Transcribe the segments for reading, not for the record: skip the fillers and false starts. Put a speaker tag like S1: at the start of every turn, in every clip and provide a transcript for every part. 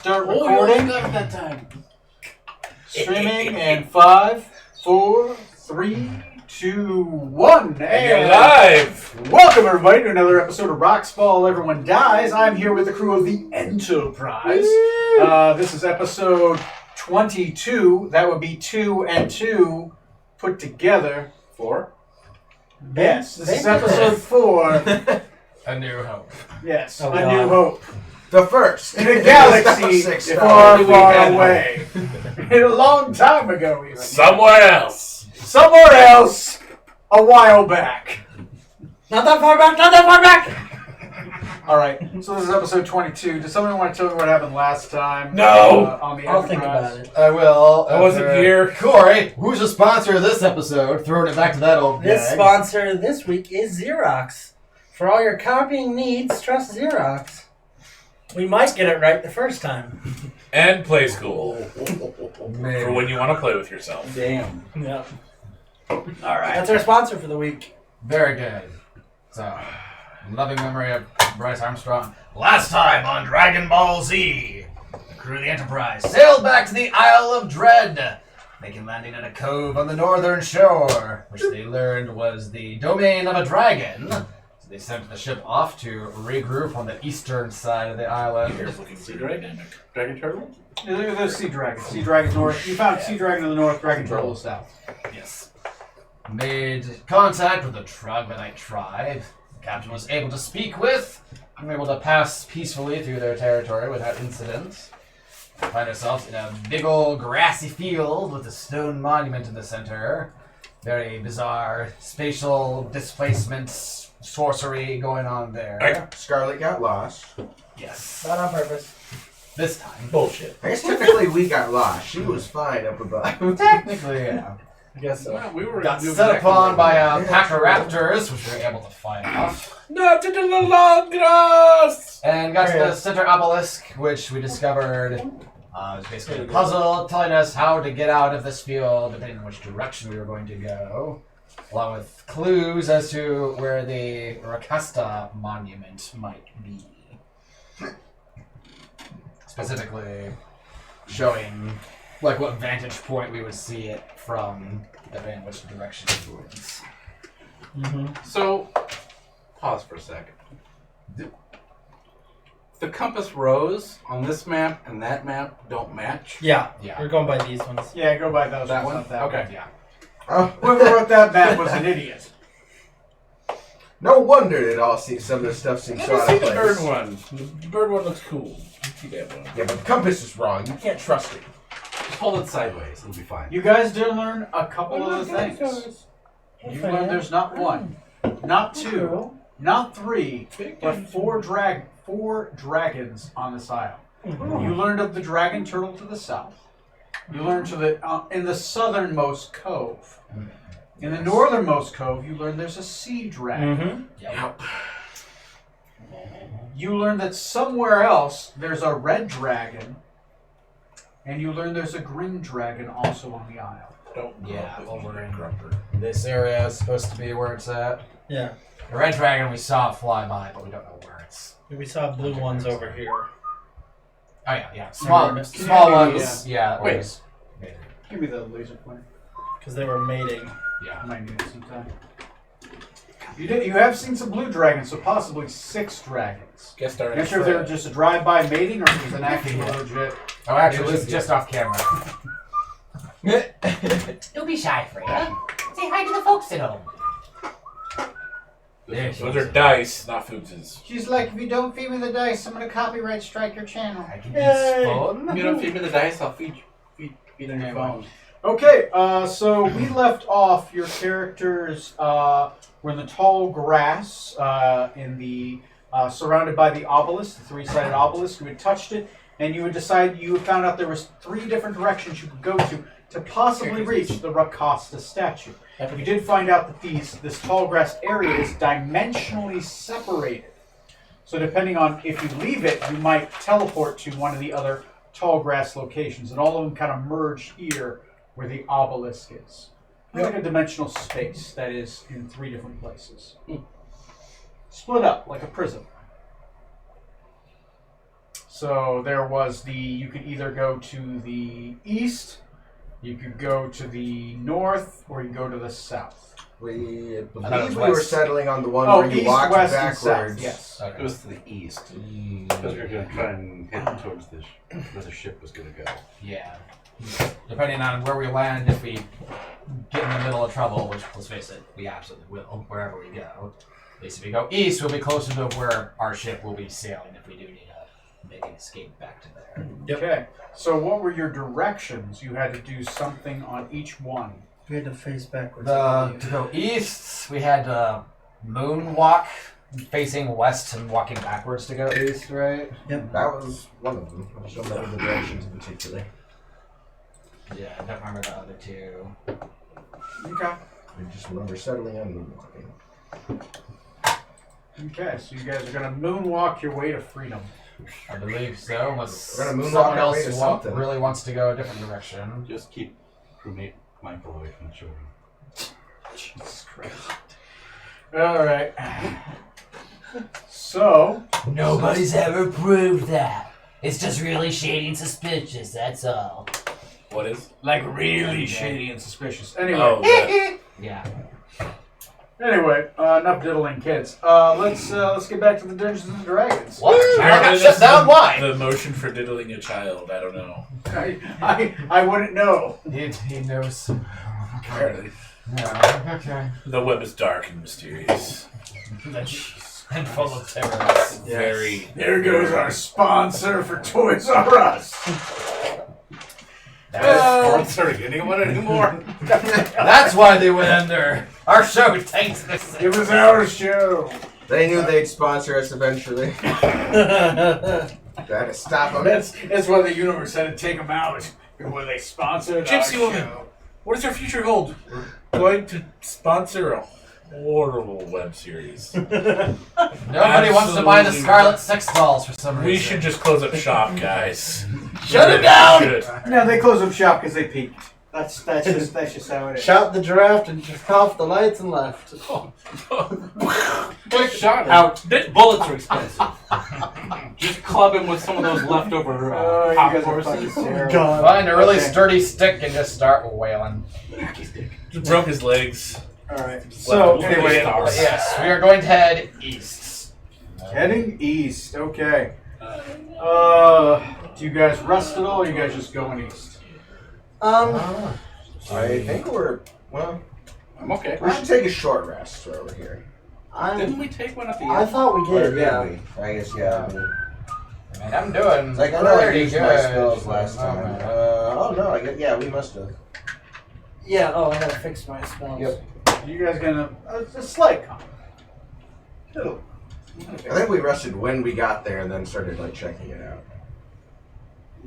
S1: Start recording.
S2: Got that time.
S1: Streaming in 5, 4, 3, 2, 1.
S2: And you're live.
S1: Welcome everybody to another episode of Rocks Fall Everyone Dies. I'm here with the crew of the Enterprise. This is episode 22. That would be 2 and 2 put together.
S2: 4.
S1: Yes, this is episode 4.
S2: A New Hope.
S1: Yes,
S3: Oh,
S1: A
S3: God.
S1: New Hope.
S3: The first.
S1: In a galaxy far, far away. In a long time ago, even.
S2: Somewhere else.
S1: Somewhere else, a while back.
S3: Not that far back, not that far back!
S1: Alright, so this is episode 22. Does somebody want to tell me what happened last time?
S2: No!
S1: On the
S3: I'll think
S1: Enterprise?
S3: about it.
S4: I will.
S2: I wasn't here.
S4: Corey, who's the sponsor of this episode? Throwing it back to that old
S3: This
S4: gag.
S3: sponsor this week is Xerox. For all your copying needs, trust Xerox. We might get it right the first time.
S2: And play school.
S4: Man.
S2: For when you want to play with yourself.
S3: Damn. Yep.
S1: Alright.
S3: That's our sponsor for the week.
S4: Very good. So, loving memory of Bryce Armstrong. Last time on Dragon Ball Z, the crew of the Enterprise sailed back to the Isle of Dread, making landing at a cove on the northern shore, which they learned was the domain of a dragon. So they sent the ship off to regroup on the eastern side of the island.
S2: Here's looking for dragon. Dragon turtle?
S1: There's Sea Dragon. Sea Dragon north. You found Sea Dragon in the north, Dragon Turtle south.
S4: Yes. Made contact with the Troglodyte tribe. The captain was able to speak with, and were able to pass peacefully through their territory without incident. We find ourselves in a big old grassy field with a stone monument in the center. Very bizarre spatial displacement sorcery going on there.
S5: Scarlet got lost.
S4: Yes.
S3: Not on purpose.
S4: This time.
S2: Bullshit.
S5: I guess technically we got lost. She was fine up above.
S4: Technically, yeah.
S3: I guess so.
S2: Well, we were
S4: Got set upon by a pack of raptors, which we were able to fight off.
S2: Not to the long grass!
S4: And got to the center obelisk, which we discovered was basically a puzzle telling us how to get out of this field, depending on which direction we were going to go, along with clues as to where the Rakasta monument might be. Specifically showing like what vantage point we would see it from, depending on which direction it was.
S3: Mm-hmm.
S6: So, pause for a second. The compass rose on this map and that map don't match.
S3: Yeah,
S4: Yeah.
S3: we're going by these ones.
S1: Yeah, go by those.
S6: That
S1: ones,
S6: one?
S1: not that
S6: Okay.
S4: Yeah.
S1: Whoever wrote that map was an idiot.
S5: No wonder it all seems some of the stuff seems
S2: Let
S5: so
S2: me
S5: out
S2: see
S5: of
S2: the
S5: place.
S2: bird one. The bird one looks cool. See that one.
S5: Yeah, but the compass is wrong. You can't trust it.
S6: Just hold it sideways. It'll be fine.
S1: You guys did learn a couple of the things. You learned there's not one, not two, not three, but four dragons on this isle. You learned of the dragon turtle to the south. You learned to the in the southernmost cove. In the northernmost cove, you learned there's a sea dragon.
S3: Mm-hmm.
S1: You learned that somewhere else there's a red dragon, and you learned there's a green dragon also on the isle.
S2: Don't
S4: Yeah,
S2: with
S4: over
S2: me,
S4: in
S2: Grumper.
S4: This area is supposed to be where it's at.
S3: Yeah.
S4: The red dragon we saw fly by, but we don't know where it's.
S3: We saw blue ones over here.
S4: Oh yeah. Small
S1: Yeah.
S4: ones. Yeah. that
S6: Wait.
S4: was-
S1: Give me the laser pointer.
S3: Because they were mating.
S4: Yeah.
S1: I might need it sometime. You have seen some blue dragons, so possibly 6 dragons.
S2: Guest our
S1: I'm not sure if they were just a drive-by mating or if it was an actual legit.
S4: Oh, actually, this is just off camera. Don't be shy, Freya. Say hi to the folks at home.
S2: Those are dice, not foodses.
S1: She's like, if you don't feed me the dice, I'm gonna copyright strike your channel.
S4: I can
S3: Yay.
S4: be spawn.
S6: You don't feed me the dice, I'll feed on your phone.
S1: Okay, so we left off your characters were in the tall grass in the surrounded by the obelisk, the 3-sided obelisk. You had touched it, and you had found out there was 3 different directions you could go to possibly reach the Rakasta statue. You did find out that this tall grass area is dimensionally separated. So depending on if you leave it, you might teleport to one of the other tall grass locations, and all of them kind of merge here where the obelisk is. Like a dimensional space that is in 3 different places. Split up like a prism. So there was you could either go to the east, you could go to the north, or you could go to the south.
S5: We
S4: thought it was
S5: believe we were
S4: west.
S5: settling on the one
S1: Oh,
S5: where you
S1: east,
S5: walked
S1: west, and
S5: backwards.
S1: south. Yes.
S6: It was to the east. Because we were going to try and head towards where the ship was going to go.
S4: Yeah. Depending on where we land, if we get in the middle of trouble, which, let's face it, we absolutely will, wherever we go. At least if we go east, we'll be closer to where our ship will be sailing if we do need to make an escape back to there.
S1: Okay. So what were your directions? You had to do something on each one.
S3: We had to face backwards.
S4: To go east, we had to moonwalk, facing west and walking backwards to go east, right?
S5: That was one of them. I just don't remember the directions in particular.
S4: Yeah, I don't remember the other two.
S1: Okay.
S5: I just remember settling on moonwalking.
S1: Okay, so you guys are gonna moonwalk your way to freedom.
S4: I believe so, unless
S5: We're gonna moonwalk
S4: someone
S5: our way
S4: else
S5: to something.
S4: really wants to go a different direction.
S6: Just keep crewmate Michael away from the children.
S1: Jesus Christ. All right. So
S7: Nobody's ever proved that. It's just really shady and suspicious, that's all.
S2: What is?
S1: like really shady and suspicious. Anyway.
S2: Oh, that.
S4: Yeah.
S1: Anyway, enough diddling kids. Let's get back to the Dungeons and Dragons.
S4: What? I got
S2: Apparently
S4: shut
S2: this is
S4: down, why?
S2: The motion for diddling a child. I don't know.
S1: I wouldn't know.
S4: He knows.
S2: Apparently.
S4: Yeah, okay.
S2: The web is dark and mysterious.
S4: And full of terrorists.
S2: Very.
S1: There goes our sponsor for Toys R Us.
S6: Sponsoring anyone anymore?
S4: That's why they went under. Our show takes this.
S1: It was our show.
S5: They knew they'd sponsor us eventually. Gotta stop them.
S1: That's why the universe had to take them out. When they sponsored
S2: Gypsy
S1: our
S2: woman.
S1: show.
S2: What does our future hold? We're going to sponsor a horrible web series.
S4: Nobody wants to buy the
S2: Absolutely.
S4: Scarlet Sex Dolls for some reason.
S2: We should just close up shop, guys.
S4: Shut it down!
S2: Should.
S1: No, they closed up shop because they peaked. That's just how it is.
S3: Shot the draft and just off the lights and left.
S6: Quick shot out. Bullets are expensive. Just club him with some of those leftover
S1: Oh, you
S6: hot
S1: guys are
S6: horses.
S1: fucking terrible.
S3: God.
S4: Find a really
S1: Okay.
S4: sturdy stick and just start wailing.
S2: Just broke his legs.
S1: All right. So
S2: Left
S1: anyway,
S2: hour.
S4: But yes, we are going to head east.
S1: heading east. Okay. Do you guys rest at all? Or are you guys just going east?
S5: I think well,
S6: I'm okay.
S5: we should take a short rest while we're here.
S6: Didn't we take one at the
S3: I
S6: end?
S3: thought we
S5: Or
S3: did,
S5: did
S3: yeah.
S5: we? I guess, yeah. I mean,
S4: I mean, I'm doing
S5: it's like, I know I
S4: pretty
S5: used
S4: good.
S5: my spells
S4: for
S5: last
S4: the
S5: time.
S4: moment.
S5: Oh, no, I guess, yeah, we must have.
S3: Yeah, oh, I gotta fix my spells.
S5: Yep.
S1: You guys gonna a slight comment.
S5: I think we rested when we got there and then started, like, checking it out.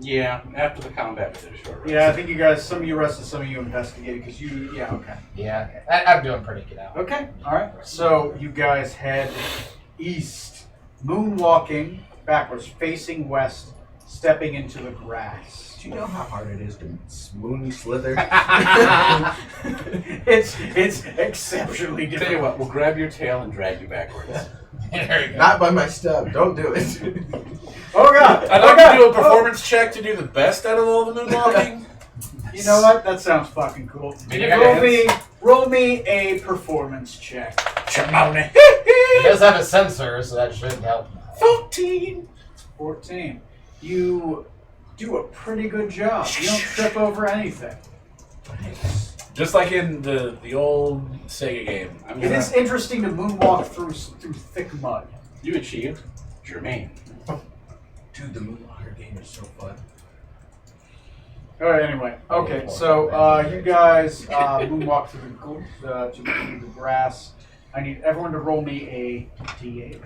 S6: Yeah, after the combat we did a short rest.
S1: Yeah, I think you guys. Some of you rested, some of you investigated because you. Yeah. Okay.
S4: Yeah, I'm doing pretty good out.
S1: Okay. All right. So you guys head east, moonwalking backwards, facing west, stepping into the grass.
S5: Do you know how hard it is to moon slither?
S1: It's exceptionally
S6: Tell you
S1: difficult.
S6: what, we'll grab your tail and drag you backwards.
S4: There you go.
S5: Not by my stub. Don't do it.
S1: Oh god!
S2: I'd
S1: Oh,
S2: like
S1: god!
S2: to do a performance check to do the best out of all the moonwalking.
S1: You know what? That sounds fucking cool.
S4: You got
S1: Roll me a performance check.
S2: Shimone.
S4: It does have a sensor, so that should help.
S2: 14.
S1: 14. You do a pretty good job. You don't trip over anything.
S2: Just like in the old Sega game.
S6: I'm
S1: It
S6: gonna,
S1: is interesting to moonwalk through thick mud.
S6: You achieved Germaine.
S5: Dude, the Moonwalker game is so fun.
S1: All right. Anyway, okay. So you guys moonwalk through the grass. I need everyone to roll me a d8.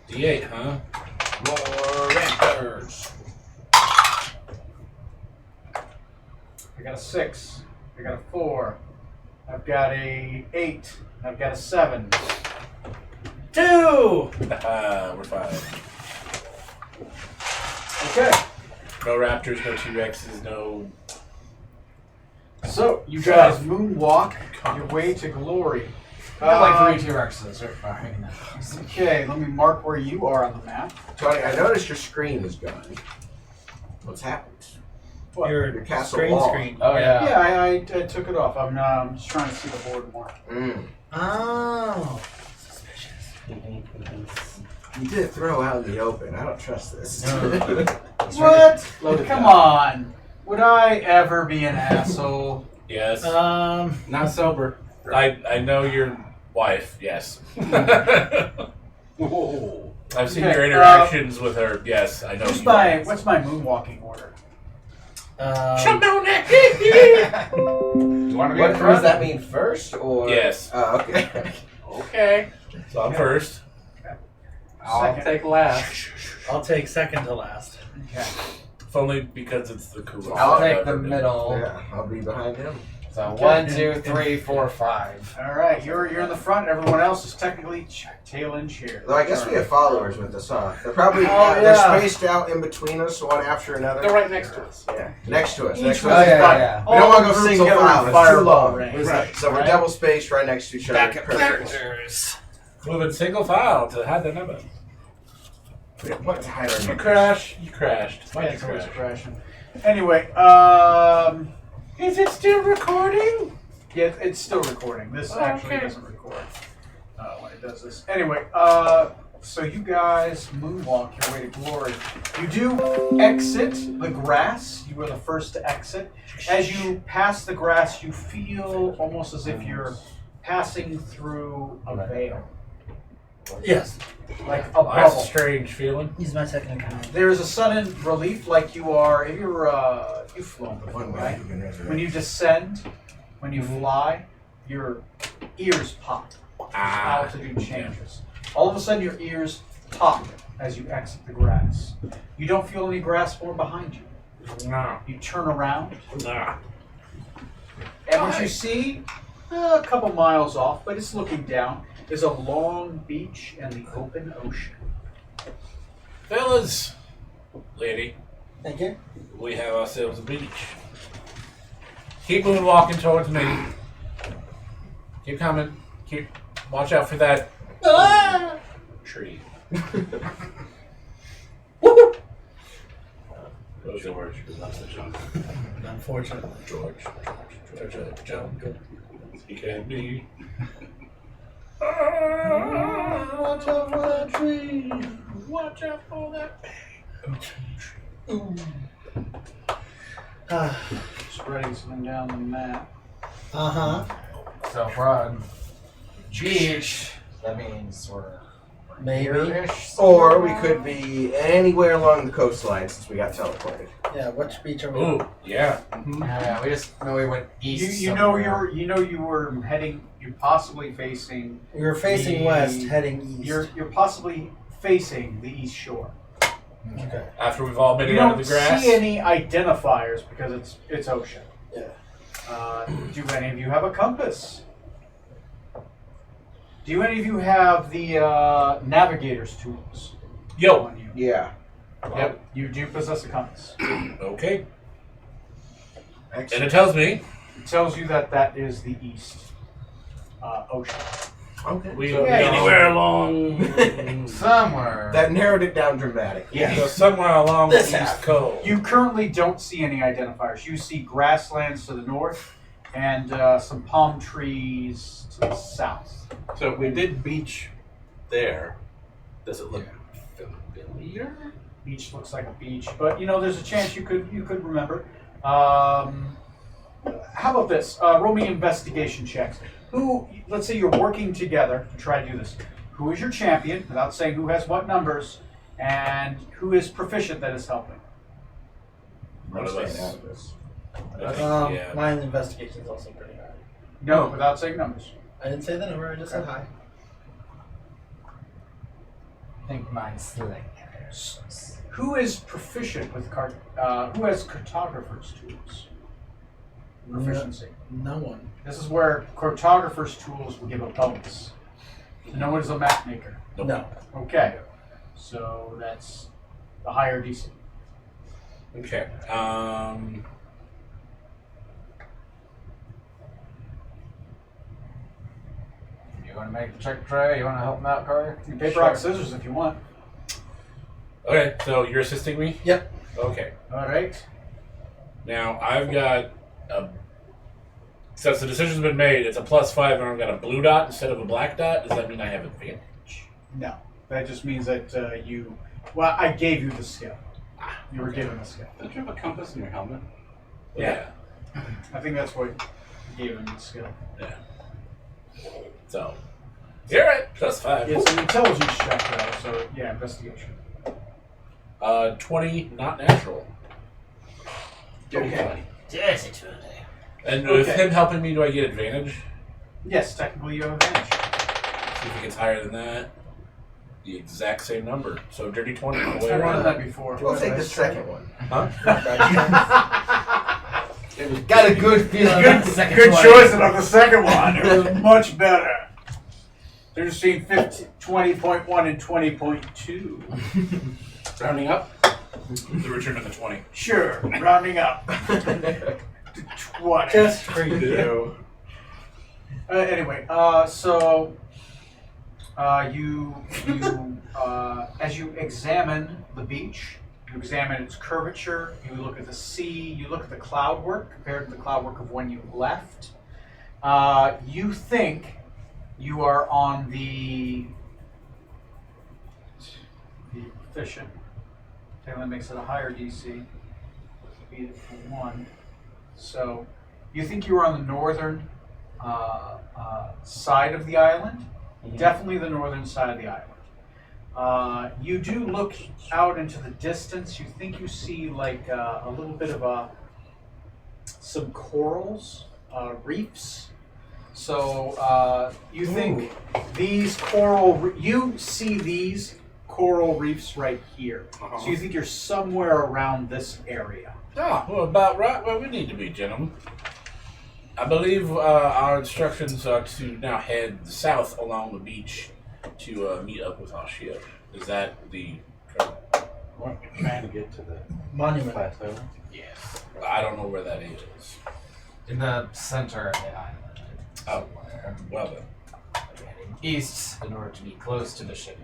S2: D8, huh?
S5: More rampers.
S1: I got a 6. I got a 4. I've got a 8. I've got a 7. 2.
S2: We're fine.
S1: Okay.
S2: No raptors, no T-Rexes, no...
S1: So you guys moonwalk your way to glory.
S4: got like 3 T-Rexes. Or maybe not.
S1: Okay, let me mark where you are on the map.
S5: Tony, I noticed your screen is gone. What's happened?
S1: What?
S5: Your castle
S3: screen
S5: wall.
S3: screen.
S4: Oh yeah.
S1: Yeah, I took it off. I'm just trying to see the board more.
S5: Mm.
S3: Oh. Suspicious.
S5: You did throw out in the open. I don't trust this.
S1: What?
S6: Load it
S1: Come
S6: down.
S1: on. Would I ever be an asshole?
S2: Yes.
S6: Not sober.
S2: I know your wife. Yes.
S6: Whoa.
S2: I've seen
S1: Okay,
S2: your interactions with her. Yes, I know.
S1: What's
S2: you
S1: my
S2: guys.
S1: what's my moonwalking order?
S4: You want to
S5: What
S4: be in
S5: does
S4: front?
S5: that mean? First or?
S2: Yes.
S5: Oh, okay.
S6: Okay.
S2: So I'm first.
S6: I'll
S1: Second.
S6: take last.
S3: I'll take second to last.
S1: Okay.
S2: If only because it's the coolest.
S4: I'll
S2: I've
S4: take the
S2: ever been.
S4: middle.
S5: Yeah, I'll be behind him.
S4: So
S1: Okay.
S4: 1, 2, 3, 4, 5.
S1: All right, you're in the front. Everyone else is technically tail end chair.
S5: Though I guess we have followers with us, huh? They're probably
S3: Oh,
S5: they're
S3: yeah.
S5: spaced out in between us, one after another.
S6: They're right next to us.
S5: Yeah, next to us.
S1: Each
S5: Next to
S1: one
S5: us.
S1: is fine.
S4: yeah.
S5: We don't want to go
S1: All
S5: single
S1: grouped
S5: file.
S1: together in
S5: It's too
S1: fireball
S5: long.
S1: range.
S6: Right.
S5: So we're
S1: Right.
S5: double spaced right next to each other.
S6: Backup
S5: Perfect.
S3: Characters.
S2: Moving single file to hide the number.
S5: What's higher?
S2: You crash. You crashed.
S1: Yeah,
S2: Why'd you
S1: it's always
S2: crash?
S1: crashing. Anyway,
S2: Is it still recording?
S1: yeah, it's still recording. This actually
S2: okay.
S1: doesn't record when it does this. Anyway, so you guys moonwalk your way to glory. You do exit the grass. You were the first to exit. As you pass the grass, you feel almost as if you're passing through a veil,
S3: Yes.
S1: like a
S2: That's a
S1: bubble.
S2: strange feeling.
S3: He's my second in command.
S1: There is a sudden relief, like you've flown before,
S5: One way
S1: right?
S5: you can resurrect.
S1: When you descend, when you fly, your ears pop.
S2: Ah.
S1: Altitude changes. All of a sudden, your ears pop as you exit the grass. You don't feel any grass form behind you.
S2: No.
S1: You turn around,
S2: Nah.
S1: and what you see, a couple miles off, but it's looking down, is a long beach and the open ocean.
S2: Fellas, lady,
S3: Thank you.
S2: we have ourselves a beach. Keep moonwalking towards me. Keep coming. Watch out for that tree.
S6: George is not such a
S3: Unfortunately.
S2: George. He can be.
S3: Watch out for that tree.
S2: Watch out for that.
S1: Spreading something down the map.
S3: Uh-huh.
S4: So if we're on beach, that means we're
S3: Maybe.
S4: here-ish.
S5: Or we could be anywhere along the coastline since we got teleported.
S3: Yeah, which beach are we on?
S2: Ooh, yeah.
S4: Yeah, we just know we went east.
S1: You know you were heading. You're possibly facing.
S3: We were facing
S1: The-
S3: west, heading east.
S1: You're possibly facing the east shore.
S3: Okay.
S2: After we've all been
S1: You
S2: out of
S1: don't
S2: the grass.
S1: see any identifiers because it's ocean.
S3: Yeah.
S1: Do any of you have a compass? Do any of you have the navigator's tools
S2: Yo.
S1: on you?
S5: Yeah.
S2: Yep.
S1: You do possess a compass.
S2: Okay. And
S5: Excellent.
S2: it tells me
S1: It tells you that is the east ocean.
S5: Okay.
S2: we
S1: So-
S2: go
S1: Yeah,
S2: anywhere along.
S4: somewhere.
S5: That narrowed it down dramatically.
S2: We go somewhere along
S3: This
S2: the
S3: half.
S2: east coast.
S1: You currently don't see any identifiers. You see grasslands to the north and some palm trees to the south.
S6: So if we did beach there, does it look familiar?
S1: Beach looks like a beach, but there's a chance you could remember. How about this? Roll me investigation checks. Let's say you're working together to try to do this. Who is your champion, without saying who has what numbers, and who is proficient that is helping?
S2: One of us.
S5: Out of this.
S2: Yeah.
S3: My investigation is also pretty high.
S1: No, without saying numbers.
S3: I didn't say the number, I just said high.
S4: I think mine's slick.
S1: Who is proficient with who has cartographer's tools? Proficiency.
S3: No one.
S1: This is where cartographer's tools will give a bonus. No one is a map maker.
S2: Nope.
S3: No.
S1: Okay. So that's the higher DC.
S2: Okay.
S4: want to make the check, Trey? You want to help him out, Carter?
S1: Paper, rock, scissors if you want.
S2: Okay, so you're assisting me?
S3: Yep.
S2: Okay.
S1: All right.
S2: Now, I've got a... Since the decision's been made, it's a +5 and I've got a blue dot instead of a black dot. Does that mean I have advantage?
S1: No, that just means that you. Well, I gave you the skill. You were given the skill.
S6: Don't you have a compass in your helmet?
S1: Yeah. I think that's what gave him the skill.
S2: Yeah. So, you're right. +5.
S1: It's an intelligence check, though. So yeah, investigation.
S2: 20, not natural.
S1: Okay.
S7: Dirty 20.
S2: And with
S1: Okay.
S2: him helping me, do I get advantage?
S1: Yes, technically you have advantage.
S2: See if it gets higher than that. The exact same number. So dirty 20. No way
S1: I wanted
S2: around.
S1: that before.
S5: We'll take the second one.
S2: Huh?
S4: Got a good feeling about the second
S1: Good
S4: one.
S1: choice about the second one. It was much better. They're seeing 20.1 and 20.2.
S6: Rounding up.
S2: The return of the 20.
S1: Sure, rounding up to 20.
S3: Just for you.
S1: Anyway, so you as you examine the beach, you examine its curvature, you look at the sea, you look at the cloud work compared to the cloud work of when you left. You think you are on the efficient. That makes it a higher DC. Beat it for 1. So you think you are on the northern side of the island. Definitely the northern side of the island. You do look out into the distance. You think you see like a little bit of some corals, reefs. So you think these you see these coral reefs right here. So you think you're somewhere around this area.
S2: Ah, well, about right where we need to be, gentlemen. I believe our instructions are to now head south along the beach to meet up with our ship. Is that the...
S6: Weren't we trying to get to the
S3: Monument.
S6: plateau?
S2: Yes. I don't know where that is.
S4: In the center of the island.
S2: Oh.
S4: Somewhere.
S2: Well then.
S4: We're heading east in order to be close to the ship.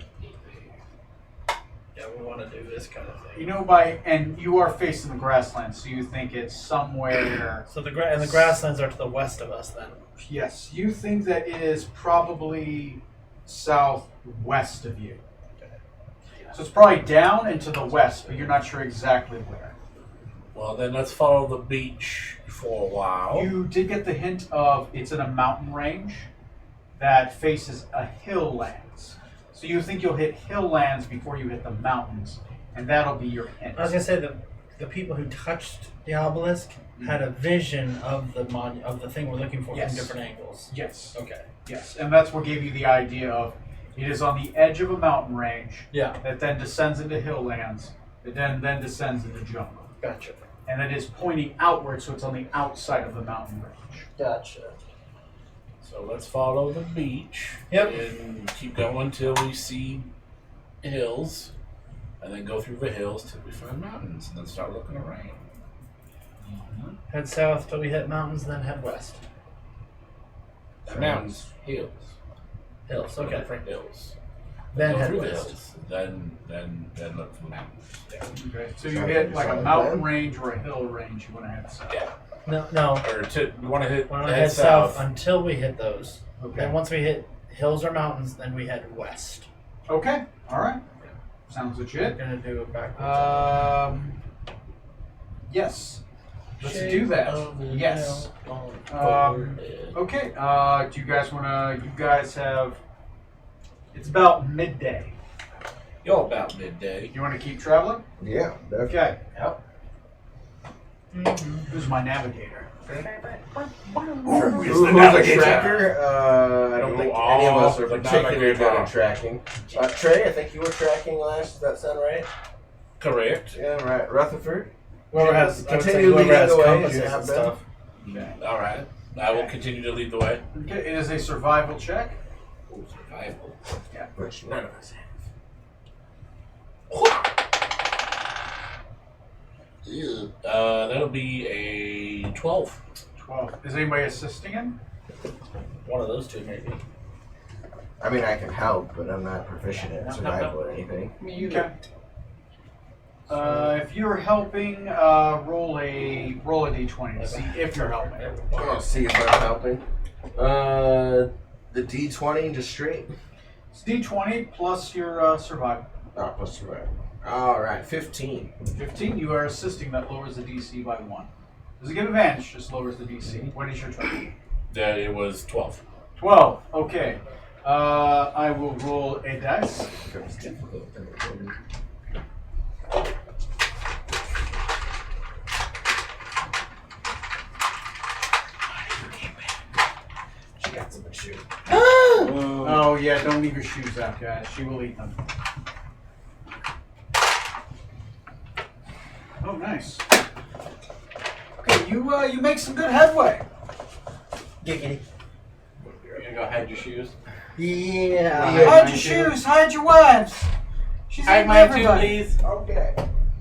S3: Yeah, we want to do this kind of thing.
S1: You know, and you are facing the grasslands, so you think it's somewhere.
S3: So the grasslands are to the west of us then.
S1: Yes, you think that it is probably southwest of you. So it's probably down and to the west, but you're not sure exactly where.
S2: Well, then let's follow the beach for a while.
S1: You did get the hint of it's in a mountain range that faces a hill lands. So you think you'll hit hill lands before you hit the mountains, and that'll be your hint.
S3: I was gonna say the people who touched the obelisk had a vision of the thing we're looking for
S1: Yes.
S3: from different angles.
S1: Yes.
S3: Okay.
S1: Yes, and that's what gave you the idea of it is on the edge of a mountain range
S3: Yeah.
S1: that then descends into hill lands, that then descends into jungle.
S3: Gotcha.
S1: And it is pointing outward, so it's on the outside of the mountain range.
S3: Gotcha.
S2: So let's follow the beach.
S3: Yep.
S2: And keep going till we see hills. And then go through the hills till we find mountains. And then start looking around.
S3: Head south till we hit mountains, then head west.
S2: Mountains, hills.
S3: Hills. Okay.
S2: Different hills.
S3: Then
S2: go
S3: head
S2: through the
S3: west.
S2: hills. Then look for the mountains.
S1: Okay, so you hit like a mountain range or a hill range, you want to head south.
S2: Yeah.
S3: No.
S2: Or we want to hit
S3: We want to
S2: head
S3: head south until we hit those.
S1: Okay.
S3: Then once we hit hills or mountains, then we head west.
S1: Okay, alright. Sounds
S3: We're
S1: legit.
S3: gonna do it backwards.
S1: Yes. Let's do that. Yes. Okay, do you guys want to, you guys have, it's about midday.
S2: You're about midday.
S1: You want to keep traveling?
S5: Yeah, definitely.
S1: Okay.
S4: Yep.
S1: Who's my navigator?
S5: Who's the tracker? I don't think any of us are
S2: The
S5: particularly good
S2: navigator.
S5: at tracking. Trey, I think you were tracking last. Does that sound right?
S2: Correct.
S5: Yeah, right. Rutherford?
S3: Whoever has, I would say
S5: Continue
S3: whoever
S5: leading
S3: has
S5: the way as
S3: compasses
S5: you
S3: and
S5: have been.
S3: stuff.
S2: All right. I will continue to lead the way.
S1: Okay, it is a survival check.
S2: Oh, survival.
S5: Which
S2: None of us have. That'll be a 12.
S1: 12. Is anybody assisting him?
S3: One of those two, maybe.
S5: I mean, I can help, but I'm not proficient at survival or anything.
S1: Okay. If you're helping, roll a d20 to see if you're helping.
S5: I'll see if I'm helping. The D20 just straight.
S1: It's d20 plus your survival.
S5: Oh, plus survival. All right, 15.
S1: 15. You are assisting. That lowers the DC by 1. Does it give advantage? Just lowers the DC. What is your turn?
S2: It was 12.
S1: 12. Okay. I will roll a dice.
S5: Becomes difficult.
S4: She got some shoe.
S1: Oh yeah, don't leave your shoes out, guys. She will eat them. Oh, nice. Okay, you make some good headway.
S3: Giggity.
S6: You're gonna go hide your shoes?
S3: Yeah.
S1: Hide your shoes. Hide your wives. She's
S6: Hide
S1: eating
S6: mine too,
S1: everybody.
S6: please.
S5: Okay.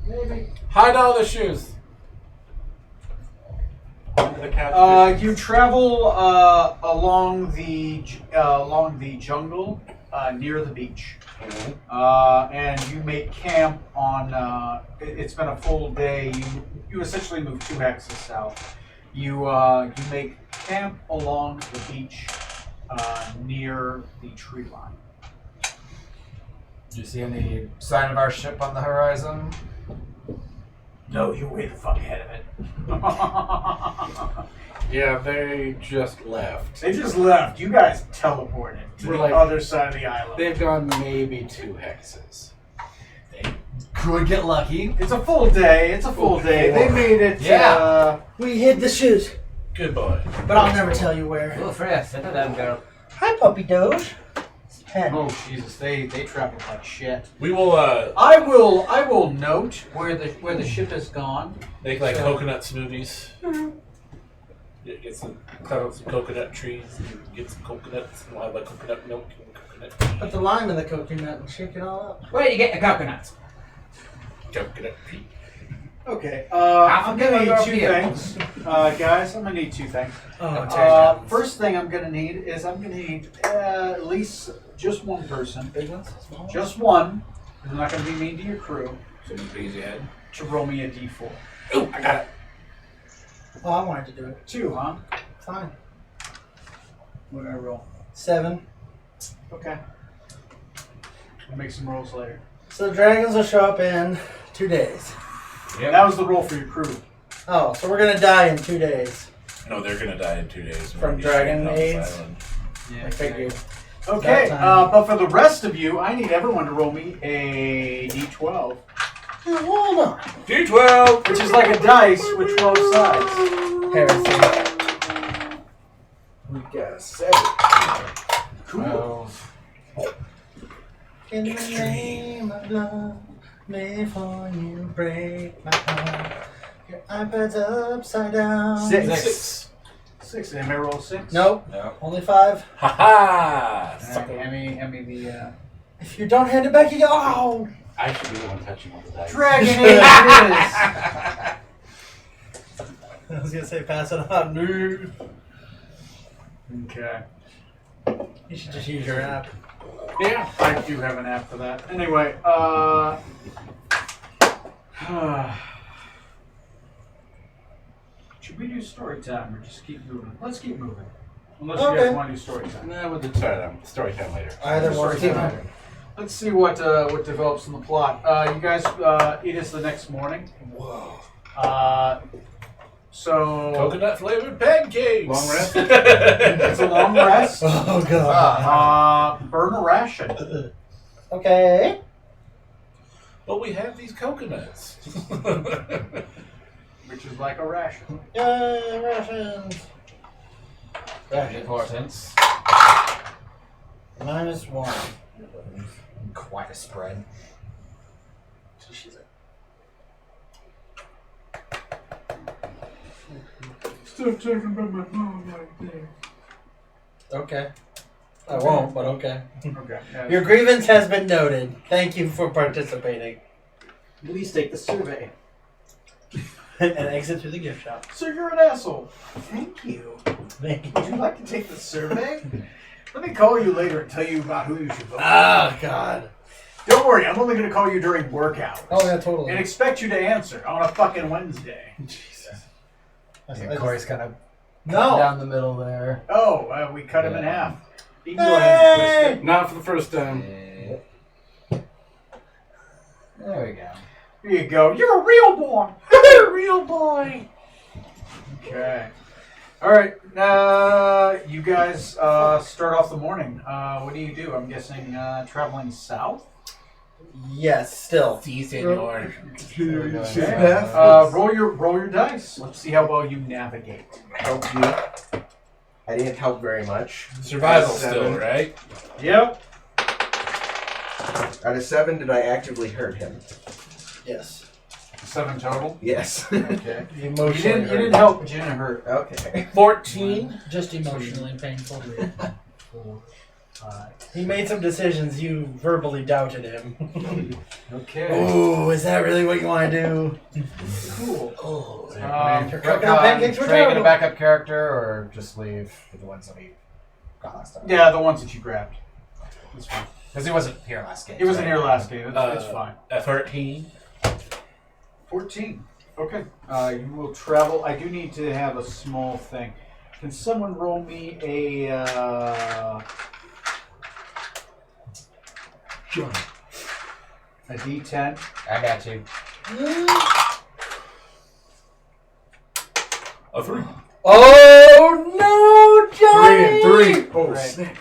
S5: Maybe.
S2: Hide all the shoes.
S6: Under the couch.
S1: You travel along the jungle near the beach, and you make camp on. It's been a full day. You essentially move 2 hexes south. You make camp along the beach near the tree line.
S4: Do you see any sign of our ship on the horizon?
S1: No, you're way the fuck ahead of it.
S6: Yeah, they just left.
S1: They just left. You guys teleported to
S6: We're
S1: the
S6: like-
S1: other side of the island.
S6: They've gone maybe 2 hexes.
S4: Could get lucky.
S1: It's a full day. It's a full day. They made it.
S4: Yeah.
S3: We hid the shoes,
S2: Good boy.
S3: but I'll never tell you where.
S7: Feel free to sit down, girl.
S3: Hi, Puppy Doge. It's Pen.
S1: Oh Jesus! They traveled like shit.
S2: We will
S1: I will note where the ship has gone.
S2: make like
S1: So-
S2: coconut smoothies. Get some, cut out some coconut trees, and get some coconuts, and we'll have like coconut milk and coconut
S3: Put the lime in the coconut and shake it all up.
S7: Where do you get the coconuts?
S2: tea.
S1: Okay.
S7: Half
S1: I'm
S7: a
S1: gonna
S7: kilo
S1: need 2
S7: beer.
S1: things, guys. I'm gonna need 2 things.
S3: Oh,
S1: First thing I'm gonna need is at least just one person,
S3: big ones, small ones.
S1: just one. 'Cause I'm not gonna be mean to your crew.
S2: So you please ahead.
S1: To roll me a d4.
S2: Oh, I got it.
S3: Oh, I wanted to do it.
S1: 2, huh?
S3: Fine.
S1: What did I roll?
S3: 7.
S1: Okay. I'll make some rolls later.
S3: So the dragons will show up in 2 days.
S2: Yep.
S1: That was the roll for your crew.
S3: Oh, so we're gonna die in 2 days.
S2: No, they're gonna die in 2 days. We're
S3: From
S2: gonna be
S3: dragon
S2: stranded on this
S3: AIDS?
S2: island.
S1: Yeah.
S3: I figured.
S1: Okay,
S3: That time.
S1: but for the rest of you, I need everyone to roll me a d12,
S3: Hold on.
S2: D12.
S1: which is like a dice with 12 sides.
S3: Heresy.
S5: We got a 7.
S1: Cool.
S3: In the name of love, before you break my heart, your iPad's upside down.
S1: 6. 6. Anybody roll 6?
S3: Nope.
S4: No.
S3: Only 5.
S2: Ha ha!
S1: Hand me the
S3: If you don't hand it back, you go. Oh.
S6: I should be the one touching all the dice.
S1: Dragon Age it
S3: I was gonna say pass it on. No.
S1: is. Okay.
S3: You should just use your app.
S1: Yeah, I do have an app for that. Anyway, should we do story time or just keep moving? Let's keep moving. Unless you
S3: Okay.
S1: guys want to do story time.
S6: Nah, we'll do story time later.
S3: Either one.
S1: Story time. Let's see what develops in the plot. You guys, it is the next morning.
S5: Whoa.
S1: So
S2: Coconut flavored pancakes.
S6: Long rest?
S1: it's a long rest.
S3: Oh god.
S1: Burn a ration.
S3: Okay.
S2: But we have these coconuts.
S1: Which is like a ration.
S3: Yay, rations.
S4: Very important.
S3: -1.
S4: Quite a spread.
S1: Still talking about my phone like this.
S3: Okay. I won't, but okay.
S1: Okay. Yeah,
S3: Your grievance has been noted. Thank you for participating.
S1: please take the survey.
S3: and exit through the gift shop.
S1: So you're an asshole.
S3: Thank you. Thank
S1: Would you like to take the survey? Let me call you later and tell you about who you should vote.
S3: Oh, God.
S1: Don't worry, I'm only going to call you during work hours.
S3: Oh, yeah, totally.
S1: And expect you to answer on a fucking Wednesday.
S4: Yeah, Corey's kind of
S3: No.
S4: down the middle there.
S1: Oh, we cut him in
S4: Yeah.
S1: half. You can go ahead and twist it.
S6: Not for the first time.
S4: There we go.
S1: Here you go. You're a real boy.
S6: You're a real boy.
S1: Okay. All right. You guys start off the morning. What do you do? I'm guessing traveling south.
S3: Yes, still.
S2: Si, senor.
S1: Roll your dice. Let's see how well you navigate.
S5: Helped you. I didn't help very much.
S2: Survival
S5: Seven.
S2: still, right?
S1: Yep.
S5: Out of 7, did I actively hurt him?
S3: Yes.
S1: 7 total.
S5: Yes.
S1: Okay. You
S3: Emotionally
S1: didn't help, but you didn't hurt.
S5: Okay.
S2: 14.
S3: Just emotionally painful. 4, 5. He made some decisions. You verbally doubted him.
S1: Okay.
S3: Oh, is that really what you want to do?
S1: Cool.
S3: Oh.
S1: Um,
S3: Coconut pancakes were
S4: Try to get a
S3: terrible.
S4: backup character, or just leave with the ones that we got last time?
S1: yeah, the ones that you grabbed. That's fine.
S4: Because he wasn't here last game.
S1: He wasn't
S4: right?
S1: here last game. It's fine.
S2: A 13.
S1: 14. Okay. You will travel. I do need to have a small thing. Can someone roll me a D10?
S4: I got you.
S2: A 3.
S3: Oh no, Johnny!
S5: 3 and 3. Oh,
S1: Right.
S5: snap.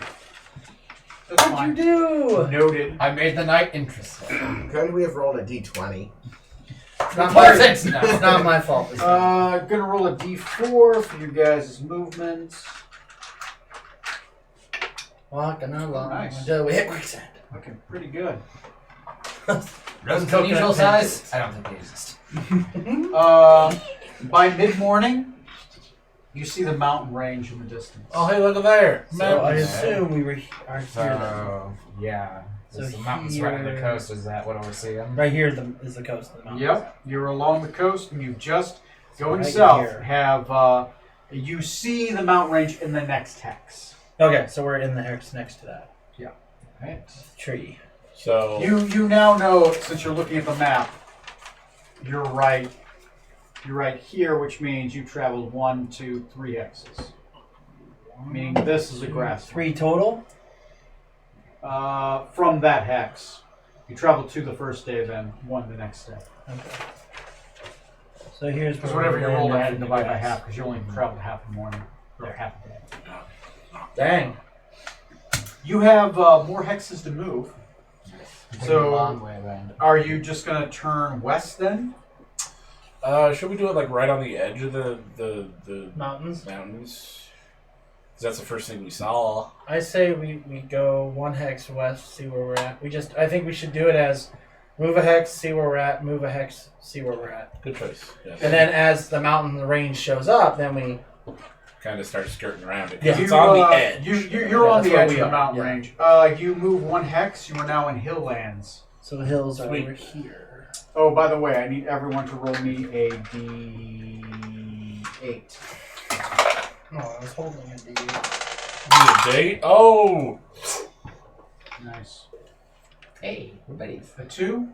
S1: That's
S3: What'd
S1: fine.
S3: you do?
S1: Noted.
S4: I made the night interesting.
S5: Couldn't we have rolled a d20?
S3: Not
S4: Perfect. No.
S3: It's not my fault. It's
S1: Gonna roll a D4 for you guys' movements.
S3: walking along.
S1: Nice.
S3: Until we hit quicksand.
S1: Looking pretty good.
S4: Rose
S3: Coconut
S4: unusual
S3: pancakes.
S4: size? I don't think they exist.
S1: By mid-morning, you see the mountain range in the distance.
S2: Oh, hey, look at there.
S3: So I
S2: Mountains.
S3: assume we are here then.
S4: So, yeah.
S3: So
S4: So the mountains right on the
S3: here-
S4: coast, is that what we're seeing?
S3: Right here is the coast of the mountains.
S1: Yep, you're along the coast, and you just going
S3: Right
S1: south
S3: here.
S1: have you see the mountain range in the next hex.
S3: Okay, so we're in the hex next to that
S1: Right.
S3: tree.
S2: So,
S1: You now know, since you're looking at the map, you're right. You're right here, which means you traveled 1, 2, 3 hexes. Meaning this is a grass.
S3: 3 total.
S1: From that hex, you traveled 2 the first day, then 1 the next day.
S3: Okay. So here's
S1: Because
S3: where
S1: whatever you
S3: we're
S1: rolled, I
S3: landing
S1: had to
S3: from
S1: divide
S3: you
S1: by
S3: guys.
S1: half because you only traveled half the morning or half a day.
S3: Dang.
S1: You have more hexes to move. So-
S4: a long way around.
S1: Are you just gonna turn west then?
S2: should we do it like right on the edge of the
S3: Mountains.
S2: mountains? 'Cause that's the first thing we saw.
S3: I say we go 1 hex west, see where we're at. I think we should do it as move a hex, see where we're at, move a hex, see where we're at.
S2: Good choice. Yes.
S3: And then as the mountain range shows up, then we
S2: kind of start skirting around it. 'Cause
S3: Yeah.
S2: it's on the edge.
S1: You're
S3: Yeah,
S1: on
S3: that's
S1: the
S3: where
S1: edge of
S3: we
S1: the
S3: are,
S1: mountain
S3: yeah.
S1: range. You move 1 hex, you are now in hill lands.
S3: so the hills are
S2: Sweet.
S3: over here.
S1: Oh, by the way, I need everyone to roll me a D8.
S3: Oh, I was holding a D.
S2: The date? Oh!
S1: Nice.
S4: Hey, we're buddies.
S1: A 2,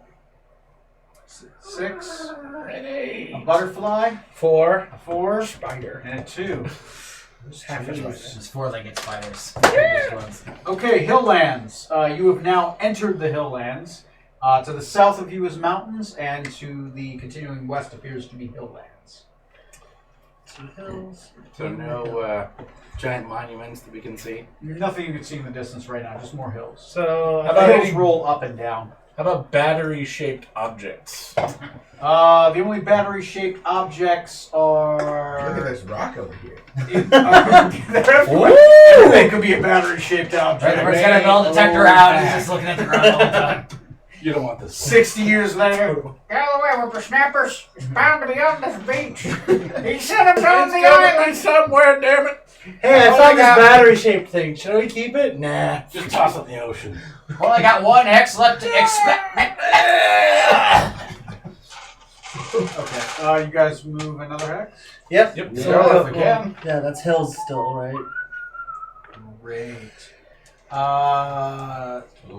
S1: 6,
S2: Ready.
S1: a butterfly,
S3: 4.
S1: a 4,
S3: Spider.
S1: and a 2.
S3: Half a spider.
S4: Just 4-legged spiders.
S1: Okay, Hilllands. You have now entered the Hilllands. To the south of you is mountains, and to the continuing west appears to be Hilllands.
S3: 2 hills.
S6: So no giant monuments that we can see.
S1: Nothing you can see in the distance right now, just more hills.
S3: So
S2: How
S1: The
S2: about
S1: hills
S2: any-
S1: roll up and down.
S2: How about battery-shaped objects?
S1: The only battery-shaped objects are...
S5: Look at this rock over here.
S1: Anything could be a battery-shaped object.
S4: Right, we're just gonna metal detector out and he's just looking at the ground all the time.
S6: You don't want this.
S1: 60 years later. Get out of the way, whippersnappers. It's bound to be on this beach. He said it's on the island somewhere, damn it.
S3: hey, I
S1: Oh,
S3: found this
S1: God.
S3: battery-shaped thing. Should we keep it? Nah.
S6: Just toss it in the ocean.
S4: Well, I got 1 hex left to expect.
S1: Okay. You guys move another hex?
S3: Yep.
S2: Yep.
S3: So,
S4: Yeah, if we can.
S3: yeah, that's hills still, right?
S1: Great.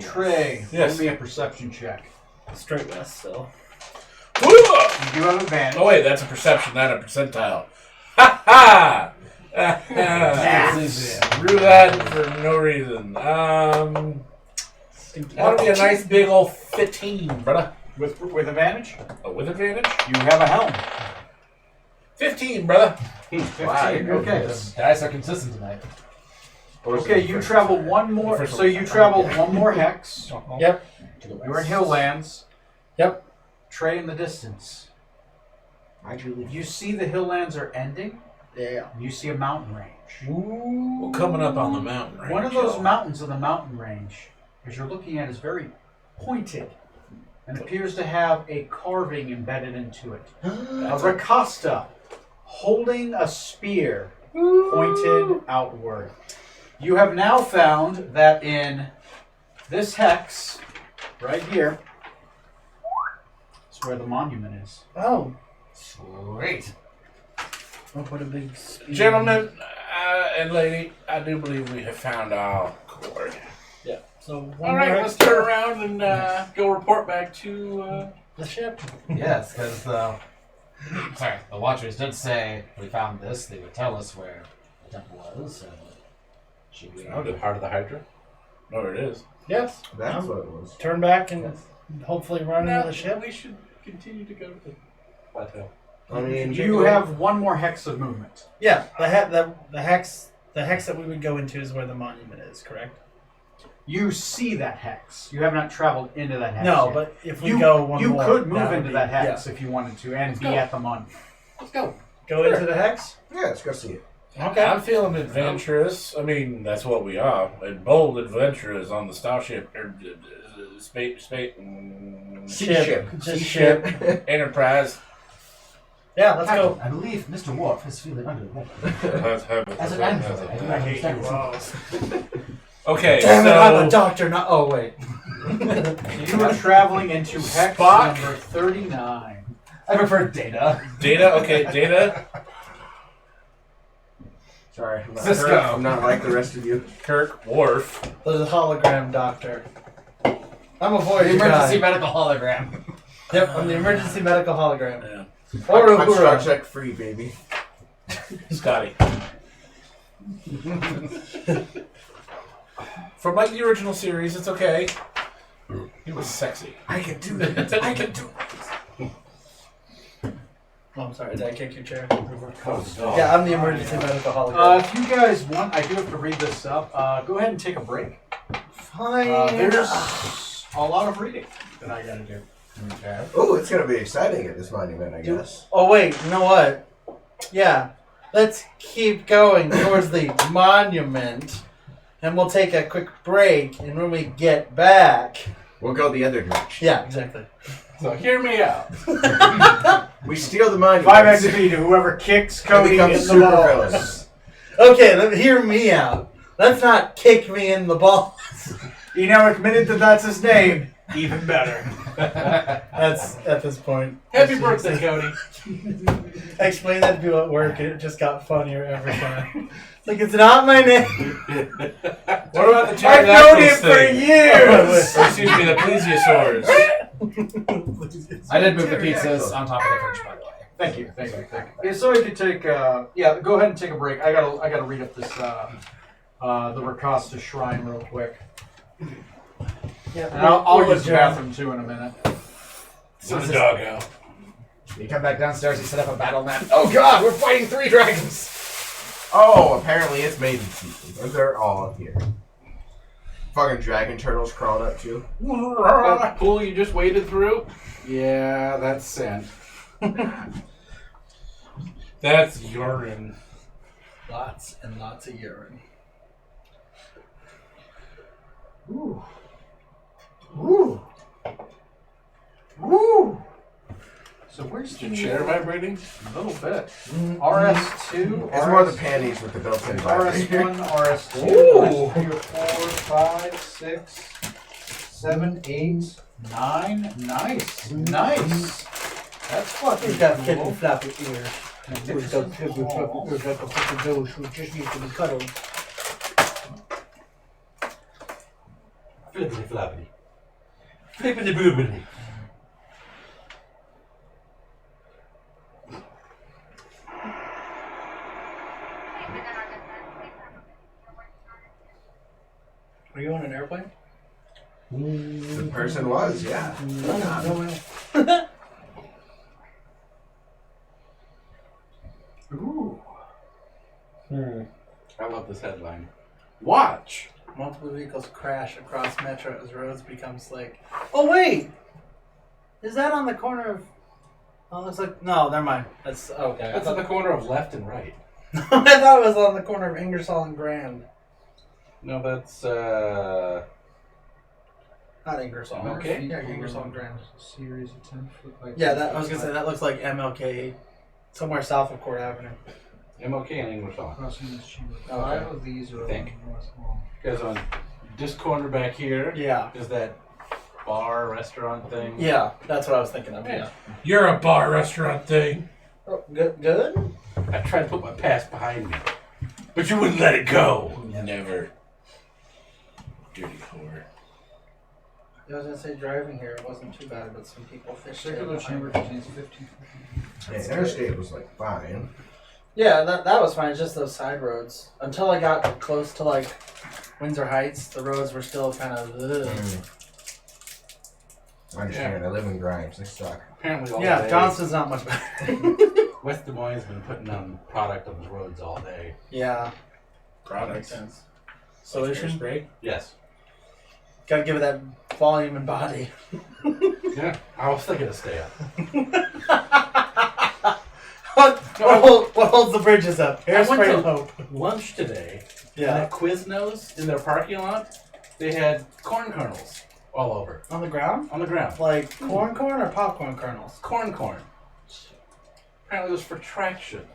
S1: Trey,
S2: Yes.
S1: roll me a perception check.
S3: Straight west still.
S2: Woo!
S1: You do have advantage.
S2: Oh wait, that's a perception, not a percentile. Ha ha! Screw that for no reason. That'll be a nice big old 15, brother.
S1: With advantage?
S2: Oh, with advantage?
S1: You have a helm.
S2: 15, brother.
S1: 15.
S5: Wow, you're good
S1: Okay.
S5: with this.
S4: The dice are consistent tonight.
S1: Okay, you traveled one more. So you traveled one more hex.
S3: Yep.
S1: You're in Hilllands.
S3: Yep.
S1: Trey in the distance.
S5: Why'd you leave?
S1: You see the Hilllands are ending.
S3: Yeah.
S1: You see a mountain range.
S2: Well, coming up on the mountain range.
S1: One of those
S2: y'all.
S1: mountains of the mountain range, as you're looking at, is very pointed and appears to have a carving embedded into it. A Rakasta holding a spear pointed outward. You have now found that in this hex, right here, is where the monument is.
S3: Oh.
S4: Sweet.
S3: Oh, what a big speed.
S2: Gentlemen and lady, I do believe we have found our cord.
S3: So
S6: All right, let's turn around and go report back to.
S3: the ship.
S4: Yes, because the Watchers did say if we found this, they would tell us where the temple was. So should we?
S2: Oh, the heart of the Hydra? No, it is.
S3: Yes.
S5: That's what it was.
S3: Turn back and
S4: Yes.
S3: hopefully run into the ship.
S6: We should continue to go to the plateau.
S5: I mean,
S1: You have one more hex of movement.
S3: Yeah. The hex that we would go into is where the monument is. Correct.
S1: You see that hex. You have not traveled into that hex
S3: No,
S1: yet.
S3: but if we
S1: you
S3: go one
S1: you
S3: more,
S1: could move
S3: would
S1: into
S3: be-
S1: that hex if you wanted to and be
S6: go.
S1: at the monument.
S6: Let's go.
S3: Go into the hex.
S5: Yeah, let's go see it.
S3: Okay.
S2: I'm feeling adventurous. I mean, that's what we are. And bold adventurers on the starship, space,
S3: Ship. Just ship.
S2: Enterprise.
S3: Yeah. Let's go.
S4: I believe Mr. Worf is feeling under the weather. As
S2: As
S4: an android, I do not understand it.
S2: Okay,
S3: Damn it! I'm a
S2: so
S3: doctor. Not. Oh wait.
S1: You are traveling into hex
S2: Spock.
S1: number 39.
S4: I prefer Data.
S2: Data. Okay, Data.
S5: Sorry, I'm not,
S4: Cisco.
S5: I'm not like the rest of you.
S2: Kirk. Worf.
S3: There's a hologram doctor. I'm a
S4: The
S3: Voyager
S4: emergency
S3: guy.
S4: medical hologram.
S3: Yep. I'm the emergency medical hologram.
S2: Yeah.
S3: Or
S5: I'm Star
S3: Uhura.
S5: Trek free, baby.
S2: Scotty. From like the original series, it's okay. He was sexy.
S5: I can do it. I can do it.
S3: Oh, I'm sorry. Did I kick your chair?
S2: Oh,
S3: Yeah, I'm the emergency medical hologram.
S1: If you guys want, I do have to read this up. Go ahead and take a break.
S3: Fine.
S1: There's a lot of reading that I gotta do.
S4: Okay.
S5: Oh, it's gonna be exciting at this monument, I guess.
S3: Oh wait, you know what? Yeah, let's keep going towards the monument, and we'll take a quick break. And when we get back,
S5: We'll go the other direction.
S3: yeah, exactly.
S6: So hear me out.
S5: We steal the monument.
S1: 5 XP to whoever kicks
S5: and
S1: Cody
S5: become
S1: in the
S5: super
S1: balls.
S5: villains.
S3: Okay, hear me out. Let's not kick me in the balls.
S1: He now admitted that that's his name. Even better.
S3: That's at this point.
S6: Happy birthday, Cody.
S3: I explained that to people at work, and it just got funnier every time. It's like, it's not my name.
S2: What about the
S1: I've known him
S2: pterodactyls
S1: for
S2: thing?
S1: years.
S2: Or excuse me, the plesiosaurs.
S4: I did move the pizzas on top of the fridge, by the way.
S1: Thank you. Yeah, so I could take. Yeah, go ahead and take a break. I gotta read up this the Rakasta shrine real quick.
S3: Yeah,
S1: And I'll
S3: we'll
S1: use the
S3: adjourn.
S1: bathroom too in a minute.
S2: To the doggo.
S4: You come back downstairs, you set up a battle map. Oh god, we're fighting 3 dragons!
S5: Oh, apparently it's maiden season. And they're all here. Fucking dragon turtles crawling up too.
S6: That pool you just waded through?
S1: Yeah, that's sand.
S2: That's urine.
S3: Lots and lots of urine.
S1: Ooh. Ooh. Ooh. So where's
S6: Is
S1: the
S6: your chair vibrating?
S1: A little bit. RS2.
S5: It's more the panties with the built-in vibrator.
S1: RS1, RS2,
S2: Ooh.
S1: RS3 or 4, 5, 6, 7, 8, 9. Nice. Nice.
S4: That's
S3: He's
S4: fucking
S3: got
S4: cool.
S3: flippy floppy ears.
S8: He's got flippy floppy ears like a fucking nose who just needs to be cuddled.
S6: Flippity floppity. Flippity boobity.
S3: Are you on an airplane?
S5: The person was, yeah.
S3: Ooh.
S6: I love this headline. Watch.
S3: Multiple vehicles crash across metro as roads become slick. Oh wait! Is that on the corner of... Oh, it looks like... No, never mind. That's... Okay.
S6: That's on the corner of left and right.
S3: I thought it was on the corner of Ingersoll and Grand.
S6: No, that's
S3: Not Ingersoll.
S6: Okay.
S3: Yeah, Ingersoll and Grand.
S8: Series of 10-foot like.
S3: Yeah, that I was gonna say that looks like MLK, somewhere south of Court Avenue.
S6: MLK and English on.
S8: Crossing the street.
S3: Okay.
S8: 5 of these are
S6: Think.
S8: on North Wall.
S6: Because on this corner back here
S3: Yeah,
S6: is that bar restaurant thing.
S3: yeah, that's what I was thinking of. Yeah.
S2: You're a bar restaurant thing.
S3: Oh, good, good.
S6: I tried to put my past behind me, but you wouldn't let it go.
S2: Never. Dirty whore.
S3: I was gonna say driving here it wasn't too bad, but some people fished it.
S8: Circular chamber contains 15.
S5: Yeah, interstate was like fine.
S3: Yeah, that was fine. It's just those side roads. Until I got close to like Windsor Heights, the roads were still kind of.
S5: I understand. I live in Grimes. They suck.
S6: Apparently, all
S3: Yeah,
S6: day,
S3: Johnston's not much better.
S6: West Des Moines has been putting on product on the roads all day.
S3: Yeah, makes
S2: Products.
S3: sense.
S2: Solution
S3: Solution.
S2: spray.
S6: Yes.
S3: Gotta give it that volume and body.
S6: Yeah. I was thinking of stay up.
S3: what holds the bridges up?
S6: I went
S3: Hairspray
S6: to-
S3: and hope.
S6: Lunch today. And
S3: Yeah.
S6: at Quiznos in their parking lot, they had corn kernels all over
S3: On the ground?
S6: on the ground.
S3: Like corn or popcorn kernels?
S6: Corn. Apparently, it was for traction.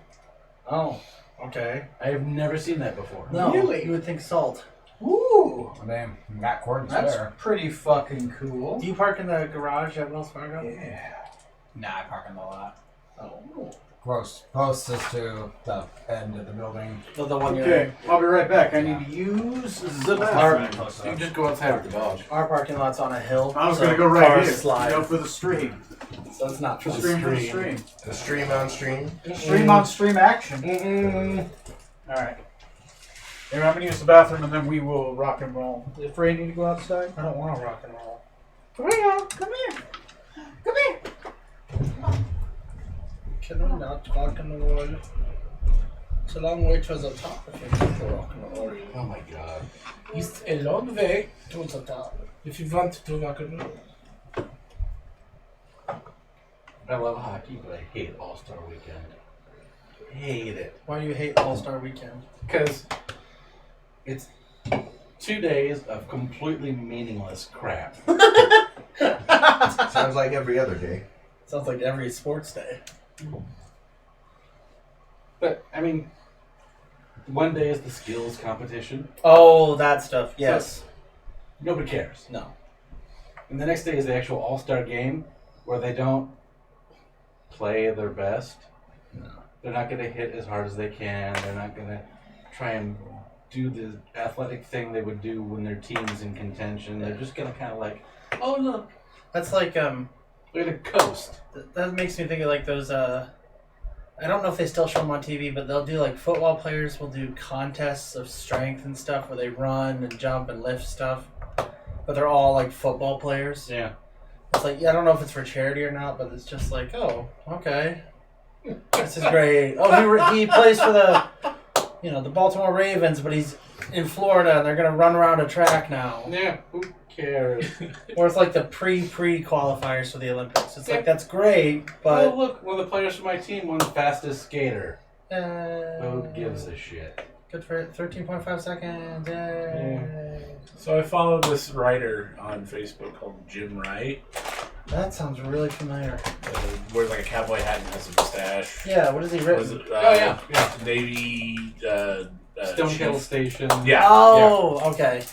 S3: Oh, okay.
S6: I have never seen that before.
S3: No,
S1: Really?
S3: you would think salt.
S1: Ooh,
S4: I mean, Matt Corden's
S1: that's
S4: there.
S1: pretty fucking cool.
S3: Do you park in the garage at Wells Fargo?
S4: Nah, I park in the lot.
S3: Oh.
S4: Closest to the end of the building.
S3: The one
S1: Okay, I'll be right back. I need to use the bathroom.
S4: Close
S6: You can
S4: enough.
S6: just go outside with the dog.
S3: Our parking lot's on a hill.
S1: I was
S3: so
S1: gonna go right
S3: cars
S1: here,
S3: slide.
S1: you know, for the stream.
S3: So it's not
S1: For
S3: for
S1: stream, for the
S3: stream.
S1: stream.
S5: The stream on stream.
S1: Stream on stream action. All right. Anyway, I'm gonna use the bathroom and then we will rock and roll. If Ray need to go outside,
S3: I don't want to rock and roll.
S1: come here, come here, come here.
S3: Can we not rock and roll? It's a long way to the top if you want to rock and roll.
S6: Oh my god.
S2: It's a long way
S3: To the top.
S2: if you want to rock and roll.
S6: I love hockey, but I hate All-Star Weekend. Hate it.
S3: Why do you hate All-Star Weekend?
S6: Because it's 2 days of completely meaningless crap.
S5: Sounds like every other day.
S3: Sounds like every sports day.
S6: But, I mean, one day is the skills competition.
S3: Oh, that stuff. Yes.
S6: Nobody cares.
S3: No.
S6: And the next day is the actual All-Star game where they don't play their best.
S3: No.
S6: They're not going to hit as hard as they can. They're not going to try and do the athletic thing they would do when their team's in contention. They're just going to kind of like, oh, look,
S3: That's like
S6: they're going to coast.
S3: that makes me think of like those I don't know if they still show them on TV, but they'll do like football players will do contests of strength and stuff where they run and jump and lift stuff. But they're all like football players.
S6: Yeah.
S3: It's like, yeah, I don't know if it's for charity or not, but it's just like, oh, okay. This is great. Oh, he plays for the Baltimore Ravens, but he's in Florida and they're going to run around a track now.
S6: Yeah, who cares?
S3: Or it's like the pre-qualifiers for the Olympics. It's like, that's great, but...
S6: Oh, look, one of the players from my team won fastest skater. Who
S3: Who
S6: gives a shit?
S3: Good for 13.5 seconds. Yay.
S2: So I follow this writer on Facebook called Jim Wright.
S3: That sounds really familiar.
S2: Wears like a cowboy hat and has a mustache.
S3: Yeah, what has he
S2: Was
S3: written?
S2: it,
S6: yeah.
S2: Navy.
S6: Stone
S2: chief.
S6: Kettle Station.
S2: Yeah.
S3: Oh, okay.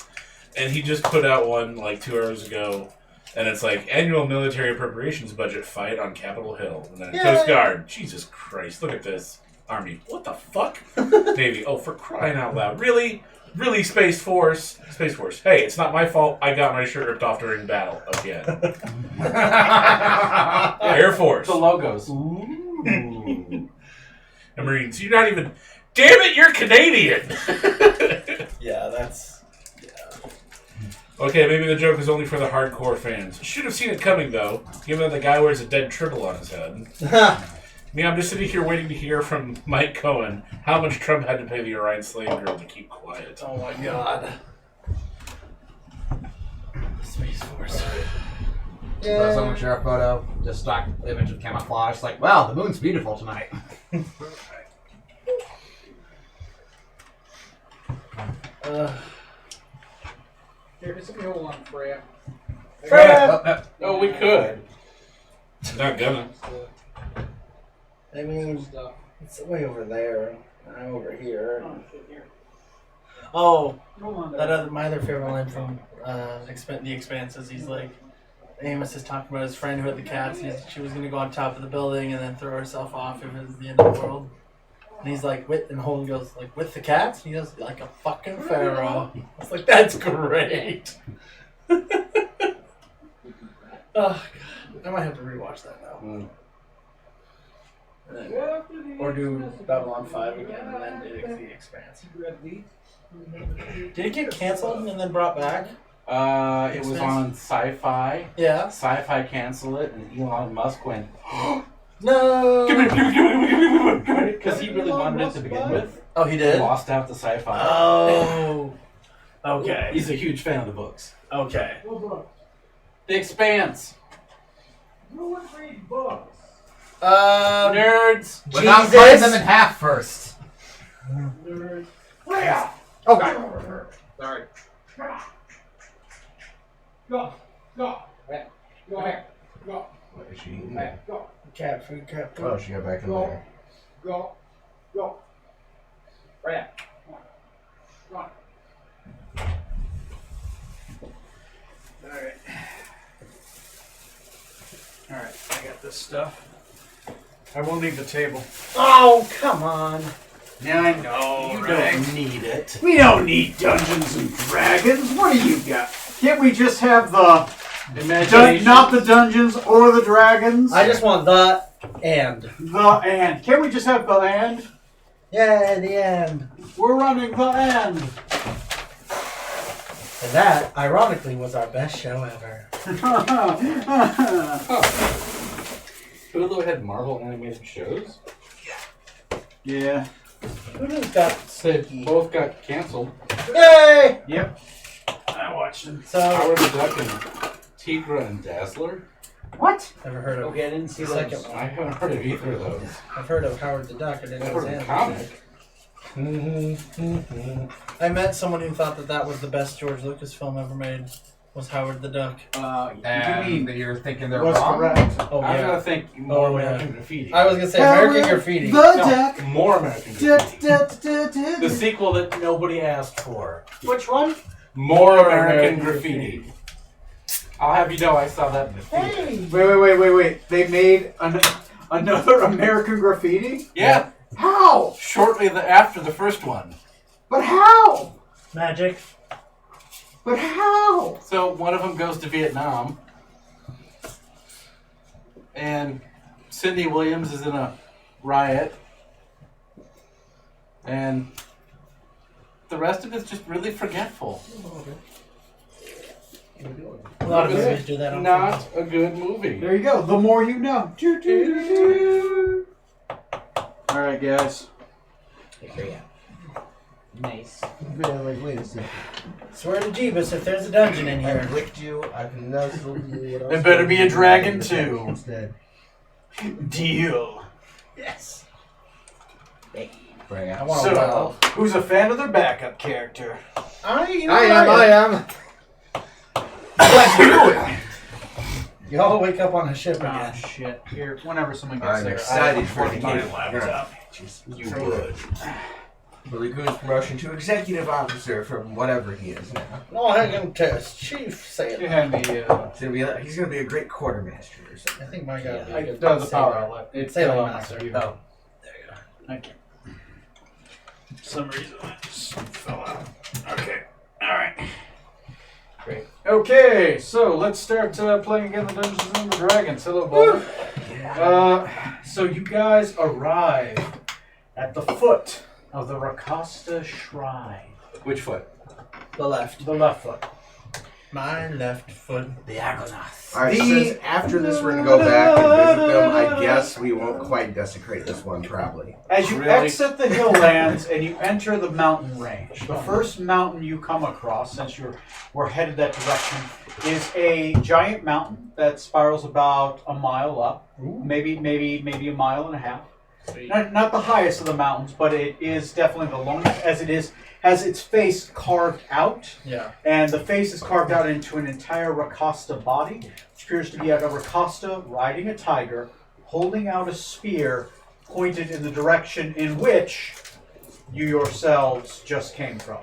S2: And he just put out one like 2 hours ago And it's like annual military appropriations budget fight on Capitol Hill. And then
S3: Yay.
S2: Coast Guard. Jesus Christ, look at this. Army. What the fuck? Navy. Oh, for crying out loud. Really? Really, Space Force? Space Force. Hey, it's not my fault I got my shirt ripped off during battle again. Air Force.
S6: The logos.
S2: And Marines. You're not even... Damn it, you're Canadian!
S3: Yeah, that's.
S2: Okay, maybe the joke is only for the hardcore fans. Should have seen it coming, though, given that the guy wears a dead tribble on his head. Me, I'm just sitting here waiting to hear from Mike Cohen how much Trump had to pay the Orion slave girl to keep quiet.
S3: Oh my god. Space Force.
S4: Someone share a photo, just stock image of camouflage. Like, wow, the moon's beautiful tonight.
S1: Here, just give me hold on, Freya.
S6: Oh, we could.
S2: Not gonna.
S3: I mean, it's way over there. I'm over here. Oh,
S1: Hold on.
S3: my other favorite line from The Expanse is he's like, Amos is talking about his friend who had the cats. She was gonna go on top of the building and then throw herself off if it was the end of the world. And he's like, and Holden goes, like, with the cats? And he goes, like a fucking pharaoh. I was like, that's great. Oh, God. I might have to rewatch that now. And then, or do Babylon 5 again and then do The Expanse. Did it get canceled and then brought back?
S6: It was on Sci-Fi.
S3: Yeah.
S6: Sci-Fi canceled it, and Elon Musk went,
S3: No!
S6: give me, because he really wanted it to begin with.
S3: Oh, he did?
S6: Lost out to Sci-Fi.
S3: Oh. Okay.
S6: He's a huge fan of the books.
S3: Okay.
S6: The Expanse.
S1: Who would read books?
S6: Nerds.
S4: Without cutting them in half first.
S1: Freya!
S4: Oh, God. Sorry.
S1: Go! Go! Go here! Go!
S5: What is she eating?
S1: Go!
S3: Cat food, cat food.
S5: Oh, she got back in
S1: Go!
S5: there.
S1: Go! Go! Freya! Come on! Alright. Alright, I got this stuff. I won't leave the table.
S3: Oh, come on.
S1: Yeah, I know.
S6: You
S1: right?
S6: don't need it.
S1: We don't need Dungeons and Dragons. What do you got? Can't we just have the not the dungeons or the dragons?
S3: I just want the and.
S1: The and. Can't we just have the and?
S3: Yeah, the end.
S1: We're running the and.
S3: And that, ironically, was our best show ever.
S6: Hulu had Marvel animated shows.
S1: Yeah.
S3: Who's got
S6: They both got canceled.
S3: Yay!
S1: Yep. I watched them.
S3: So,
S6: Howard the Duck and Tigra and Dazzler.
S1: What?
S3: never heard of
S8: Okay, I didn't see
S3: the
S8: those.
S3: second
S6: I
S3: one.
S6: haven't heard of either of those.
S3: I've heard of Howard the Duck. I didn't
S6: I've
S3: know
S6: heard
S3: it
S6: of
S3: was
S6: the
S3: animated.
S6: comic.
S3: I met someone who thought that was the best George Lucas film ever made. Was Howard the Duck.
S4: And
S1: you mean
S4: that you're thinking they're
S1: what's
S4: wrong?
S1: correct?
S3: Oh
S6: I was
S3: yeah.
S6: gonna think more
S3: Oh, yeah.
S6: American Graffiti.
S3: I was gonna say American Graffiti.
S1: The
S6: No,
S1: duck.
S6: more American
S1: Da,
S6: Graffiti.
S1: da, da, da,
S6: The
S1: da.
S6: sequel that nobody asked for.
S1: Which one?
S6: More American Graffiti. I'll have you know I saw that in the theater.
S1: Hey. Wait. They made another American Graffiti?
S6: Yeah,
S1: How?
S6: shortly after the first one.
S1: But how?
S3: Magic.
S1: But how?
S6: So one of them goes to Vietnam, and Cindy Williams is in a riot, and the rest of it's just really forgetful.
S3: A lot of movies do that on
S6: Not a good movie.
S1: There you go. The more you know. Doo, doo, doo, doo. All right, guys.
S7: Nice.
S5: Wait a second.
S3: Swear to Jeebus if there's a dungeon in
S5: I
S3: here.
S5: licked you. I can nuzzle you.
S6: There better be a dragon, too.
S5: Instead.
S6: Deal.
S3: Yes.
S5: Bring
S3: I
S5: out.
S3: want
S1: So,
S3: to well.
S1: who's a fan of their backup character?
S3: I
S4: am.
S5: Let's do it.
S3: You all wake up on a ship
S1: Oh,
S3: again.
S1: shit. Here, whenever someone gets
S5: I'm
S1: there.
S5: excited for
S1: I'll
S5: the
S1: my
S5: game.
S1: laptop.
S6: You would.
S5: Billy Goon's promotion to executive officer from whatever he is now.
S3: No, I can test. Chief sailor.
S1: You hand me
S5: He's gonna be a great quartermaster or
S3: I
S5: something.
S3: think my guy would be a
S1: I
S3: good
S1: the power
S3: sailor.
S1: outlet. It's
S3: Sailing
S1: on my
S3: master.
S1: computer.
S3: Oh.
S1: Thank you. For some reason that just fell out. Okay. Alright. Great. Okay, so let's start playing again the Dungeons and Dragons. Hello, Bob. So you guys arrive at the foot of the Rakasta Shrine.
S6: Which foot?
S3: The left.
S1: The left foot.
S3: My left foot.
S7: The Argonauts.
S5: Alright,
S1: The-
S5: since after this we're gonna go back and visit them, I guess we won't quite desecrate this one, probably.
S1: As you
S6: Really?
S1: exit the hill lands and you enter the mountain range, the first mountain you come across, since we're headed that direction, is a giant mountain that spirals about a mile up, maybe a mile and a half. Not the highest of the mountains, but it is definitely the longest, as it has its face carved out,
S3: Yeah.
S1: and the face is carved out into an entire Rakasta body, which appears to be a Rakasta riding a tiger, holding out a spear pointed in the direction in which you yourselves just came from.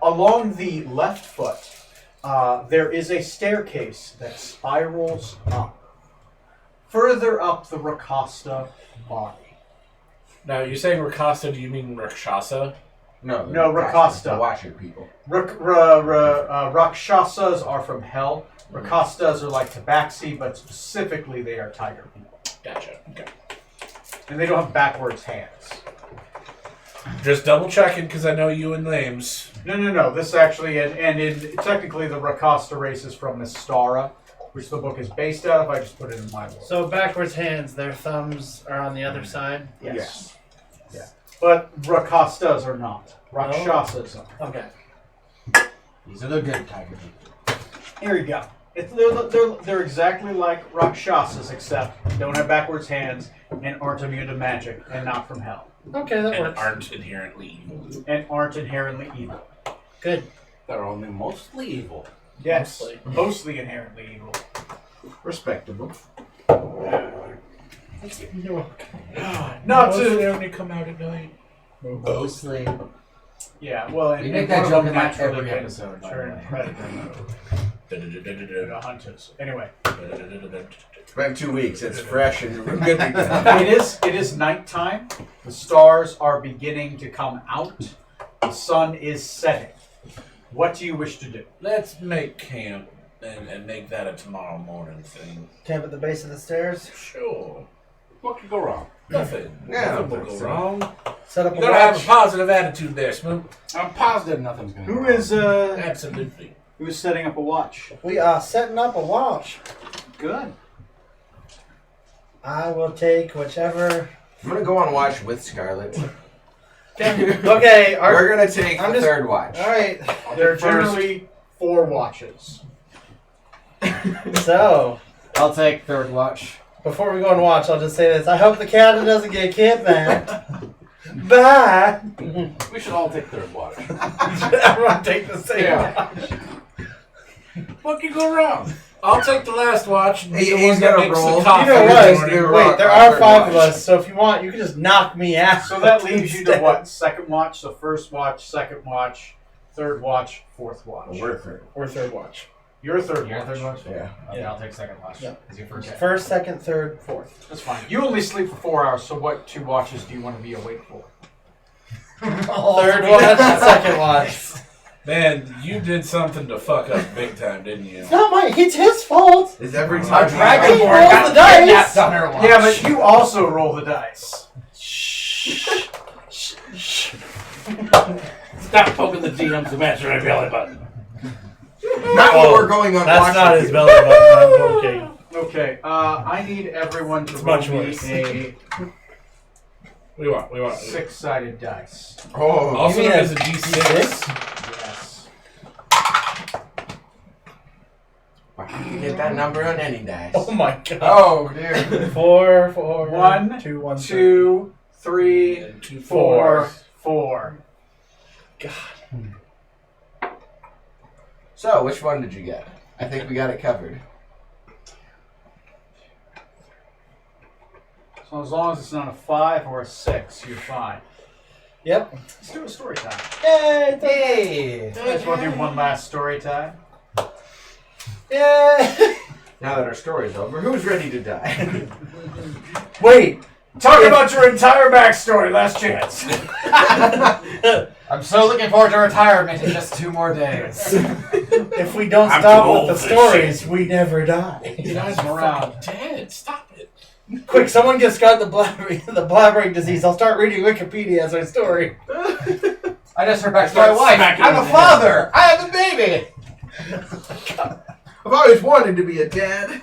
S1: Along the left foot, there is a staircase that spirals up, further up the Rakasta body.
S2: Now, you're saying Rakasta, do you mean Rakshasa?
S5: No,
S1: No, Rakasta.
S5: The Watcher people.
S1: Rakshasas are from hell. Rakastas are like Tabaxi, but specifically they are tiger people.
S2: Gotcha. Okay.
S1: And they don't have backwards hands.
S2: Just double checking because I know you and names.
S1: No. This actually, technically the Rakasta race is from Mistara, which the book is based out of. I just put it in my world.
S3: So backwards hands, their thumbs are on the other side?
S1: Yes. Yeah. But Rakastas are not. Rakshasas are.
S3: Okay.
S4: These are the good tiger people.
S1: Here you go. They're exactly like Rakshasas, except don't have backwards hands and aren't immune to magic and not from hell.
S3: Okay, that
S2: And
S3: works.
S2: aren't inherently evil.
S1: And aren't inherently evil.
S3: Good.
S6: They're only mostly evil.
S1: Yes.
S3: Mostly.
S1: Mostly inherently evil.
S5: Respectable.
S1: Not
S2: Mostly
S1: to.
S2: only come out at night.
S7: Mostly.
S1: Yeah, well,
S4: We
S1: and
S4: make
S1: one
S4: that
S1: of
S4: joke
S1: them
S4: in like
S1: naturally
S4: every
S1: can
S4: episode, by the
S1: turn
S4: way.
S1: predator mode. Hunters. Anyway,
S5: It's been 2 weeks. It's fresh and we're good to go.
S1: it is nighttime. The stars are beginning to come out. The sun is setting. What do you wish to do?
S2: Let's make camp and make that a tomorrow morning thing.
S3: Camp at the base of the stairs.
S2: Sure.
S6: What could go wrong?
S2: Nothing.
S5: Yeah,
S2: Nothing will go wrong.
S3: Set up
S2: You
S3: a
S2: gotta have a
S3: watch.
S2: positive attitude there, Smoot.
S6: I'm positive nothing's gonna go
S1: Who
S6: wrong.
S1: is
S2: Absolutely.
S1: setting up a watch?
S3: We are setting up a watch.
S1: Good.
S3: I will take whichever.
S5: I'm gonna go on watch with Scarlet.
S3: Okay,
S5: We're gonna take
S3: I'm
S5: the
S3: just-
S5: third watch.
S3: alright.
S1: There are generally 4 watches.
S3: So,
S4: I'll take third watch.
S3: before we go and watch, I'll just say this. I hope the captain doesn't get kidnapped. Bye!
S6: We should all take third watch.
S3: Everyone take the same watch.
S2: What could go wrong? I'll take the last watch and be
S5: He-
S2: the
S5: he's
S2: one that
S5: gonna
S2: makes
S5: roll.
S2: the coffee.
S3: You know
S2: in the
S3: what?
S2: morning.
S5: You're
S3: Wait,
S5: wrong.
S3: there
S5: I'll
S3: are
S5: third
S3: 5 of
S5: watch.
S3: us, so if you want, you can just knock me out.
S1: So that leaves you to
S3: instead.
S1: what? Second watch, the first watch, second watch, third watch, fourth watch.
S5: We're third.
S3: Or third watch.
S1: Your third
S4: Your
S1: watch.
S4: third watch?
S5: Yeah.
S4: Okay, I'll take second watch.
S3: Yeah.
S4: Is your first?
S3: First, second, third, fourth.
S1: That's fine. You only sleep for 4 hours, so what 2 watches do you want to be awake for?
S3: Third watch, second watch.
S2: Man, you did something to fuck up big time, didn't you?
S3: It's not my. It's his fault.
S5: Is every
S2: Our
S5: time
S3: He
S4: Dragonborn
S3: rolls
S4: got
S3: the dice.
S4: kidnapped on her watch.
S1: Yeah, but you also roll the dice.
S6: Stop poking the DM's imaginary belly button.
S5: Not when we're going on watch.
S3: That's not
S5: with
S3: his
S5: you.
S3: belly button. I'm joking.
S1: Okay, I need everyone to
S3: It's
S1: roll
S3: much
S1: me
S3: worse.
S1: a
S2: We want.
S1: 6-sided dice.
S5: Oh,
S2: Also
S3: You mean
S2: known as
S3: a
S2: a D6.
S1: Yes.
S5: you get that number on any dice.
S3: Oh my god.
S5: Oh, dude.
S3: 4,
S1: 1,
S3: 2, 1,
S1: 2, 3,
S2: And 2
S1: 4, 4.
S5: So, which one did you get? I think we got it covered.
S1: So as long as it's not a 5 or a 6, you're fine.
S3: Yep.
S1: Let's do a story time.
S3: Yay!
S4: Yay!
S1: You guys want to do one last story time?
S3: Yay!
S5: Now that our story's over, who's ready to die?
S3: Wait.
S1: Talk about your entire backstory. Last chance.
S4: I'm so looking forward to retirement in just 2 more days.
S3: If we don't
S2: I'm
S3: stop
S2: too
S3: with
S2: old
S3: the
S2: for
S3: stories, we never die.
S2: You guys are
S1: around.
S2: fucking dead. Stop it.
S3: Quick, someone gets got the blabbering disease. I'll start reading Wikipedia as my story.
S4: I just heard back to my wife.
S2: Smacking
S4: I'm
S2: him
S4: a
S2: in the
S4: father. I have a baby.
S5: I've always wanted to be a dad.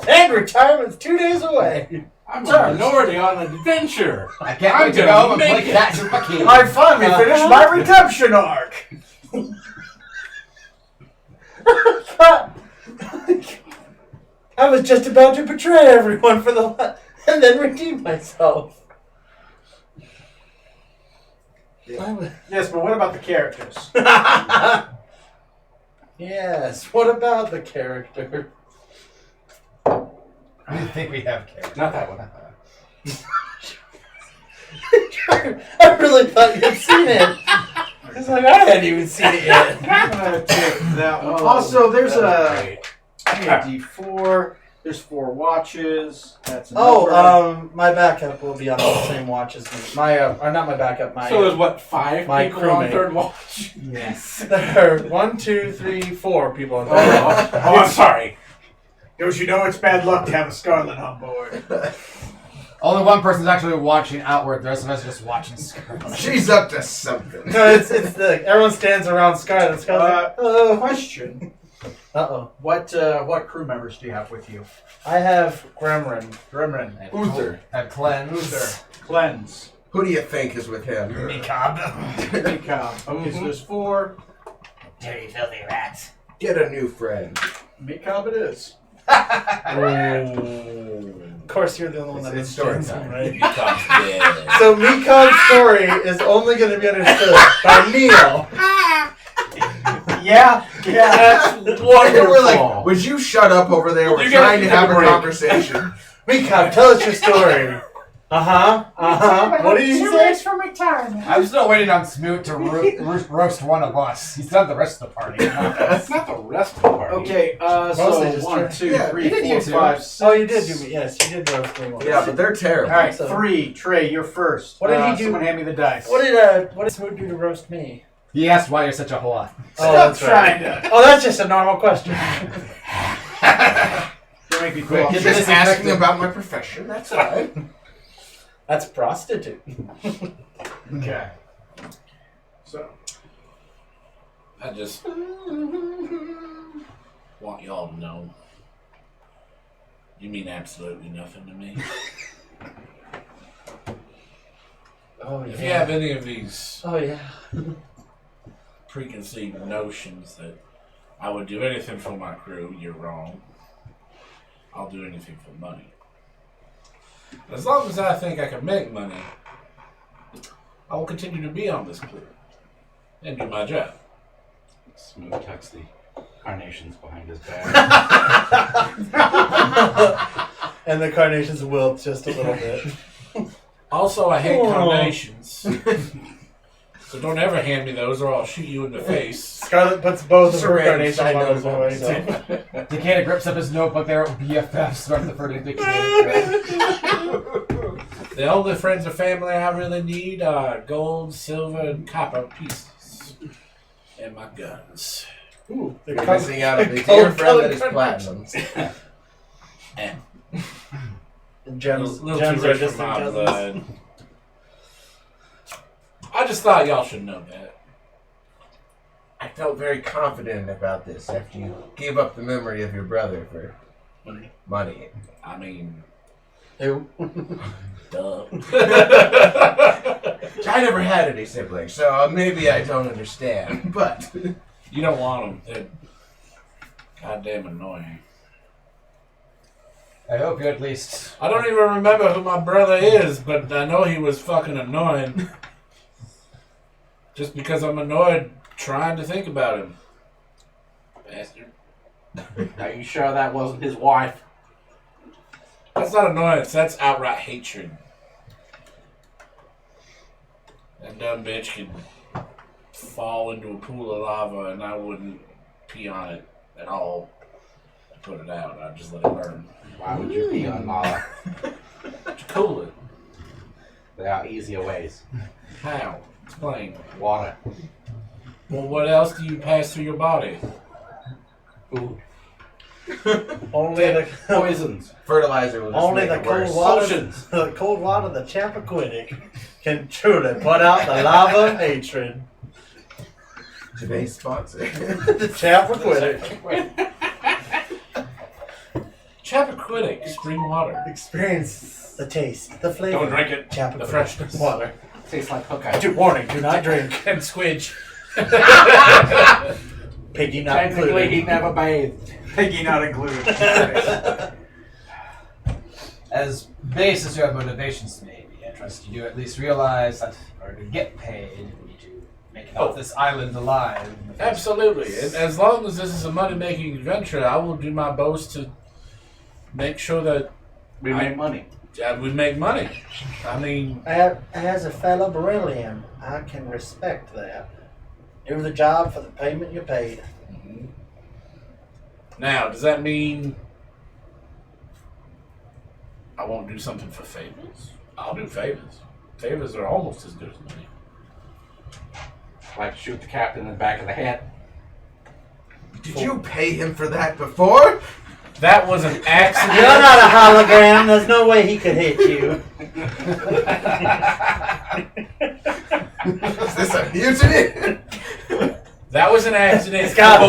S3: And retirement's 2 days away.
S6: I'm a minority on an adventure.
S4: I can't
S6: I'm
S4: wait to
S6: gonna
S4: go home and
S6: make
S4: play
S6: it.
S4: catch with my kids.
S1: I finally finished my redemption arc.
S3: I was just about to betray everyone for the and then redeem myself.
S1: Yes, but what about the characters?
S3: Yes. What about the character?
S4: I didn't think we have characters.
S6: Not that one.
S3: I really thought you'd seen it. It's like I hadn't even seen it yet.
S1: I'm gonna take that one.
S6: Oh,
S1: Also, there's
S6: that was
S1: a
S6: great.
S1: D4. There's 4 watches. That's a number.
S3: My backup will be on the same watch as me. My, or not my backup. My.
S6: So there's what, 5
S3: my
S6: people on
S3: crewmate.
S6: third watch?
S3: Yes. There are 1, 2, 3, 4 people on
S6: Oh,
S3: third watch.
S6: I'm sorry.
S1: Don't you know it's bad luck to have a Scarlet on board?
S4: Only one person's actually watching outward. The rest of us are just watching Scarlet.
S5: She's up to something.
S3: No, it's the everyone stands around Scarlet. Scarlet's like, hello.
S1: Question.
S3: Uh-oh.
S1: What crew members do you have with you?
S3: I have Gremrin.
S1: Grimrin.
S5: Uther.
S4: At cleanse.
S1: Uther. Cleanse.
S5: Who do you think is with him?
S4: Mikab.
S1: Mikab. Okay, so there's 4.
S7: Dirty, filthy rats.
S5: Get a new friend.
S1: Mikab it is.
S3: Of course, you're the only one that
S5: It's story
S3: understands him,
S5: time.
S3: right?
S2: You come dead.
S3: So Mikan's story is only going to be understood by Neil.
S1: Yeah.
S6: That's
S5: We're
S6: wonderful.
S5: like, would you shut up over there? We're
S6: You
S5: trying to
S6: gotta
S5: have
S6: take a
S5: a
S6: break.
S5: conversation.
S3: Mikan, tell us your story. What did you say?
S1: from retirement.
S4: I'm still waiting on Smoot to roast one of us. He's done the rest of the party.
S6: That's not the rest of the party.
S1: Okay,
S3: Mostly
S1: so
S3: just
S1: 1,
S3: try-
S1: 2,
S5: Yeah,
S1: 3,
S4: you did
S1: 4,
S4: you too.
S1: 5, 6.
S3: Oh, you did do me. Yes, you did roast me once.
S5: Yeah, but they're terrible.
S1: All right,
S3: So-
S1: 3. Trey, you're first.
S3: What did he do?
S1: Someone hand me the dice.
S3: What did Smoot do to roast me?
S4: He asked why you're such a whore.
S3: Oh, that's right.
S1: trying to.
S3: Oh, that's just a normal question.
S1: Don't make me
S4: Quick,
S1: cool.
S4: get
S5: Just
S4: this
S5: asking
S4: infected.
S5: about my profession. That's all right.
S3: That's prostitute.
S1: Okay. So,
S2: I just want y'all to know. You mean absolutely nothing to me.
S3: Oh,
S2: If you have any of these
S3: Oh, yeah.
S2: preconceived notions that I would do anything for my crew, you're wrong. I'll do anything for money. As long as I think I can make money, I will continue to be on this crew and do my job.
S6: Smooth tucks the carnations behind his back.
S3: And the carnations wilt just a little bit.
S2: Also, I hate
S3: Oh.
S2: carnations. So don't ever hand me those or I'll shoot you in the face.
S3: Scarlet puts both of her
S5: Syringe,
S3: carnation
S5: I know
S3: bottles away.
S5: that.
S3: So.
S4: Decanter grips up his notebook there at BFF, starting the further
S2: The only friends or family I really need are gold, silver, and copper pieces. And my guns.
S3: Ooh, the
S5: You're
S3: color-
S5: missing out on the
S3: the
S5: dear friend
S3: gold-colored
S5: that is platinum.
S2: And
S3: Gems,
S2: a little
S3: gems
S2: too
S3: are
S2: rich for
S3: distant
S2: my
S3: cousins.
S2: blood. I just thought y'all should know that.
S5: I felt very confident about this after you gave up the memory of your brother for money.
S2: I mean,
S3: Ew.
S2: duh.
S5: I never had any siblings, so maybe I don't understand. But
S2: You don't want them. They're goddamn annoying.
S4: I hope you at least.
S2: I don't even remember who my brother is, but I know he was fucking annoying. Just because I'm annoyed trying to think about him. Bastard.
S6: Are you sure that wasn't his wife?
S2: That's not annoyance, that's outright hatred. That dumb bitch could fall into a pool of lava and I wouldn't pee on it at all. I'd put it out. I'd just let it burn.
S6: Why would you pee on lava?
S2: To cool it.
S6: There are easier ways.
S2: How? Explain.
S6: Water.
S2: Well, what else do you pass through your body?
S6: Food.
S3: Only the
S6: Poisons.
S5: Fertilizer will just
S3: only
S5: make
S3: the
S5: it
S3: cold
S5: worse.
S3: water.
S6: Potions.
S3: The cold water of the Chappaquiddick can truly put out the lava of hatred.
S5: Today's sponsor.
S3: The Chappaquiddick.
S2: Chappaquiddick, spring water.
S3: Experience the taste, the flavor.
S2: Don't drink it.
S3: Chappaquiddick
S2: The freshness.
S3: water.
S6: Tastes like hooker.
S3: Warning: do not drink.
S2: And squidge.
S3: Piggy not
S6: Technically, he
S3: included.
S6: never bathed.
S1: Piggy not included.
S4: As base as your motivations may be, I trust you do at least realize that in order to get paid, you need to make it off this island alive.
S2: Absolutely. And as long as this is a money-making adventure, I will do my best to make sure that
S6: We make money.
S2: we make money. I mean,
S3: As a fellow Beryllian, I can respect that. Do the job for the payment you're paid.
S2: now, does that mean I won't do something for favors? I'll do favors. Favors are almost as good as money.
S6: Like shoot the captain in the back of the head.
S5: Did you pay him for that before?
S2: That was an accident.
S3: You're not a hologram. There's no way he could hit you.
S5: Is this a mutiny?
S2: That was an accident.
S3: Scott-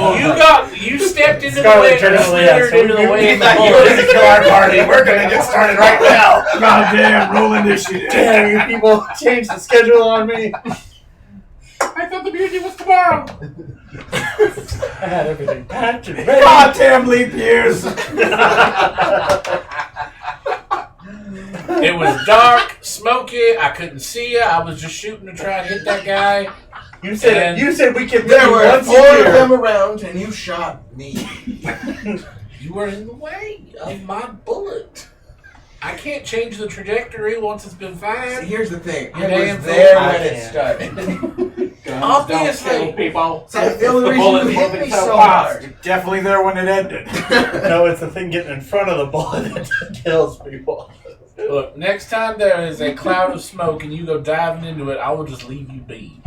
S2: You stepped into the
S3: Scarlet
S2: way. You
S3: Journal, yeah,
S2: slittered
S3: so
S2: into the
S3: you-
S2: way.
S3: you
S2: of the
S3: thought you
S2: bullet.
S3: were gonna kill our party. We're gonna get started right now.
S1: Goddamn, roll initiative.
S3: Damn, you people changed the schedule on me.
S2: I thought the mutiny was tomorrow.
S3: I had everything packed and ready.
S1: Goddamn leap years.
S2: It was dark, smoky. I couldn't see you. I was just shooting to try and hit that guy.
S3: You said
S2: And
S3: you said we can
S5: There
S3: do
S5: were
S3: once a
S5: 4 of
S3: year.
S5: them around, and you shot me.
S2: You were in the way of my bullet. I can't change the trajectory once it's been
S5: See,
S2: fired.
S5: here's the thing.
S2: You
S5: I
S2: damn
S5: was there
S3: fool.
S5: when
S3: I
S5: it
S3: can.
S5: started.
S6: Guns
S2: Obviously.
S6: don't kill people.
S5: That's the only
S6: The
S5: reason
S6: bullet
S5: you hit
S6: moving
S5: me
S6: so
S5: so
S6: fast.
S5: hard.
S1: Definitely there when it ended.
S3: No, it's the thing getting in front of the bullet that kills people.
S2: Look, next time there is a cloud of smoke and you go diving into it, I will just leave you be.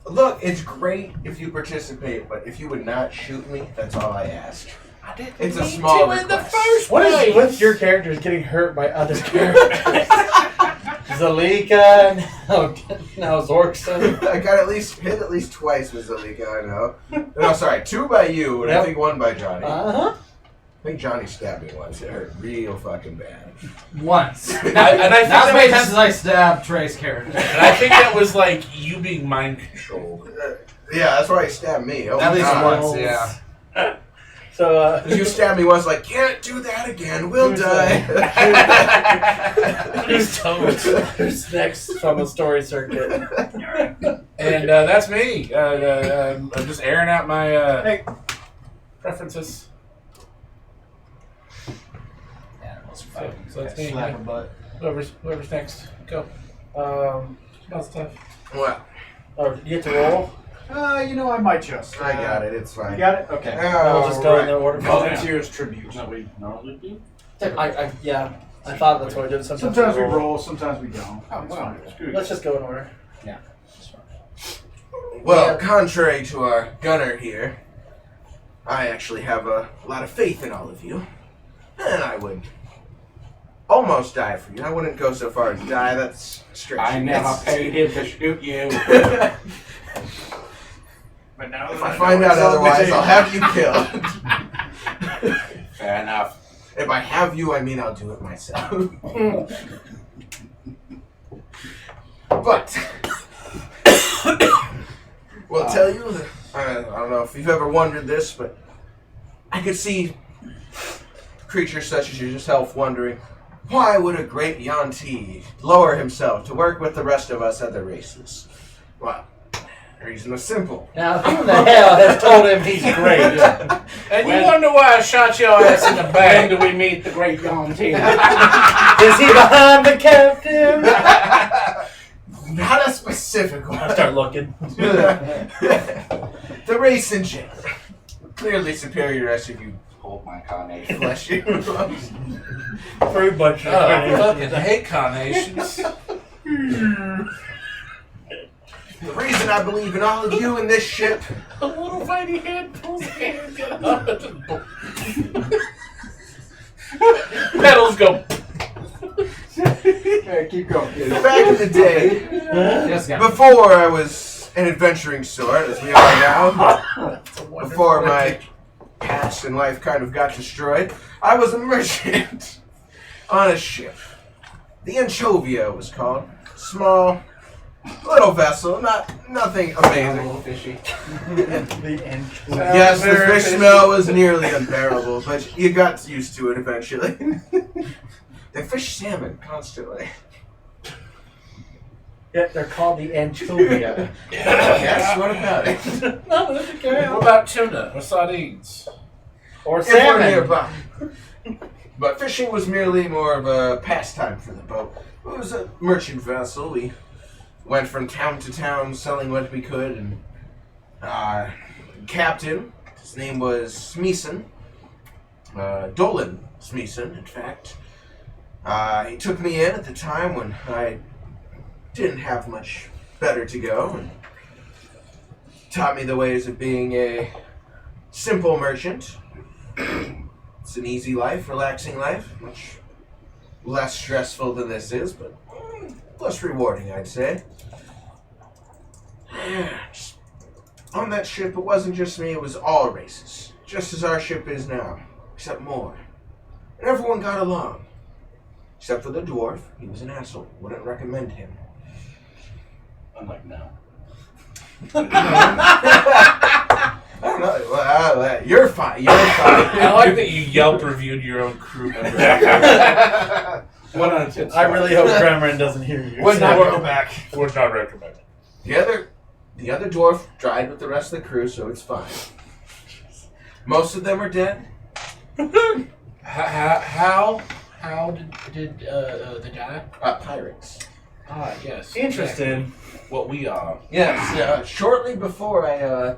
S5: Look, it's great if you participate, but if you would not shoot me, that's all I ask.
S2: I didn't
S5: It's a
S2: mean
S5: small
S2: to in the
S5: request.
S2: first
S3: What
S2: place.
S3: is with your characters getting hurt by other characters? Zalika, now Zorkson.
S5: I got hit at least twice with Zalika, I know. No, sorry, 2 by you, and I
S3: Yep.
S5: think 1 by Johnny.
S3: Uh-huh.
S5: I think Johnny stabbed me once. It hurt real fucking bad.
S4: Once.
S2: And I think
S4: Not as many
S2: that
S4: times as I stabbed Trey's character.
S2: And I think that was like you being mind controlled.
S5: Yeah, that's why he stabbed me. Oh,
S4: At least
S5: God.
S4: once, yeah.
S3: So,
S5: You stabbed me once, like, can't do that again, we'll
S3: Who's
S5: die.
S3: who's next from the story circuit?
S2: And that's me. I'm just airing out my preferences. So that's me.
S4: Slap her butt.
S2: Whoever's next. Go. That's tough.
S5: Well,
S3: Oh, you get to roll?
S1: You know, I might just.
S5: I got it, it's fine.
S1: You got it? Okay.
S3: We'll just go in the order.
S1: Volunteers tribute.
S6: That we normally do.
S3: Yeah, I thought that's what I did.
S1: Sometimes we roll, sometimes we don't.
S2: Oh,
S1: It's
S2: wow.
S1: fine.
S2: That's good.
S3: Let's just go in order.
S5: Well, contrary to our gunner here, I actually have a lot of faith in all of you. And I would almost die for you. I wouldn't go so far as die, that's stretching.
S6: I never
S5: That's-
S6: paid him to shoot you.
S1: But now
S5: If
S1: that
S5: I find
S1: know
S5: out
S1: it's on the
S5: otherwise,
S1: table-
S5: I'll have you killed.
S6: Fair enough.
S5: If I have you, I mean I'll do it myself. But we'll tell you, I don't know if you've ever wondered this, but I could see creatures such as yourself wondering, why would a great Yanti lower himself to work with the rest of us other races? Well, the reason was simple.
S3: Now, who the hell has told him he's great?
S2: And you wonder why I shot your ass in the
S6: When
S2: back.
S6: do we meet the great Yon Team?
S3: Is he behind the captain?
S5: Not us specific one.
S3: I start looking.
S5: The race in general. Clearly superior SUV
S6: Hold my carnation.
S5: flesh you.
S3: Very much.
S2: Oh, fucking hate carnations.
S5: The reason I believe in all of you in this ship.
S2: A little tiny hand pulls the hand, get up, and just boom. Pedals go.
S8: Yeah, keep going.
S5: Back in the day,
S4: Yes, guys.
S5: before I was an adventuring sort, as we are now, before my past in life kind of got destroyed, I was a merchant on a ship. The Anchovia was called. Small, little vessel, nothing amazing.
S6: Fishy.
S5: Yes, the fish smell was nearly unbearable, but you got used to it eventually. They fish salmon constantly.
S3: Yeah, they're called the anchovia.
S5: Yes, what about it?
S2: What about tuna or sardines?
S3: Or
S5: If we're
S3: salmon.
S5: nearby. But fishing was merely more of a pastime for the boat. It was a merchant vessel. We went from town to town selling what we could, and captain, his name was Smeeson, Dolan Smeeson, in fact. He took me in at the time when I didn't have much better to go, and taught me the ways of being a simple merchant. It's an easy life, relaxing life, much less stressful than this is, but less rewarding, I'd say. On that ship, it wasn't just me, it was all races, just as our ship is now, except more. And everyone got along. Except for the dwarf, he was an asshole. Wouldn't recommend him.
S6: I'm like, no.
S5: I don't know. Well, you're fine. You're fine.
S2: I like that you Yelp reviewed your own crew member.
S6: 1 out of 10.
S3: I really hope Gremlin doesn't hear you.
S4: Would not go back.
S2: Would not recommend.
S5: The other dwarf died with the rest of the crew, so it's fine. Most of them are dead.
S2: How did they die?
S5: Pirates.
S2: Ah, yes.
S3: Interesting.
S2: What we are.
S5: Yes. Shortly before I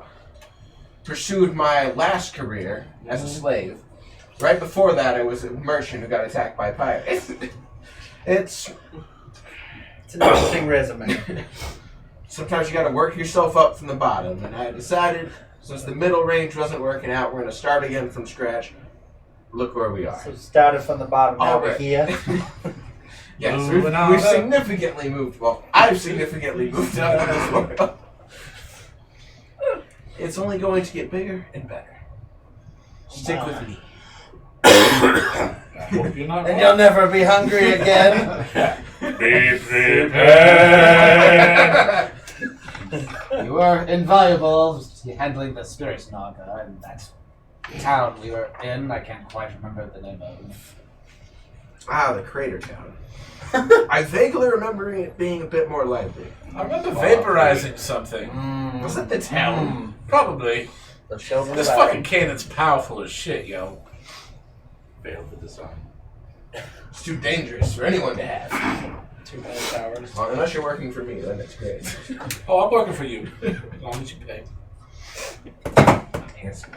S5: pursued my last career as a slave, right before that I was a merchant who got attacked by pirates. It's
S3: It's an interesting resume.
S5: sometimes you got to work yourself up from the bottom, and I decided since the middle range wasn't working out, we're going to start again from scratch. Look where we are.
S3: So started from the bottom, now we're
S5: Alright.
S3: here.
S5: Yes,
S2: Moving on
S5: we've
S2: up.
S5: significantly moved. Well, I've significantly moved up in this world. It's only going to get bigger and better. Stick with me.
S2: I hope you're not
S3: And you'll
S2: wrong.
S3: never be hungry again.
S2: Be prepared.
S4: You were invaluable handling the spirit naga in that town we were in. I can't quite remember the name of.
S5: The Crater Town. I vaguely remember it being a bit more lively.
S2: I remember vaporizing something.
S5: Was it the town?
S2: Probably.
S3: The children
S2: This
S3: of
S2: fucking cannon's powerful as shit, yo.
S6: Fail to design.
S5: It's too dangerous for anyone to have.
S3: 2 million towers.
S5: Well, unless you're working for me, then it's great.
S2: Oh, I'm working for you. As long as you pay.
S5: Handsome.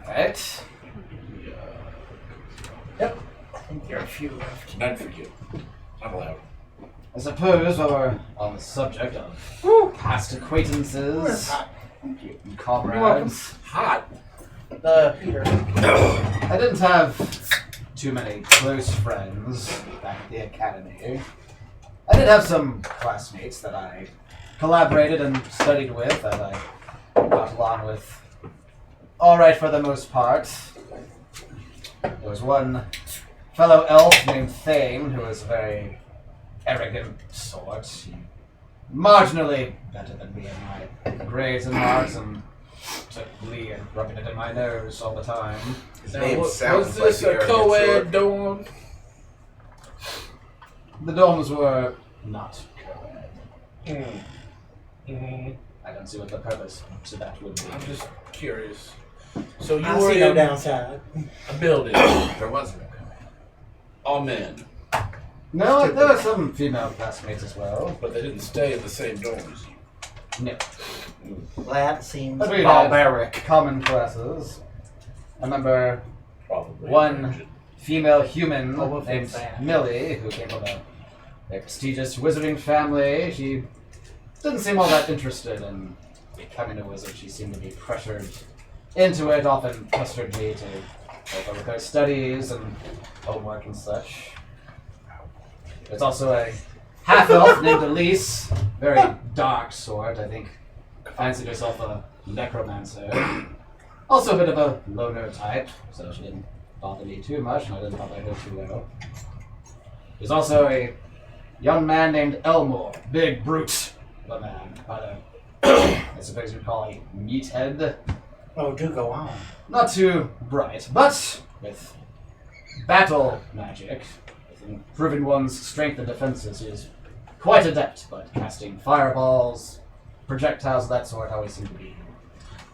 S4: Alright.
S3: Yep. I think there are a few left.
S2: None for you. Not allowed.
S4: I suppose while we're on the subject of past acquaintances and comrades,
S2: Hot.
S3: Peter.
S4: I didn't have too many close friends back at the academy. I did have some classmates that I collaborated and studied with that I got along with alright for the most part. There was one fellow elf named Thane who was a very arrogant sort. He marginally better than me in my grades and marks and took glee and rubbing it in my nose all the time.
S5: His
S2: Now,
S5: name
S2: was
S5: sounds
S2: this
S5: like
S2: a
S5: the
S2: co-ed
S5: arrogant
S2: dorm?
S4: The dorms were not co-ed. I don't see what the purpose to that would be.
S2: I'm just curious. So you
S8: I
S2: were
S8: see no
S2: in
S8: downside.
S2: a building,
S5: sword. There wasn't a comment.
S2: all men.
S4: No, there were some female classmates as well.
S2: But they didn't stay in the same dorm as you.
S4: No.
S3: That seems
S4: But we had
S3: barbaric.
S4: common classes. I remember
S2: Probably.
S4: one female human
S3: Oh, what
S4: named
S3: was that?
S4: Millie, who came from a prestigious wizarding family. She didn't seem all that interested in becoming a wizard. She seemed to be pressured into it, often pestered me to help her with her studies and homework and such. There's also a half-elf named Elise, very dark sort, I think. Fancied herself a necromancer. Also a bit of a loner type, so she didn't bother me too much, and I didn't bother her too well. There's also a young man named Elmore, big brute of a man, about I suppose you'd call a meathead.
S3: Oh, do go on.
S4: Not too bright, but with battle magic, with improving one's strength and defenses, he is quite adept, but casting fireballs, projectiles of that sort always seem to be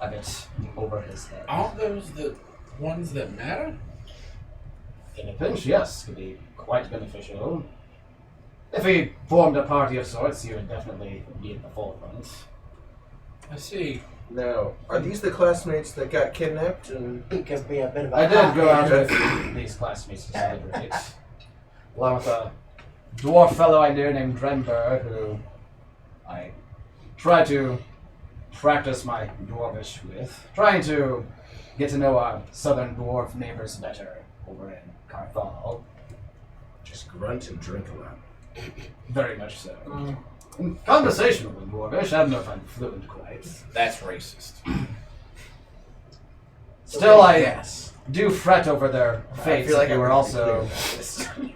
S4: a bit over his head.
S2: Aren't those the ones that matter?
S4: In a pinch, yes, could be quite beneficial. If he formed a party of sorts, he would definitely be at the forefront.
S2: I see.
S5: Now, are these the classmates that got kidnapped? And
S3: It could be a bit of a
S4: I did go out
S5: Okay.
S4: with these classmates to celebrate, along with a dwarf fellow I knew named Drenberg, who I tried to practice my dwarvish with, trying to get to know our southern dwarf neighbors better over in Carthal.
S5: just grunt and drink a lot.
S4: Very much so. In conversational in dwarvish, I don't know if I'm fluent quite.
S2: That's racist.
S4: Still, I
S5: Yes.
S4: do fret over their fates.
S5: I feel like
S4: if they
S5: I'm
S4: were
S5: really
S4: also
S5: clear.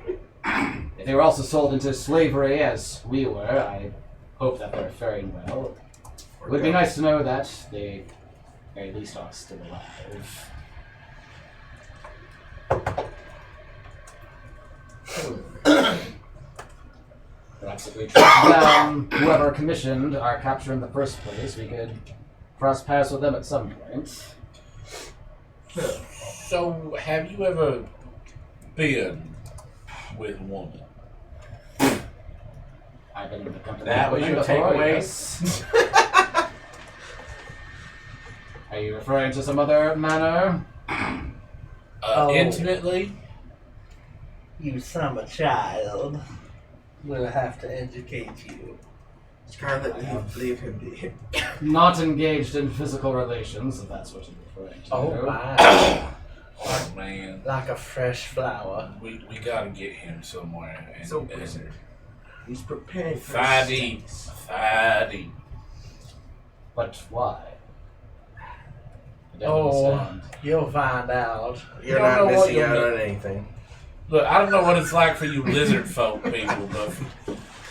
S4: if they were also sold into slavery as we were, I hope that they're faring well. It would be nice to know that they, at least, are still alive. Perhaps if we track down whoever commissioned our capture in the first place, we could cross paths with them at some point.
S2: So, have you ever been with a woman?
S4: I've been in the company
S3: That
S4: of
S3: was
S4: women
S3: your
S4: before,
S3: takeaway?
S4: yes. Are you referring to some other manner?
S3: Oh.
S2: Intimately?
S3: You son of a child. We'll have to educate you.
S5: Scarlet, leave him be.
S4: Not engaged in physical relations, if that's what you're referring to.
S3: Oh my.
S2: Oh, man.
S3: Like a fresh flower.
S2: We gotta get him somewhere. And,
S5: So
S2: and
S5: wizard. He's preparing for
S2: Faddy.
S5: stakes.
S2: Faddy.
S4: But why? I don't
S3: Oh.
S4: understand.
S3: You'll find out.
S5: You're
S2: You don't
S5: not
S2: know what
S5: missing
S2: you'll
S5: out
S2: do.
S5: on anything.
S2: Look, I don't know what it's like for you lizard folk people, but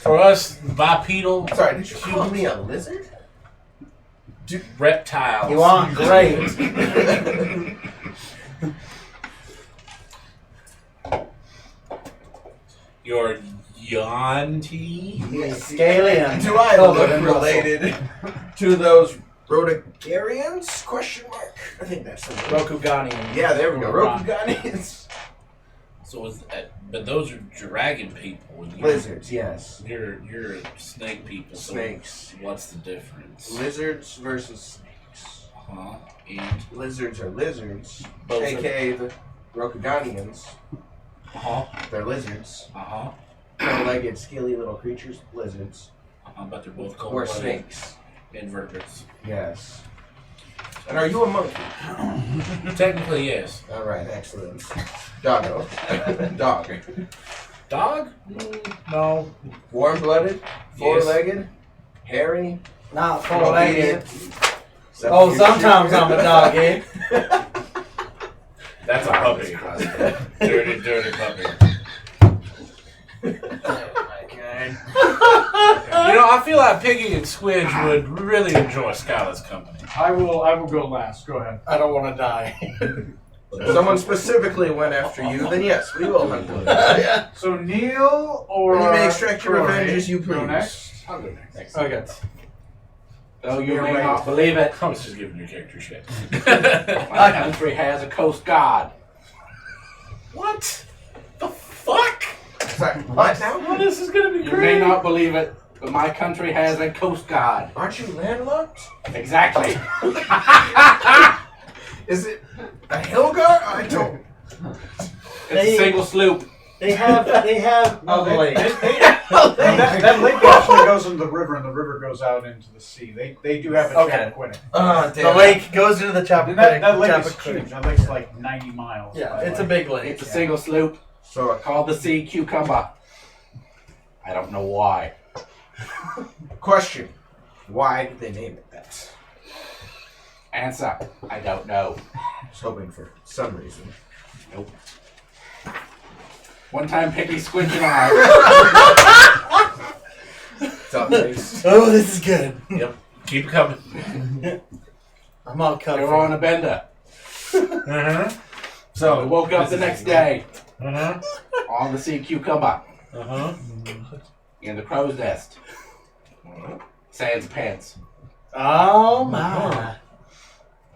S2: for us bipedal
S5: Sorry, did you call me a lizard?
S2: reptiles,
S3: You aren't great.
S2: your Yanti.
S3: Scalian.
S5: Do I
S3: Covered
S5: look
S3: in muscle.
S5: related to those Rotogarians? Question mark. I think that's the word.
S3: Rokuganian.
S5: Yeah, there we go.
S3: Rock.
S5: Rotogarians.
S2: So is that? But those are dragon people. And
S5: Lizards, yes.
S2: You're snake people. So
S5: Snakes.
S2: what's the difference?
S5: Lizards versus snakes.
S2: Huh? And
S5: Lizards are lizards,
S2: both
S5: aka the Rokuganians.
S2: Uh-huh.
S5: They're lizards.
S2: Uh-huh.
S5: Four-legged, scaly little creatures, lizards.
S2: But they're both called
S5: Or snakes.
S2: invertebrates.
S5: Yes. And are you a monkey?
S2: Technically, yes.
S5: All right, excellent. Doggo. Dog.
S2: Dog? No.
S5: Warm-blooded, four-legged, hairy.
S3: Not four-legged.
S5: Is that
S3: Oh,
S5: what you
S3: sometimes
S5: shoot?
S3: I'm a doggy.
S2: That's a puppy. dirty puppy. You know, I feel like Piggy and Squidge would really enjoy Skylar's company.
S1: I will go last. Go ahead.
S3: I don't want to die.
S5: If someone specifically went after you, then yes, we will hunt them.
S1: So Neil or
S5: And you may extract your
S1: Troy,
S5: revenge as you
S1: go
S5: please.
S1: next.
S2: I'll go next.
S3: Okay. Oh, you
S5: You're
S3: may
S5: right.
S3: not believe it.
S2: I was just giving your character shit.
S6: My country has a coast guard.
S2: What? The fuck?
S5: Sorry, what now?
S2: Oh, this is gonna be
S6: You
S2: great.
S6: may not believe it, but my country has a coast guard.
S5: Aren't you landlocked?
S6: Exactly.
S5: Is it a hill guard? I don't.
S6: It's a single sloop.
S3: They have
S1: Oh,
S3: a lake.
S1: that lake actually goes into the river, and the river goes out into the sea. They do have a
S3: Okay.
S1: Chappaquiddick.
S3: The lake goes into the
S1: And
S3: Chappaquiddick.
S1: that lake is
S3: Chappaquiddick.
S1: huge. That lake's like 90 miles.
S3: Yeah,
S1: by
S3: it's a
S1: lake.
S3: big lake.
S6: It's a single sloop
S5: So,
S6: called the Sea Cucumber. I don't know why.
S5: question. Why did they name it that?
S6: Answer, I don't know.
S5: I was hoping for some reason.
S6: Nope. One time, Picky, Squinch, and I.
S5: Updates.
S3: Oh, this is good.
S2: Yep. Keep coming.
S3: I'm all
S6: We
S3: covered.
S6: were on a bender.
S2: Uh-huh.
S6: We
S4: So
S6: woke up the next day
S2: Uh-huh.
S6: on the Sea Cucumber
S2: Uh-huh.
S6: in the crow's nest. Sans pants.
S3: Oh my!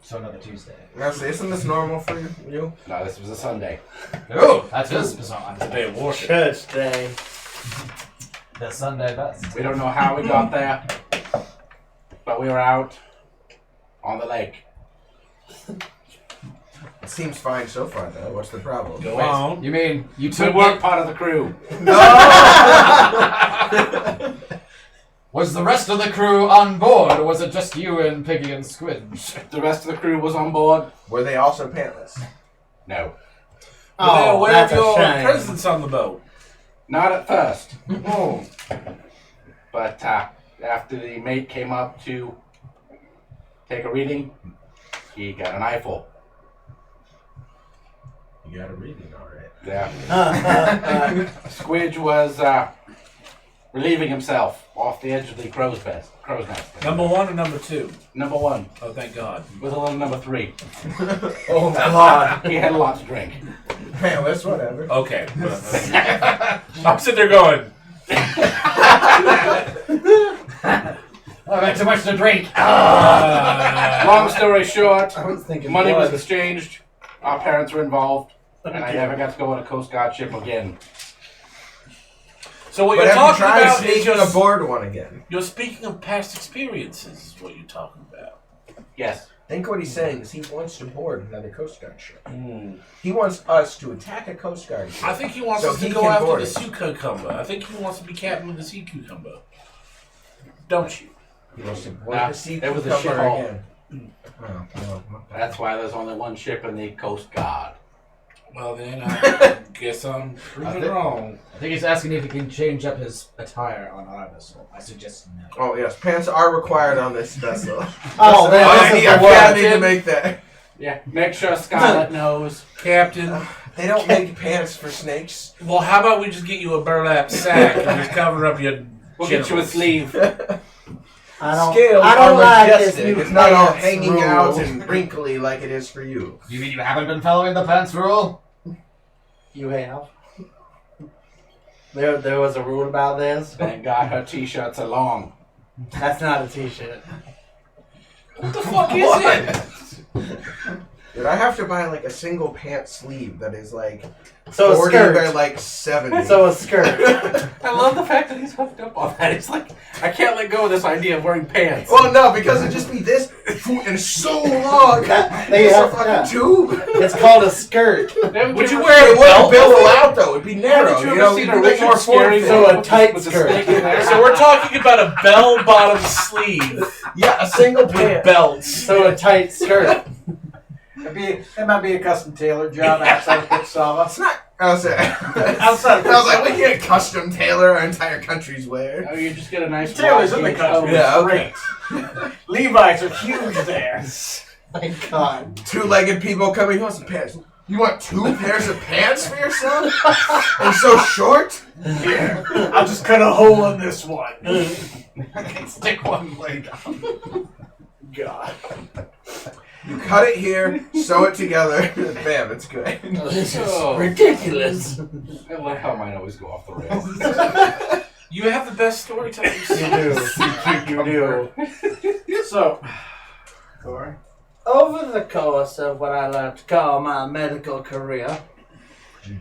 S4: So another Tuesday.
S5: Now, see, isn't this normal for you?
S6: No, this was a Sunday.
S4: Oh, that's his bizarre.
S2: It's a day of worship.
S3: Church day.
S4: The Sunday best.
S6: We don't know how we got there, but we were out on the lake.
S5: It seems fine so far, though. What's the problem?
S2: Go
S4: Wait,
S2: on.
S4: You mean you
S6: We
S4: took
S6: weren't part of the crew.
S4: Was the rest of the crew on board, or was it just you and Piggy and Squidge?
S6: The rest of the crew was on board.
S5: Were they also pantless?
S6: No,
S2: Were they aware
S3: that's
S2: of
S3: a
S2: your
S3: shame.
S2: presence on the boat?
S6: not at first. But after the mate came up to take a reading, he got an eyeful.
S5: You got a reading, alright.
S6: Yeah. Squidge was relieving himself off the edge of the crow's nest.
S2: Number one or number two?
S6: Number one,
S2: Oh, thank God.
S6: with a little number three.
S3: Oh God!
S6: He had a lot to drink.
S5: Pantless, whatever.
S2: Okay. I'm sitting there going,
S4: I had too much to drink.
S6: Long story short,
S3: I was thinking
S6: money was
S3: blood.
S6: exchanged. Our parents were involved, and I never got to go on a Coast Guard ship again.
S2: so what
S5: But
S2: you're
S5: have you
S2: talking
S5: tried
S2: about is
S5: sneaking aboard one again?
S2: you're speaking of past experiences is what you're talking about.
S6: Yes.
S5: I think what he's saying is he wants to board another Coast Guard ship.
S2: Hmm.
S5: He wants us to attack a Coast Guard ship.
S2: I think he wants
S5: So
S2: us to
S5: he
S2: go
S5: can
S2: after
S5: board
S2: the
S5: it.
S2: sea cucumber. I think he wants to be captain of the sea cucumber. Don't you?
S5: He wants to board
S6: Nah,
S5: the sea
S6: it was a
S5: cucumber
S6: shithole.
S5: again. Oh, no.
S6: That's why there's only one ship in the Coast Guard.
S2: Well, then I guess I'm proven
S4: think-
S2: wrong.
S4: I think he's asking if he can change up his attire on our vessel. I suggest no.
S5: Oh, yes. Pants are required on this vessel.
S3: Oh, man,
S5: I
S3: this is
S5: need,
S3: the
S5: I
S3: worst.
S5: need to make that.
S6: Yeah, make sure Scarlet knows.
S2: Captain,
S5: They don't make pants for snakes.
S2: well, how about we just get you a burlap sack and just cover up your
S6: We'll get you a
S2: genitals?
S6: sleeve.
S5: Scales
S3: I
S5: are
S3: don't like this
S5: majestic.
S3: new
S5: It's not all
S3: pants
S5: hanging
S3: rule.
S5: out and wrinkly like it is for you.
S4: You mean you haven't been following the pants rule?
S3: You have. There was a rule about this.
S6: Thank God her t-shirts are long.
S3: That's not a T-shirt.
S2: What the fuck is it?
S5: Dude, I have to buy like a single pant sleeve that is like
S3: So a
S5: 40 by
S3: skirt.
S5: like 70.
S3: So a skirt.
S6: I love the fact that he's hooked up on that. It's like, I can't let go of this idea of wearing pants.
S5: Well, no, because it'd just be this and so long.
S3: They
S5: It's a
S3: have-
S5: fucking
S3: yeah.
S5: tube.
S3: It's called a skirt.
S2: Would you
S5: It
S2: wear a
S5: wouldn't
S2: belt?
S5: billow out though. It'd be narrow.
S6: Haven't you
S5: You
S6: ever
S5: know,
S6: seen
S5: it'd
S6: a
S5: be
S6: Richard
S5: more
S6: Scarry
S5: form-fit.
S3: So a tight
S6: with a
S3: skirt.
S6: snake in there?
S2: So we're talking about a bell-bottom sleeve
S5: Yeah, a single
S2: with
S5: pant.
S2: belts.
S3: So a tight skirt.
S1: It might be a custom tailored job outside of Pixava.
S5: It's not. I was like,
S1: Outside of
S5: I was like, we can't custom tailor our entire country's wear.
S6: Oh, you just get a nice
S1: Tailors
S6: wide
S1: in the
S6: gauge
S1: country.
S6: coat.
S5: Yeah, okay.
S1: Levi's are huge there.
S3: My God.
S5: Two-legged people coming. You want some pants? You want 2 pairs of pants for yourself? And so short?
S1: Here, I'll just cut a hole in this one.
S4: Stick one leg out.
S1: God.
S5: You cut it here, sew it together, bam, it's good.
S3: This is
S6: Oh.
S3: ridiculous.
S6: I like how mine always go off the rails.
S2: You have the best storytellers.
S3: You do.
S1: So, Corey.
S3: Over the course of what I like to call my medical career,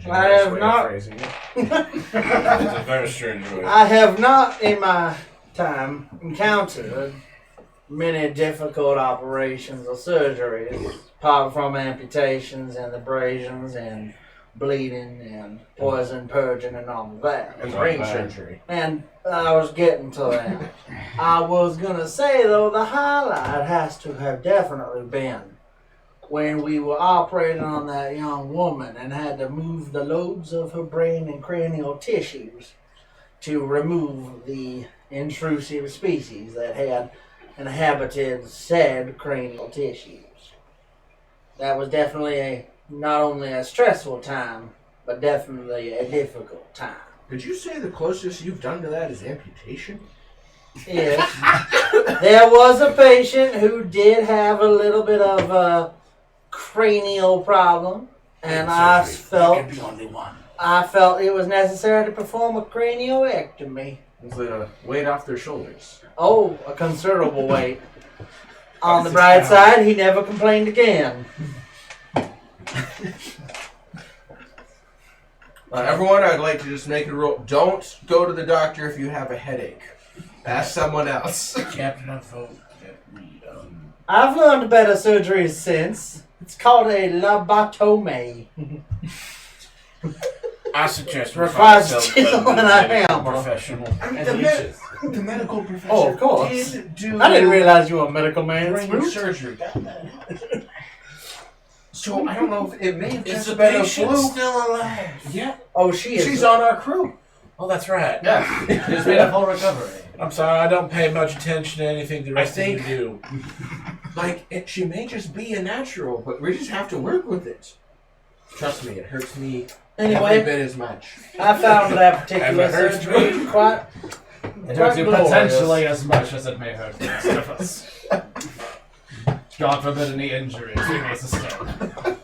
S8: I have
S5: Way of
S8: not.
S5: phrasing it.
S2: It's a very strange way.
S8: I have not in my time encountered many difficult operations or surgeries, apart from amputations and abrasions and bleeding and poison purging and all of that.
S5: And brain surgery.
S8: And I was getting to that. I was gonna say though, the highlight has to have definitely been when we were operating on that young woman and had to move the lobes of her brain and cranial tissues to remove the intrusive species that had inhabited said cranial tissues. That was definitely not only a stressful time, but definitely a difficult time.
S5: Did you say the closest you've done to that is amputation?
S8: Yes. There was a patient who did have a little bit of a cranial problem, and I felt it was necessary to perform a cranioectomy.
S5: Was it a weight off their shoulders?
S8: Oh, a considerable weight. On the bright side, he never complained again.
S5: Everyone, I'd like to just make a rule. Don't go to the doctor if you have a headache. Ask someone else.
S2: Captain, I vote that we
S8: I've learned better surgeries since. It's called a lobotomy.
S2: I suggest we
S8: Requires
S2: find
S8: chisel and a
S2: medical
S8: hammer.
S2: professional.
S6: And leeches.
S5: The medical professor
S8: Oh, of course.
S5: did do
S8: I didn't realize you were a medical man.
S5: brain
S8: Smoot.
S5: surgery. So I don't know if it may have
S2: Is
S5: just
S2: the
S5: been a
S2: patient
S5: fluke.
S2: still alive?
S5: Yeah,
S8: Oh, she is.
S5: she's on our crew.
S2: Oh, that's right.
S4: Yeah, he's made a full recovery.
S2: I'm sorry, I don't pay much attention to anything the rest
S5: think-
S2: of you do.
S5: Like, she may just be a natural, but we just have to work with it. Trust me, it hurts me every
S8: Anyway,
S5: bit as much.
S8: I found that particular
S2: Have it hurt
S8: surgery quite.
S4: It hurts you
S8: glorious.
S4: potentially as much as it may hurt the rest of us. God forbid any injuries we may sustain.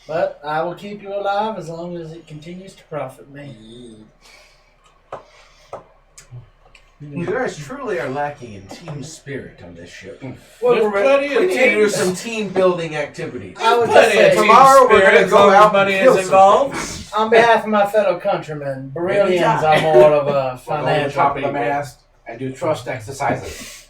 S8: But I will keep you alive as long as it continues to profit me.
S5: You guys truly are lacking in team spirit on this ship.
S8: Well,
S2: There's plenty of
S5: We need to do
S2: teams.
S5: some team building activities.
S8: I would just
S2: Plenty of
S8: say,
S2: team
S5: tomorrow we're
S2: spirit
S5: gonna
S2: as
S5: go
S2: long as
S5: out and
S2: money
S5: kill
S2: is
S5: some
S2: involved.
S8: on behalf of my fellow countrymen, Berillians are more of a
S6: Go to the
S8: financial
S6: top of the
S8: people.
S6: mast and do trust exercises.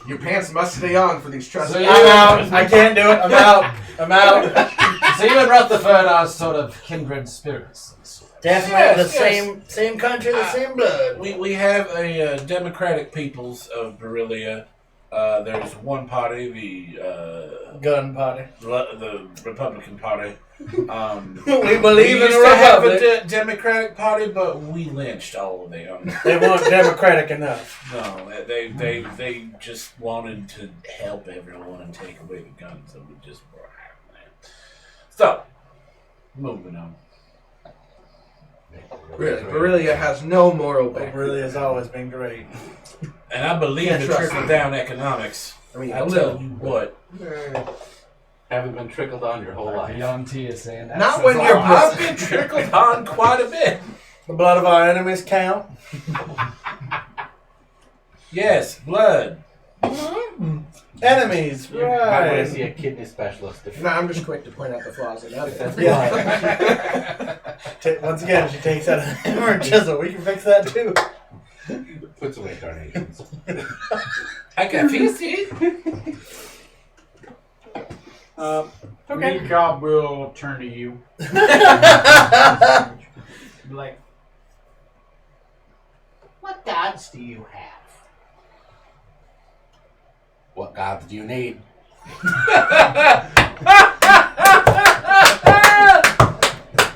S5: Your pants must stay on for these trusts.
S4: So
S8: I'm out. I can't do it. I'm out. I'm out.
S4: So you and Rutherford are sort of kindred spirits.
S8: Definitely
S2: Yes,
S8: the same country, the same blood.
S2: We have a democratic peoples of Berillia. There's one party, the
S8: Gun party.
S2: the Republican Party.
S8: We
S2: We
S8: believe in
S2: used
S8: a
S2: to have a
S8: republic.
S2: Democratic Party, but we lynched all of them.
S8: They weren't democratic enough.
S2: No, they just wanted to help everyone and take away the guns that we just were having that. So, moving on.
S5: Really, Berillia has no moral
S8: It
S5: back.
S8: really has always been great.
S2: And I believe
S5: Can't
S2: in
S5: trust
S2: trickle
S5: me.
S2: down economics.
S5: I mean,
S2: I
S5: a
S2: tell
S5: little.
S2: you what.
S6: Haven't been trickled on your whole life.
S4: Beyond T is saying that.
S5: Not
S4: says
S5: when
S4: all.
S5: you're
S2: I've been trickled on quite a bit.
S8: The blood of our enemies count.
S2: Yes, blood.
S8: Enemies,
S6: You might want to see
S8: right.
S6: a kidney specialist. If
S5: No, I'm just quick to point out the flaws in others.
S8: Yeah. Once again, she takes out a hammer and chisel. We can fix that too.
S6: puts away carnations.
S2: I can fix it.
S1: Okay. Cobb will turn to you. Be like, what gods do you have?
S6: What gods do you need?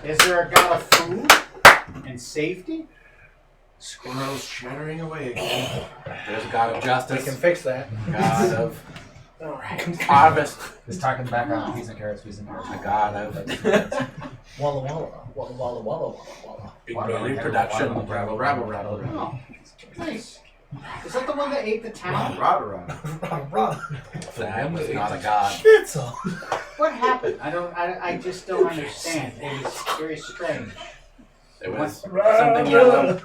S1: Is there a god of food and safety?
S5: Squirrels chattering away again.
S6: There's a god of
S8: We
S6: justice,
S8: can fix that.
S6: god of
S8: Alright.
S6: harvest,
S4: He's talking back on peas and carrots, peas and carrots.
S6: a god of
S8: Walla walla. Walla walla walla walla.
S2: Big
S4: Wow,
S2: brother.
S6: reproduction.
S5: Rabble, rabble, rattle.
S1: Oh, nice. Is that the one that ate the town?
S5: Rada, rada.
S8: Rah,
S6: That was not a god.
S8: Schnitzel.
S1: What happened? I just don't understand. It was very strange.
S6: It was something yellow.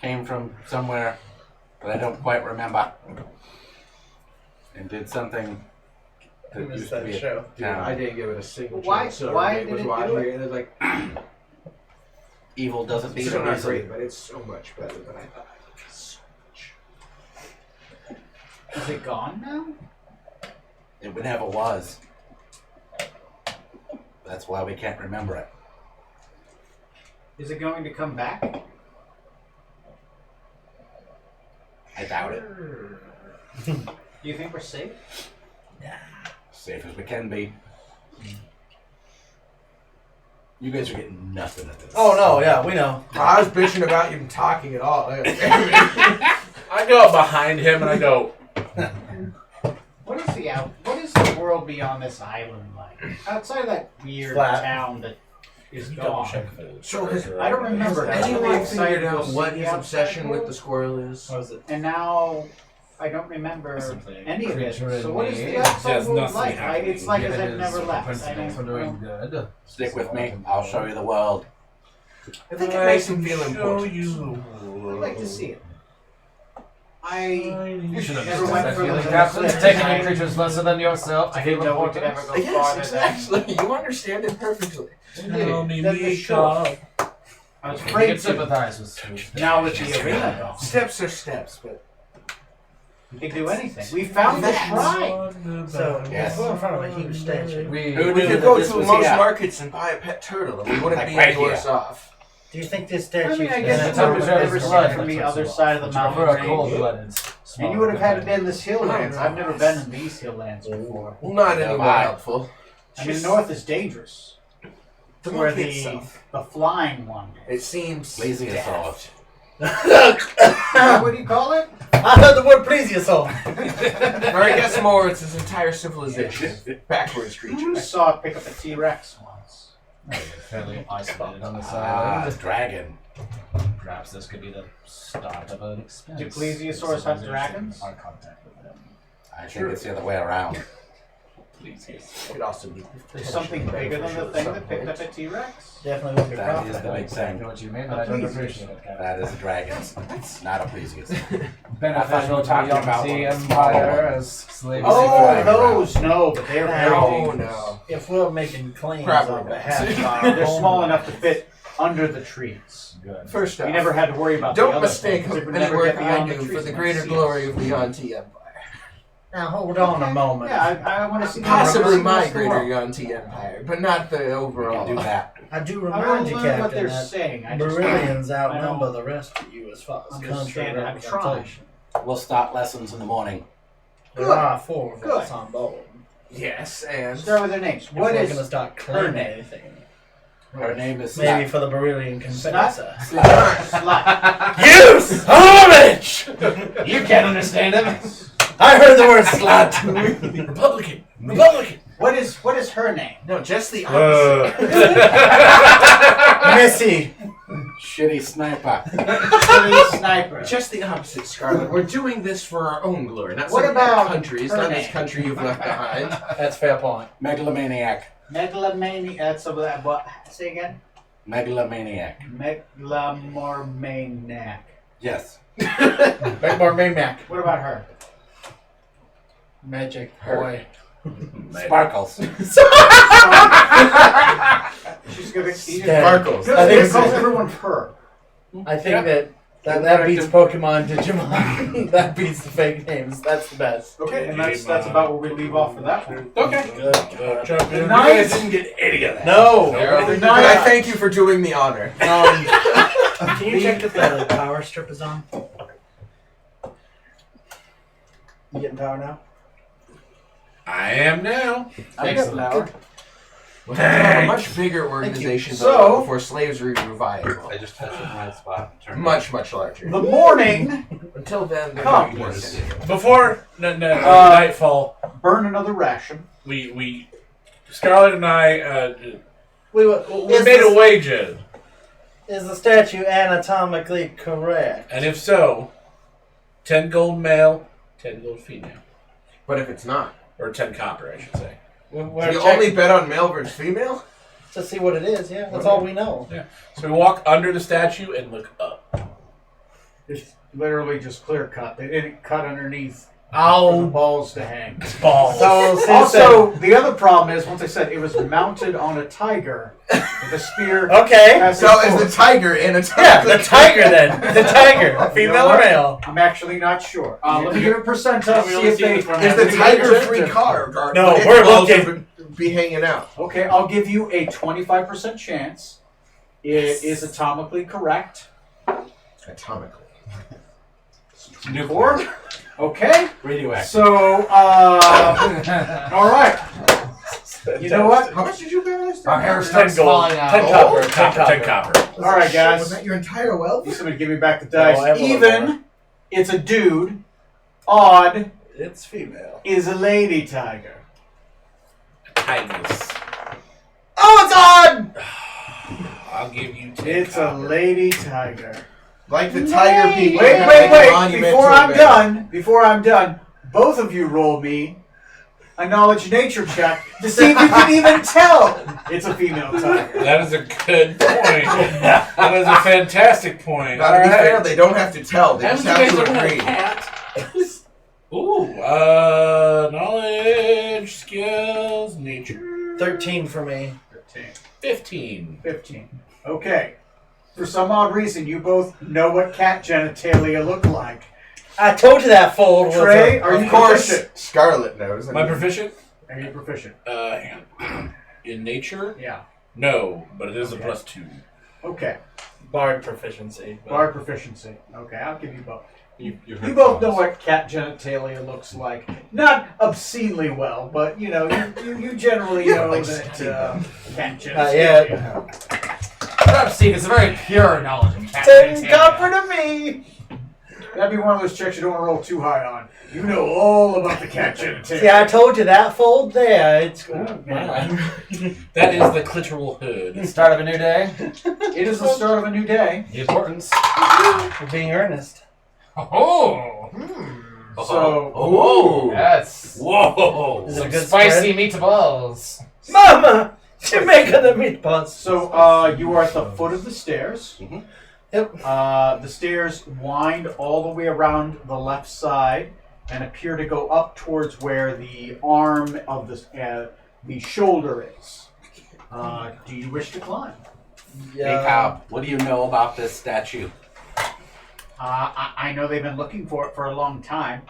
S6: Came from somewhere that I don't quite remember. And did something
S3: I
S6: That
S3: missed
S6: used to
S3: that
S6: be a
S3: show.
S6: town.
S5: I didn't give it a single
S1: Why-
S5: chance. So
S1: why
S5: it
S1: did
S5: was
S1: it
S5: watching
S1: do it?
S5: it. It's like
S6: Evil doesn't
S5: it's
S6: need
S5: still
S6: a
S5: not
S6: reason.
S5: great, but it's so much better than I thought. So much.
S1: Is it gone now?
S6: It never was. That's why we can't remember it.
S1: Is it going to come back?
S6: I doubt it.
S1: Do you think we're safe?
S6: Safe as we can be. You guys are getting nothing at this.
S3: Oh no, yeah, we know.
S5: I was bitching about you talking at all.
S2: I go up behind him and I go,
S1: What is the world beyond this island like? Outside of that weird
S3: Flat.
S1: town that is
S2: double
S1: gone.
S2: check those.
S5: So
S1: I don't remember.
S5: Has
S1: Anyone
S5: anyone
S1: excited
S5: figured out
S1: to
S5: what
S1: see
S5: his
S1: the
S5: obsession
S1: outside
S5: with
S1: world?
S5: the squirrel is?
S3: What was it?
S1: And now I don't remember
S4: Simply
S1: any of it.
S4: creature in
S1: So what is
S4: me.
S1: the outside
S2: There's
S1: world
S2: nothing
S1: like?
S2: happening.
S1: It's like as
S4: It
S1: I've
S4: is
S1: never
S4: a
S1: left. I
S4: principle for
S1: don't
S4: doing
S1: know.
S4: good.
S6: Stick with me. I'll show you the world.
S5: I think it makes him feel important.
S1: I'd like to see it. I
S4: You should have
S1: never
S4: just
S1: went
S4: that
S1: further
S4: feeling,
S1: than
S4: Captain.
S1: this.
S4: Taking a creature's lesser than yourself.
S1: I didn't know we could ever go
S5: Yes,
S1: farther
S5: exactly. You understand it perfectly.
S2: Tell me,
S1: Than the shore.
S2: Mika.
S1: I was
S4: You
S1: afraid
S4: can
S1: to.
S4: sympathize with Sweet.
S1: Now with the arena gone,
S5: Steps are steps, but
S1: we could do anything. We found the shrine.
S3: So
S6: Yes.
S3: we're in front of a huge statue.
S4: We
S6: Who
S5: we
S6: knew
S5: could
S6: that
S5: go
S6: this
S5: to
S6: was
S5: most
S6: here?
S5: markets and buy a pet turtle, and we wouldn't
S6: Like
S5: be
S6: right
S5: any worse
S6: here.
S5: off.
S3: Do you think this
S1: I
S3: statue?
S1: mean, I
S3: is
S1: guess
S3: gonna
S1: it
S4: time
S1: would
S4: to
S1: have
S4: show
S1: never
S4: his
S1: seen
S4: blood
S1: it from the
S4: that
S1: other
S4: turns
S1: side of the
S4: Would you
S1: mountain
S4: prefer a cold
S1: range.
S4: blooded?
S1: And you would have had to been this hill lands. I've never been in these hill lands before.
S5: Well, not
S6: Yeah,
S5: any more
S6: why?
S5: helpful.
S1: I mean, the north is dangerous.
S5: The
S1: Where
S5: monkey
S1: the
S5: itself.
S1: the flying one.
S5: It seems
S6: Plesiosaur.
S1: What do you call it?
S3: I heard the word plesiosaur.
S5: Or I guess more, it's his entire civilization. Backwards
S1: Who
S5: creatures.
S1: saw it pick up a T-Rex once?
S4: Fairly isolated on this
S6: Ah,
S4: island.
S6: dragon.
S4: Perhaps this could be the start of an expense.
S1: Do plesiosaurs hunt dragons?
S4: Our contact with them.
S6: I think it's the other way around.
S5: Could also be
S1: There's something bigger than the thing that picked up a T-Rex?
S3: Definitely with your
S6: That is
S3: profit.
S6: the big
S4: I know
S6: thing.
S4: what you mean, but I don't appreciate it. Captain.
S6: That is a dragon. Not a plesiosaur.
S4: Beneficial to the
S6: talking about
S4: Yangtze
S6: one of the smaller
S4: Empire
S6: ones.
S4: as slaves.
S1: Oh,
S6: flying
S1: those no, but they're very
S5: Oh
S1: dangerous.
S5: no.
S3: If we're making claims
S5: Probably
S3: on
S5: not.
S3: behalf of
S1: They're small enough to fit under the trees.
S4: Good.
S5: First off,
S1: You never had to worry about the
S5: don't
S1: other
S5: mistake
S1: things. They would
S5: any
S1: never
S5: work
S1: get
S5: I
S1: behind the
S5: do
S1: trees
S5: for the
S1: and
S5: greater
S1: see
S5: glory
S1: us.
S5: of the Yanti Empire.
S3: Now hold on a moment.
S1: Yeah, I want to see
S5: Possibly
S1: the
S5: my
S1: rest of the
S5: greater
S1: world.
S5: Yanti Empire, but not the
S6: We can
S5: overall.
S6: do that.
S3: I do
S1: I
S3: remind
S1: want
S3: you,
S1: to learn what
S3: Captain,
S1: they're
S3: that
S1: saying. I just
S3: Berillians
S1: I
S3: outnumber
S1: don't
S3: the rest of you as far as country
S1: understand it. I'm trying.
S3: representation.
S6: We'll start lessons in the morning.
S3: There
S1: Good.
S3: are 4 of
S1: Good.
S3: us on board.
S5: Yes, and
S1: Start with their names.
S3: If
S1: What
S3: we're
S1: is
S3: going to start
S1: her
S3: claiming
S1: name?
S3: anything,
S6: Her name is
S3: maybe
S6: Slut.
S3: for the Berillian
S1: Snot?
S3: Confessor.
S1: Slut?
S3: You son of a bitch!
S4: You can't understand him.
S3: I heard the word slut.
S5: Republican. Republican.
S1: What is her name?
S5: No, just the opposite.
S3: Missy.
S6: Shitty sniper.
S1: Shitty sniper.
S5: Just the opposite, Scarlet. We're doing this for our own glory, not
S1: What
S5: some
S1: about
S5: countries,
S1: her
S5: not this
S1: name?
S5: country you've left behind.
S3: That's fair point.
S6: Megalomaniac.
S1: Megalomaniac. That's what? Say again.
S6: Megalomaniac.
S1: Megalomaniac.
S6: Yes.
S3: Make more Maymac.
S1: What about her?
S3: Magic
S6: Her.
S3: boy.
S6: Sparkles.
S1: She's gonna.
S5: Sparkles.
S3: I think
S1: He calls
S3: so.
S1: everyone her.
S3: I think that beats Pokemon Digimon. That beats the fake names. That's the best.
S1: Okay, and that's about where we leave off for that one.
S6: Okay.
S3: Good.
S1: The
S5: You
S1: ninth.
S5: guys didn't get any of that.
S3: No.
S5: But I thank you for doing the honor.
S3: Can you check if the power strip is on? You getting power now?
S2: I am now.
S1: Thanks, Lauer.
S5: We'll have to have a much bigger organization
S1: So-
S5: though, before slavery revival.
S6: I just touched it in the right spot. Turn
S5: Much, much larger.
S1: The morning,
S5: Until then, there
S1: Come.
S5: might be more sensitive.
S2: Before nightfall,
S1: burn another ration.
S2: we Scarlet and I
S3: We
S2: made a wager,
S3: Is the statue anatomically correct?
S2: and if so, 10 gold male, 10 gold female,
S5: But if it's not,
S2: or 10 copper, I should say.
S3: We're
S5: you
S3: checking
S5: only bet on male versus female?
S3: to see what it is. Yeah, that's all we know.
S2: So we walk under the statue and look up.
S1: It's literally just clear cut. They didn't cut underneath the
S3: Oh,
S1: balls to hang.
S3: balls.
S8: So since
S1: Also, the other problem is, once I said it was mounted on a tiger, with a spear.
S3: Okay.
S1: as
S5: So
S1: its
S5: is the
S1: sword.
S5: tiger in a
S3: Yeah, the tiger then. The tiger. Female or male?
S1: I'm actually not sure. Let me give it percentile.
S2: We
S1: See
S2: only
S1: if
S2: see
S1: they.
S2: the front
S5: Is
S2: half.
S5: the
S1: if they
S5: tiger
S1: reject
S5: free
S1: it.
S5: car?
S3: No,
S5: Its
S3: we're
S5: balls
S3: looking.
S5: would be hanging out.
S1: Okay, I'll give you a 25% chance. It is atomically correct.
S5: Atomically.
S1: Four. Okay.
S6: Radioactive.
S1: So, all right. You know what?
S5: How much did you pay last
S4: Our
S5: time?
S4: hair
S3: 10
S4: starts
S3: gold.
S4: falling out.
S3: 10 copper. 10
S2: Copper, 10
S3: copper.
S2: copper.
S1: All right,
S5: Was
S1: guys.
S5: that your entire wealth?
S1: You somebody give me back the dice.
S3: I have a little
S1: Even
S3: more.
S1: it's a dude. Odd
S6: It's female.
S1: is a lady tiger.
S2: Tigers.
S1: Oh, it's odd.
S2: I'll give you 10
S1: It's a
S2: copper.
S1: lady tiger.
S5: Like the tiger people.
S1: Wait,
S5: that
S1: wait,
S5: make a
S1: wait!
S5: monument
S1: Before
S5: to a
S1: I'm
S5: man.
S1: done, both of you roll me a knowledge nature check to see if you can even tell it's a female tiger.
S2: That is a good point. That is a fantastic point.
S5: Now, to be
S2: All right.
S5: fair, they don't have to tell. They just
S2: Haven't you
S5: have
S2: guys
S5: to
S2: ever had a
S5: agree.
S2: cat? Ooh, knowledge, skills, nature.
S3: 13 for me.
S2: 15.
S1: 15. Okay. For some odd reason, you both know what cat genitalia look like.
S3: I told you that fold was
S1: Trey,
S3: a-
S1: are you
S5: Of course,
S1: proficient?
S5: Scarlet knows.
S2: Am I proficient?
S1: Are you proficient?
S2: Hang on. In nature?
S1: Yeah.
S2: No, but it is
S1: Okay.
S2: a +2.
S1: Okay.
S3: bard proficiency. but-
S1: Bard proficiency. Okay, I'll give you both.
S6: You
S1: You both know what cat genitalia looks like. Not obscenely well, but you know, you generally
S5: Yeah,
S1: know
S5: like
S1: that
S5: sexy,
S1: cat genitalia.
S3: Not yet.
S4: What I've seen is a very pure knowledge of cat
S3: 10
S4: genitalia.
S3: copper to me.
S1: That'd be one of those checks you don't want to roll too high on. You know all about the cat genitalia.
S3: See, I told you that fold there. It's
S1: Oh,
S3: mine.
S2: That is the clitoral hood.
S4: Start of a new day.
S1: It is the start of a new day.
S4: The importance.
S3: We're being earnest.
S4: Oh.
S1: So,
S2: Oh!
S4: Yes.
S2: Whoa!
S3: Is it a
S4: Some
S3: good
S4: spicy meatballs.
S3: Mama, you're making the meatballs.
S1: so you are at the foot of the stairs.
S2: Mhm.
S3: Yep.
S1: The stairs wind all the way around the left side and appear to go up towards where the arm of the shoulder is. Do you wish to climb?
S6: Hey, Cobb, what do you know about this statue?
S1: I know they've been looking for it for a long time.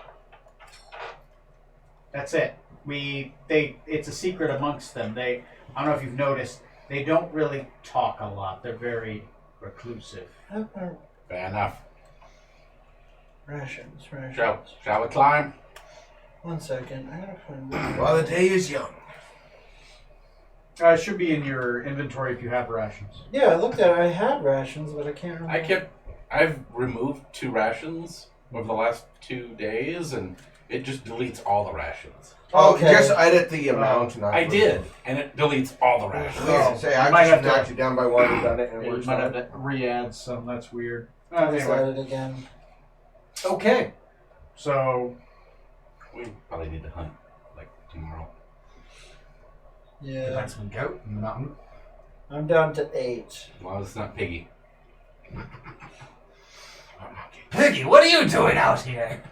S1: That's it. It's a secret amongst them. I don't know if you've noticed, they don't really talk a lot. They're very reclusive.
S2: Fair enough.
S3: Rations.
S6: Shall we climb?
S3: 1 second. I gotta find.
S5: While the day is young.
S1: It should be in your inventory if you have rations.
S3: Yeah, I looked at it. I had rations, but I can't remember.
S6: I've removed 2 rations over the last 2 days, and it just deletes all the rations.
S5: Oh,
S3: Okay.
S5: just edit the amount. Not
S6: I did, and it deletes all the rations.
S5: Yeah, say I
S1: might
S5: just
S1: have to-
S5: knocked you down by 1 and done it, and it
S1: You
S5: works
S1: might
S5: out.
S1: have to re-add some. That's weird.
S3: Let's
S1: Anyway.
S3: add it again.
S1: Okay. So,
S6: We probably need to hunt like tomorrow.
S3: Yeah.
S4: Find some goat in the mountain.
S3: I'm down to 8.
S6: Well, it's not piggy.
S7: Piggy, what are you doing out here?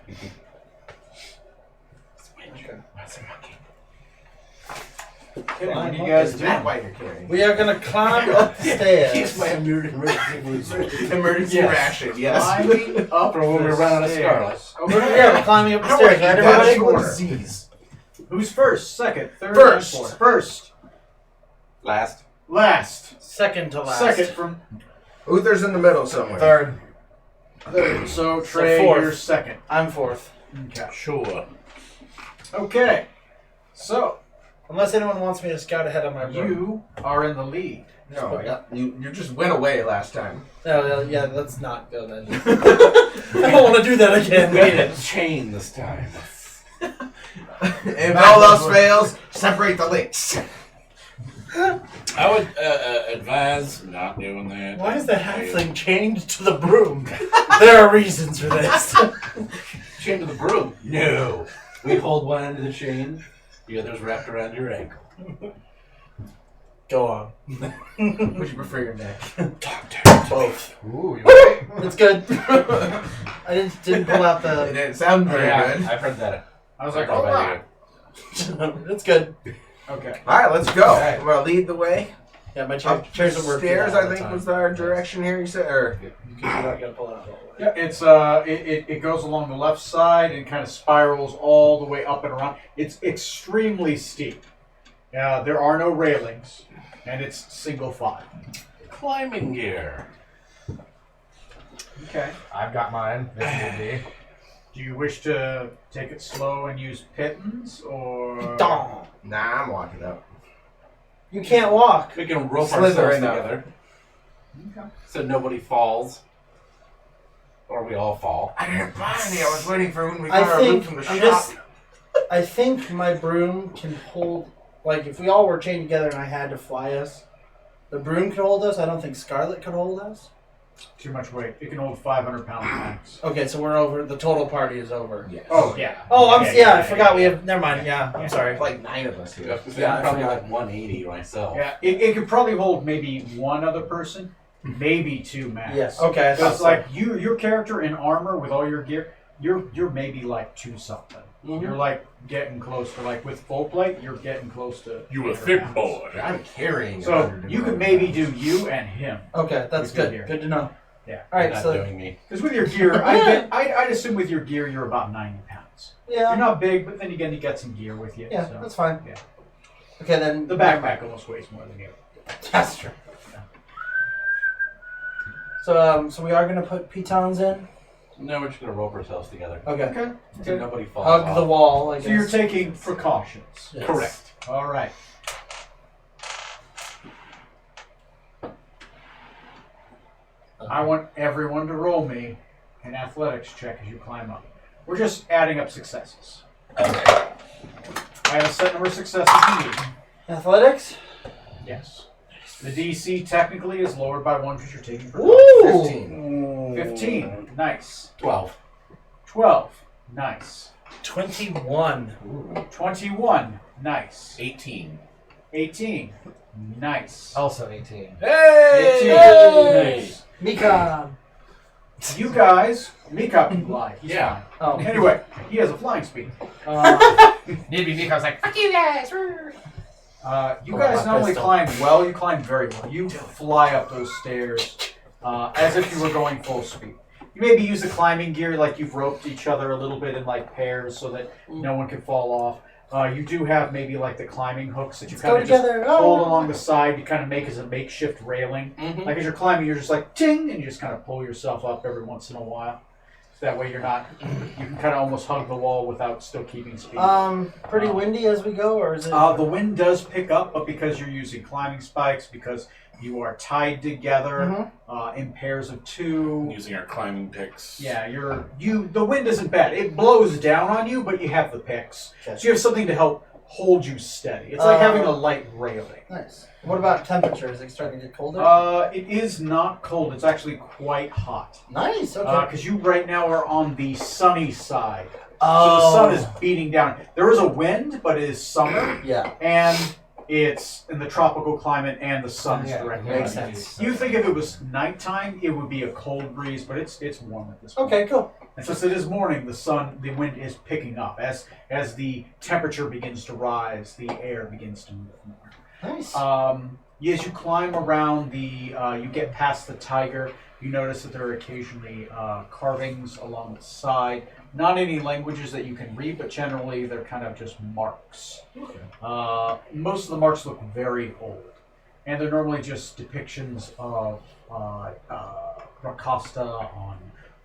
S6: That's a monkey.
S1: okay, what do you guys do?
S5: That why you're carrying.
S3: We are gonna climb up the stairs.
S5: He's my emergency
S3: Yes.
S5: ration, yes.
S1: Climbing up
S6: For when we
S1: the
S6: run out of
S1: stairs.
S6: Scarlet.
S1: Okay.
S3: Yeah, we're climbing up the
S5: I don't
S3: stairs,
S5: want
S3: right,
S5: to eat
S3: everybody?
S5: that disease.
S1: Who's first, second, third,
S5: First.
S1: and fourth? First.
S6: Last.
S1: Last.
S3: Second to last.
S1: Second from
S5: Uther's in the middle somewhere.
S4: Third.
S1: third. So, Trey,
S3: fourth.
S1: you're second.
S3: I'm 4th.
S1: Okay.
S2: Sure.
S1: Okay. So,
S3: Unless anyone wants me to scout ahead on my broom.
S1: you are in the lead.
S5: No, you just went away last time.
S3: Oh, yeah, let's not go then. I don't want to do that
S6: We
S3: again.
S6: need a chain this time.
S5: If all else fails, separate the links.
S2: I would advise not doing that.
S3: Why is the halfling chained to the broom? There are reasons for this.
S6: Chain to the broom? No. We hold one end of the chain, the other's wrapped around your ankle.
S3: Go on.
S5: Would you prefer your neck?
S3: Both.
S4: Ooh, you
S3: It's good. I didn't pull out
S5: It
S3: the.
S5: didn't sound very
S6: yeah,
S5: good.
S6: I've heard that.
S1: I was like,
S6: I've
S1: all
S6: heard
S1: right.
S3: It's good.
S1: Okay.
S5: All right, let's go.
S4: Alright.
S5: I'm gonna lead the way.
S3: Yeah, my
S5: Up
S3: chairs
S5: the
S3: are working.
S5: stairs,
S3: all
S5: I
S3: the
S5: think,
S3: time.
S5: was our direction here. You said, or
S3: You gotta pull it out all the way.
S1: Yeah, it's it goes along the left side and kind of spirals all the way up and around. It's extremely steep. There are no railings, and it's single file.
S6: Climbing gear.
S1: Okay.
S4: I've got mine. If need be.
S1: Do you wish to take it slow and use pittance, or?
S3: Dong.
S5: nah, I'm walking up.
S3: You can't walk.
S6: We can rope
S5: Slither
S6: ourselves
S5: in up.
S6: together
S1: Okay.
S6: so nobody falls. Or we all fall.
S5: I didn't buy any. I was waiting for when we
S3: I
S5: got our loot
S3: think
S5: from the
S3: I'm
S5: shop.
S3: just. I think my broom can hold. Like if we all were chained together and I had to fly us, the broom could hold us. I don't think Scarlet could hold us.
S1: Too much weight. It can hold 500-pound max.
S3: Okay, so we're over. The total party is over.
S5: Yes.
S1: Oh yeah.
S3: Oh, I
S1: Yeah,
S3: forgot we have. Never mind. Yeah, I'm sorry.
S5: Like 9 of us here.
S6: Yeah, I'm probably
S3: forgot.
S6: like 180 myself.
S1: Yeah, it could probably hold maybe one other person, maybe 2 max.
S3: Yes. Okay. I thought
S1: It's
S3: so.
S1: like your character in armor with all your gear, you're maybe like 2 something.
S3: Mhm.
S1: You're like getting close to like with full plate, you're getting close to.
S2: You a
S1: 800
S2: thick
S1: pounds.
S2: boy.
S5: I'm carrying.
S1: So
S5: 100
S1: you could
S5: of
S1: maybe
S5: them.
S1: do you and him.
S3: Okay, that's
S1: with your
S3: good.
S1: gear.
S3: Good to know.
S1: Yeah.
S3: All right.
S6: Not
S3: So
S6: doing me.
S1: Because with your gear, I'd assume with your gear you're about 90 pounds. You're
S3: yeah.
S1: not big, but then again you get some gear with you.
S3: Yeah,
S1: so.
S3: that's fine.
S1: Yeah.
S3: Okay, then
S1: The backpack almost weighs more than you.
S3: That's true. So we are gonna put pitons in.
S6: No, we're just gonna rope ourselves together.
S3: Okay.
S1: Okay.
S6: So nobody falls
S3: Hug
S6: off.
S3: the wall. I guess.
S1: So you're taking precautions.
S3: Yes.
S1: Correct. All right. I want everyone to roll me an athletics check as you climb up. We're just adding up successes. I have a set number of successes you need.
S3: Athletics.
S1: Yes. The DC technically is lowered by 1 because you're taking precautions.
S3: Woo!
S5: 15.
S1: 15. Nice.
S6: 12.
S1: 12. Nice.
S3: 21.
S1: 21. Nice.
S2: 18.
S1: 18. Nice.
S4: Also 18.
S1: Hey! Nice.
S3: Mika.
S1: You guys, Mika can fly. He's
S6: Yeah.
S3: Oh.
S1: fine. Anyway, he has a flying speed.
S4: Maybe Miko's like, fuck you guys.
S1: You
S3: Oh,
S1: guys
S3: my
S1: not only
S3: pistol.
S1: climb well, you climb very well. You fly up those stairs as if you were going full speed. You maybe use the climbing gear like you've roped each other a little bit in like pairs so that no one can fall off. You do have maybe like the climbing hooks that you
S3: Let's
S1: kind
S3: go
S1: of just
S3: together.
S1: hold
S3: Oh.
S1: along the side to kind of make as a makeshift railing.
S6: Mm-hmm.
S1: Like as you're climbing, you're just like ting, and you just kind of pull yourself up every once in a while. So that way you're not, you can kind of almost hug the wall without still keeping speed.
S3: Pretty windy as we go, or is it?
S1: The wind does pick up, but because you're using climbing spikes, because you are tied together in pairs of 2.
S2: Using our climbing picks.
S1: Yeah, the wind isn't bad. It blows down on you, but you have the picks, so you have something to help hold you steady. It's like having a light railing.
S3: Nice. What about temperature? Is it starting to get colder?
S1: It is not cold. It's actually quite hot.
S3: Nice. Okay.
S1: Because you right now are on the sunny side. So the
S3: Oh.
S1: sun is beating down. There is a wind, but it is summer,
S3: Yeah.
S1: and it's in the tropical climate, and the sun is
S4: Yeah,
S1: directly
S3: makes
S1: on you.
S3: sense.
S1: You think if it was nighttime, it would be a cold breeze, but it's warm at this point.
S3: Okay. Cool.
S1: And since it is morning, the wind is picking up. As the temperature begins to rise, the air begins to move more.
S3: Nice.
S1: As you climb around you get past the tiger, you notice that there are occasionally carvings along the side. Not any languages that you can read, but generally they're kind of just marks. Most of the marks look very old, and they're normally just depictions of Rakasta on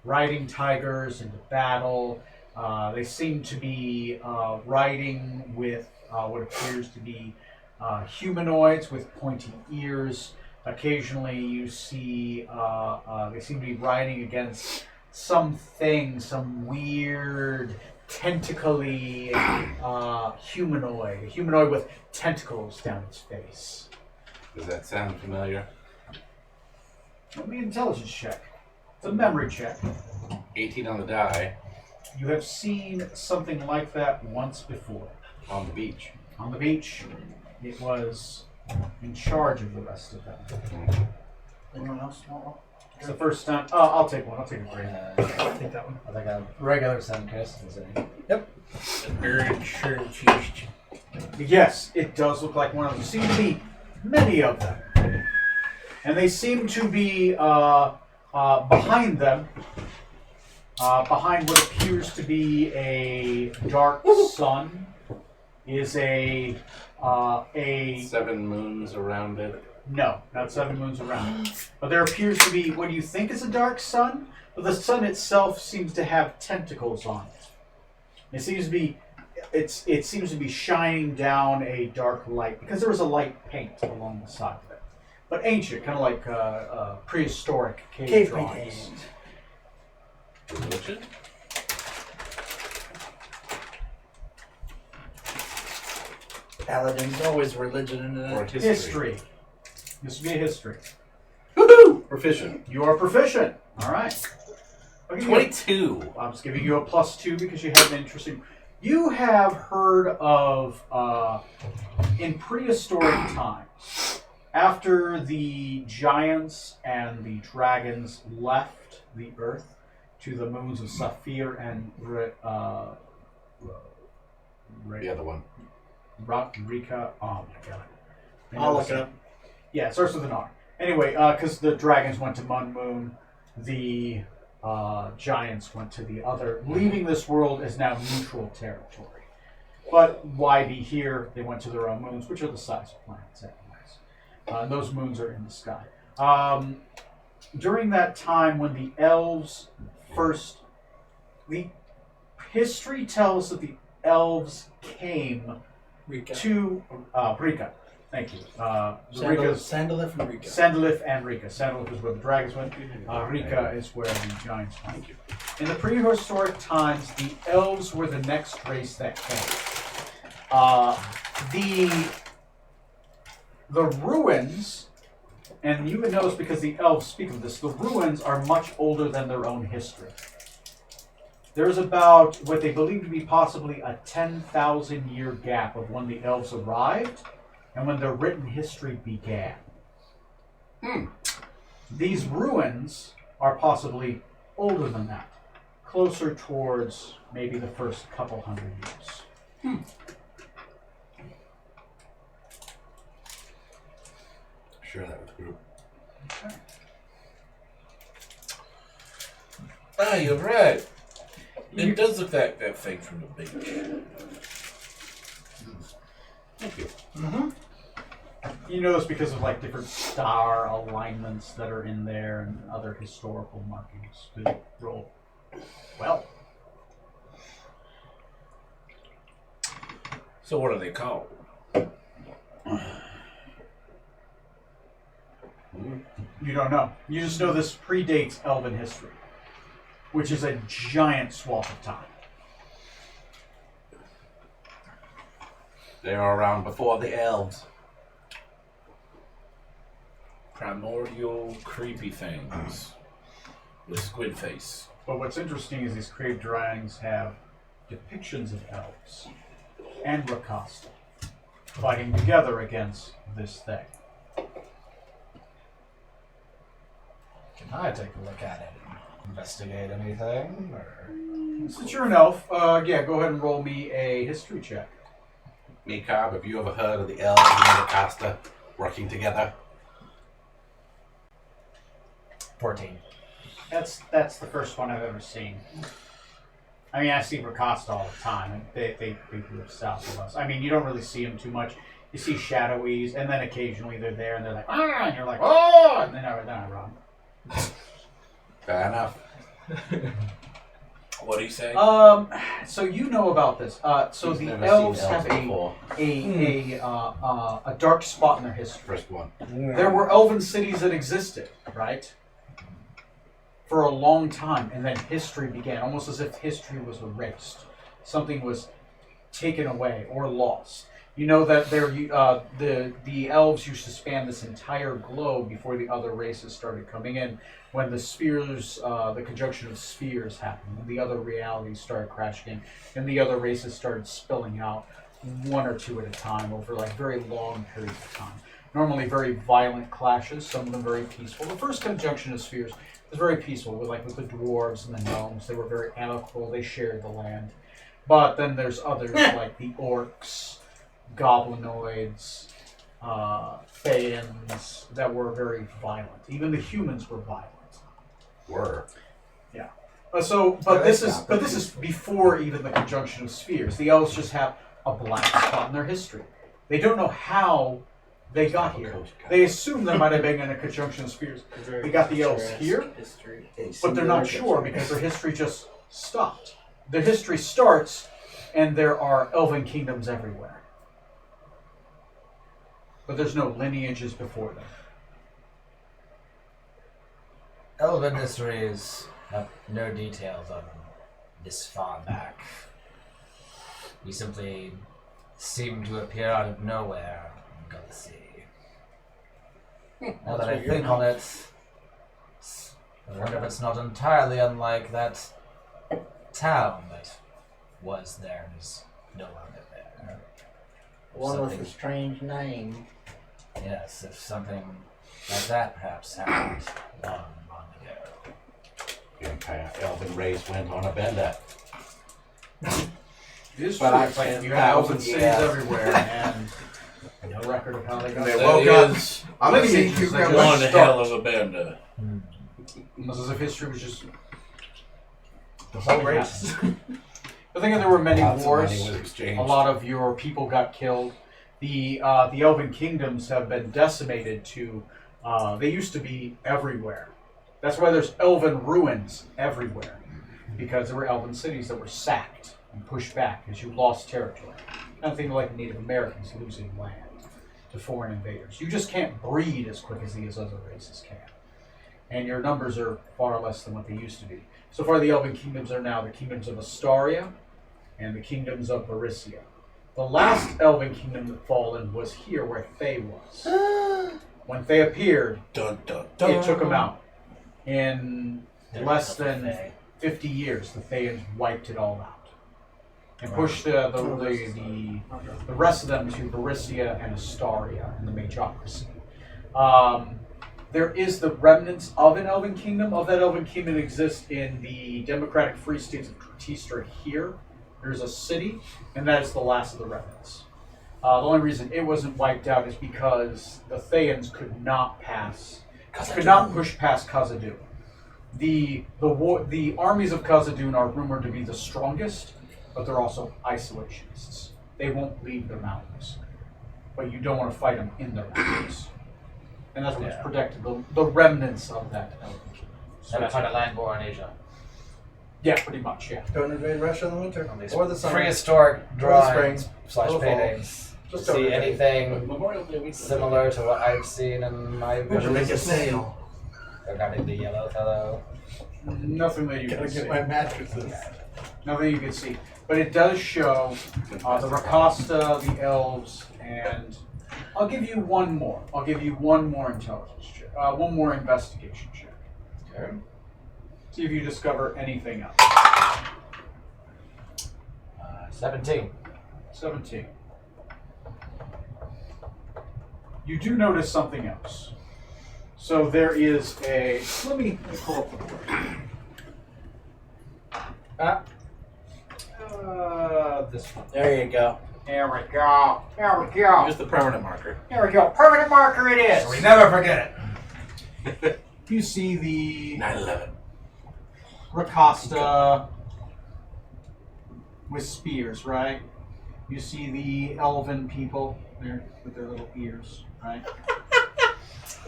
S1: riding tigers into battle. They seem to be riding with what appears to be humanoids with pointy ears. Occasionally you see they seem to be riding against something, some weird tentacly humanoid with tentacles down its face.
S6: Does that sound familiar?
S1: Let me intelligence check. It's a memory check.
S6: 18 on the die
S1: You have seen something like that once before.
S6: on the beach.
S1: On the beach, it was in charge of the rest of them.
S3: Anyone else want one?
S1: It's the first time. Oh, I'll take one. I'll take a grade.
S3: I'll take that one.
S4: I think a regular Sunkist is a
S1: Yes, it does look like one of them. There seem to be many of them. And they seem to be behind them, behind what appears to be a dark sun, is a
S6: 7 moons around it.
S1: no, not 7 moons around. But there appears to be what you think is a dark sun, but the sun itself seems to have tentacles on it. It seems to be it seems to be shining down a dark light because there was a light paint along the side of it, but ancient, kind of like prehistoric cave drawings.
S2: Religion?
S3: Paladin's always religion in
S6: Or
S3: it.
S1: History. This would be a history.
S2: Woohoo! Proficient.
S1: You are proficient. All right. I'll give you a-
S2: 22.
S1: I'm just giving you a +2 because you have an interesting. You have heard of in prehistoric times, after the giants and the dragons left the earth to the moons of Saphir and
S6: The other one.
S1: Rika. Oh my god.
S3: I'll look it up.
S1: Yeah, it starts with an R. Anyway, because the dragons went to Mun Moon, the giants went to the other. Leaving this world is now neutral territory. But why be here? They went to their own moons, which are the size of planets anyways. And those moons are in the sky. During that time when the elves first... The history tells that the elves came to Rika. Thank you. Rika's
S3: Sandalith and Rika.
S1: Sandalith and Rika. Sandalith is where the dragons went. Rika is where the giants went. In the prehistoric times, the elves were the next race that came. The ruins, and you would notice because the elves speak of this, the ruins are much older than their own history. There's about what they believe to be possibly a 10,000 year gap of when the elves arrived and when their written history began. These ruins are possibly older than that, closer towards maybe the first couple hundred years.
S6: Share that with the group.
S2: Ah, you're right. It does look like that thing from the beach.
S6: Thank you.
S1: You know this because of like different star alignments that are in there and other historical markings. Good roll. Well,
S2: So what are they called?
S1: you don't know. You just know this predates Elven history, which is a giant swath of time.
S6: They were around before the elves.
S2: Primordial creepy things with squid face.
S1: But what's interesting is these cave drawings have depictions of elves and Rakasta fighting together against this thing.
S4: Can I take a look at it? Investigate anything? Or...
S1: Since you're an elf, yeah, go ahead and roll me a history check.
S6: Mikab, have you ever heard of the elves and the caster working together?
S4: 14.
S1: That's the first one I've ever seen. I mean, I see Rakasta all the time, and they live south of us. I mean, you don't really see them too much. You see shadowies, and then occasionally they're there, and they're like, ah, and you're like, oh, and then I run.
S6: Fair enough.
S2: What do you say?
S1: So you know about this. So
S6: He's
S1: the
S6: never
S1: elves
S6: seen
S1: have
S6: before.
S1: a dark spot in their history.
S6: First one.
S1: There were elven cities that existed, right? For a long time, and then history began, almost as if history was erased. Something was taken away or lost. You know that the elves used to span this entire globe before the other races started coming in. When the spheres, the conjunction of spheres happened, when the other realities started crashing in, and the other races started spilling out one or two at a time over like very long periods of time. normally very violent clashes, some of them very peaceful. The first conjunction of spheres was very peaceful, with the dwarves and the gnomes. They were very amicable, they shared the land. But then there's others like the orcs, goblinoids, Thaans that were very violent. Even the humans were violent.
S2: Were.
S1: But this is before even the conjunction of spheres. The elves just have a black spot in their history. They don't know how they got here. They assume there might have been in a conjunction of spheres. They got the elves here,
S3: History.
S1: but they're not sure because their history just stopped. Their history starts, and there are elven kingdoms everywhere. But there's no lineages before them.
S4: Elven histories have no details on this far back. We simply seem to appear out of nowhere in Galaxy. Now that I think on it, I wonder if it's not entirely unlike that town that was there and is no longer there.
S8: One with a
S4: Something-
S8: strange name.
S4: Yes, if something like that perhaps happened long ago.
S6: The entire elven race went on a bender.
S1: It is
S6: But
S1: true.
S6: I
S1: It's like
S6: can-
S1: you have elven cities
S6: yeah.
S1: everywhere, and no record of how they got
S5: They
S1: there.
S5: woke
S2: That
S5: up.
S2: is
S5: I'm gonna see
S1: Lineages,
S5: you
S1: they
S5: grab
S1: just
S5: my
S2: one
S1: start.
S2: hell of a bender.
S1: Almost as if history was just
S5: the whole race.
S1: I think there were many
S6: Lots of money
S1: wars.
S6: was exchanged.
S1: A lot of your people got killed. The elven kingdoms have been decimated to. They used to be everywhere. That's why there's elven ruins everywhere, because there were elven cities that were sacked and pushed back as you lost territory. Nothing like Native Americans losing land to foreign invaders. You just can't breed as quick as these other races can, and your numbers are far less than what they used to be. So far, the elven kingdoms are now the kingdoms of Astaria and the kingdoms of Varisia. The last elven kingdom that fallen was here where Thay was. When Thay appeared,
S2: Dun, dun, dun.
S1: it took them out. In
S4: There
S1: less
S4: was a
S1: than
S4: Thay.
S1: 50 years, the Thayans wiped it all out. And pushed the rest of them to Varisia and Astaria and the Majocracy. There is the remnants of an elven kingdom. Of that elven kingdom exists in the Democratic Free States of Tistra here. There's a city, and that is the last of the remnants. The only reason it wasn't wiped out is because the Thayans could not push past Khazad-dûm. The armies of Khazad-dûm are rumored to be the strongest, but they're also isolationists. They won't leave their mountains, but you don't want to fight them in their mountains, and that's what's
S4: Yeah.
S1: protected the remnants of that elven kingdom. So
S4: Never
S1: that's
S4: fight a land war in Asia.
S1: yeah, pretty much, yeah.
S8: Don't invade Russia in the winter
S4: On these
S8: or the summer.
S4: prehistoric drawings
S8: Or the fall.
S4: paintings.
S8: Just don't
S4: See
S8: invade.
S4: anything
S6: Memorial Day weekend.
S4: similar to what I've seen in my
S8: Better make a
S4: visions
S8: snail.
S4: regarding the yellow fellow?
S1: Nothing that you can
S8: Gotta
S1: see.
S8: get my mattresses.
S1: Nothing you can see. But it does show the Rakasta, the elves, and I'll give you one more. I'll give you one more intelligence check. One more investigation check.
S4: Okay.
S1: See if you discover anything else.
S4: 17.
S1: 17. You do notice something else. So there is a. Let me pull up the board. This one.
S8: There you go.
S1: There we go. There we go.
S2: Use the permanent marker.
S1: There we go. Permanent marker it is.
S4: So we never forget it.
S1: You see the
S2: 9/11.
S1: Rakasta with spears, right? You see the elven people there with their little ears, right?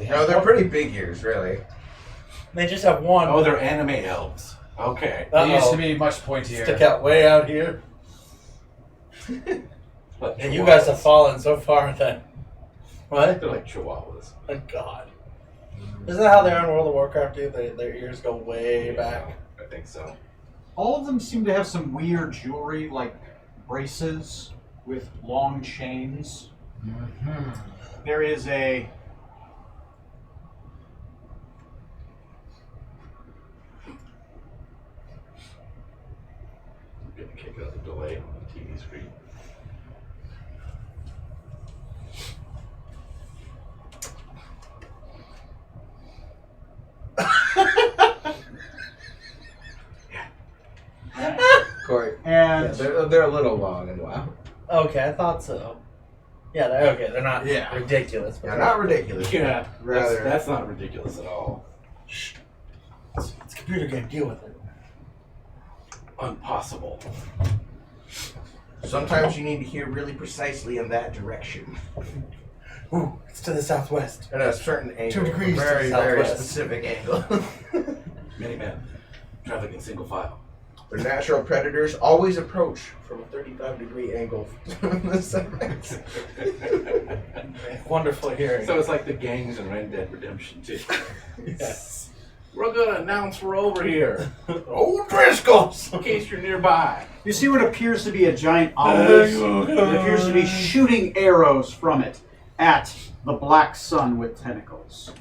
S5: No, they're pretty big ears, really.
S8: They just have one.
S6: Oh, they're anime elves. Okay.
S4: They used to
S8: Uh-oh.
S4: be much pointier.
S8: Stick out way out here.
S6: But
S8: And you guys have fallen so far then. What?
S6: They're like chihuahuas.
S8: Oh God. Isn't that how they are in World of Warcraft, dude? Their ears go way back.
S6: I think so.
S1: All of them seem to have some weird jewelry, like braces with long chains.
S4: Mhm.
S1: There is a.
S6: I'm gonna kick out the delay on the TV screen.
S5: Corey.
S1: And
S5: They're a little long and wild.
S3: Okay, I thought so. Yeah, they're okay. They're not
S5: Yeah.
S3: ridiculous. But
S5: Yeah,
S3: they're
S5: not ridiculous.
S6: Yeah,
S5: Rather-
S6: that's not ridiculous at all.
S3: It's a computer game. Deal with it.
S6: Impossible.
S5: Sometimes you need to hear really precisely in that direction.
S3: Ooh, it's to the southwest.
S5: At a certain angle.
S3: 2 degrees to the
S5: Very, very
S3: southwest.
S5: specific angle.
S6: Miniman. Traffic in single file.
S5: The natural predators always approach from a 35-degree angle.
S3: Wonderful hearing.
S6: So it's like the gangs in Red Dead Redemption 2. Yes. We're gonna announce we're over here.
S5: Old Driscoll's!
S6: In case you're nearby.
S1: you see what appears to be a giant obelisk. It appears to be shooting arrows from it at the black sun with tentacles.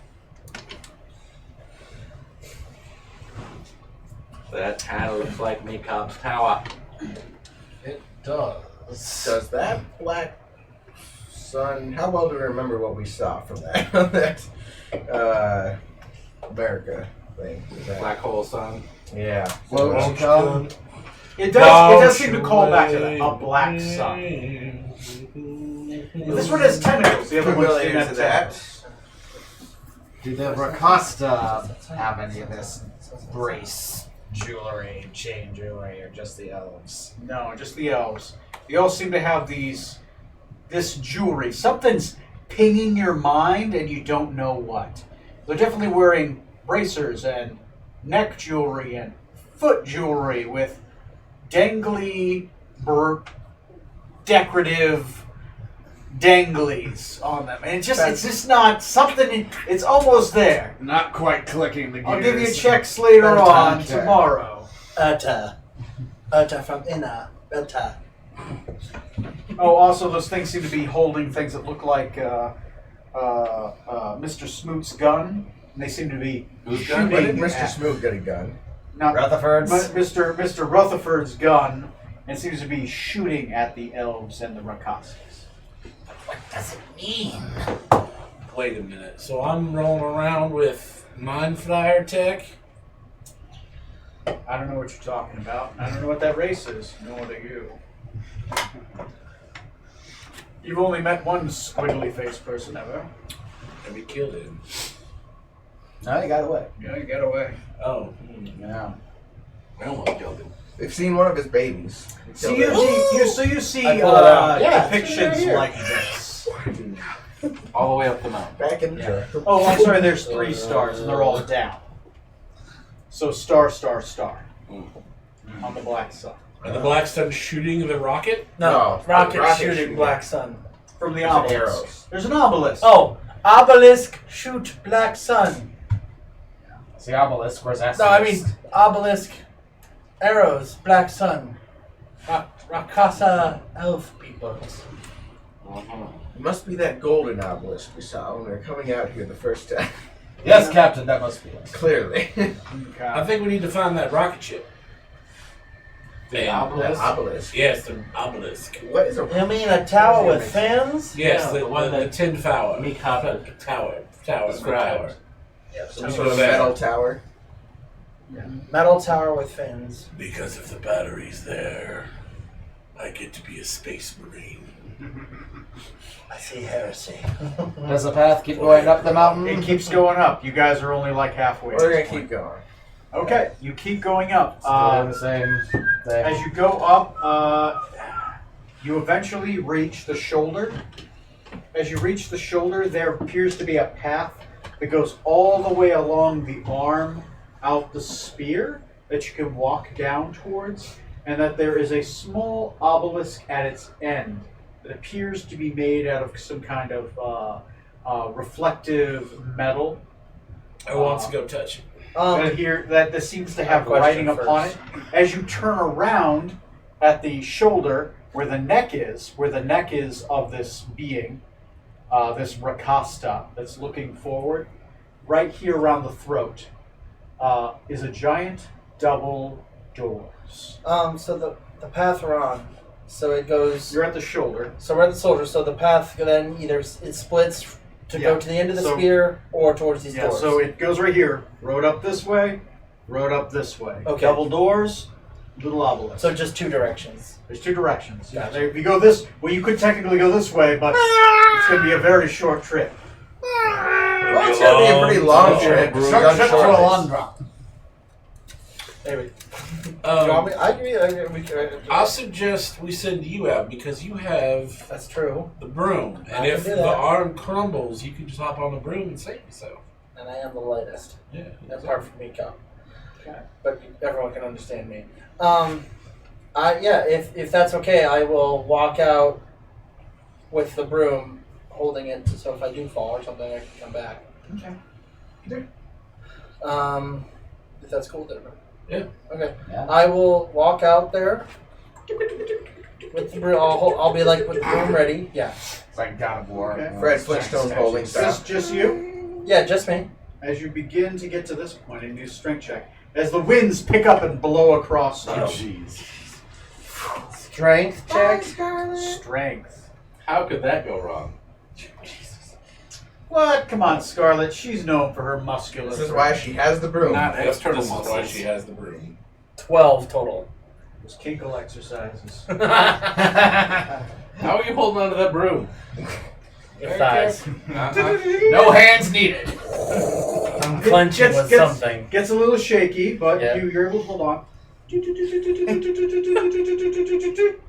S6: That kind of looks like Mikob's tower.
S4: It does.
S5: Does that black sun... How well do we remember what we saw from that? America thing. Was that-
S6: Black hole sun.
S5: Yeah.
S4: Float come.
S1: It does seem to call back to that, a black sun. This one has tentacles. The other one
S5: Familiar
S1: didn't
S5: to
S1: have
S5: that.
S1: tentacles.
S4: Do the Rakasta have any of this brace jewelry, chain jewelry, or just the elves?
S1: No, just the elves. The elves seem to have this jewelry. Something's pinging your mind, and you don't know what. They're definitely wearing bracers and neck jewelry and foot jewelry with dangly, decorative danglies on them. And it's just not something. It's almost there.
S4: Not quite clicking the gears.
S1: I'll give you checks later on tomorrow.
S3: Uta from Inna. Uta.
S1: Oh, also, those things seem to be holding things that look like Mr. Smoot's gun. And they seem to be
S5: Whose gun? When did
S1: shooting
S5: Mr.
S1: at-
S5: Smoot get a gun?
S1: Not
S4: Rutherford's?
S1: Mr. Rutherford's gun, and seems to be shooting at the elves and the Rakastas.
S7: What does it mean?
S2: Wait a minute. So I'm rolling around with Mind Flyer tech?
S1: I don't know what you're talking about. I don't know what that race is. Nor do you. You've only met one squiggly faced person ever.
S2: And we killed him.
S4: No, you got away.
S1: Yeah, you get away.
S2: Oh.
S4: Yeah.
S6: I almost killed him.
S5: We've seen one of his babies.
S1: So you see
S3: I pulled it out. Yeah,
S1: depictions
S3: it's right
S1: like this.
S6: All the way up the mountain.
S5: Back in the
S4: Yeah.
S1: Oh, I'm sorry, there's 3 stars, and they're all down. So star, star, star. On the black sun.
S2: And the Black Sun shooting the rocket?
S3: No, rocket shooting
S5: shooting.
S3: black sun.
S1: From the
S5: There's
S1: obelisk.
S5: arrows.
S1: There's an obelisk.
S3: Oh, obelisk shoot black sun.
S4: It's the obelisk. Where's that?
S3: No, I mean obelisk arrows black sun. Rakasa elf peoples.
S5: It must be that golden obelisk we saw when we were coming out here the first time.
S4: Yes, Captain, that must be it.
S5: Clearly.
S2: I think we need to find that rocket ship.
S6: The
S2: And-
S6: obelisk?
S5: Obelisk.
S2: Yes, the obelisk.
S5: What is a
S3: You mean a tower with fins?
S2: Yes,
S6: Yeah,
S2: the
S6: the one
S2: the
S6: that
S2: tin tower.
S6: Mikado
S2: Tower.
S6: described.
S5: some sort of metal tower?
S3: Metal tower with fins.
S2: Because if the battery's there, I get to be a space marine.
S3: I see heresy.
S4: Does the path keep going up the mountain?
S1: It keeps going up. You guys are only like halfway. at
S5: We're
S1: this
S5: gonna
S1: point.
S5: keep going.
S1: Okay, you keep going up.
S4: Doing the same thing.
S1: As you go up, you eventually reach the shoulder. As you reach the shoulder, there appears to be a path that goes all the way along the arm out the spear that you can walk down towards, and that there is a small obelisk at its end that appears to be made out of some kind of reflective metal.
S2: I want to go touch it.
S1: That seems to have
S3: Question
S1: writing upon
S3: first.
S1: it. As you turn around at the shoulder where the neck is of this being, this Rakasta that's looking forward, right here around the throat, is a giant double doors.
S3: So the path we're on. So it goes.
S1: You're at the shoulder.
S3: So we're at the soldier. So the path then either it splits to go
S1: Yeah.
S3: to the end of the
S1: So-
S3: spear or towards these
S1: Yeah,
S3: doors.
S1: so it goes right here. Road up this way, road up this way.
S3: Okay.
S1: Double doors, little obelisk.
S3: So just 2 directions.
S1: There's 2 directions. Yeah,
S3: Gotcha.
S1: there, if you go this, well, you could technically go this way, but it's going to be a very short trip.
S5: Well, it's gonna be a pretty long trip.
S4: Short trip to Alundra.
S8: Anyway, you want me? I can be.
S2: I'll suggest we send you out because you have
S3: That's true.
S2: the broom, and
S8: I
S2: if
S8: can do
S2: the
S8: that.
S2: arm crumbles, you can just hop on the broom and save yourself.
S8: And I am the lightest.
S2: Yeah.
S8: Apart from Miko.
S3: Okay.
S8: But everyone can understand me. If that's okay, I will walk out with the broom, holding it, so if I do fall or something, I can come back.
S1: Okay.
S8: If that's cool, then.
S2: Yeah.
S8: Okay.
S7: Yeah.
S8: I will walk out there with the broom. I'll be like with the broom ready. Yeah.
S4: It's like God of War.
S1: Okay.
S5: Fred Flintstone holding
S1: Is
S5: style.
S1: this just you?
S8: Yeah, just me.
S1: As you begin to get to this point, and do a strength check, as the winds pick up and blow across you.
S4: Jeez.
S8: Strength check.
S1: Strength.
S2: How could that go wrong?
S1: What? Come on, Scarlet. She's known for her muscular.
S5: This is why she has the broom.
S6: Not
S2: Yep,
S6: external
S2: this is why
S6: muscles.
S2: she has the broom.
S8: 12 total.
S1: Those Kinkle exercises.
S6: How are you holding onto that broom?
S3: Your thighs.
S4: No hands needed.
S3: I'm clenching with something.
S1: Gets a little shaky, but
S3: Yeah.
S1: you're able to hold on.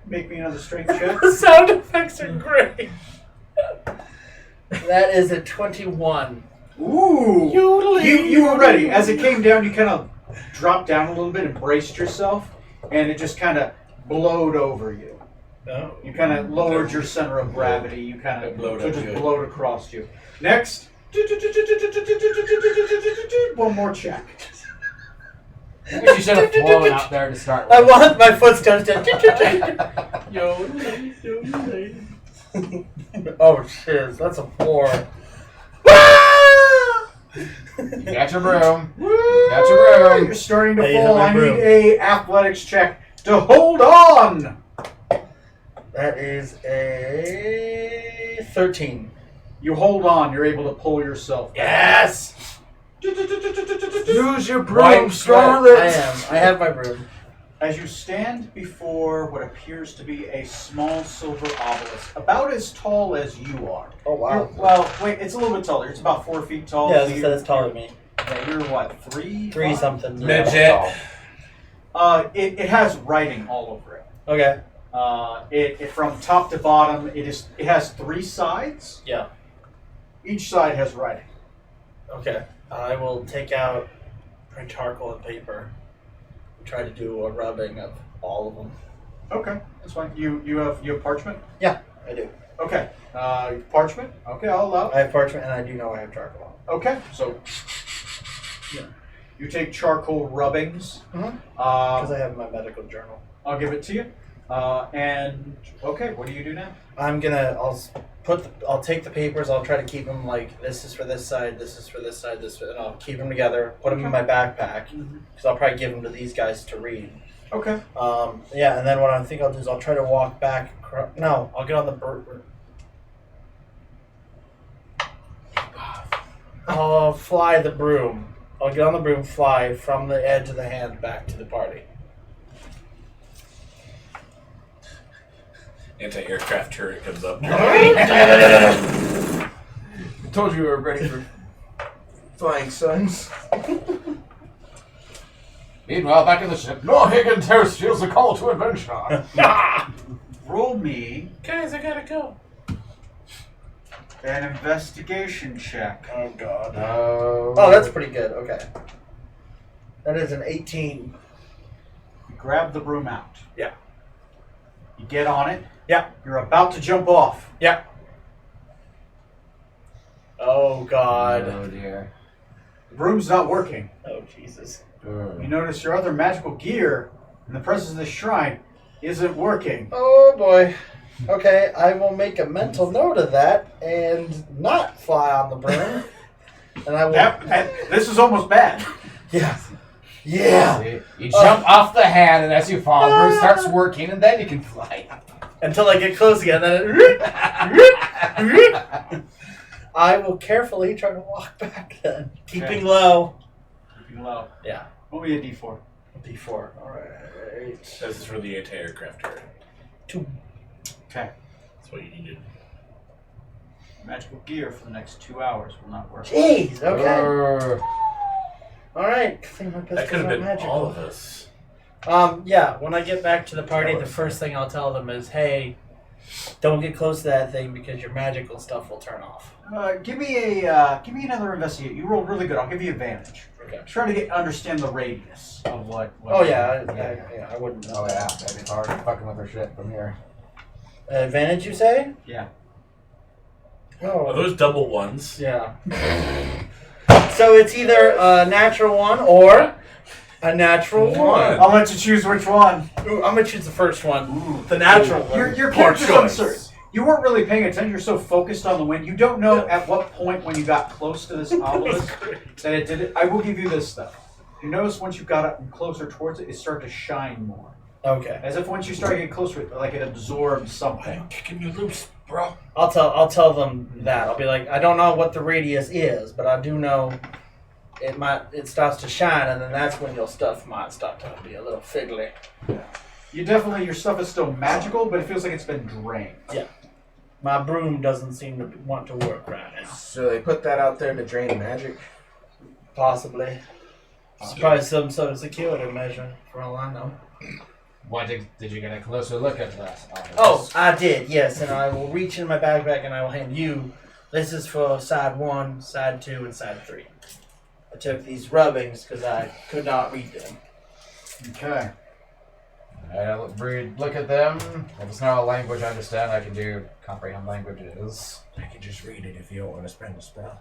S1: Make me another strength check.
S3: The sound effects are great.
S8: That is a 21.
S1: Ooh! You were ready. As it came down, you kind of dropped down a little bit and braced yourself, and it just kind of blowed over you.
S3: No.
S1: You kind of lowered your center of gravity. You kind of
S2: It blowed
S1: so
S2: up
S1: just
S2: good.
S1: blowed across you. Next, one more check.
S4: Maybe she should have flown out there to start
S3: I
S4: with.
S3: want my footsteps to. Oh, shiz. That's a 4.
S4: You got your broom.
S1: Woo!
S4: Got your broom.
S1: You're starting to
S3: Hey, you
S1: fall.
S3: have
S1: I
S3: my
S1: need
S3: broom.
S1: a athletics check to hold on.
S3: That is a 13.
S1: You hold on. You're able to pull yourself.
S3: Yes!
S5: Use your
S2: Wipe
S5: broom,
S2: sweat.
S5: Scarlet.
S3: I am. I have my broom.
S1: As you stand before what appears to be a small silver obelisk, about as tall as you are.
S8: Oh, wow.
S1: Well, wait, it's a little bit taller. It's about 4 feet tall.
S3: Yeah,
S1: so
S3: as I said, it's taller than me.
S1: Yeah, you're what, 3?
S3: 3
S1: 5?
S3: something.
S2: Midget.
S1: It has writing all over it.
S3: Okay.
S1: It from top to bottom. It has 3 sides.
S3: Yeah.
S1: Each side has writing.
S3: Okay. I will take out charcoal and paper. Try to do a rubbing of all of them.
S1: Okay, that's fine. You have parchment.
S3: I do.
S1: Okay, parchment. Okay, I'll allow.
S3: I have parchment and I do know I have charcoal.
S1: Okay, so you take charcoal rubbings.
S3: Because I have my medical journal.
S1: I'll give it to you. And okay, what do you do now?
S3: I'll take the papers. I'll try to keep them like this is for this side, this is for this side, and I'll keep them together. Put them in my backpack because I'll probably give them to these guys to read.
S1: Okay.
S3: Yeah, and then what I think I'll do is I'll try to walk back. No, I'll get on the bird. I'll fly the broom. I'll get on the broom, fly from the edge of the hand back to the party.
S2: Anti-aircraft turret comes up.
S5: I told you we were ready for flying sons.
S4: Meanwhile, back in the ship, Norhagen Terrace feels a call to adventure.
S1: Roll me
S2: Guys, I gotta go.
S1: an investigation check.
S3: Oh God.
S4: No.
S3: Oh, that's pretty good. Okay. That is an 18.
S1: You grab the broom out.
S3: Yeah.
S1: You get on it.
S3: Yeah.
S1: You're about to jump off.
S3: Yeah. Oh God.
S4: Oh dear.
S1: The broom's not working.
S3: Oh Jesus.
S1: You notice your other magical gear in the presence of the shrine isn't working.
S3: Oh boy. Okay, I will make a mental note of that and not fly on the broom. And I will.
S1: This is almost bad.
S3: Yeah. Yeah.
S4: See? You jump off the hand, and as you fall, the broom starts working, and then you can fly.
S3: Until I get close again, then I will carefully try to walk back then, keeping low.
S1: Keeping low.
S3: Yeah.
S1: Roll me a d4.
S8: D4. Alright.
S2: This is for the anti-aircraft turret.
S8: 2.
S1: Okay.
S2: That's what you needed.
S1: Magical gear for the next 2 hours will not work.
S8: Jeez, okay.
S4: Grr.
S8: Alright. I think my
S2: That
S8: pistols
S2: could have
S8: are
S2: been
S8: magical.
S2: all of us.
S3: Yeah, when I get back to the party, the first thing I'll tell them is, hey, don't get close to that thing because your magical stuff will turn off.
S1: Give me another investigate. You rolled really good. I'll give you advantage.
S3: Okay.
S1: Try to understand the radius of what.
S3: Oh, yeah, I wouldn't know
S4: Oh yeah,
S3: that.
S4: that'd be hard fucking with her shit from here.
S3: Advantage, you say?
S1: Yeah.
S2: Are
S3: Oh,
S2: those double ones?
S3: yeah. So it's either a natural 1 or a natural 1.
S1: I'll let you choose which one.
S3: Ooh, I'm gonna choose the first one. The natural one.
S1: Your
S2: Poor
S1: character's
S2: choice.
S1: uncertain. You weren't really paying attention. You're so focused on the wind. You don't know at what point when you got close to this obelisk that it did it. I will give you this though. You notice once you got up closer towards it, it started to shine more.
S3: Okay.
S1: As if once you started getting closer, like it absorbed something.
S2: Kicking you loose, bro.
S3: I'll tell them that. I'll be like, I don't know what the radius is, but I do know it starts to shine, and then that's when your stuff might start to be a little fiddly.
S1: Your stuff is still magical, but it feels like it's been drained.
S3: My broom doesn't seem to want to work right now.
S5: So they put that out there to drain magic.
S3: Possibly. It's probably some sort of security measure, for all I know.
S4: What did you get a closer look at that?
S3: Oh, I did, yes, and I will reach in my backpack and I will hand you. This is for side 1, side 2, and side 3. I took these rubbings because I could not read them.
S1: Okay.
S4: Alright, look at them. If it's not a language I understand, I can do comprehend languages.
S5: I can just read it if you don't want to spend a spell.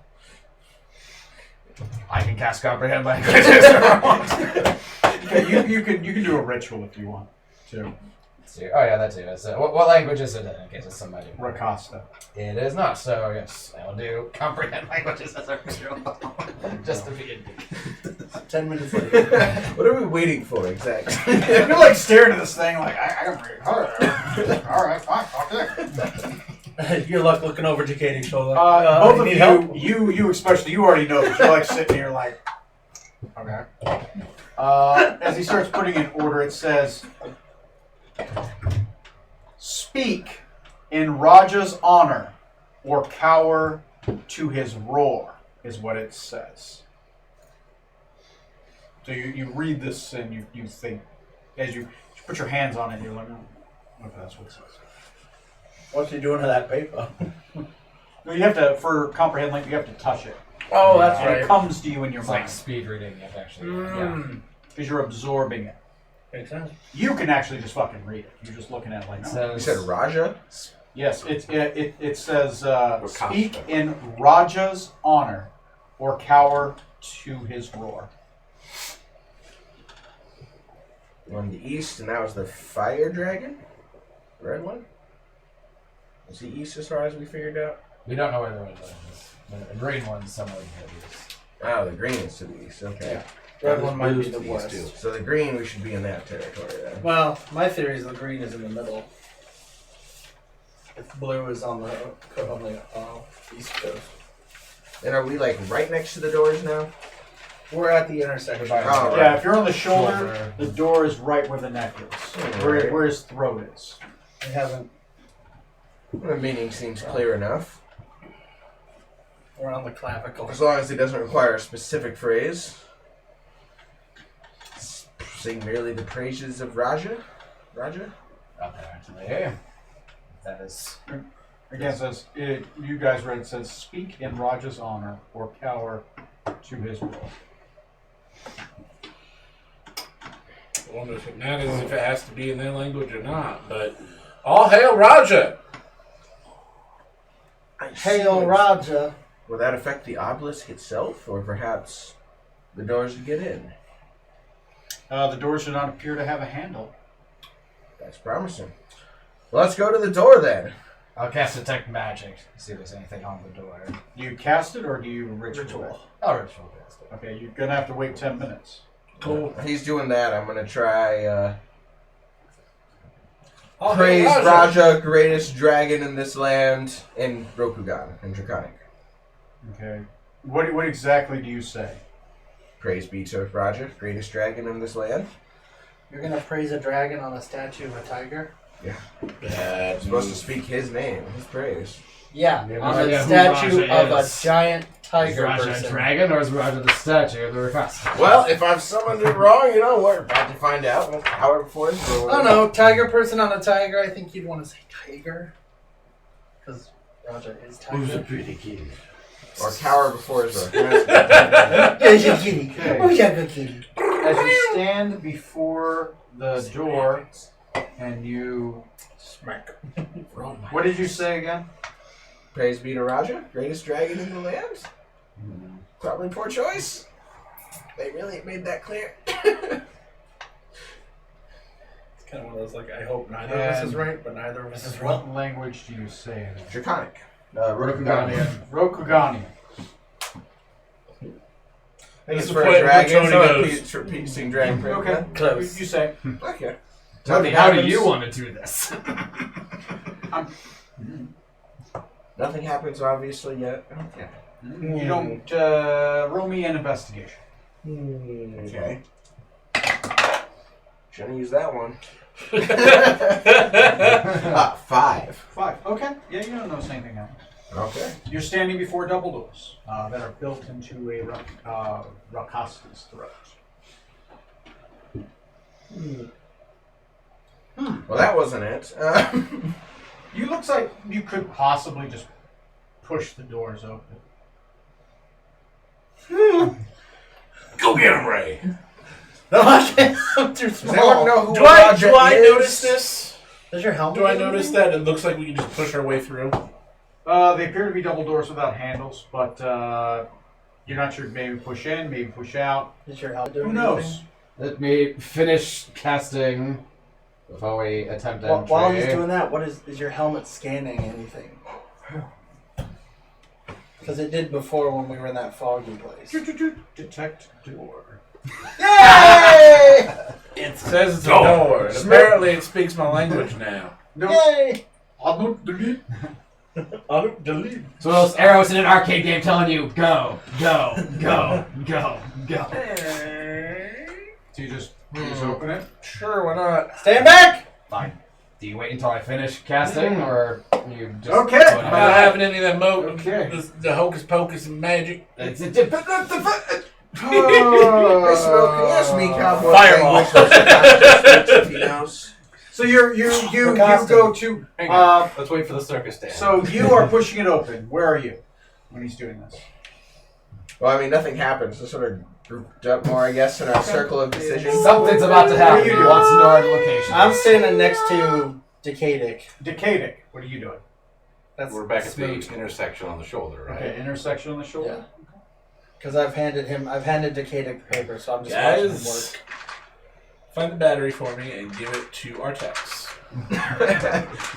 S4: I can cast comprehend languages if I want.
S1: Okay, you can do a ritual if you want to.
S4: Let's see. Oh yeah, that too. It's, what language is it in case it's somebody?
S1: Rakasta.
S4: It is not, so yes, I'll do comprehend languages as a ritual. Just to be a dick.
S3: 10 minutes later.
S5: What are we waiting for exactly?
S1: You're like staring at this thing like I can read. All right, fine, okay.
S3: You're like looking over to Katie's shoulder.
S1: Both of
S3: need help?
S1: you especially, you already know this. You're like sitting here like, okay. As he starts putting in order, it says, "Speak in Raja's honor, or cower to his roar," is what it says. So you read this and you think, as you put your hands on it, you're like, oh, okay, that's what it says.
S8: What's he doing to that paper?
S1: No, you have to, for comprehend language, you have to touch it.
S3: Oh, that's
S1: And it
S3: right.
S1: comes to you in your
S4: It's like
S1: mind.
S4: speed reading it actually. Yeah.
S3: Mm.
S1: Because you're absorbing it.
S3: Makes sense.
S1: You can actually just fucking read it. You're just looking at it like,
S4: It
S1: no.
S4: says,
S5: You said Raja?
S1: Yes, it says,
S2: Rakasta.
S1: speak in Raja's honor, or cower to his roar.
S5: On the east, and that was the fire dragon? The red one? Was the east as far as we figured out?
S4: we don't know where the red one is. The green one's somewhere in the east.
S5: Oh, the green is to the east, okay.
S3: Red one might be
S6: blues
S3: the
S6: to these
S3: worst.
S6: two.
S5: So the green, we should be in that territory then.
S3: Well, my theory is the green is in the middle. If blue is on the east coast.
S5: And are we like right next to the doors now?
S3: We're at the intersection.
S5: Oh, right.
S1: Yeah, if you're on the shoulder,
S4: Shoulder.
S1: the door is right where the neck is.
S5: Alright.
S1: Where his throat is.
S3: We haven't.
S5: The meaning seems clear enough.
S3: We're on the clavicle.
S5: As long as it doesn't require a specific phrase. Sing merely the praises of Raja? Raja?
S4: Apparently. That is.
S1: Again, it says, you guys read, it says, speak in Raja's honor, or cower to his roar.
S2: I wonder if it matters if it has to be in their language or not, but all hail Raja!
S8: Hail Raja.
S5: Will that affect the obelisk itself, or perhaps the doors to get in?
S1: The doors do not appear to have a handle.
S5: That's promising. Well, let's go to the door then.
S4: I'll cast detect magic. See if there's anything on the door.
S1: Do you cast it, or do you ritual it?
S4: I'll ritual cast it.
S1: Okay, you're going to have to wait 10 minutes.
S5: Cool. If he's doing that, I'm going to try
S2: All hail
S5: praise
S2: Raja!
S5: Raja, greatest dragon in this land, in Rokugan, in Draconic.
S1: Okay. What exactly do you say?
S5: Praise be to Raja, greatest dragon in this land.
S3: You're gonna praise a dragon on a statue of a tiger?
S2: Bad.
S5: I'm supposed to speak his name, his praise.
S3: Yeah,
S4: You have
S3: on
S4: no
S3: a
S4: idea who
S3: statue
S4: Raja
S3: of a
S4: is.
S3: giant
S4: Is
S3: tiger
S4: Raja a
S3: person.
S4: dragon or is Raja the statue of the request?
S5: Well, if I've summoned it wrong, you know, we're about to find out. We'll power before his
S3: I don't know, tiger person on a tiger. I think you'd want to say tiger, because Raja is tiger.
S6: pretty kitty?
S5: Or cower before his road.
S3: There's your kitty.
S1: Okay.
S3: Oh, yeah, good kitty.
S1: As you stand before the door and you...
S3: Smack.
S1: What did you say again?
S5: Praise be to Raja, greatest dragon in the land. Probably poor choice. They really made that clear.
S3: It's kind of one of those, like, I hope neither of us is
S1: And
S3: right, but neither of us is wrong.
S1: What language do you say?
S5: Draconic.
S4: Rokuganian.
S1: Rokuganian.
S5: I think
S2: This
S5: it's
S2: is
S5: for
S2: the
S5: a
S2: point where
S5: dragon.
S2: Tony
S5: So
S2: goes.
S5: it's repeating dragon praise.
S1: Okay.
S3: Close.
S1: You say.
S5: Okay.
S4: Tony, how do you want to do this?
S5: Nothing happens obviously yet. Okay.
S1: You don't roll me an investigation.
S5: Okay. Shouldn't use that one. 5.
S1: 5. Okay. Yeah, you don't notice anything else.
S5: Okay.
S1: You're standing before double doors that are built into a Rakasta's throat.
S5: Well, that wasn't it.
S1: You looks like you could possibly just push the doors open.
S2: Go get him, Ray.
S3: No, I can't. I'm too
S5: Does anyone
S3: small.
S5: know who
S2: Do I
S5: Raja is?
S2: notice this?
S3: Does your helmet?
S2: Do I
S3: do
S2: notice
S3: anything?
S2: that it looks like we can just push our way through?
S1: They appear to be double doors without handles, but you're not sure. Maybe push in, maybe push out.
S3: Does your helmet do
S1: Who
S3: anything?
S1: knows?
S4: Let me finish casting before we attempt entry.
S3: While he's doing that, what is your helmet scanning anything? Because it did before when we were in that foggy place.
S1: Detect door.
S3: Yay!
S2: It says it's a door. And apparently it speaks my language now.
S1: No.
S3: Yay!
S1: I don't delete.
S3: Delete.
S4: So those arrows in an arcade game telling you go, go, go, go, go.
S1: So you just open it.
S5: Sure, why not?
S3: Stand back!
S4: Fine. Do you wait until I finish casting, or you just
S1: Okay.
S4: go
S2: I'm
S4: ahead?
S2: not having any of that
S1: Okay.
S2: the hocus pocus and magic.
S4: It's a
S5: They spoke yes, me cowboy
S2: Fireball.
S5: language. Those are not just Filipinos.
S1: So you
S3: Rakasta.
S1: go to.
S6: Hang on. Let's wait for the circus stand.
S1: So you are pushing it open. Where are you when he's doing this?
S5: Well, I mean, nothing happens. Just sort of grouped up more, I guess, in our circle of decision.
S4: Something's about to happen. He wants to know our location.
S3: I'm standing next to Decadic.
S1: Decadic. What are you doing?
S3: That's
S6: We're back at
S3: Smoot.
S6: the intersection on the shoulder, right?
S1: Okay, intersection on the shoulder.
S3: Yeah. Because I've handed Decadic the paper, so I'm just watching him
S2: Guys,
S3: work.
S2: find the battery for me and give it to Artex.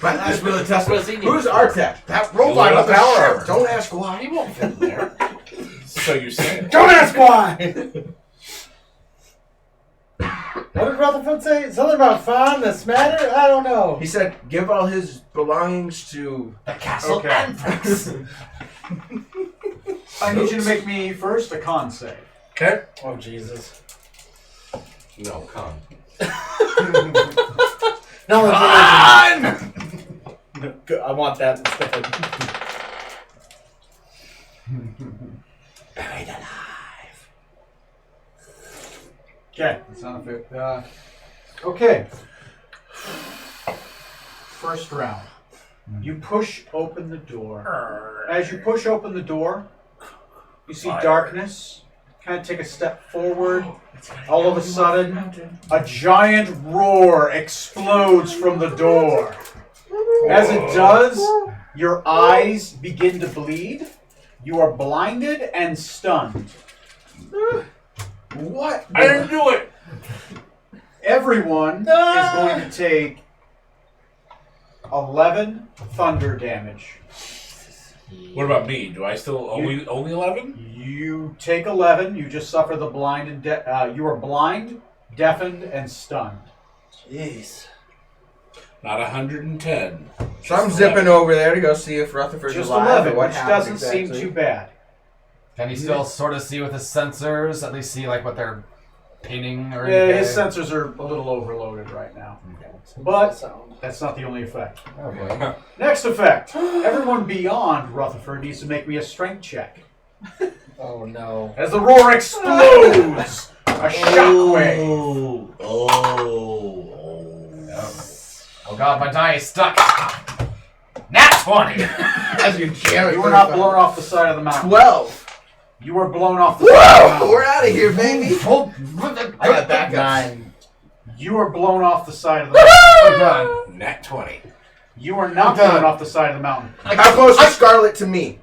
S5: My last will of testament.
S6: What does he need?
S5: Who's Artek? That robot
S2: He's
S5: on the
S2: power
S5: ship.
S2: armor.
S5: Don't ask why.
S6: He won't fit in there.
S2: So you say.
S3: Don't ask why! What did Rutherford say? Something about fun that's matter? I don't know.
S5: He said, give all his belongings to...
S4: The castle
S1: Okay.
S4: entrance.
S1: I need you to make me first a con save.
S2: Okay.
S3: Oh, Jesus.
S6: No, come.
S3: No, I want that instead. Buried alive.
S1: Okay, that's not a fair. Okay. First round. You push open the door. As you push open the door, you see darkness. Kind of take a step forward. All of a sudden, a giant roar explodes from the door. As it does, your eyes begin to bleed. You are blinded and stunned.
S5: What?
S2: I didn't do it!
S1: Everyone is going to take 11 thunder damage.
S2: What about me? Do I still only 11?
S1: You take 11. You just suffer the blind and you are blind, deafened, and stunned.
S3: Jeez.
S2: Not 110.
S5: So I'm zipping over there to go see if Rutherford's
S1: Just
S5: alive.
S1: 11,
S5: and what
S1: which
S5: happens
S1: doesn't
S5: exactly.
S1: seem too bad.
S4: Can he still sort of see with his sensors? At least see like what they're pinging or
S1: Yeah,
S4: anything?
S1: his sensors are a little overloaded right now. But
S8: Sound.
S1: that's not the only effect.
S4: Oh boy.
S1: Next effect. Everyone beyond Rutherford needs to make me a strength check.
S8: Oh no.
S1: As the roar explodes, a shockwave.
S4: Oh god, my die is stuck. Nat 20!
S5: As you jam it.
S1: You were not blown off the side of the mountain.
S5: 12.
S1: You were blown off the side of the
S5: Whoa!
S1: mountain.
S5: We're out of here, baby. I got backups.
S8: 9.
S1: You are blown off the side of the mountain.
S4: I'm done.
S2: Nat 20.
S1: You are not
S4: I'm done.
S1: blown off the side of the mountain.
S5: How close is Scarlet to me?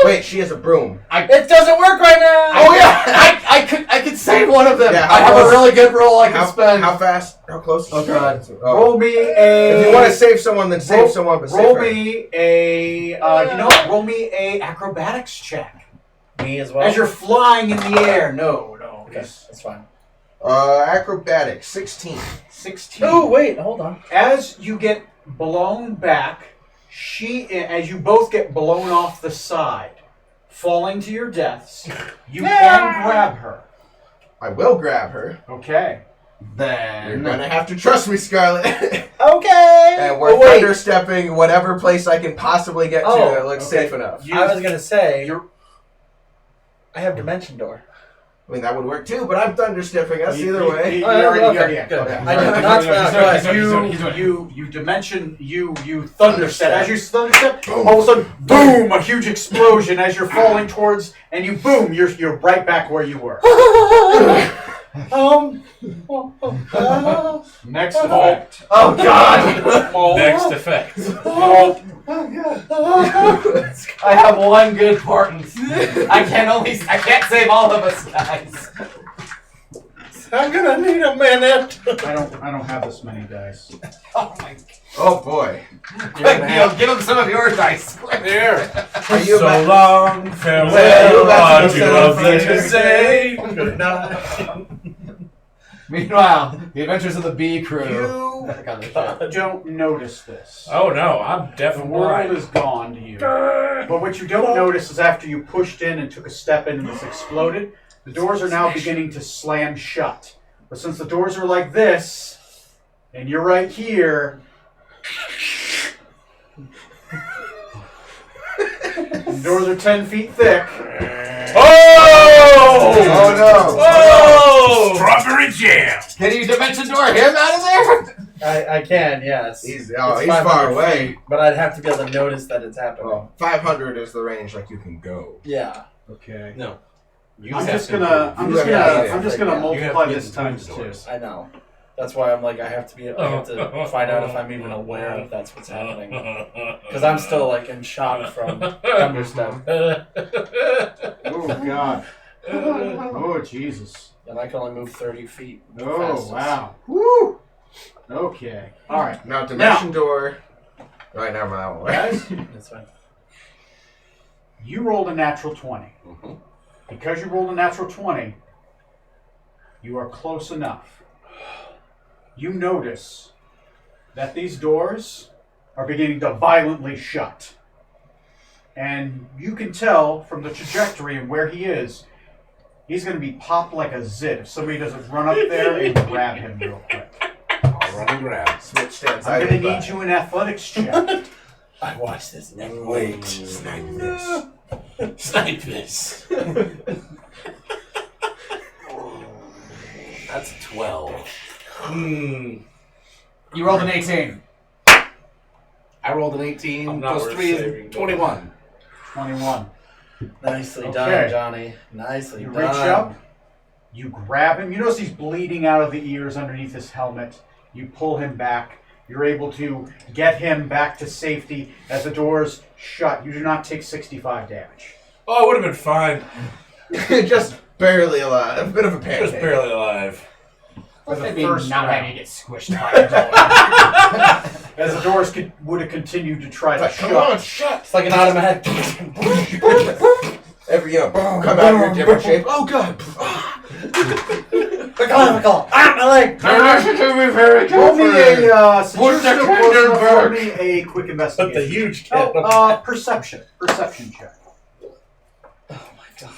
S5: Wait, she has a broom.
S8: It doesn't work right now!
S4: Oh yeah! I could save one of them!
S5: Yeah,
S4: I have a really good roll I can
S5: How,
S4: spend.
S5: how fast? How close is
S4: Oh,
S5: Scarlet?
S4: God.
S5: Oh.
S1: Roll me a.
S5: If you want to save someone, then save someone, but
S1: roll
S5: save her.
S1: me a. You know what? Roll me a acrobatics check.
S8: Me as well.
S1: As you're flying in the air. No.
S8: Okay, that's fine.
S5: Acrobatics, 16.
S1: 16.
S8: Oh wait, hold on.
S1: As you get blown back, as you both get blown off the side, falling to your deaths, you can grab her.
S5: I will grab her.
S1: Okay.
S5: You're
S4: Then
S5: gonna have to trust me, Scarlet.
S8: Okay.
S5: And we're
S8: Oh, wait.
S5: thunderstepping whatever place I can possibly get to
S8: Oh,
S5: that looks
S8: okay.
S5: safe enough.
S8: I was gonna say
S1: You're,
S8: I have Dimension Door.
S5: I mean, that would work too, but I'm thunderstepping us either way.
S1: You
S8: Oh, yeah,
S1: already-
S8: okay,
S1: yeah,
S8: good.
S1: okay.
S8: I did not
S4: He's doing it.
S1: You dimension, you thunderstep. As you thunderstep, all of a sudden, boom, a huge explosion as you're falling towards, and you boom, you're right back where you were. Next effect.
S4: oh god!
S2: Next effect.
S4: I have one good portent. I can't save all of us, guys.
S8: I'm gonna need a minute.
S1: I don't have this many dice.
S4: Oh my
S5: Oh boy.
S4: god. Neil, give him some of your dice. Quick.
S2: Here.
S5: Are you
S2: So
S5: about-
S2: long,
S5: Are you
S2: farewell,
S5: about to
S2: adieu,
S5: go
S2: of
S5: set
S2: to
S5: up
S2: say good night.
S4: Meanwhile, the adventures of the Bee Crew.
S1: You
S4: Got the shit.
S1: don't notice this.
S2: Oh no, I'm
S1: The
S2: definitely
S1: world
S2: right.
S1: is gone to you. But what you don't notice is after you pushed in and took a step in and this exploded, the doors are now beginning to slam shut. But since the doors are like this, and you're right here, the doors are 10 feet thick.
S2: Oh!
S5: Oh no.
S2: Oh! Strawberry jam.
S4: Can you dimension door him out of there?
S8: I can, yes.
S5: He's
S8: It's
S5: far
S8: 500
S5: away.
S8: feet, but I'd have to be able to notice that it's happening.
S5: Well, 500 is the range like you can go.
S8: Yeah.
S1: Okay.
S6: No. You
S1: I'm
S6: have
S1: just
S6: to
S1: gonna
S6: move.
S1: I'm just gonna
S8: You
S1: multiply
S6: have to
S1: this
S6: get
S1: times
S6: through
S1: 2.
S6: doors.
S8: I know. That's why I'm like I have to find out if I'm even aware if that's what's happening. Because I'm still like in shock from thunderstep,
S1: Oh god. Oh Jesus.
S8: and I can only move 30 feet.
S1: Oh
S8: fastest.
S1: wow. Woo. Okay. All right.
S5: Now, dimension door. Right now, my own way.
S1: Guys,
S8: That's fine.
S1: you rolled a natural 20.
S2: Mhm.
S1: Because you rolled a natural 20, you are close enough. You notice that these doors are beginning to violently shut. And you can tell from the trajectory and where he is, he's going to be popped like a zit if somebody doesn't run up there and grab him real quick.
S2: I'll run and grab.
S5: Switch stands.
S1: I'm going to need you in athletics check.
S8: I watched this never
S5: Wait. Snipe this.
S2: Snipe this.
S6: That's 12.
S2: Hmm.
S4: You rolled an 18.
S6: I rolled an 18
S2: I'm not
S6: plus
S2: worth
S6: 3 is
S2: saving.
S6: 21.
S1: 21.
S8: Nicely
S1: Okay.
S8: done, Johnny. Nicely
S1: You
S8: done.
S1: reach up, you grab him. You notice he's bleeding out of the ears underneath his helmet. You pull him back. You're able to get him back to safety as the doors shut. You do not take 65 damage.
S2: Oh, I would have been fine.
S5: Just barely alive. A bit of a
S2: Just
S5: pancake.
S2: barely alive.
S1: For the
S4: Maybe
S1: first
S4: not
S1: round.
S4: having to get squished by a door.
S1: As the doors would have continued to try to
S5: Like, come
S1: shut.
S5: on, shut.
S8: It's like an automatic.
S5: Every, come out your different shape. Oh, God.
S8: Mechanical. Ah, my leg.
S1: Roll me a, since you're still close enough, roll me a quick
S8: But the
S1: investigation.
S8: huge
S1: Oh,
S8: cat.
S1: perception. Perception check.
S8: Oh my god.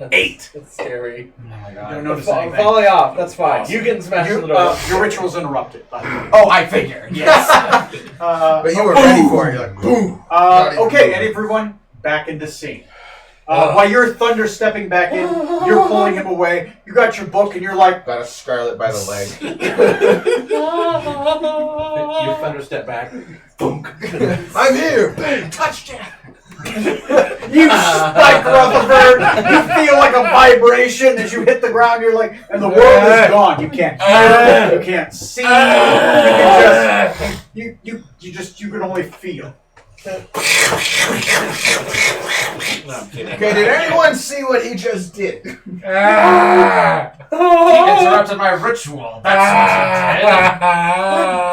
S2: 8.
S3: It's scary.
S4: Oh my
S1: You
S4: god.
S1: don't notice
S8: Fall-
S1: anything.
S8: falling off. That's fine.
S2: Awesome.
S8: You getting smashed in the door.
S1: Your ritual's interrupted, by the way.
S4: Oh, I figured. Yes.
S5: But you were ready for it. You're like, boom.
S1: Okay, and everyone back into scene. While you're thunder stepping back in, you're pulling him away. You got your book, and you're like,
S5: Got a Scarlet by the leg.
S6: You thunderstep back.
S5: I'm here. Bang, touchdown.
S1: you spike Rutherford. You feel like a vibration as you hit the ground. You're like, and the world is gone. You can't hear. You can't see. You can just you can only feel.
S2: No, I'm kidding.
S5: Okay, did anyone see what he just did?
S4: He interrupted my ritual. That's what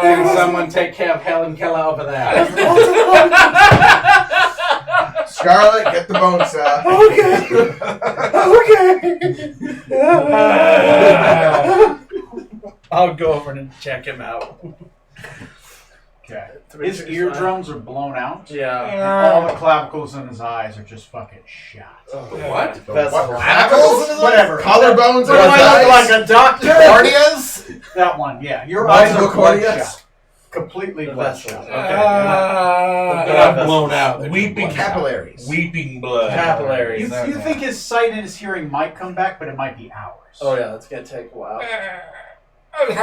S6: Can someone take care of Helen Keller over there?
S5: Scarlet, get the bone saw.
S3: I'll go over and check him out.
S1: Okay. His eardrums are blown out.
S3: Yeah.
S1: And all the clavicles in his eyes are just fucking shot.
S2: What?
S5: Clavicles?
S1: Whatever.
S5: Collarbones
S1: What do I look like, a doctor?
S5: Corneas?
S1: That one, yeah. Your eyes are
S5: Multiple corneas?
S1: bloodshot. Completely bloodshot.
S2: I'm blown out. Weeping
S5: Capillaries.
S2: Weeping blood.
S3: Capillaries.
S1: You think his sight and his hearing might come back, but it might be hours.
S3: Oh yeah, it's gonna take a while.
S2: Open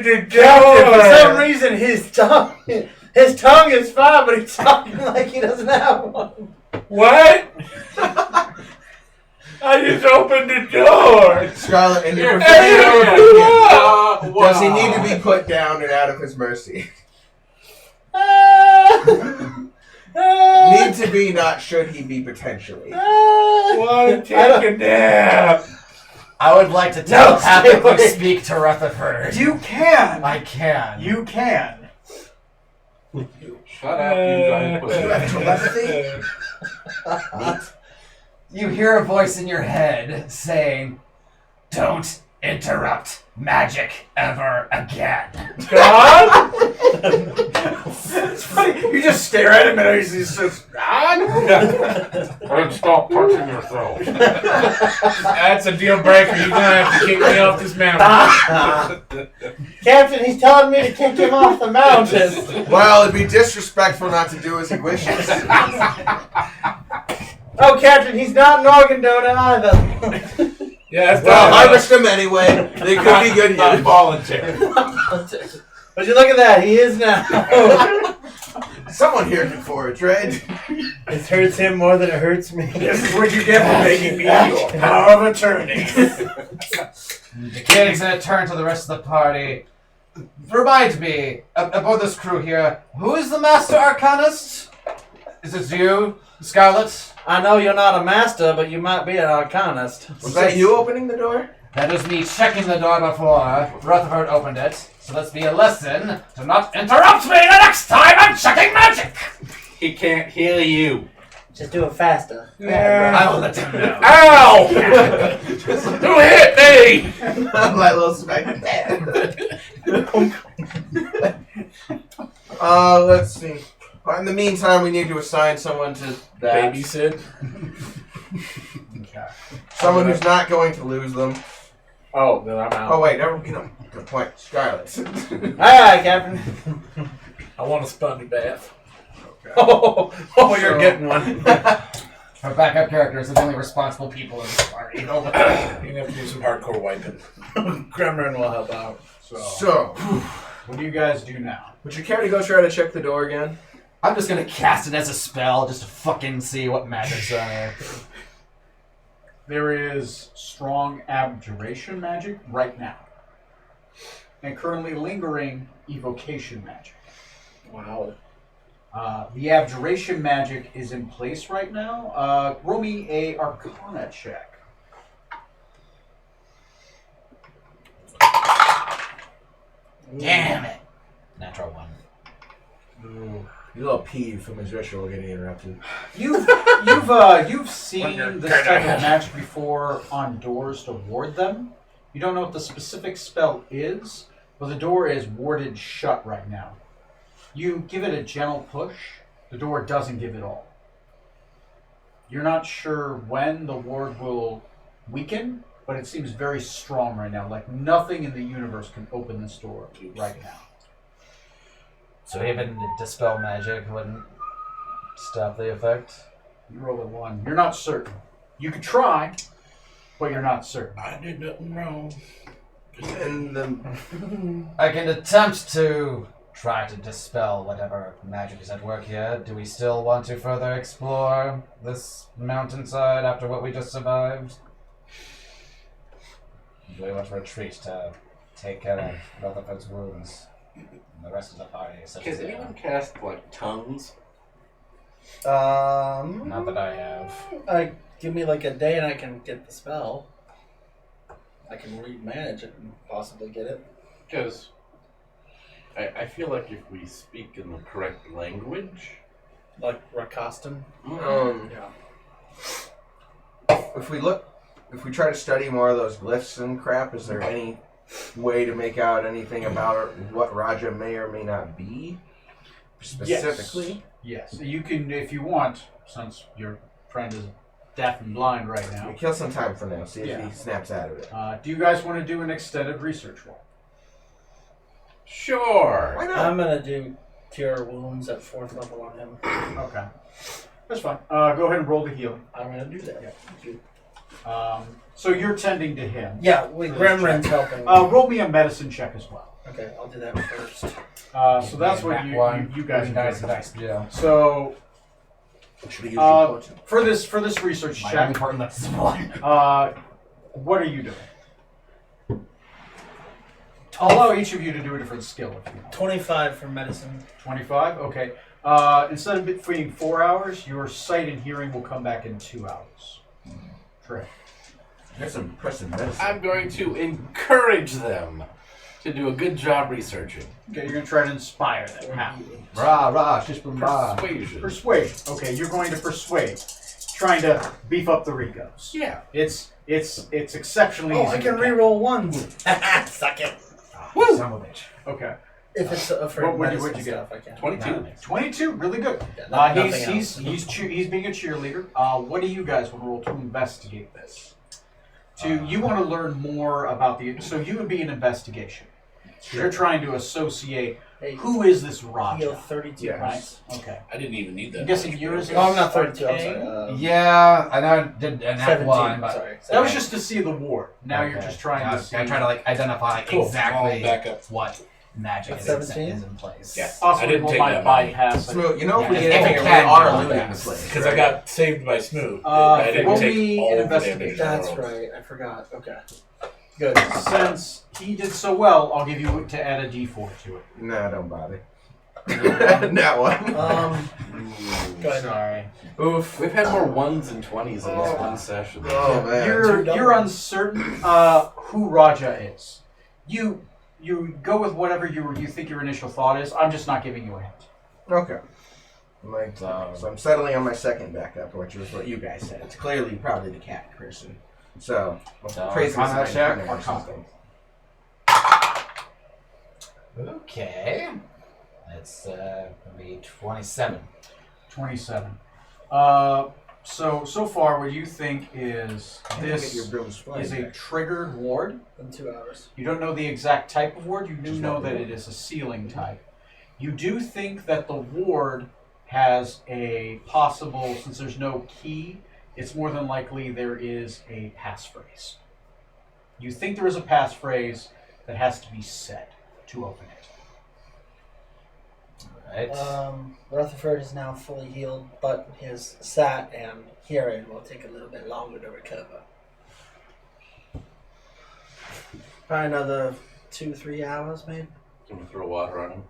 S2: the
S3: Captain, for some reason his tongue is fine, but he's talking like he doesn't have one.
S2: What? I just opened the door.
S5: Scarlet, and your Does he need to be put down and out of his mercy? Need to be, not should he be potentially.
S2: Want to take a nap?
S4: I would like to telepathically speak to Rutherford.
S1: You can.
S4: I can.
S1: You can.
S6: Shut up, you giant pussy.
S5: You have telepathy?
S4: You hear a voice in your head saying, "Don't interrupt magic ever again."
S2: God?
S1: It's funny. You just stare at him and he's just,
S6: And stop touching yourself.
S2: That's a deal breaker. You're gonna have to kick me off this mountain.
S3: Captain, he's telling me to kick him off the mountain.
S5: Well, it'd be disrespectful not to do as he wishes.
S3: Oh, Captain, he's not an organ donor either.
S2: Yeah, that's
S5: Well, harvest him anyway. They could be good
S2: not
S5: use.
S2: voluntary.
S3: But you look at that, he is now.
S5: Someone here can forage, right?
S3: It hurts him more than it hurts me.
S1: this is what you get for making me your power of attorney.
S4: The kid's gonna turn to the rest of the party. Remind me, aboard this crew here, who is the Master Arcanist? Is this you, Scarlet?
S8: I know you're not a master, but you might be an arcanist.
S5: Was that you opening the door?
S4: That was me checking the door before Rutherford opened it. So let's be a lesson to not interrupt me the next time I'm checking magic!
S6: He can't hear you.
S8: Just do it faster.
S4: I will let him know.
S2: Ow! Who hit me?
S5: My little speck. Let's see. In the meantime, we need to assign someone to that.
S2: Babysit.
S5: Someone who's not going to lose them.
S6: Oh, then I'm out.
S5: Oh wait, never. Good point. Scarlet.
S8: Alright, Captain.
S2: I want a spongy bath.
S8: Oh, you're getting one.
S4: Our backup characters are the only responsible people in this party.
S2: You're gonna have to do some hardcore wiping.
S3: Gremlin will help out.
S5: So,
S1: What do you guys do now?
S5: would you care to go try to check the door again?
S4: I'm just gonna cast it as a spell just to fucking see what magic's on there.
S1: There is strong abjuration magic right now. And currently lingering evocation magic.
S3: Wow.
S1: The abjuration magic is in place right now. Roll me a Arcana check.
S4: Damn it! Natural one.
S5: Ooh, you little peeve from his ritual getting interrupted.
S1: You've seen this type of magic before on doors to ward them. You don't know what the specific spell is, but the door is warded shut right now. You give it a gentle push, The door doesn't give it all. You're not sure when the ward will weaken, but it seems very strong right now. Like nothing in the universe can open this door right now.
S4: So even dispel magic wouldn't stop the effect?
S1: You roll a 1. You're not certain. You could try, but you're not certain.
S2: I did nothing wrong.
S5: And then
S4: I can attempt to try to dispel whatever magic is at work here. Do we still want to further explore this mountainside after what we just survived? Do we want to retreat to take care of Rutherford's wounds and the rest of the party? Such as
S6: Can anyone cast like tongues?
S4: Not that I have.
S3: Give me like a day and I can get the spell. I can manage it and possibly get it.
S6: Because I feel like if we speak in the correct language,
S3: Like Rakastan.
S5: yeah. If we try to study more of those glyphs and crap, is there any way to make out anything about what Raja may or may not be specifically?
S1: Yes. You can, if you want, since your friend is deaf and blind right
S5: We
S1: now.
S5: kill some time for now. See if
S1: Yeah.
S5: he snaps out of it.
S1: Do you guys want to do an extended research roll?
S6: sure.
S5: Why not?
S3: I'm gonna do cure wounds at 4th level on him.
S1: Okay. That's fine. Go ahead and roll the healing.
S3: I'm gonna do that. Thank you.
S1: So you're tending to him.
S3: Yeah, Gremrin's helping.
S1: Roll me a medicine check as well.
S3: Okay, I'll do that first.
S1: So that's what you guys are
S4: nice,
S1: doing.
S4: nice. Yeah.
S1: So
S5: Should have used your potion.
S1: for this research
S4: My
S1: check,
S4: only part in this one.
S1: what are you doing? I'll allow each of you to do a different skill if you want.
S3: 25 for medicine.
S1: 25? Okay. Instead of it being 4 hours, your sight and hearing will come back in 2 hours. Correct.
S5: That's some impressive medicine.
S6: I'm going to encourage them to do a good job researching.
S1: Okay, you're going to try to inspire them. How?
S4: Rah, rah, shish boom, rah.
S6: Persuasion.
S1: Persuade. Okay, you're going to persuade. Trying to beef up the Rigos.
S6: Yeah.
S1: It's exceptionally
S3: Oh,
S1: easy.
S3: I can
S1: to
S3: reroll ones. Suck it.
S1: Woo!
S4: Son of a bitch.
S1: Okay.
S3: If it's for
S1: What would you-
S3: medicine
S1: what'd you get?
S3: stuff, I can.
S6: 22.
S1: 22, really good.
S3: Yeah, nothing
S1: He's being a cheerleader. What do you guys want to roll to investigate this? You want to learn more about so you would be an investigation. You're trying to associate
S3: Hey,
S1: who is this
S3: heal
S1: Raja,
S3: 32
S5: Yes.
S1: right?
S3: points.
S1: Okay.
S2: I didn't even need that.
S1: I'm guessing
S2: much,
S1: yours
S2: but-
S1: is
S3: Oh, I'm not 32. I'm
S1: arcane?
S3: sorry.
S4: Yeah, I know I did an act
S3: 17.
S4: one, but
S3: Sorry.
S1: That was just to see the ward. Now you're
S4: Okay.
S1: just trying to see.
S4: I try to like identify
S1: Cool.
S4: exactly
S2: Back up.
S4: what magic
S3: That's
S4: is
S3: 17?
S4: in place.
S2: Yeah.
S1: Possibly
S2: I didn't
S1: will
S2: take
S1: might
S2: that money.
S1: bypass.
S5: Smooth. You know, if we
S4: Yeah,
S5: get
S4: if
S5: in
S4: it
S5: here, we
S4: can,
S5: are
S4: yeah.
S5: looting the place.
S2: Because
S5: right?
S2: I got saved by Smooth.
S1: Uh,
S2: I didn't
S1: roll
S2: take
S1: me
S2: all
S1: an
S2: the
S1: investigation.
S2: damage.
S3: That's
S2: rolls.
S3: right. I forgot. Okay. Good.
S1: Since he did so well, I'll give you to add a D4 to it.
S5: Nah, don't bother. That one.
S3: Go ahead.
S1: Sorry.
S5: Oof.
S6: We've had more 1s and 20s in this one session.
S5: Oh man.
S1: You're uncertain who Raja is. You go with whatever you think your initial thought is. I'm just not giving you a hint.
S5: Okay. So I'm settling on my second backup, which was what you guys said. It's clearly probably the cat person. So, praise
S4: Arcana check.
S5: or something.
S4: Okay. It's gonna be 27.
S1: 27. So far, what you think is
S5: Get your
S1: this
S5: brooms flying
S1: is a
S5: back.
S1: triggered ward.
S3: In 2 hours.
S1: You don't know the exact type of ward. You do
S5: Just
S1: know
S5: not the
S1: that
S5: ward.
S1: it is a ceiling type. You do think that the ward has a possible, since there's no key, it's more than likely there is a passphrase. You think there is a passphrase that has to be said to open it.
S4: Right.
S3: Rutherford is now fully healed, but his sight and hearing will take a little bit longer to recover. Probably another 2-3 hours, maybe.
S6: Can we throw water on him?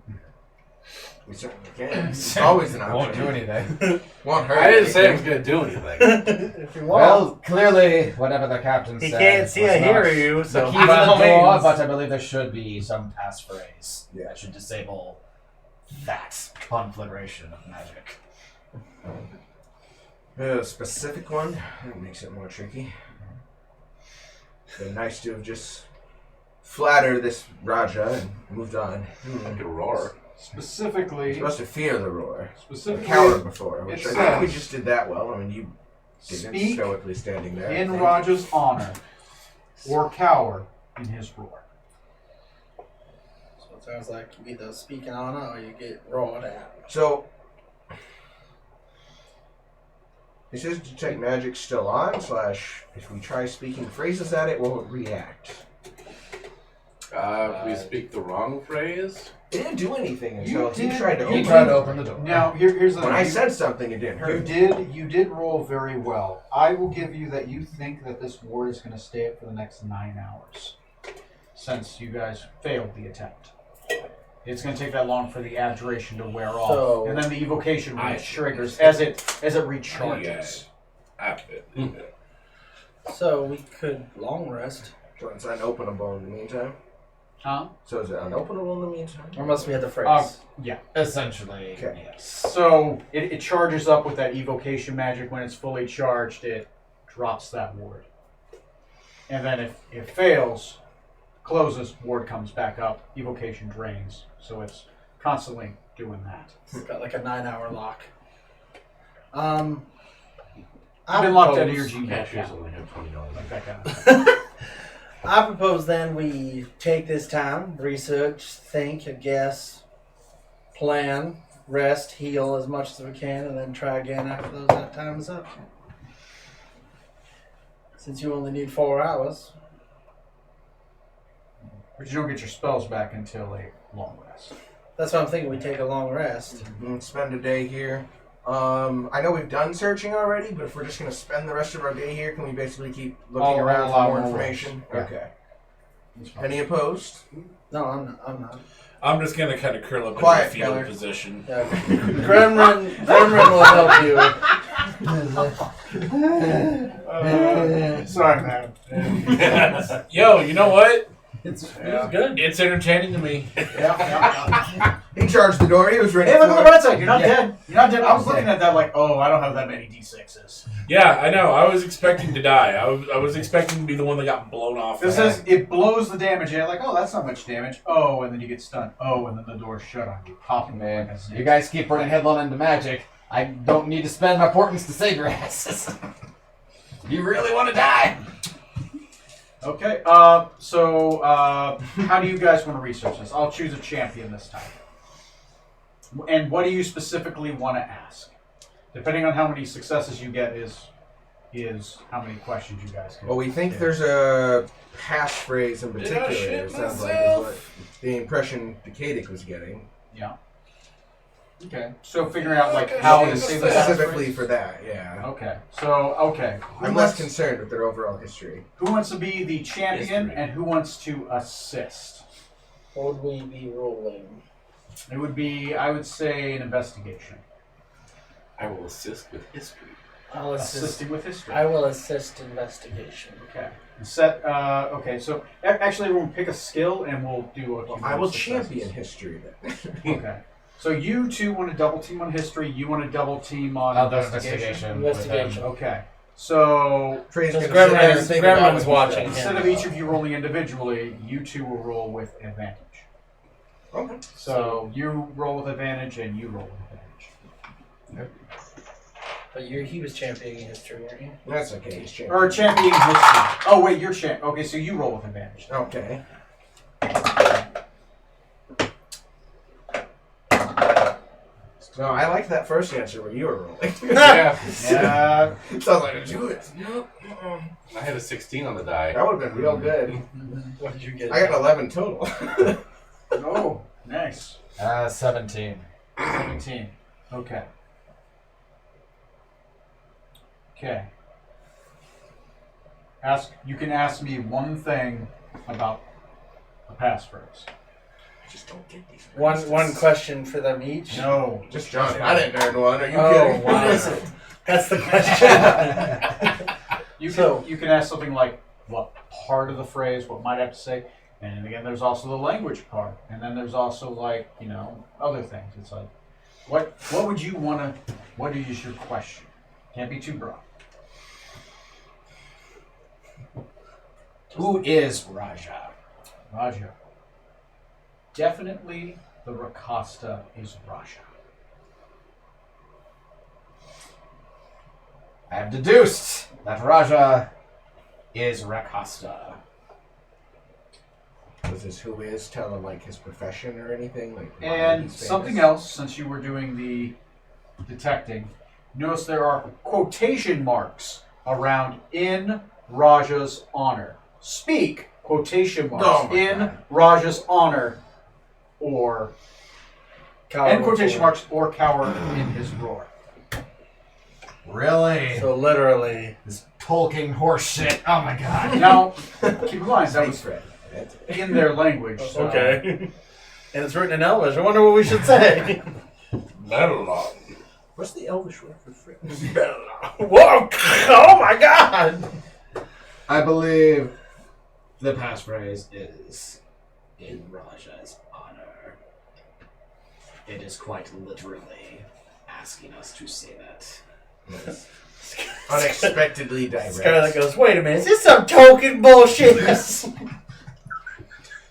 S5: We certainly can. It's always an option.
S4: Won't do anything.
S5: Won't hurt.
S6: I didn't say I was going to do anything.
S3: If you
S4: Well, clearly, whatever the captain
S3: he
S4: said.
S3: can't see
S4: was
S3: or
S4: not
S3: hear you,
S4: The
S3: so
S4: key to
S3: by
S4: the
S3: all
S4: door,
S3: means.
S4: but I believe there should be some passphrase
S5: Yeah.
S4: that should disable that conflagration of magic.
S5: A specific one that makes it more tricky. Been nice to have just flattered this Raja and moved on.
S6: I could roar.
S1: Specifically,
S5: You're supposed to fear the roar.
S1: specifically,
S5: Cower before, which
S1: it
S5: I think we
S1: says,
S5: just did that well. I mean, you didn't
S1: speak
S5: stoically standing there.
S1: in Raja's honor, or cower in his roar.
S8: So it sounds like you either speak in honor or you get roared at.
S5: So, it says detect magic still on, / if we try speaking phrases at it, will it react?
S6: If we speak the wrong phrase,
S5: It didn't do anything until he
S1: did-
S5: tried to
S1: you
S5: open
S4: He
S5: it.
S4: tried to open the door.
S1: Now, here's the
S5: When
S1: thing.
S5: I
S1: You-
S5: said something, it didn't hurt.
S1: you did roll very well. I will give you that you think that this ward is going to stay up for the next 9 hours, since you guys failed the attempt. It's going to take that long for the abjuration to wear off,
S8: So-
S1: and then the evocation
S2: I-
S1: triggers as it recharges.
S8: So we could long rest.
S5: So it's unopenable in the meantime?
S1: Huh?
S5: So is it unopenable in the meantime?
S8: Or must we have the phrase?
S1: Yeah.
S4: Essentially,
S5: Okay.
S4: yes.
S1: So it charges up with that evocation magic. When it's fully charged, it drops that ward. And then if it fails, closes, ward comes back up, evocation drains. So it's constantly doing that.
S8: It's got like a 9-hour lock.
S1: I've been locked out of your
S8: propose-
S1: Gmail
S6: cashiers
S1: account.
S6: only have $20.
S1: Like that kind of thing.
S8: I propose then we take this time, research, think, guess, plan, rest, heal as much as we can, and then try again after that time is up. Since you only need 4 hours.
S1: But you don't get your spells back until a long rest.
S8: That's what I'm thinking. We take a long rest.
S5: Spend a day here. I know we've done searching already, but if we're just going to spend the rest of our day here, can we basically keep looking
S1: I'll
S5: around
S1: allow
S5: for more
S1: more
S5: information?
S1: rolls. Yeah.
S5: Okay. Any opposed?
S8: No, I'm not.
S2: I'm just gonna kind of curl up
S5: Quiet,
S2: in my fetal
S5: Keller.
S2: position.
S8: Yeah. Gremlin will help you.
S1: Sorry, man.
S2: Yo, you know what?
S8: It's good.
S2: It's entertaining to me.
S5: He charged the door. He was ready
S1: Hey, look at the
S5: for it.
S1: bright side. You're not dead. You're not dead. I was looking at that like, oh, I don't have that many D6s.
S2: Yeah, I know. I was expecting to die. I was expecting to be the one that got blown off.
S1: This says it blows the damage. And you're like, oh, that's not much damage. Oh, and then you get stunned. Oh, and then the door's shut on you. Popping
S4: Man,
S1: like a snake.
S4: you guys keep running headlong into magic. I don't need to spend my portents to save your asses. You really want to die?
S1: Okay. So how do you guys want to research this? I'll choose a champion this time. And what do you specifically want to ask? Depending on how many successes you get is how many questions you guys can.
S5: Well, we think
S1: Yeah.
S5: there's a passphrase in
S2: Did I
S5: particular.
S2: shit
S5: It sounds like is
S2: myself?
S5: what the impression the Kadic was getting.
S1: Yeah. Okay. So figuring out like how to say the
S5: Specifically
S1: passphrase.
S5: for that, yeah.
S1: Okay. So Who
S5: I'm less
S1: wants-
S5: concerned with their overall history.
S1: Who wants to be the champion
S6: History.
S1: and who wants to assist?
S8: What would we be rolling?
S1: It would be, I would say, an investigation.
S6: I will assist with history.
S8: I'll assist.
S1: Assisting with history.
S8: I will assist investigation.
S1: Okay. Set. Okay. So actually, everyone pick a skill, and we'll do a.
S5: I will
S1: successes.
S5: champion history then.
S1: Okay. So you two want to double team on history. You want to double team on
S4: I'll do
S1: investigation.
S8: Investigation.
S1: Okay. So
S5: Trey's
S8: Because
S5: gonna sit there and
S8: Gremlin's-
S5: think about
S8: Gremlin's
S5: what he
S8: watching
S5: says.
S1: instead of each of you rolling individually, you two will roll with advantage.
S5: Okay.
S1: So you roll with advantage, and you roll with advantage.
S8: But he was championing history, weren't you?
S5: That's okay. He's champion.
S1: Or championing history. Oh wait, you're champ. Okay, so you roll with advantage.
S5: Okay. No, I like that first answer where you were rolling.
S6: Yeah.
S1: Yeah.
S5: Sounds like a do it. Nope.
S6: I had a 16 on the die.
S5: That would have been real good.
S8: What did you get?
S5: I got 11 total.
S1: Oh, nice.
S4: 17.
S1: 17. Okay. Okay. You can ask me one thing about a passphrase.
S5: Just don't get these.
S8: One question for them each.
S1: No.
S5: Just Johnny. I didn't learn one. Are you
S8: Oh,
S5: kidding?
S8: wow. That's the question.
S1: You can ask something like what part of the phrase, what might have to say, and again, there's also the language part, and then there's also like other things. It's like, what would you want to? What is your question? Can't be too broad.
S4: Who is Raja?
S1: Raja. Definitely the Rakasta is Raja.
S4: I have deduced that Raja is Rakasta.
S5: Was this who is? Tell him like his profession or anything? Like why
S1: And
S5: he's
S1: something
S5: famous?
S1: else, since you were doing the detecting, notice there are quotation marks around in Raja's honor. Speak, quotation marks,
S5: Oh my
S1: in
S5: God.
S1: Raja's honor, or
S8: Cower
S1: and quotation
S8: before.
S1: marks, or cower in his roar.
S4: Really?
S8: So literally,
S4: This Tolkien horse shit. Oh my god.
S1: Now, keep in mind, that
S5: Speak
S1: was
S5: Fred. That's it.
S1: in their language. So
S8: okay. And it's written in Elvish. I wonder what we should say.
S2: Metal.
S5: What's the Elvish word for Fred?
S8: Whoa! Oh my God!
S4: I believe the passphrase is in Raja's honor. It is quite literally asking us to say that.
S5: Yes. Unexpectedly direct.
S8: Skylar goes, wait a minute, is this some token bullshit?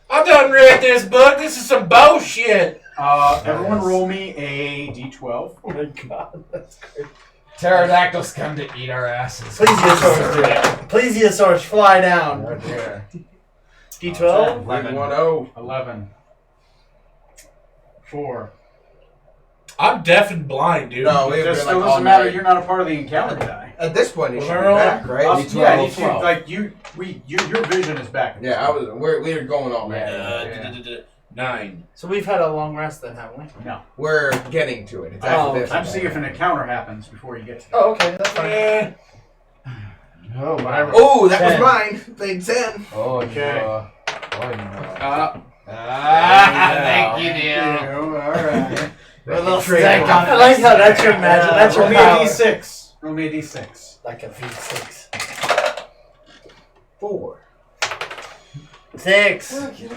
S2: I done read this book. This is some bullshit.
S1: Everyone roll me a d12.
S8: Oh my God, that's great.
S4: Pterodactyls come to eat our asses.
S8: Plesiosaurs, Plesiosaurs, fly down.
S4: Oh dear.
S8: D12?
S5: 1-0.
S1: 11. 4.
S2: I'm deaf and blind, dude.
S5: No, we've
S1: It
S5: been
S1: still
S5: like all
S1: doesn't matter.
S5: night.
S1: You're not a part of the encounter guy.
S5: At this point, it
S2: Was
S5: should
S2: I
S5: be
S2: wrong?
S5: back, right?
S1: Yeah, you
S4: 12.
S1: like your vision is back.
S5: Yeah, we're going all night.
S4: Yeah.
S2: 9.
S8: So we've had a long rest then, haven't we?
S5: We're getting to it. It's
S8: Oh,
S5: after this.
S1: I'm seeing if an encounter happens before you get to that.
S8: Oh, okay, that's fine.
S2: Eh.
S4: Oh,
S1: Whatever.
S5: Oh, that was
S8: 10.
S5: mine. Big 10.
S4: Oh,
S1: Okay.
S4: no. Oh, no.
S2: Yeah.
S4: Thank you, Neil.
S1: Alright.
S4: A little
S5: Trade
S4: steak
S5: off.
S4: on
S8: I like how that's your magic. That's your
S1: Roll me a
S8: power.
S1: d6. Roll me a d6.
S8: Like a V6.
S5: 4.
S8: 6.
S2: There you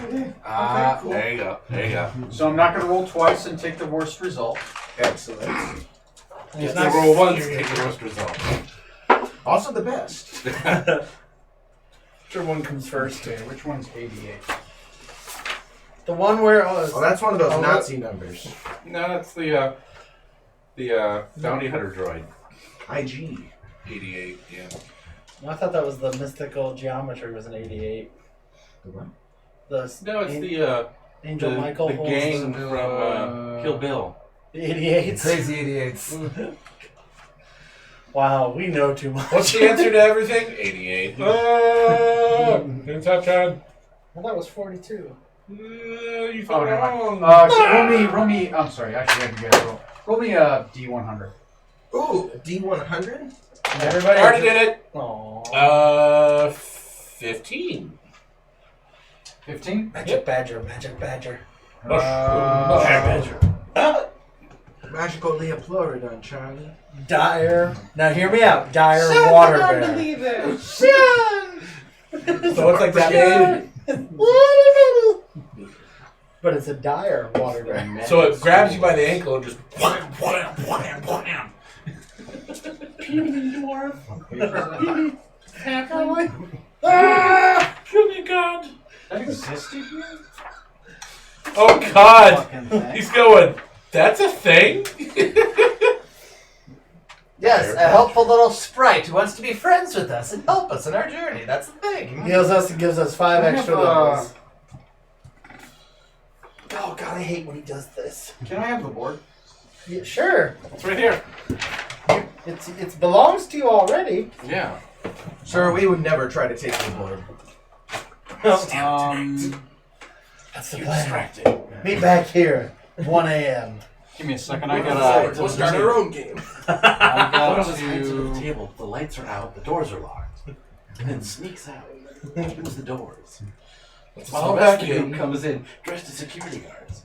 S2: go. There you go.
S1: So I'm not going to roll twice and take the worst result.
S5: Excellent.
S8: He's
S2: Get
S8: not
S2: the roll once, take the worst result.
S5: Also the best.
S8: Whichever one comes first.
S1: Okay, which one's 88?
S8: The one where
S5: Oh, that's one of those
S8: Oh,
S5: Nazi numbers.
S6: No, that's the bounty hunter droid.
S5: IG.
S2: 88, yeah.
S8: I thought that was the mystical geometry was an 88.
S5: The what?
S8: The
S6: No, it's
S8: Angel
S6: the
S8: Michael holds
S6: gang
S8: the,
S6: from Kill Bill.
S8: the 88s.
S4: Crazy idiots.
S8: Wow, we know too much.
S2: What's the answer to everything? 88. Good top, John.
S8: Well, that was 42.
S2: You
S1: Oh,
S2: thought
S1: never
S2: wrong.
S1: mind. So roll me. I'm sorry. Actually, I have you guys roll. Roll me a d100.
S5: Ooh, D100?
S8: Everybody
S2: Already did it.
S8: Aww.
S2: 15.
S1: 15.
S8: Magic Badger, Magic Badger.
S5: Magical Leoploridon, Charlie.
S8: Dire. Now hear me out. Dire Water Bear.
S2: So it's like that game.
S8: But it's a dire water bear.
S2: So it grabs you by the ankle and just wham, wham, wham, wham.
S8: Puny dwarf.
S2: Ah! Kill me, God.
S1: That existed here?
S2: Oh, God.
S1: Fucking thing.
S2: He's going, that's a thing?
S4: Yes, a helpful little sprite who wants to be friends with us and help us in our journey. That's the thing.
S8: Heals us and gives us 5
S1: I have,
S8: extra levels. Oh god, I hate when he does this.
S1: Can I have the board?
S8: Yeah, sure.
S2: It's right here.
S8: It belongs to you already.
S2: Yeah.
S5: Sir, we would never try to take your board.
S8: That's the
S2: You
S8: plan.
S2: distracted.
S8: Meet back here, 1 a.m.
S1: Give me a second. I gotta.
S5: We'll start our own game.
S1: I
S6: One
S1: got
S6: of us hides under the
S1: to.
S6: table. The lights are out. The doors are locked. And then sneaks out. Opens the doors.
S2: Follow
S6: The
S2: back
S6: rest of you
S2: in.
S6: comes in dressed as security guards.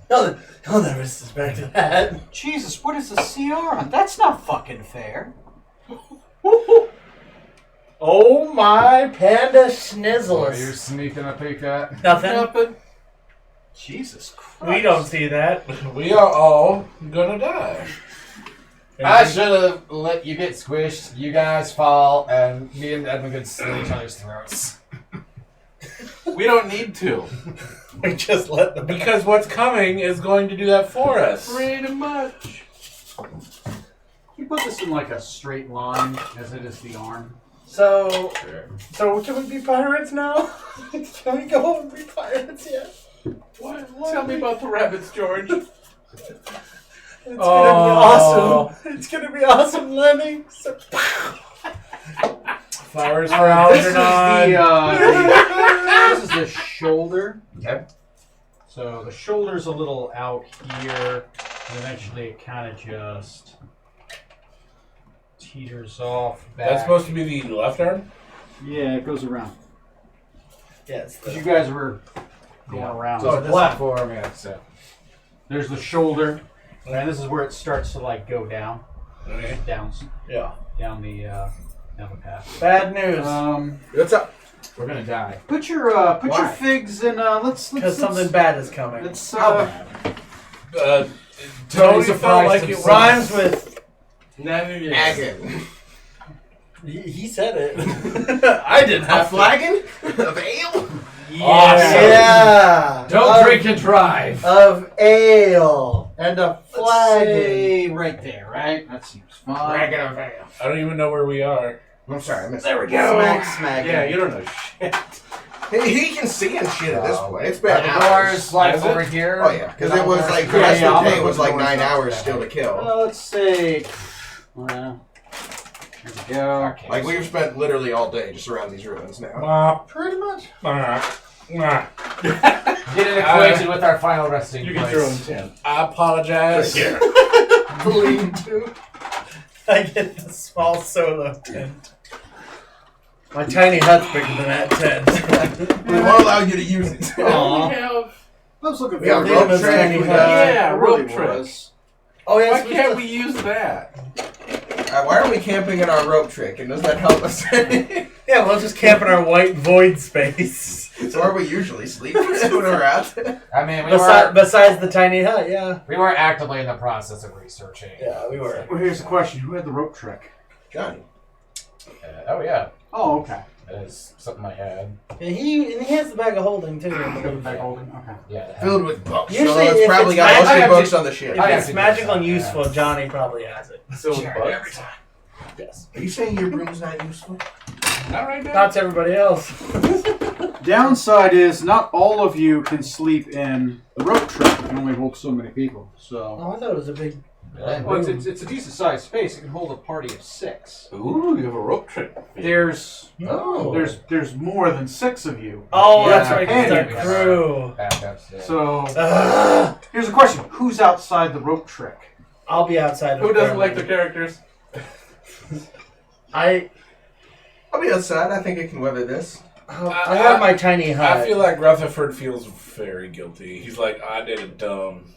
S8: I'll never suspect that.
S1: Jesus, what is the CR on? That's not fucking fair.
S8: Oh my panda
S4: What are you
S8: schnizzles.
S4: sneaking a peek at?
S8: Nothing.
S1: Jesus Christ.
S8: We don't see that.
S2: We are all gonna die.
S4: I should have let you get squished, you guys fall, and me and Edmund could slit each other's throats.
S6: We don't need to.
S3: We just let them.
S2: Because what's coming is going to do that for us.
S6: Pretty much.
S1: You put this in like a straight line, as it is the arm.
S3: So can we be pirates now? Can we go and be pirates yet?
S2: What? Tell me about the rabbits, George.
S3: It's gonna be awesome. It's gonna be awesome, Lenny. So,
S2: Flowers for Algernon.
S1: This is the shoulder.
S4: Okay.
S1: So the shoulder's a little out here, and eventually it kind of just teeters off back.
S2: That's supposed to be the left arm?
S1: Yeah, it goes around.
S3: yes.
S1: Because you guys were going around.
S4: So it's a platform, yeah. So.
S1: There's the shoulder, and this is where it starts to like go down,
S2: Okay.
S1: down
S3: Yeah.
S1: the path.
S3: Bad news.
S5: What's up?
S4: We're gonna die.
S1: Put your
S5: Why?
S1: figs in. Let's
S3: Because something bad is coming.
S1: Let's
S5: How bad?
S2: Tony felt
S4: surprised
S2: like it
S4: himself.
S3: Rhymes with.
S5: Flagon.
S3: He said it. I didn't
S5: A
S3: have to.
S5: flagon of ale?
S3: Yeah.
S4: Don't drink and drive.
S3: Of ale and a flagon.
S1: say right there, right? That seems fine.
S5: Flagon of ale.
S2: I don't even know where we are.
S5: I'm sorry, I missed
S3: There we
S5: it.
S3: go. Smack.
S6: Yeah, you don't know shit.
S5: He can see and shit at this point. It's
S4: Are
S5: been
S4: the
S5: hours.
S4: doors like
S2: Is it?
S4: over here?
S5: Oh yeah, because it was like the
S1: Yeah,
S5: rest
S1: yeah,
S5: of
S1: I'll
S5: the day
S1: look
S5: was
S1: at
S5: like
S1: the
S5: 9
S1: doors.
S5: hours still to kill.
S1: Let's say. Well, here we go.
S4: Okay.
S5: Like we've spent literally all day just around these ruins now.
S2: Pretty much.
S4: Get it equated with our final resting
S6: You
S4: place.
S6: get your own tent.
S2: I apologize.
S5: Lean to.
S3: I get the small solo tent. My tiny hut's bigger than that tent.
S5: We won't allow you to use it.
S3: Aw.
S1: Let's look at
S5: We got
S3: Yeah,
S5: rope
S3: Lima's
S5: trick.
S3: tiny
S5: We
S3: hut.
S5: got,
S6: Yeah,
S1: It
S6: road
S1: really
S6: trip.
S1: was.
S3: Oh yes.
S6: Why can't we use that?
S5: why are we camping in our rope trick? And does that help us?
S3: Yeah, we'll just camp in our white void space.
S5: So where we usually sleep when we're out.
S4: I mean,
S3: Besides the tiny hut, yeah.
S4: we were actively in the process of researching.
S3: Yeah, we were.
S1: Well, here's the question: who had the rope trick?
S5: Johnny.
S4: Oh yeah,
S1: Oh, okay.
S4: that is something I had.
S3: And he has the bag of holding too.
S1: Back holding. Okay.
S4: Yeah.
S5: Filled with books.
S3: Usually
S5: so it's
S3: if
S5: probably
S3: it's
S5: got most of
S3: magic-
S5: the books on the ship.
S3: If
S4: I
S3: it's
S4: have to
S3: magical
S4: do
S3: and
S4: that,
S3: useful, Johnny probably has it.
S6: So with bugs?
S5: Every time.
S3: Yes.
S5: Are you saying your broom's not useful?
S2: Not right now.
S3: Not to everybody else.
S1: Downside is not all of you can sleep in the rope trick. It can only hold so many people. So.
S3: Oh, I thought it was a big.
S1: Well, it's a decent sized space. It can hold a party of 6.
S6: Ooh, you have a rope trick.
S1: There's
S3: Oh.
S1: there's more than 6 of you.
S3: Oh,
S1: Yeah,
S3: that's right. It's
S1: companions.
S3: our crew.
S4: Backups. Yeah.
S1: So
S3: Ugh.
S1: here's a question: who's outside the rope trick?
S3: I'll be outside.
S6: Who
S3: of
S6: doesn't like
S3: Fairmont.
S6: the characters?
S5: I'll be outside. I think I can weather this.
S3: I have my tiny hut.
S2: I feel like Rutherford feels very guilty. He's like, I did it dumb.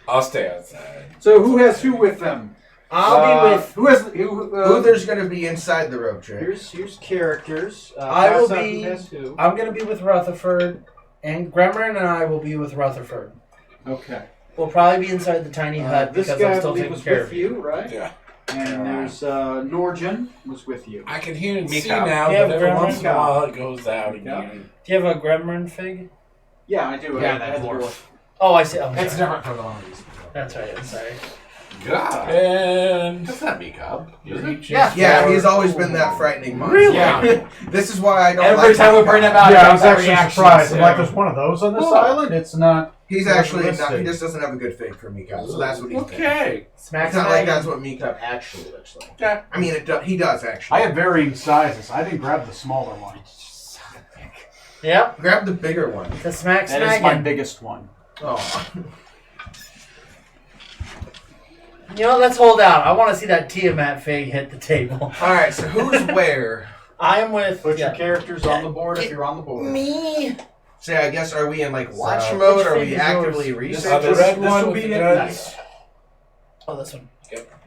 S2: I'll stay outside.
S1: So who has who with them?
S3: I'll be with.
S1: who has
S5: Who there's going to be inside the rope trick?
S1: Here's characters.
S3: I will
S1: pass out
S3: be-
S1: who has who.
S3: I'm gonna be with Rutherford, and Gremlin and I will be with Rutherford.
S1: Okay.
S3: We'll probably be inside the tiny hut
S1: This
S3: because
S1: guy
S3: I'm
S1: I
S3: still
S1: believe
S3: taking
S1: was
S3: care
S1: with
S3: of you.
S1: you, right?
S2: Yeah.
S1: And there's Norgen was with you.
S2: I can hear and see
S6: Mika.
S2: now,
S3: Yeah,
S2: but every
S3: Gremlin.
S2: once in a while it goes out again.
S3: Do you have a Gremlin fig?
S1: Yeah, I do.
S4: Yeah,
S1: I
S4: that
S1: had the
S4: dwarf.
S1: dwarf.
S3: Oh, I see. Oh,
S4: It's
S3: sorry.
S4: different from the one we used.
S3: That's right. I'm sorry.
S6: God.
S2: And
S6: That's not me, Cobb. Is it?
S4: Yeah.
S5: Yeah, he's always been that frightening monster.
S3: Really?
S4: Yeah.
S5: This is why I don't
S4: Every
S5: like
S4: time we
S5: him.
S4: bring him out,
S1: Yeah,
S4: he
S1: I was
S4: has that
S1: actually
S4: reaction,
S1: surprised. I'm
S4: so-
S1: like, there's one of those on this
S5: Oh.
S1: island? It's not.
S5: He's actually not,
S1: Realistic.
S5: he just doesn't have a good fake for Mika, so that's what he's doing.
S6: Okay.
S3: Smack
S5: It's not like
S3: smack.
S5: that's what Mika actually looks like.
S6: Yeah.
S5: I mean, he does actually.
S1: I have varying sizes. I didn't grab the smaller one.
S3: Yep.
S5: Grab the bigger one.
S3: The smack
S1: That is my
S3: smacking.
S1: biggest one.
S5: Oh.
S3: You know, let's hold out. I want to see that Tiamat fig hit the table.
S5: All right, so who's where?
S3: I am with.
S1: Put
S3: yeah.
S1: your characters on the board if you're on the board.
S3: Me.
S5: Say, I guess, are we in like watch
S4: So-
S5: mode?
S3: Which
S5: Are
S3: fig
S5: we
S3: is
S5: actively
S3: yours?
S2: the
S5: researching?
S2: red
S1: this
S2: one
S1: will
S2: with
S1: be
S2: the
S1: it.
S2: guns.
S3: Oh, this one.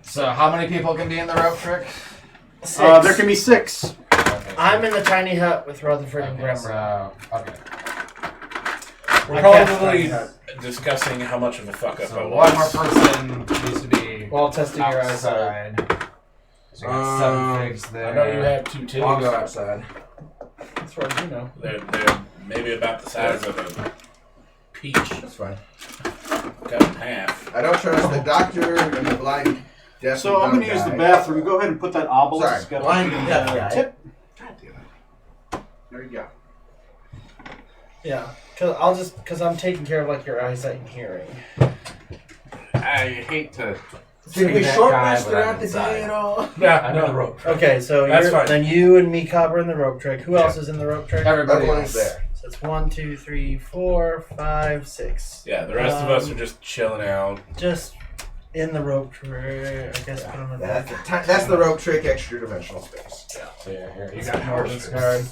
S4: So how many people can be in the rope trick?
S3: 6.
S1: There can be 6.
S4: Okay,
S3: I'm in the tiny hut with Rutherford and
S4: okay,
S3: Gremlin.
S4: so, okay.
S2: We're
S3: I can't
S2: probably
S3: find that.
S2: discussing how much of a fuck up I
S4: So
S2: was.
S4: one more person needs to be
S3: While testing your eyesight.
S4: outside. So we got 7 figs there.
S2: I know you have 2 titties.
S5: I'll go outside.
S3: As far as you know.
S2: They're maybe about the size of a peach.
S5: That's fine.
S2: Cut in half.
S5: I don't trust the doctor and the blind deaf.
S1: So I'm going to use the bathroom. Go ahead and put that obelisk.
S5: Sorry,
S1: up
S5: blind
S1: in
S5: and
S1: the,
S5: deaf.
S1: tip.
S5: God damn it. There you go.
S3: Yeah, because I'm taking care of like your eyesight and hearing.
S6: I hate to.
S5: Did we
S6: that
S5: short
S6: guy,
S5: rest
S6: but I'm
S5: throughout the
S6: inside.
S5: day at all?
S2: Yeah,
S6: I'm in the rope.
S3: Okay, so
S2: That's fine.
S3: then you and me, Copper, in the rope trick. Who else is in the rope trick?
S4: Everybody
S5: Everyone's
S4: else.
S5: there.
S3: So it's 1, 2, 3, 4, 5, 6.
S2: Yeah, the rest of us are just chilling out.
S3: Just in the rope trick. I guess put them in the
S5: That's the rope trick extra dimensional space.
S4: So yeah, here you got Norton's card.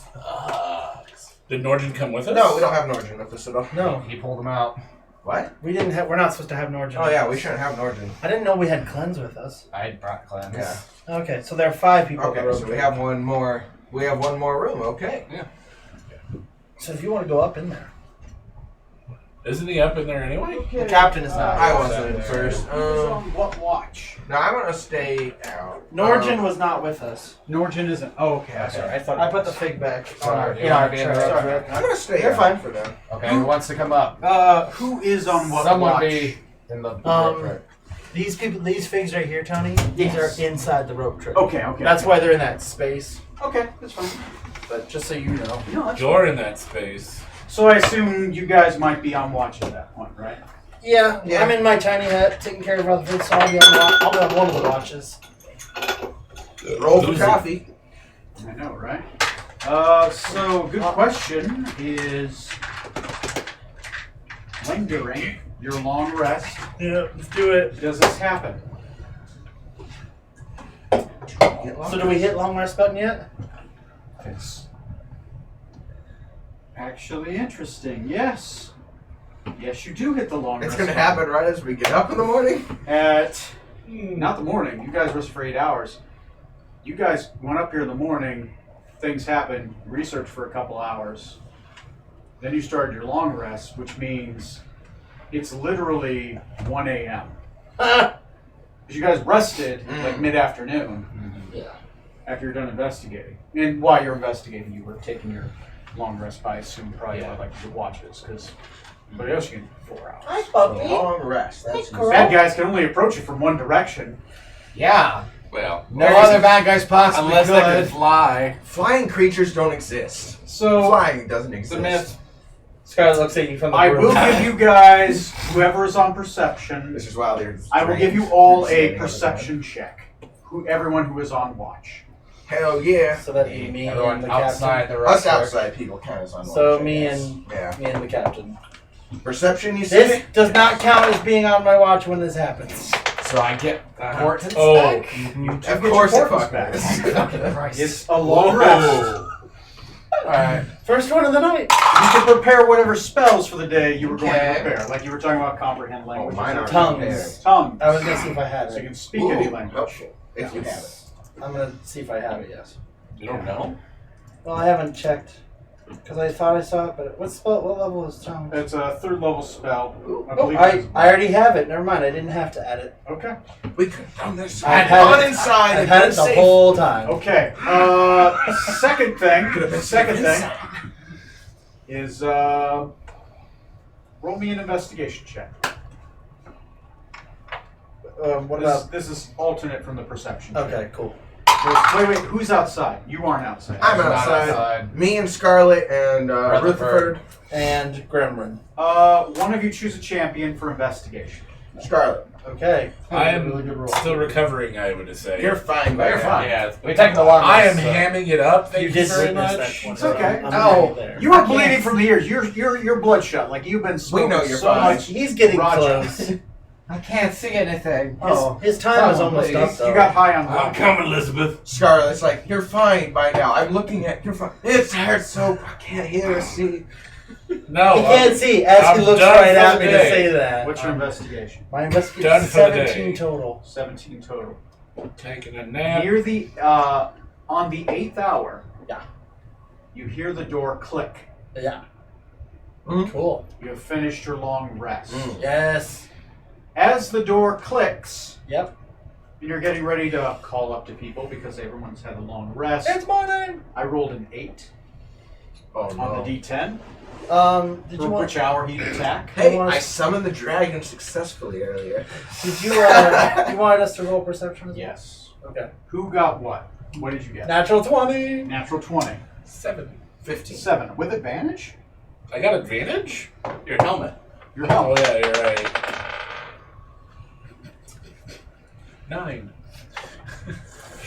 S2: Did Norden come with us?
S5: No, we don't have Norton with us at all.
S3: No,
S4: He pulled them out.
S5: What?
S3: we didn't have. We're not supposed to have Norgen.
S5: Oh yeah, we shouldn't have Norton.
S3: I didn't know we had cleanse with us.
S4: I brought cleanse.
S5: Yeah.
S3: Okay, so there are 5 people. in the
S5: Okay,
S3: rope
S5: so we
S3: trick.
S5: have one more. We have one more room. Okay.
S3: So if you want to go up in there,
S2: Isn't he up in there anyway?
S3: the captain is not.
S5: I wasn't at first.
S1: Who's on what watch?
S5: No, I'm gonna stay out.
S3: Norgen was not with us.
S1: Norton isn't. Oh, okay. I'm sorry. I thought
S3: I put the fig back
S4: Sorry,
S3: in
S4: you
S3: our
S4: wanna be in the
S3: trick.
S4: rope
S1: Sorry.
S4: trick?
S5: I'm gonna stay
S3: You're
S5: out
S3: fine.
S5: for now.
S4: Okay, who wants to come up?
S1: Who is on what
S4: Someone
S1: watch?
S4: be in the rope
S3: Um,
S4: trick.
S3: These people, these figs right here, Tony.
S1: Yes.
S3: These are inside the rope trick.
S1: Okay, okay.
S3: That's why they're in that space.
S1: Okay, that's fine.
S3: But just so you know.
S1: No, that's
S2: You're in that space.
S1: So I assume you guys might be on watch at that point, right?
S3: Yeah,
S5: Yeah.
S3: I'm in my tiny hut taking care of other figs, so I'll be on one of the watches.
S5: Roll for
S2: Who's it?
S5: coffee.
S1: I know, right? So good question is when during your long rest
S3: Yeah, let's do it.
S1: does this happen?
S3: So do we hit long rest button yet?
S1: It's actually interesting. Yes. Yes, you do hit the long
S5: It's
S1: rest
S5: gonna
S1: button.
S5: happen right as we get up in the morning.
S1: At not the morning. You guys rest for 8 hours. You guys went up here in the morning. Things happened. Researched for a couple hours. Then you started your long rest, which means it's literally 1 a.m. Because you guys rested like mid-afternoon
S3: Yeah.
S1: after you're done investigating. And while you're investigating, you were taking your long rest by, I assume, probably by, like your watches, because everybody else can get 4 hours.
S8: Hi, puppy.
S5: Long rest. That's
S8: Hey, girl.
S1: Bad guys can only approach you from one direction.
S4: Yeah.
S6: Well,
S4: No other bad guys possibly
S6: unless they can
S4: could.
S6: fly.
S5: Flying creatures don't exist.
S1: So
S5: Flying doesn't
S6: It's a
S5: exist.
S6: myth.
S3: Skylar looks at you from the
S1: I
S3: room.
S1: will give you guys, whoever is on perception,
S5: This is why they're.
S1: I will give you all a perception check. Everyone who is on watch.
S5: Hell yeah.
S3: So that'd be me and
S4: Everyone
S3: the
S4: outside
S3: captain.
S4: the rope
S5: Us
S4: trick.
S5: outside people count as on.
S3: So
S5: watch, I
S3: me
S5: guess.
S3: and
S5: Yeah.
S3: me and the captain.
S5: Perception, you
S3: This
S5: say?
S3: does not count as being on my watch when this happens.
S4: So I get Hortons
S2: Oh.
S4: back?
S5: Of course it
S1: Portals
S5: fucking is.
S4: Fucking Christ.
S1: It's a long rest.
S4: Alright.
S3: First one of the night.
S1: You can prepare whatever spells for the day you were going
S4: Okay.
S1: to prepare. Like you were talking about comprehend language.
S5: mine are
S3: Tongues.
S1: Tongues.
S3: I was gonna see if I had
S1: So you
S3: it.
S1: can speak any language.
S5: Helpful. If you have it.
S3: I'm gonna see if I have it. Yes.
S6: You don't know?
S3: Well, I haven't checked because I thought I saw it, but what spell? What level is tongue?
S1: It's a 3rd level spell. I
S3: Oh,
S1: believe
S3: I
S1: it's-
S3: already have it. Never mind. I didn't have to add it.
S1: Okay.
S5: We could have done this.
S3: I've
S5: Gone
S3: had it.
S5: inside
S3: I've
S5: and
S3: had
S5: been
S3: it the
S5: safe.
S3: whole time.
S1: Okay. Second thing.
S5: Could have been
S1: Second
S5: safe
S1: thing
S5: inside.
S1: is roll me an investigation check.
S3: What
S1: This,
S3: about?
S1: this is alternate from the perception check.
S3: Okay, cool.
S1: Wait, who's outside? You aren't outside.
S5: I'm
S4: Not
S5: outside. Me and Scarlet and
S4: Rutherford.
S5: Rutherford.
S3: And Gremlin.
S1: One of you choose a champion for investigation.
S5: Scarlet.
S3: Okay.
S2: I
S3: Really good
S2: am
S3: roll.
S2: still recovering, I would say.
S5: You're fine, by
S4: You're
S5: now.
S4: fine.
S6: Yeah.
S4: We take the long
S2: I am
S4: rest, so-
S2: hamming it up. Thank you,
S3: did
S2: very
S3: witness
S2: much.
S3: that one.
S1: It's okay.
S3: I'm
S5: No.
S3: right there.
S1: You are bleeding from the ears. You're bloodshot. Like you've been smoking
S5: know you're
S1: so
S5: fine.
S1: much.
S3: He's getting
S1: Roger.
S3: close.
S4: I can't see anything.
S3: His time is
S4: Someone,
S3: almost
S4: please.
S3: up, though.
S1: You got high on
S2: I'm
S1: blood.
S2: coming, Elizabeth.
S5: Scarlet's like, you're fine by now. I'm looking at, you're fine. It hurts so I can't hear or see.
S2: No,
S3: He can't see as
S2: I'm
S3: he looks
S2: done
S3: right
S2: for
S3: at
S2: the
S3: me to
S2: day.
S3: say that.
S1: What's your investigation?
S3: My investigation
S2: Done
S3: is
S2: for the day.
S3: 17 total.
S1: 17 total.
S2: taking a nap.
S1: Near the on the 8th hour.
S3: Yeah.
S1: You hear the door click.
S3: Yeah.
S5: Hmm?
S3: Cool.
S1: You have finished your long rest.
S3: Yes.
S1: As the door clicks,
S3: Yep.
S1: and you're getting ready to call up to people because everyone's had a long rest.
S3: It's morning.
S1: I rolled an 8.
S5: Oh
S1: on
S5: no.
S1: the D10.
S8: Did
S1: For
S8: you want?
S1: which hour he'd attack.
S5: Hey, I summoned the dragon successfully earlier.
S8: Did you? You wanted us to roll perception as well?
S1: Yes.
S8: Okay.
S1: Who got what? What did you get?
S8: Natural 20.
S1: Natural 20.
S2: 7.
S5: 15.
S1: 7. With advantage?
S2: I got advantage?
S6: Your helmet.
S1: Your
S2: Oh,
S1: helmet.
S2: yeah, you're right. 9.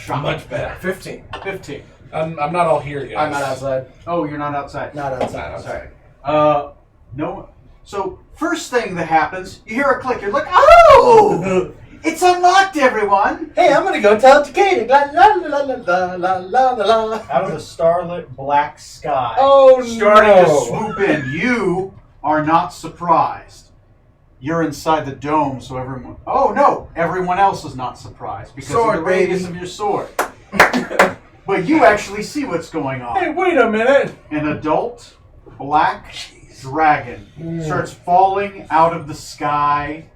S6: Much better.
S5: 15.
S1: 15.
S2: I'm not all here, guys.
S4: I'm not outside.
S1: Oh, you're not outside.
S8: Not outside.
S1: Sorry. No. So, first thing that happens, you hear a click. You're like, oh! It's unlocked, everyone!
S8: Hey, I'm gonna go tell Takeda. La la la la la la la la.
S1: Out of the starlit black sky.
S8: Oh
S1: starting
S8: no!
S1: to swoop in. You are not surprised. You're inside the dome, so everyone. Oh no! Everyone else is not surprised because
S5: Sword,
S1: of the radius
S5: baby.
S1: of your sword. But you actually see what's going on.
S8: Hey, wait a minute!
S1: An adult black dragon starts falling out of the sky.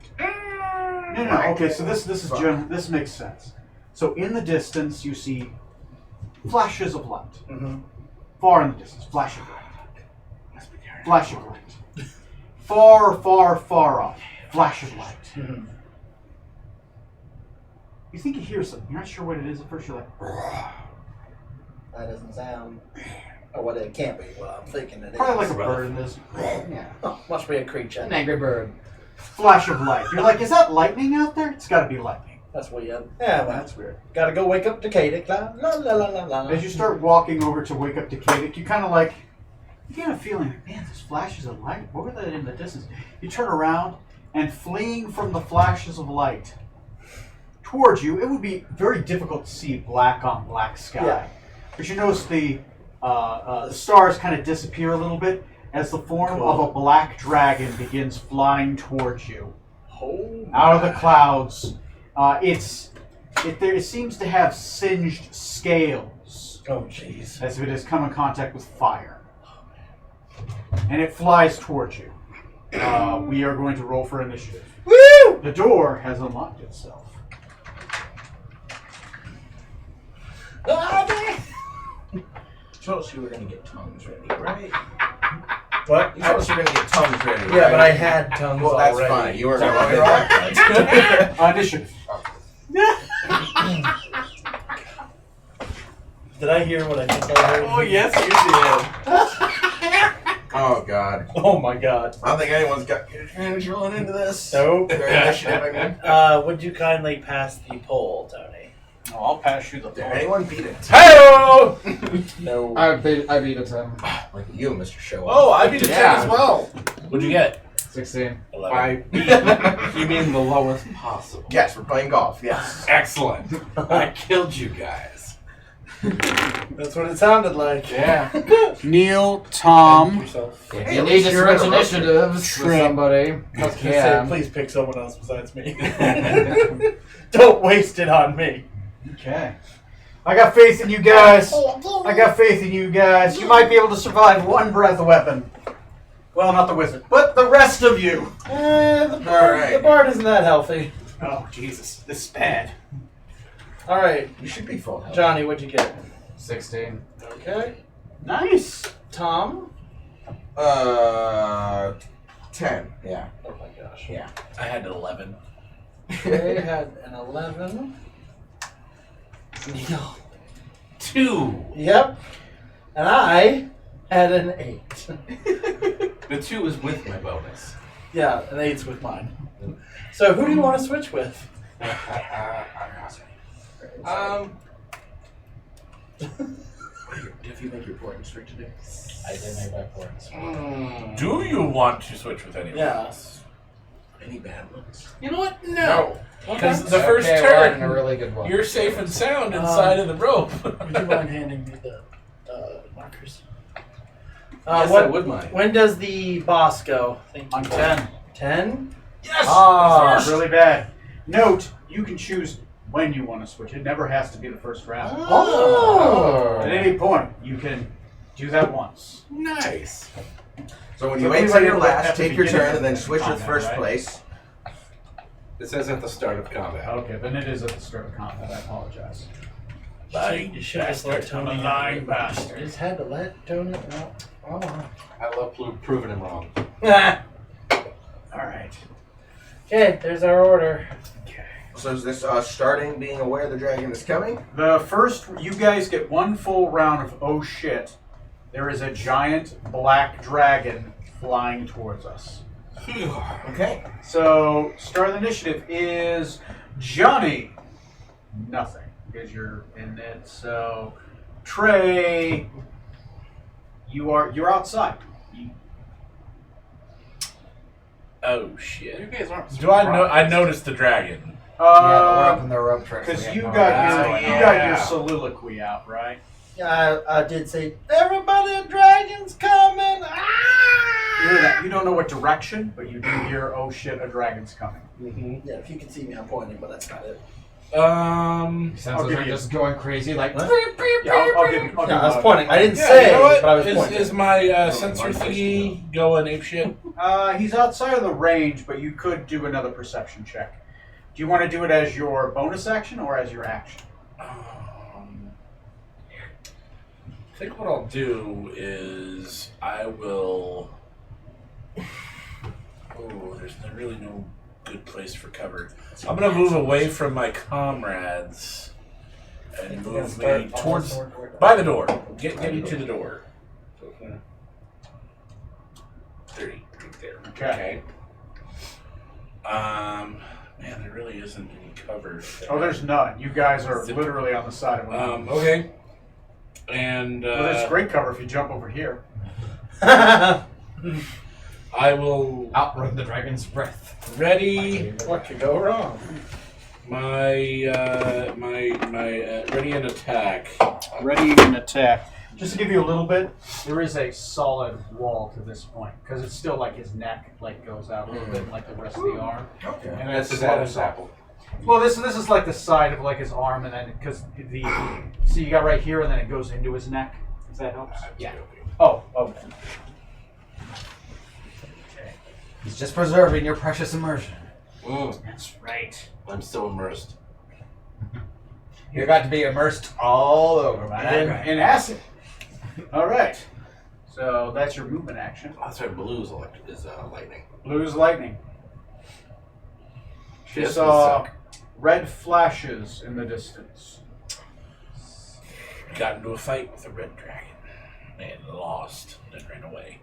S1: No. Okay, so this is this makes sense. So in the distance, you see flashes of light. Far in the distance, flash of light. Flash of light. Far, far, far off, flash of light. You think you hear something. You're not sure what it is at first. You're like,
S8: That doesn't sound. Or what it can't be. Well, I'm thinking it
S1: probably
S8: is.
S1: like a bird in this. Yeah.
S8: Oh, must be a creature.
S4: An angry bird.
S1: Flash of light. You're like, is that lightning out there? It's got to be lightning.
S8: That's weird. Yeah, well,
S1: That's weird.
S8: gotta go wake up Takeda. La la la la la.
S1: As you start walking over to wake up Takeda, you kind of like, you get a feeling, like, man, those flashes of light, what were they in the distance? You turn around, and fleeing from the flashes of light towards you, it would be very difficult to see black on black sky.
S8: Yeah.
S1: But you notice the stars kind of disappear a little bit as the form of a black dragon begins flying towards you. Out of the clouds. It seems to have singed scales.
S8: Oh, jeez.
S1: As if it has come in contact with fire. And it flies towards you. We are going to roll for initiative.
S8: Woo!
S1: The door has unlocked itself.
S5: Told us you were going to get tongues ready, right?
S8: What?
S5: You told us you were going to get tongues ready,
S8: Yeah,
S5: right?
S8: but I had tongues
S5: Well, that's
S8: already.
S5: fine. You were
S8: Is that
S5: going
S8: right?
S5: to
S1: Initiative.
S8: Did I hear what I think I heard?
S6: Oh, yes, you did.
S5: Oh, God.
S8: Oh my god.
S5: I don't think anyone's got good advantage rolling into this.
S8: Nope.
S5: Their initiative, I mean.
S8: Would you kindly pass the poll, Tony?
S1: Oh, I'll pass you the
S5: Did
S1: phone.
S5: anyone beat it?
S2: Hey-o!
S8: No.
S4: I beat a 10.
S5: Like you, Mr. Show
S2: Oh, I beat a 10
S4: Yeah.
S2: as well. What'd you get?
S4: 16.
S2: 11.
S6: You mean the lowest possible?
S5: Yes, we're playing golf. Yes.
S6: Excellent. I killed you guys.
S8: That's what it sounded like.
S4: Yeah.
S1: Neil, Tom,
S8: Yourself.
S4: If
S5: Hey,
S4: you
S5: at
S4: need
S5: least
S4: to
S5: you're
S4: switch
S5: in a roster.
S4: initiatives with
S1: Shrimp.
S4: somebody,
S8: I
S4: you
S8: was gonna say,
S4: can.
S8: please pick someone else besides me. Don't waste it on me.
S1: Okay. I got faith in you guys. I got faith in you guys. You might be able to survive one breath weapon. Well, not the wizard, but the rest of you.
S8: The
S5: Alright.
S8: bard isn't that healthy.
S1: Oh, Jesus. This is bad.
S8: Alright,
S5: You should be full health.
S8: Johnny, what'd you get?
S4: 16.
S8: Okay.
S1: Nice.
S8: Tom?
S5: 10. Yeah.
S8: Oh my gosh.
S5: Yeah.
S2: I had an 11.
S8: They had an 11. Neil.
S6: 2.
S8: Yep. And I had an 8.
S6: The 2 is with my bonus.
S8: Yeah, an 8's with mine. So who do you want to switch with?
S5: If you make your point straight today.
S6: I did make my points.
S2: Do you want to switch with anyone
S8: Yeah.
S2: else?
S5: Any bad ones?
S2: You know what? No.
S8: Okay.
S2: Because the first
S4: Okay, we're in a
S2: turn,
S4: really good one.
S2: you're safe and sound inside of the rope.
S8: Would you mind handing me the markers?
S6: Yes, I would mind.
S8: When does the boss go? Thank you.
S1: On 10.
S8: 10?
S2: Yes!
S1: Ah,
S2: First.
S1: really bad. Note, you can choose when you want to switch. It never has to be the first round.
S8: Oh!
S1: At any point, you can do that once.
S2: Nice.
S5: So when
S1: So
S5: you wait till
S1: everybody
S5: your
S1: will
S5: last,
S1: have to
S5: take your
S1: begin
S5: turn and then
S1: with
S5: switch with
S1: combat,
S5: first
S1: right?
S5: place.
S6: It says at the start of combat.
S1: Okay, then it is at the start of combat. I apologize.
S8: You should just let Tony
S1: I'm a lying bastard.
S8: You just had to let Tony. No.
S6: love proving him wrong.
S1: All right.
S3: Okay, there's our order.
S5: So is this starting being aware the dragon is coming?
S1: The first, you guys get one full round of oh shit. There is a giant black dragon flying towards us.
S5: Okay.
S1: So, start of the initiative is Johnny. Nothing, because you're in it. So, Trey, you're outside.
S2: Oh shit!
S6: You guys aren't.
S2: Do I know? I noticed the dragon.
S4: Yeah, but we're up in the rope tricks.
S1: Because
S4: we
S1: you
S4: have no
S1: got
S4: idea
S1: your
S4: what's
S1: you
S4: going
S1: got
S4: on.
S1: your soliloquy out, right?
S8: I did say, everybody, a dragon's coming! Ah!
S1: You hear that? You don't know what direction, but you do hear, oh shit, a dragon's coming.
S8: Yeah, if you can see me, I'm pointing, but that's not it.
S4: Sensors
S1: I'll give
S4: are
S1: you-
S4: just going crazy, like.
S8: What?
S1: Yeah, I'll give you.
S8: Yeah, I was pointing. I didn't
S2: Yeah,
S8: say,
S2: you know what?
S8: but I was
S2: Is,
S8: pointing.
S2: is my sensor thingy going apeshit?
S1: He's outside of the range, but you could do another perception check. Do you want to do it as your bonus action or as your action?
S2: I think what I'll do is I will. Oh, there's really no good place for cover. I'm gonna move away from my comrades and move me towards by the door. Get you to the door. So, 30 right there.
S1: Okay.
S2: Man, there really isn't any cover.
S1: Oh, there's none. You guys are literally on the side of one.
S2: Okay. And
S1: Well, there's great cover if you jump over here.
S2: I will
S4: Outrun the dragon's breath.
S2: ready
S8: What could go wrong?
S2: my ready and attack.
S1: Ready and attack. Just to give you a little bit, there is a solid wall to this point because it's still like his neck like goes out a little bit, like the rest of the arm.
S5: Okay.
S1: And
S6: That's
S1: it's
S6: his Adam's
S1: slopes up.
S6: apple.
S1: Well, this is like the side of like his arm, and then because so you got right here, and then it goes into his neck. If that helps. Yeah. Oh. Okay.
S4: He's just preserving your precious immersion.
S1: That's right.
S6: I'm still immersed.
S4: You're about to be immersed all over, man.
S1: In acid. All right. So that's your movement action.
S6: Oh, that's right. Blue's is lightning.
S1: Blue's lightning. She
S6: Yes,
S1: saw
S6: suck.
S1: red flashes in the distance.
S2: Got into a fight with a red dragon and lost and ran away.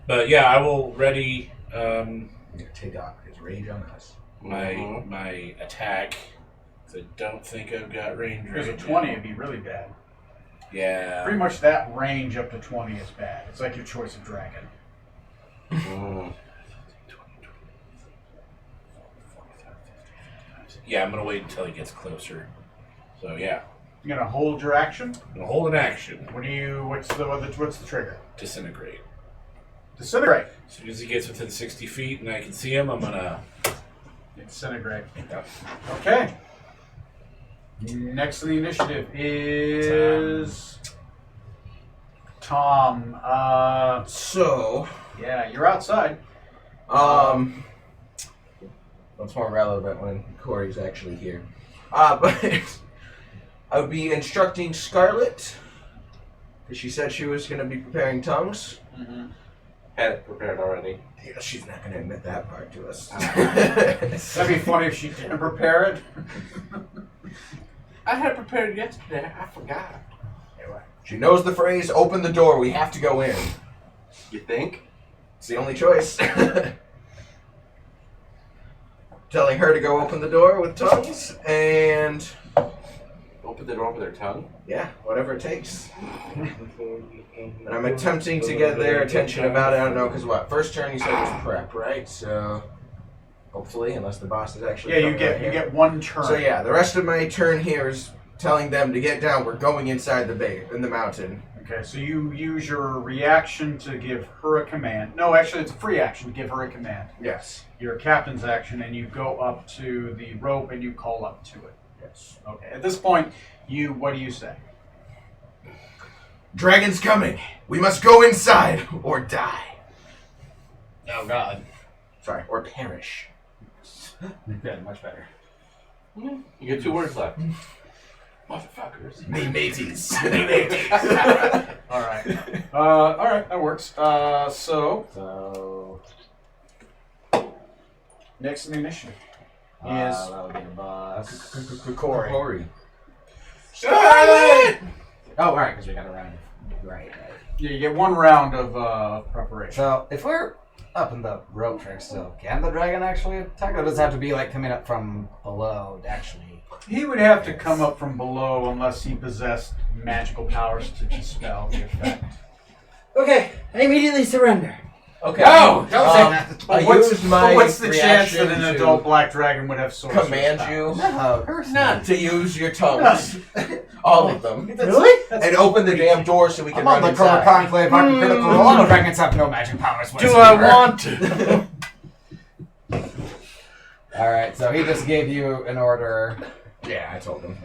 S2: But yeah, I will ready
S5: We're gonna take out his rage on us.
S2: my attack. 'Cause I don't think I've got range
S1: There's a
S2: right
S1: 20,
S2: now.
S1: it'd be really bad.
S2: Yeah.
S1: Pretty much that range up to 20 is bad. It's like your choice of dragon.
S2: Yeah, I'm gonna wait until he gets closer. So yeah,
S1: You're gonna hold your action.
S2: I'm gonna hold an action.
S1: What's the trigger?
S2: Disintegrate.
S1: Disintegrate.
S2: As soon as he gets within 60 feet and I can see him, I'm gonna.
S1: Disintegrate.
S2: Yep.
S1: Okay. Next on the initiative is Tom.
S5: So,
S1: Yeah, you're outside.
S5: that's more relevant when Corey's actually here. But I would be instructing Scarlet, because she said she was going to be preparing tongues.
S6: Had it prepared already.
S5: Yeah, she's not going to admit that part to us.
S1: That'd be funny if she didn't prepare it.
S6: I had it prepared yesterday. I forgot.
S5: She knows the phrase, open the door, we have to go in.
S6: You think?
S5: It's the only choice. Telling her to go open the door with tongues, and
S6: Open the door with her tongue?
S5: yeah, whatever it takes. And I'm attempting to get their attention about it. I don't know, because what? First turn you said was prep, right? So hopefully, unless the boss is actually
S1: Yeah, you
S5: coming right
S1: get
S5: here.
S1: one turn.
S5: So yeah, the rest of my turn here is telling them to get down. We're going inside in the mountain.
S1: Okay, so you use your reaction to give her a command. No, actually, it's a free action to give her a command.
S5: Yes.
S1: Your captain's action, and you go up to the rope and you call up to it.
S5: Yes.
S1: Okay. At this point, what do you say?
S5: Dragon's coming. We must go inside or die.
S4: Oh God.
S5: Sorry, or perish.
S4: Good, much better.
S6: You get 2 words left.
S2: Motherfuckers.
S5: Me mateys.
S1: All right. All right, that works. So
S4: So
S1: next in the initiative is
S4: that would be the boss.
S1: Corey.
S5: Corey.
S2: Charlotte!
S4: Oh, all right, because we got a round. Right.
S1: Yeah, you get one round of preparation.
S4: So if we're up in the rope trick still, can the dragon actually attack, or does it have to be like coming up from below to actually?
S1: He would have to come up from below unless he possessed magical powers to dispel the effect.
S8: Okay, I immediately surrender.
S5: Okay.
S4: No, don't say that.
S5: I
S1: What's
S5: used my
S1: what's the chance that
S5: reaction
S1: an
S5: to
S1: adult black dragon would have sorcerer's
S5: command
S1: powers?
S5: you
S4: No, of course
S5: not to use your tongues, all of them,
S8: Really?
S5: and open the damn door so we can
S4: I'm on
S5: run
S4: the Cobra
S5: inside.
S4: Conclave. Our critical role. All dragons have no magic powers.
S8: Do
S4: whatsoever.
S8: I want to?
S4: All right, so he just gave you an order.
S5: Yeah, I told him.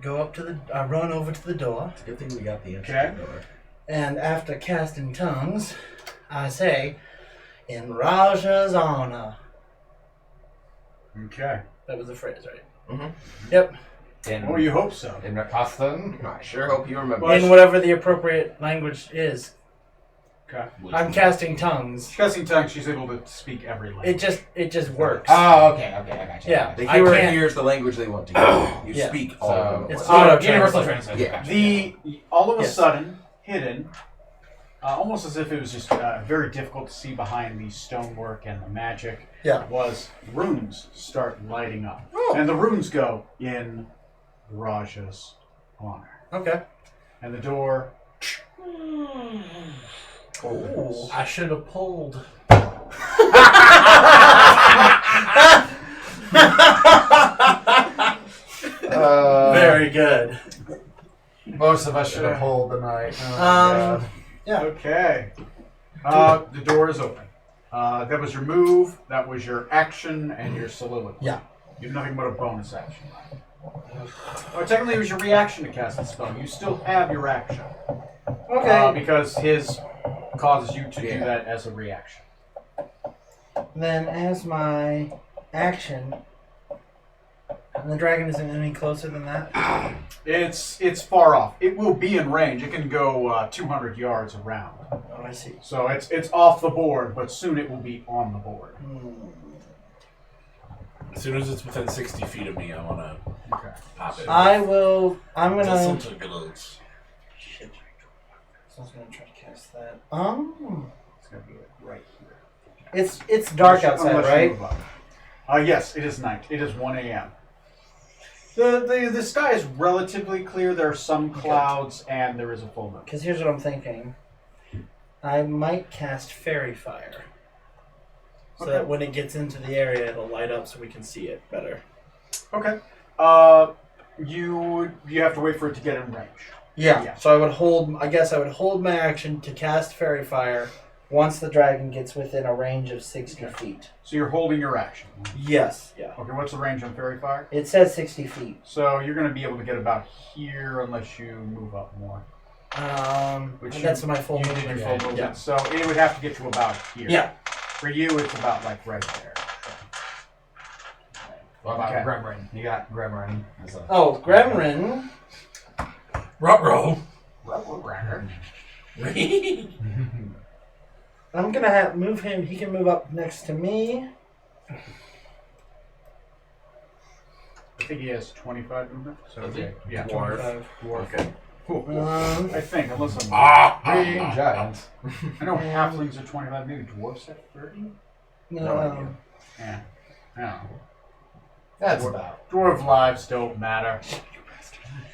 S8: Go up to the. Run over to the door,
S5: It's a good thing we got the
S1: Okay.
S5: inside door.
S8: and after casting tongues, I say, "In Raja's honor."
S1: Okay.
S3: That was the phrase, right?
S8: Yep.
S4: In,
S1: Well, you hope so.
S4: in Rakathan.
S5: I sure hope you remember.
S1: Well,
S8: In whatever the appropriate language is.
S1: Okay.
S8: I'm casting tongues.
S1: Casting tongues, she's able to speak every language.
S8: It just works.
S4: Oh, okay, I got you.
S8: Yeah.
S5: The
S8: I
S5: hearer
S8: can't-
S5: hears the language they want to hear. You
S8: Yeah.
S5: speak all of them.
S8: It's
S5: at once.
S8: auto
S4: universal
S8: translate.
S4: translation.
S5: Yeah.
S4: Gotcha.
S1: The all of a
S8: Yes.
S1: sudden, hidden, almost as if it was just very difficult to see behind the stonework and the magic,
S8: Yeah.
S1: was runes start lighting up. And the runes go in Raja's honor.
S8: Okay.
S1: And the door.
S8: Oh.
S6: I should have pulled.
S8: Very good.
S4: Most of us should have pulled the night. Oh,
S8: Um,
S4: God.
S1: Okay. The door is open. That was your move, that was your action, and your soliloquy.
S8: Yeah.
S1: You have nothing but a bonus action. Or technically, it was your reaction to cast the spell. You still have your action.
S8: Okay.
S1: Because his causes you to do
S5: Yeah.
S1: that as a reaction.
S8: Then, as my action, and the dragon isn't any closer than that.
S1: It's far off. It will be in range. It can go 200 yards around.
S8: Oh, I see.
S1: So it's off the board, but soon it will be on the board.
S2: As soon as it's within 60 feet of me, I want to
S1: Okay.
S2: pop it.
S8: I'm gonna.
S2: Listen to girls.
S8: Shit. So I was gonna try to cast that.
S1: It's going to be like right here.
S8: It's dark outside,
S1: Unless you
S8: right?
S1: move up. Yes, it is night. It is 1 a.m. The sky is relatively clear. There are some clouds, and there is a full moon.
S8: Because here's what I'm thinking. I might cast Fairy Fire. So that when it gets into the area, it'll light up so we can see it better.
S1: Okay. You have to wait for it to get in range. Yeah.
S8: So I would hold. I guess I would hold my action to cast Fairy Fire once the dragon gets within a range of 60 feet.
S1: So you're holding your action.
S8: Yes. Yeah.
S1: Okay, what's the range on Fairy Fire?
S8: It says 60 feet.
S1: So you're going to be able to get about here unless you move up more. Which
S8: And that's my full
S1: You did
S8: movement.
S1: your full movement.
S8: Yeah.
S1: So it would have to get to about here.
S8: Yeah.
S1: For you, it's about like right there.
S4: What about
S1: Okay.
S4: Gremrin? You got Gremrin as a.
S8: Oh, Gremrin.
S2: Ruh-roh.
S8: I'm gonna move him. He can move up next to me.
S1: I think he has 25 movement. So
S2: Does he?
S1: okay. Yeah.
S2: Dwarf.
S1: Dwarf.
S2: Okay.
S1: I think, unless I'm
S4: Green giants.
S1: I know halflings are 25, maybe dwarfs at 30?
S5: No idea.
S1: Yeah. Yeah.
S4: That's about.
S1: Dwarf lives don't matter.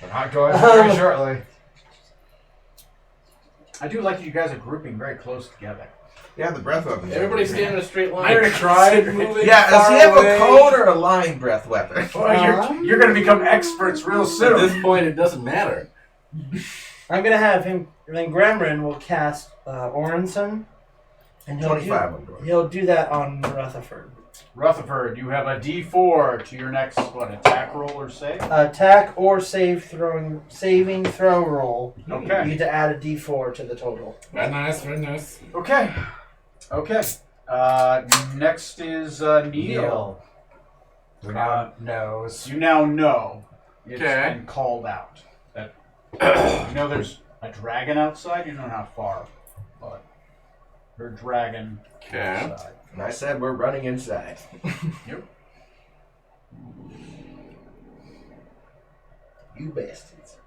S4: We're not going very shortly.
S1: I do like that you guys are grouping very close together.
S5: Yeah, the breath weapon.
S6: Everybody stand in a straight line.
S1: I already tried.
S6: Moving
S5: Yeah, does
S6: far
S5: he have
S6: away.
S5: a cone or a line breath weapon?
S1: Well, you're going to become experts real
S6: At
S1: soon.
S6: this point, it doesn't matter.
S8: I'm gonna have him. Then Gremrin will cast Orenson, and
S5: 25 on door.
S8: he'll do that on Rutherford.
S1: Rutherford, you have a D4 to your next, attack roll or save?
S8: Attack or saving throw roll. You
S1: Okay.
S8: need to add a D4 to the total.
S2: Very nice, very nice.
S1: Okay. Okay. Next is Neil.
S4: Neil. Who now knows.
S1: You now know it's
S2: Okay.
S1: been called out. That you know there's a dragon outside. You don't know how far, but there's a dragon
S2: Okay.
S1: outside.
S5: And I said we're running inside.
S1: Yep.
S5: You bastards.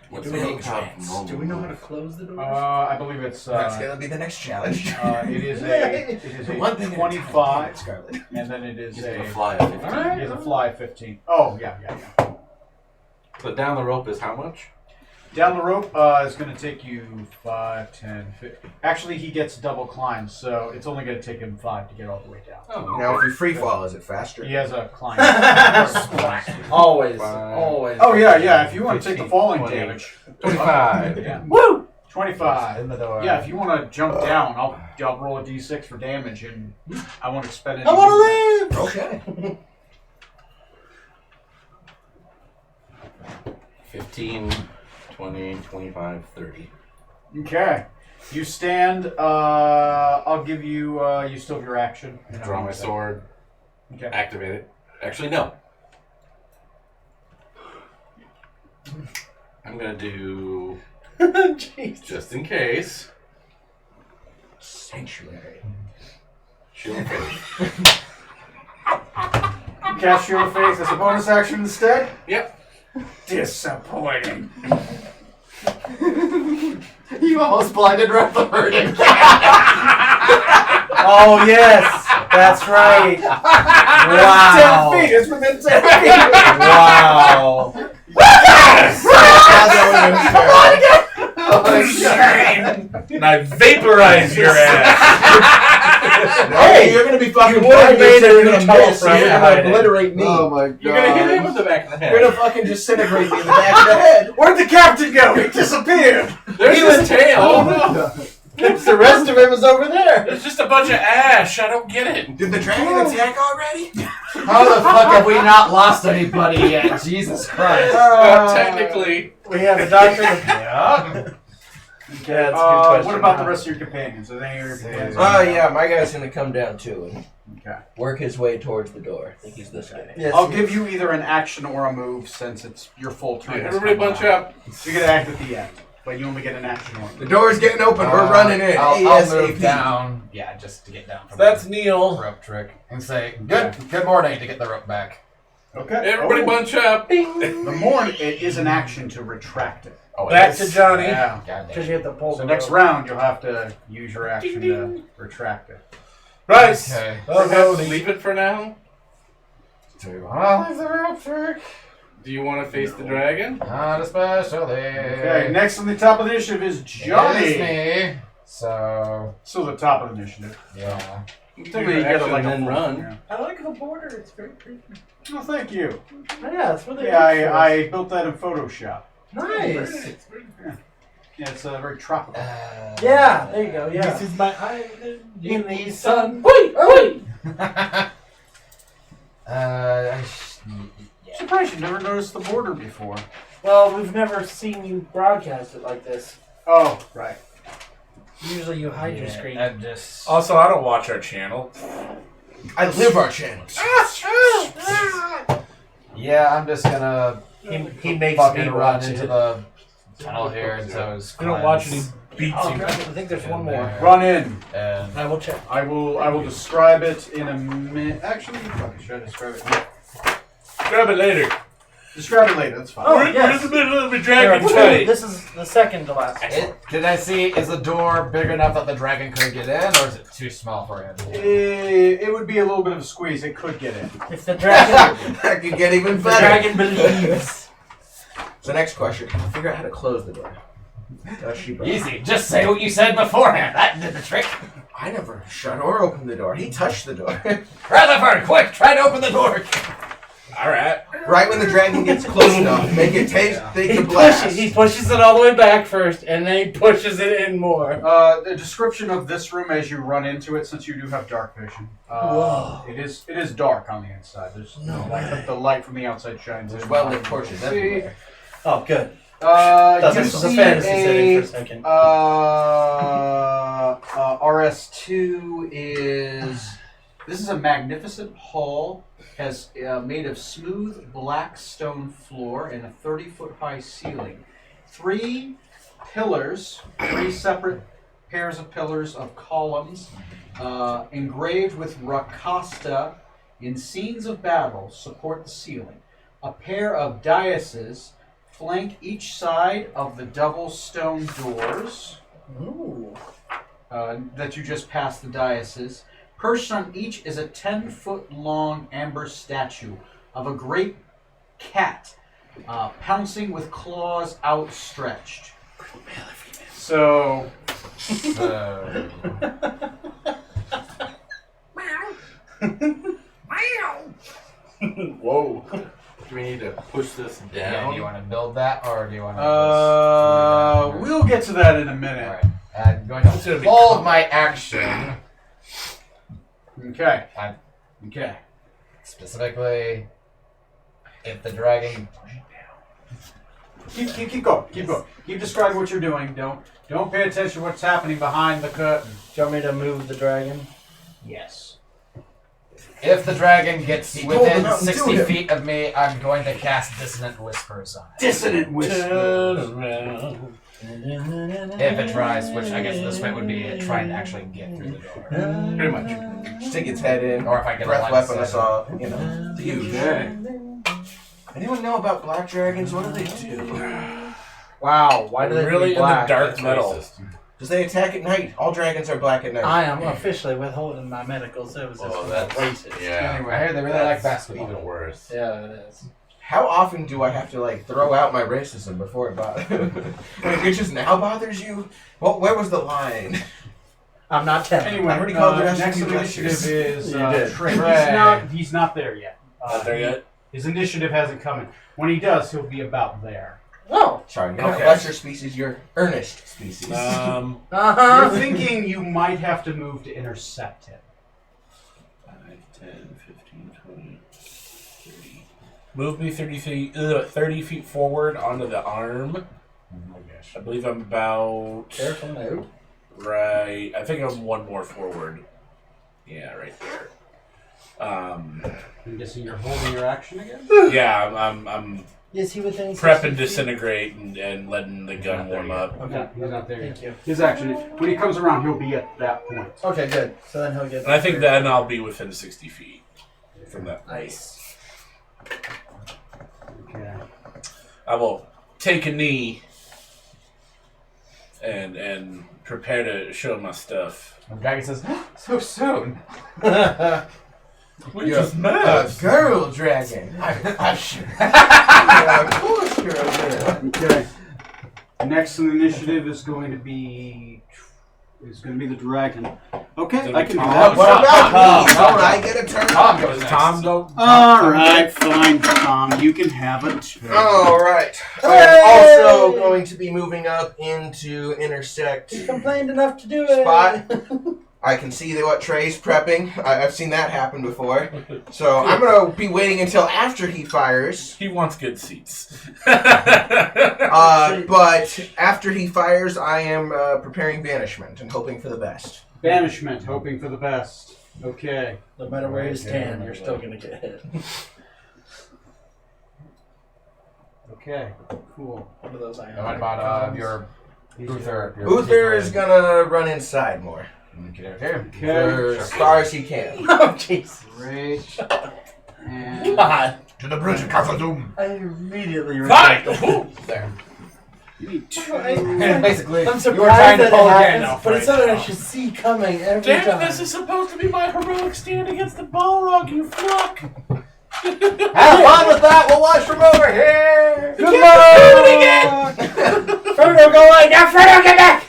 S2: What's
S5: Do
S2: the
S5: we
S2: look
S5: know
S2: how
S5: chance?
S2: normal?
S3: Do we know how to close the door?
S1: I believe it's.
S5: That's gonna be the next challenge.
S1: It is a
S5: One thing at a time,
S1: 25,
S5: Scarlet.
S1: and then it is
S6: He's gonna
S1: a.
S6: fly at 15.
S1: It is a fly 15. Oh yeah.
S6: But down the rope is how much?
S1: Down the rope is going to take you 5, 10, 15. Actually, he gets double climb, so it's only going to take him 5 to get all the way down.
S6: Oh,
S5: Now, if you free fall, is it faster?
S1: He has a climb.
S8: Always,
S6: Fine.
S8: always.
S1: Oh yeah. If you want to take the
S6: 15,
S1: falling
S6: 20.
S1: damage,
S6: 25.
S1: yeah.
S8: Woo!
S1: 25.
S4: In the door.
S1: Yeah, if you want to jump down, I'll roll a d6 for damage, and I won't expend any.
S8: I want to live.
S5: Okay.
S6: 15, 20, 25, 30.
S1: Okay. You stand. I'll give you. You still have your action.
S6: Draw my sword.
S1: Okay.
S6: Activate it. Actually, no. I'm gonna do,
S8: Jeez.
S6: just in case,
S5: Sanctuary.
S6: Shield of Faith.
S1: Cast Shield of Faith as a bonus action instead.
S6: Yep.
S1: Disappointing.
S4: You almost blinded Rutherford.
S8: Oh yes, that's right. Wow.
S1: 10 feet. It's within 10 feet.
S8: Wow.
S2: And I vaporize your ass.
S5: Hey, you're gonna be fucking
S8: You would've
S5: blind.
S8: made
S5: You're
S8: a
S5: gonna
S8: new title
S5: miss.
S8: from
S5: You're
S8: it.
S5: gonna obliterate me.
S4: Oh my god.
S6: You're gonna hit him with the back of the head.
S5: You're gonna fucking disintegrate me in the back of the head.
S1: Where'd the captain go? He disappeared.
S6: There's his tail.
S8: The rest of it was over there.
S2: There's just a bunch of ash. I don't get it.
S5: Did the dragon attack already?
S4: How the fuck have we not lost anybody yet? Jesus Christ.
S2: Technically,
S8: We have a doctor.
S4: Yeah.
S8: Okay, that's a good question.
S1: What about the rest of your companions? Are any of your companions?
S5: Yeah, my guy's gonna come down too and
S1: Okay.
S5: work his way towards the door. I think he's this guy.
S8: Yes,
S1: I'll
S8: he
S1: give
S8: is.
S1: you either an action or a move since it's your full turn. has
S2: everybody
S1: come
S2: bunch
S1: around.
S2: up.
S1: So you get to act at the end, but you only get an action or a
S5: The
S1: move.
S5: door's getting open. We're running in.
S4: I'll move
S5: ASAP.
S4: down. Yeah, just to get down from
S2: That's
S4: the
S2: Neil.
S4: rope trick and say good morning to get the rope back.
S1: Okay.
S2: Everybody bunch up.
S1: The morning, it is an action to retract it.
S4: Oh,
S2: Back to Johnny.
S1: Yeah.
S4: God
S8: Because
S4: damn.
S8: you have to pull
S1: So
S8: the
S1: next
S8: rope.
S1: round, you'll have to use your action to retract it.
S2: Right.
S4: Okay.
S2: Leave it for now.
S4: I'll leave the rope trick.
S2: Do you want to face the dragon?
S4: Not especially.
S1: Okay, next on the top of the initiative is Johnny.
S4: It's me. So,
S1: So the top of the initiative.
S4: yeah.
S2: Technically,
S6: you get
S2: like
S6: and then
S2: full-
S6: run.
S1: Yeah.
S3: I like the border. It's very pretty.
S1: Oh, thank you.
S8: Yeah, that's what they
S1: Yeah,
S8: do for us.
S1: I built that in Photoshop.
S8: Nice.
S1: Yeah, it's very tropical.
S8: Yeah, there you go. Yeah.
S3: This is my island
S8: In the sun.
S4: Yeah.
S1: Surprised you never noticed the border before.
S8: Well, we've never seen you broadcast it like this.
S1: Oh, right.
S8: Usually you hide your screen.
S4: I just.
S2: Also, I don't watch our channel.
S5: I live our channels.
S4: Yeah, I'm just gonna
S8: He makes
S4: fucking
S8: me
S4: run
S8: watch
S4: into
S8: it.
S4: the tunnel here until it's
S2: We don't watch any beats.
S8: Oh,
S2: You
S8: I think there's one more.
S1: Run in.
S4: And
S8: I will check.
S1: I will describe it in a minute. Actually, fuck, should I describe it? now?
S2: grab it later.
S1: Describe it later. That's fine.
S8: Oh,
S2: We're
S8: yes.
S2: in the middle of a
S8: There
S2: dragon
S8: are two.
S2: fight.
S8: This is the second to last.
S4: did I see? Is the door big enough that the dragon could get in, or is it too small for him?
S1: It would be a little bit of a squeeze. It could get in.
S8: If the dragon,
S5: That could get even
S8: the
S5: better.
S8: dragon believes.
S5: So next question. Figure out how to close the door. She brought-
S7: Easy. Just say what you said beforehand. That did the trick.
S5: I never shut or opened the door. He touched the door.
S7: Rutherford, quick, try to open the door.
S2: All right.
S5: Right when the dragon gets close enough, make it take
S8: He
S5: the blast.
S8: pushes it all the way back first, and then he pushes it in more.
S1: The description of this room as you run into it, since you do have dark vision.
S8: Whoa.
S1: It is dark on the inside. There's
S8: No
S1: but the light from the outside shines
S5: There's
S1: in.
S5: well-lit torches
S1: See?
S5: everywhere.
S8: Oh, good.
S3: Thought
S1: You
S3: this was a
S1: see
S3: fantasy setting for a
S1: a
S3: second.
S1: RS2 is. This is a magnificent hall. Has made of smooth black stone floor and a 30-foot high ceiling. 3 pillars, 3 separate pairs of pillars of columns, engraved with Rakasta in scenes of battle, support the ceiling. A pair of daises flank each side of the double stone doors
S3: Ooh.
S1: that you just passed the daises. Perched on each is a 10-foot long amber statue of a great cat pouncing with claws outstretched. So,
S2: Whoa. Do we need to push this
S4: Yeah,
S2: down?
S4: do you want to build that, or do you want to?
S1: we'll get to that in a minute.
S4: Alright. I'm going to
S2: It's gonna be
S4: hold
S2: cool.
S4: my action.
S1: Okay.
S4: Fine.
S1: Okay.
S4: Specifically, if the dragon.
S1: Keep going. Keep going. Keep describing what you're doing. Don't pay attention to what's happening behind the curtain.
S8: Do you want me to move the dragon?
S1: Yes.
S4: If the dragon gets
S5: He told him
S4: within
S5: not to do
S4: 60
S5: him.
S4: feet of me, I'm going to cast Dissonant Whispers on it.
S1: Dissonant whisper.
S4: If it tries, which I guess this way would be it trying to actually get through the door.
S2: Pretty much.
S5: Stick its head in.
S4: Or if I get
S5: Breath
S4: a line
S5: weapon
S4: of sight.
S5: assault. You know, the usual.
S1: Okay.
S5: Anyone know about black dragons? What do they do?
S8: Wow, why do they
S2: Really
S8: be
S2: in the
S8: black?
S2: dark
S6: That's
S2: metal.
S6: racist.
S5: Because they attack at night. All dragons are black at night.
S8: I am officially withholding my medical services
S2: Oh,
S8: from
S2: that's
S8: racist.
S2: yeah.
S4: I hear they really like basketball.
S6: Even worse.
S8: Yeah, it is.
S5: How often do I have to throw out my racism before it bothers? It just now bothers you? Well, where was the line?
S8: I'm not tempted.
S1: Anyway,
S5: I already called the rest
S1: next
S5: of you
S1: initiative
S5: lectures.
S1: is
S8: You did.
S1: Trey. He's not there yet.
S2: Not there yet?
S1: His initiative hasn't come in. When he does, he'll be about there.
S8: Oh.
S5: Sorry, you're not
S2: Okay.
S5: lesser species, you're earnest species.
S8: Uh
S1: You're
S8: huh.
S1: thinking you might have to move to intercept him.
S2: 5, 10, 15, 20, 30. Move me 30 feet forward onto the arm. I believe I'm about
S8: Careful now.
S2: right. I think I'm one more forward. Yeah, right there.
S1: I'm guessing you're holding your action again?
S2: Yeah, I'm
S8: Is he within
S2: prep
S8: 60
S2: and
S8: feet?
S2: disintegrate and letting the gun warm up.
S1: Okay, he's not there
S8: Thank you.
S1: His action, when he comes around, he'll be at that point.
S8: Okay, good. So then he'll get.
S2: And I think then I'll be within 60 feet from that.
S8: Nice.
S1: Okay.
S2: I will take a knee and prepare to show my stuff.
S4: And the dragon says, so soon.
S2: We
S5: You're
S2: just
S5: a
S2: met.
S5: girl dragon. I'm sure. Yeah, of course you're a girl.
S1: Okay. Next in the initiative is going to be the dragon. Okay,
S2: Is it
S1: I can do
S2: Tom?
S1: that.
S5: What about me?
S4: Tom.
S5: Don't I get a turn?
S4: Tom goes
S2: Does
S4: next.
S2: Tom go?
S1: All right, fine, Tom. You can have a turn.
S5: All right.
S8: Hey!
S5: I'm also going to be moving up into intersect
S8: He complained enough to do it.
S5: spot. I can see what Trey's prepping. I've seen that happen before. So I'm going to be waiting until after he fires.
S2: He wants good seats.
S5: But after he fires, I am preparing banishment and hoping for the best.
S1: Banishment, hoping for the best. Okay.
S8: No matter where you stand, you're still gonna get hit.
S1: Okay. Cool.
S8: What are those?
S4: And what about your Uther?
S5: Uther is going to run inside more.
S4: Okay.
S5: For as far as he can.
S8: Oh, jeez.
S1: Great. And
S8: God.
S4: To the bridge of Khazad-dûm.
S8: I immediately
S2: Fine.
S4: There.
S1: you need two.
S4: And basically,
S8: I'm
S4: you were trying
S8: surprised
S4: to
S8: that
S4: pull
S8: it
S4: again.
S8: happens, but it's something I should see coming every
S2: Damn
S8: time.
S2: it, this is supposed to be my heroic stand against the Balrog, you fuck!
S4: Have fun with that. We'll watch from over here.
S8: Frodo, go away! Now, Frodo, get back!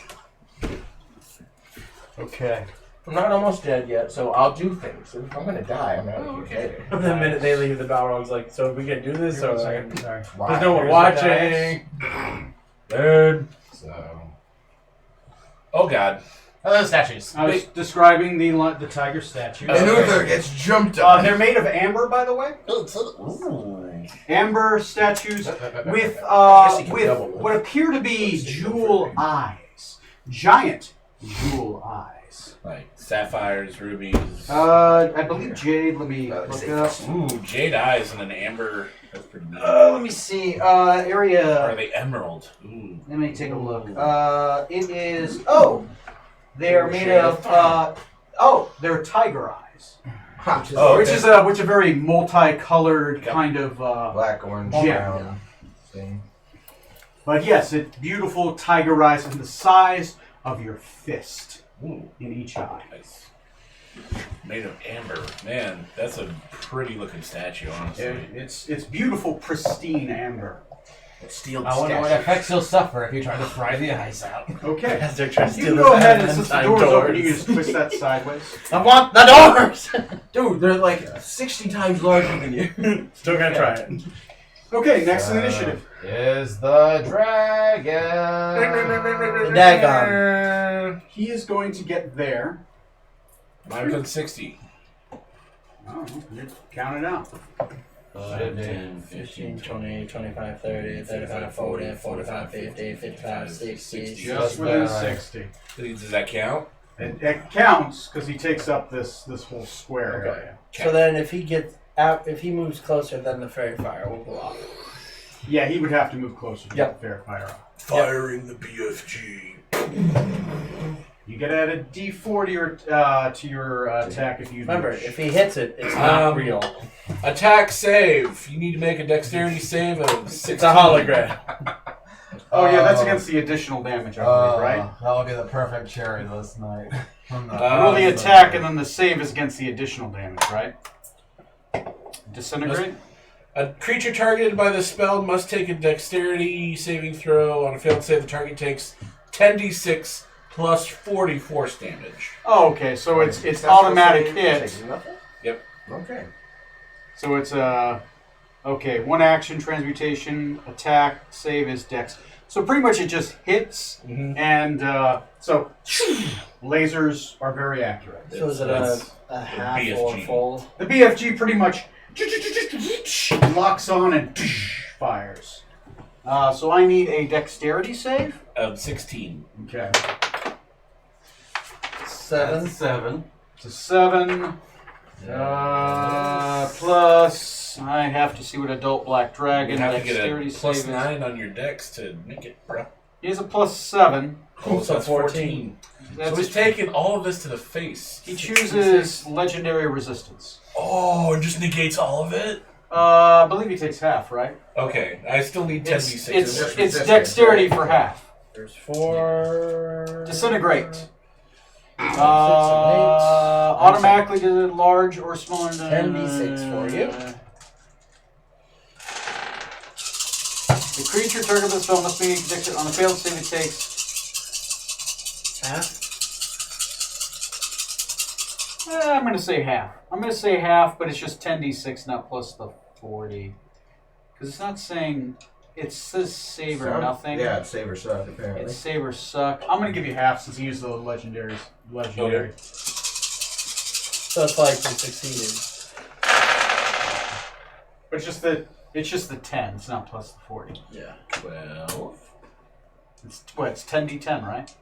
S1: Okay.
S5: I'm not almost dead yet, so I'll do things. If I'm going to die, I'm not going to get it.
S3: The minute they leave, the Balrog's like, so we can do this, or
S1: Sorry.
S3: there's
S5: Why?
S3: no one watching.
S2: Dude.
S4: So,
S2: Oh god.
S4: hello, statues.
S1: I was describing the tiger statue.
S5: And Uther gets jumped on.
S1: They're made of amber, by the way. amber statues with
S5: guess you can
S1: with
S5: double them.
S1: what appear to be jewel eyes, giant jewel eyes.
S2: Like sapphires, rubies.
S1: I believe jade. Let me
S5: Let's
S1: look
S5: see.
S1: it up.
S2: Ooh, jade eyes and an amber. That's pretty neat.
S1: Let me see.
S2: Are
S1: Area.
S2: they emerald? Ooh.
S1: Let me take a look. It is. Oh, they are made of. They're tiger eyes,
S5: Ha.
S1: which is a very multicolored kind of.
S5: Black, orange,
S1: Yeah.
S5: brown thing.
S1: But yes, it's beautiful tiger eyes in the size of your fist
S2: Ooh,
S1: in each eye.
S2: nice. Made of amber. Man, that's a pretty looking statue, honestly.
S1: It's beautiful, pristine amber.
S5: Steel
S4: I wonder what
S5: statue.
S4: effects you'll suffer if you try to fry the ice out.
S1: Okay.
S3: As they're trying to
S1: You
S3: steal
S1: can
S3: the
S1: go ahead and
S3: Valentine's
S1: since the door's open, you can
S3: doors.
S1: just twist that sideways.
S3: I want the doors!
S5: Dude, they're like 60 times larger than you.
S3: Still gonna try it.
S1: Okay, next in initiative.
S4: Is the dragon.
S3: The dagon.
S1: He is going to get there.
S2: Mine comes 60.
S1: Oh, you count it out.
S3: 10, 15, 20, 25, 30, 35, 40, 45, 50, 55, 60.
S1: Just within 60.
S2: Does that count?
S1: It counts because he takes up this whole square
S2: Okay.
S1: area.
S3: So then if he gets out, if he moves closer, then the fairy fire will go off.
S1: Yeah, he would have to move closer to
S3: Yep.
S1: get the fair fire off.
S2: Firing the BFG.
S1: You get add a D40 to your attack if you
S3: Remember,
S1: wish.
S3: if he hits it, it's not real.
S2: Attack save. You need to make a dexterity save of 16.
S3: It's a hologram.
S1: Oh yeah, that's against the additional damage, I believe, right?
S4: That will be the perfect cherry this night.
S1: Roll the attack, and then the save is against the additional damage, right? Disintegrate?
S2: A creature targeted by the spell must take a dexterity saving throw. On a failed save, the target takes 10d6 plus 40 force damage.
S1: Oh, okay, so it's
S5: That's
S1: automatic
S5: what I'm saying.
S1: hit.
S5: Taking nothing?
S2: Yep.
S5: Okay.
S1: So it's okay, one action, transmutation, attack, save is dex. So pretty much it just hits, and so lasers are very accurate.
S3: So is it
S2: That's
S3: a half or
S2: BFG.
S3: full?
S1: The BFG pretty much locks on and fires. So I need a dexterity save.
S2: 16.
S1: Okay.
S3: 7.
S4: 7.
S1: It's a 7. Plus, I have to see what adult black dragon
S2: You have to get
S1: dexterity
S2: a plus
S1: save is.
S2: 9 on your dex to make it, bro.
S1: He has a plus 7.
S2: Oh, so that's 14.
S1: That's
S2: So he's taking all of this to the face.
S1: he chooses legendary resistance.
S2: Oh, and just negates all of it?
S1: I believe he takes half, right?
S2: Okay, I still need 10d6.
S1: It's dexterity for half.
S3: There's 4.
S1: Disintegrate. Automatically to large or smaller than
S3: 10d6 for you.
S1: The creature target of the spell must be predicted on a failed save. It takes
S3: Half.
S1: I'm going to say half. I'm going to say half, but it's just 10d6, not plus the 40. Because it's not saying... It says save or nothing.
S5: Yeah, it's save or suck, apparently.
S1: It's save or suck. I'm going to give you half since he used the legendary.
S2: Okay.
S3: So it's like he succeeded.
S1: But it's just the 10. It's not plus the 40.
S3: Yeah.
S2: 12.
S1: It's 10d10, right?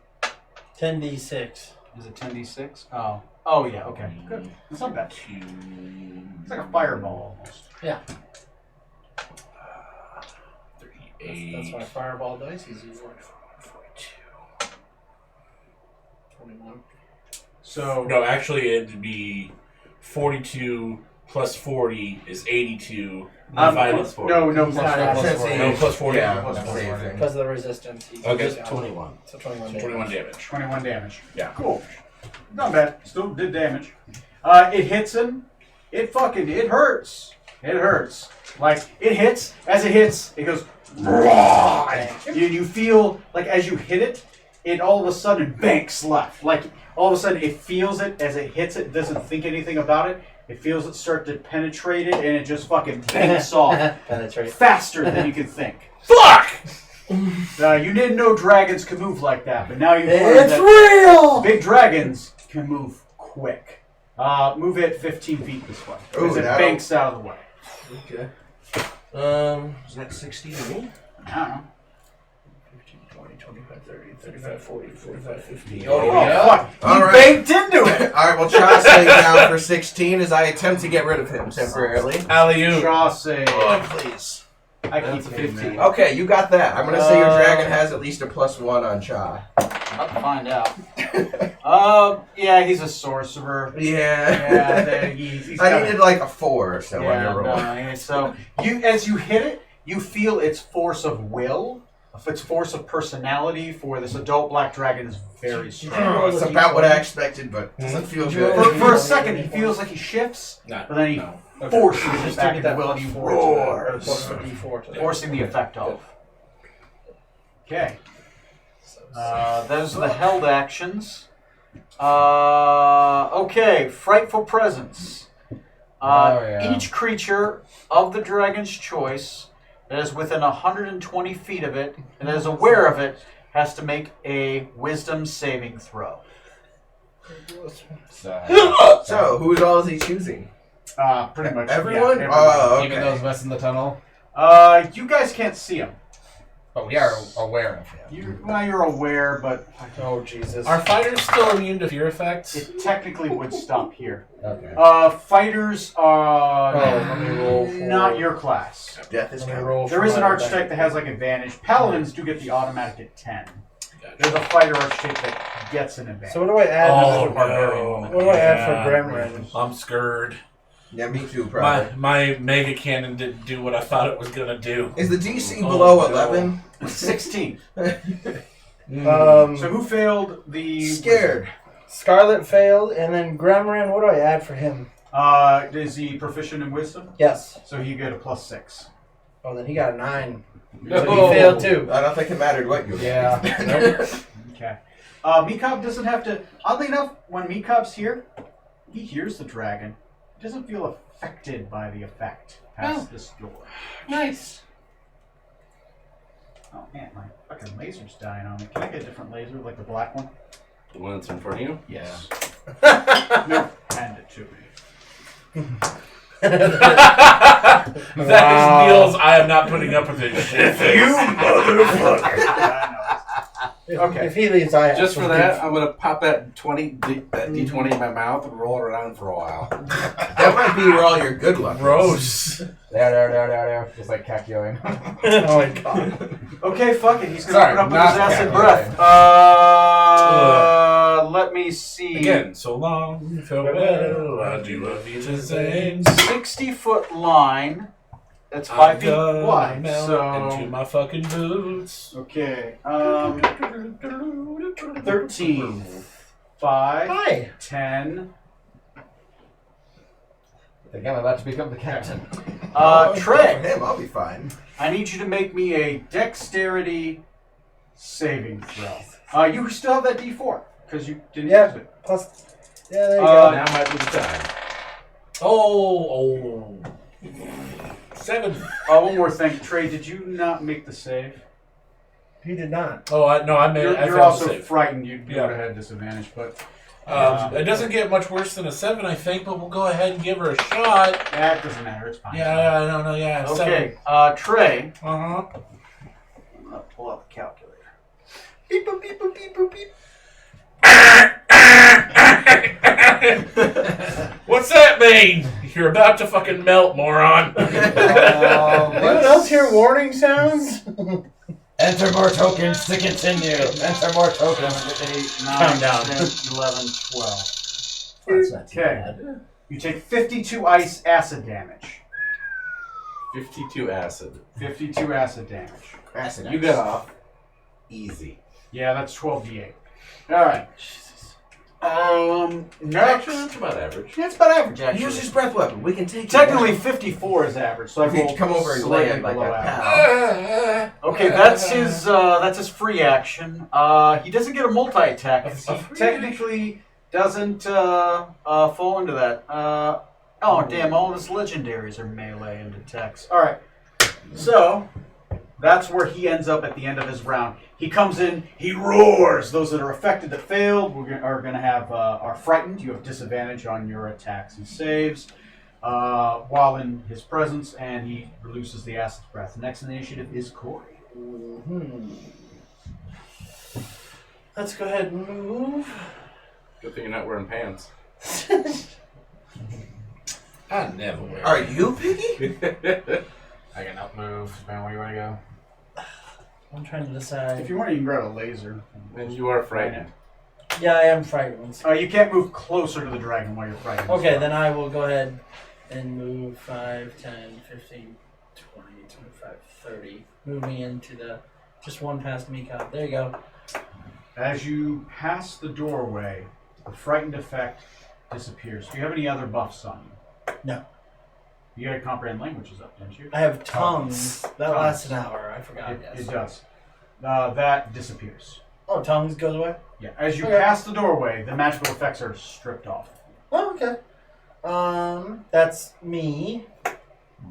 S3: 10d6.
S1: Is it 10d6? Oh. Oh yeah, okay. Good. It's not bad. It's like a fireball almost.
S3: Yeah.
S2: 38.
S3: That's my fireball dice. He's using
S2: 42.
S3: 21.
S1: So
S2: No, actually, it'd be 42 plus 40 is 82. Divided 40.
S1: no
S3: He's
S1: plus
S3: not
S1: 40.
S3: asking.
S2: No, plus 40.
S5: Yeah,
S1: Plus
S5: that's
S1: 40.
S5: the same thing.
S3: Because of the resistance. He's
S2: Okay.
S3: just
S6: 21.
S3: So 21 damage.
S2: 21 damage.
S1: 21 damage.
S2: Yeah.
S1: Cool. Not bad. Still did damage. It hits him. It hurts. It hurts. Like, it hits. As it hits, it goes... You feel, like, as you hit it, it all of a sudden banks left. Like, all of a sudden, it feels it as it hits it, doesn't think anything about it. It feels it start to penetrate it, and it just fucking banks off
S3: Penetrate.
S1: faster than you can think.
S2: Fuck!
S1: You didn't know dragons could move like that, but now you've learned
S3: It's
S1: that
S3: real!
S1: big dragons can move quick. Move it 15 feet this way. Because
S5: Ooh,
S1: it
S5: that'll-
S1: banks out of the way.
S6: Okay.
S5: Is that 60 to me?
S1: I don't know.
S2: 15, 20, 25, 30, 35, 40, 45, 50.
S1: Oh,
S4: yeah.
S1: fuck. He
S5: All right.
S1: baked into it.
S5: Alright, well, Chau's down for 16 as I attempt to get rid of him temporarily.
S2: Alley-oop.
S1: Chaucer.
S5: Oh, please.
S1: I keep
S6: That's a
S1: hitting
S6: 15.
S1: that.
S5: Okay, you got that. I'm gonna say your dragon has at least a +1 on Cha.
S1: About to find out. Yeah, he's a sorcerer.
S5: Yeah.
S1: He's
S5: I
S1: got
S5: needed like a 4 or so on
S1: yeah,
S5: your roll.
S1: no, so as you hit it, you feel its force of will, its force of personality for this adult black dragon is very strong.
S5: It's about what I expected, but doesn't feel good.
S1: For a second, he feels like he shifts, but then he forces it
S3: Just
S1: back
S3: to
S1: into
S3: get
S1: will
S3: that
S1: and he
S5: roars.
S3: plus a D4 to
S1: forcing the effect off. Okay. Those are the held actions. Okay, frightful presence.
S4: Yeah.
S1: Each creature of the dragon's choice that is within 120 feet of it and that is aware of it has to make a wisdom saving throw.
S5: So, who all is he choosing?
S1: Pretty much
S5: Everyone?
S1: Yeah,
S5: Oh,
S4: Even
S5: okay.
S4: those of us in the tunnel.
S1: you guys can't see him.
S4: But we are aware of him.
S1: You're aware, but
S3: Oh, Jesus.
S2: Are fighters still immune to fear effects?
S1: it technically would stop here.
S4: Okay.
S1: Fighters are
S3: let me roll for-
S1: not your class.
S5: Death is
S3: Let me
S5: coming.
S3: roll
S1: There
S3: for
S1: is an
S3: my
S1: archetype that has like advantage. Paladins do get the automatic at 10.
S2: Gotcha.
S1: There's a fighter archetype that gets an advantage.
S3: So what do I add?
S2: Oh,
S1: barbarian.
S2: no.
S3: What do I add
S2: Yeah.
S3: for Gremlin?
S2: I'm scared.
S5: Yeah, me too, probably.
S2: My mega cannon didn't do what I thought it was gonna do.
S5: Is the DC
S2: Oh,
S5: below
S2: no.
S5: 11?
S1: 16.
S3: Um,
S1: So who failed the...
S5: Scared.
S3: Scarlet failed, and then Gremlin, what do I add for him?
S1: Is he proficient in wisdom?
S3: Yes.
S1: So you get a +6.
S3: Oh, then he got a 9.
S2: No.
S3: So he failed too.
S5: I don't think it mattered what you
S4: Yeah.
S1: Okay. Mekob doesn't have to... Oddly enough, when Mekob's here, he hears the dragon. He doesn't feel affected by the effect past this door.
S3: Nice.
S1: Oh man, my fucking laser's dying on me. Can I get a different laser, like the black one?
S6: The one that's in front of you?
S4: Yeah.
S1: No, hand it to me.
S2: That is deals I am not putting up with this shit.
S1: Okay.
S3: If he leaves, I have
S6: Just for
S3: to
S6: that, I'm gonna pop that D20 in my mouth and roll it around for a while.
S5: That might be where all your good luck is.
S2: Gross.
S4: There. Just like cackling.
S3: leave. Oh my god.
S1: Okay, fuck it. He's gonna
S4: Sorry,
S1: open up with
S4: not
S1: his acid
S4: calculating.
S1: breath. Let me see.
S2: Again, so long, farewell, adieu, auf Wiedersehen.
S1: 60-foot line. That's 5 feet wide.
S2: Into
S1: So
S2: my fucking boots.
S1: okay. 13. 5.
S3: Hi.
S1: 10.
S4: I think I'm about to become the captain.
S5: For
S1: Trey,
S5: him, I'll be fine.
S1: I need you to make me a dexterity saving throw. You still have that D4 because you didn't
S3: Yeah.
S1: use it.
S3: Plus, yeah, there you
S6: Now might be the time.
S2: Oh. 7.
S1: One more thing, Trey. Did you not make the save?
S3: go. He did not.
S2: Oh, I made it. I
S1: You're
S2: failed
S1: also
S2: to save.
S1: frightened. You
S2: Yeah.
S1: would have had disadvantage, but
S2: It doesn't get much worse than a 7, I think, but we'll go ahead and give her a shot.
S1: that doesn't matter. It's fine.
S2: Yeah, I don't know, yeah. 7.
S1: Okay, Trey.
S2: Uh-huh.
S1: I'm gonna pull out the calculator. Beep boop beep boop beep boop beep.
S2: What's that mean? You're about to fucking melt, moron.
S3: Anyone else hear warning sounds?
S4: Enter more tokens to continue. Enter more tokens.
S1: 8, 9,
S3: Countdown.
S1: 10, 11, 12.
S8: That's not too
S1: Okay.
S8: bad.
S1: You take 52 ice acid damage.
S6: 52 acid.
S1: 52 acid damage.
S5: Acid.
S6: You got off easy.
S1: Yeah, that's 12d8. Alright. Next.
S6: Actually, that's about average.
S1: That's about average, actually.
S5: Use his breath weapon. We can take it
S1: Technically,
S5: down.
S1: 54 is average, so I
S5: If he'd
S1: rolled
S5: come over and
S1: slightly
S5: land like
S1: below
S5: a
S1: average.
S5: pal.
S1: Okay, that's his free action. He doesn't get a multi-attack. 'Cause he technically doesn't fall into that. Oh, damn, all his legendaries are melee and attacks. Alright, so that's where he ends up at the end of his round. He comes in, he roars. Those that are affected that failed are going to have are frightened. You have disadvantage on your attacks and saves. while in his presence, and he releases the acid breath. Next in the initiative is Corey.
S3: Let's go ahead and move.
S6: Good thing you're not wearing pants.
S2: I never wear.
S5: Are you Piggy?
S4: I can help move, depending on where you want to go.
S3: I'm trying to
S1: If
S3: decide.
S1: you want, you can grab a laser.
S6: And you are frightened.
S3: Yeah, I am frightened.
S1: You can't move closer to the dragon while you're frightened.
S3: Okay, then I will go ahead and move 5, 10, 15, 20, 25, 30. Move me into the... Just one past me, Cop. There you go.
S1: As you pass the doorway, the frightened effect disappears. Do you have any other buffs on you?
S3: No.
S1: You had comprehend languages up, didn't you?
S3: I have tongues. That
S1: Tongues.
S3: lasts an hour. I forgot.
S1: It does. That disappears.
S3: Oh, tongues goes away?
S1: Yeah. As you
S3: Okay.
S1: pass the doorway, the magical effects are stripped off.
S3: Oh, okay. That's me.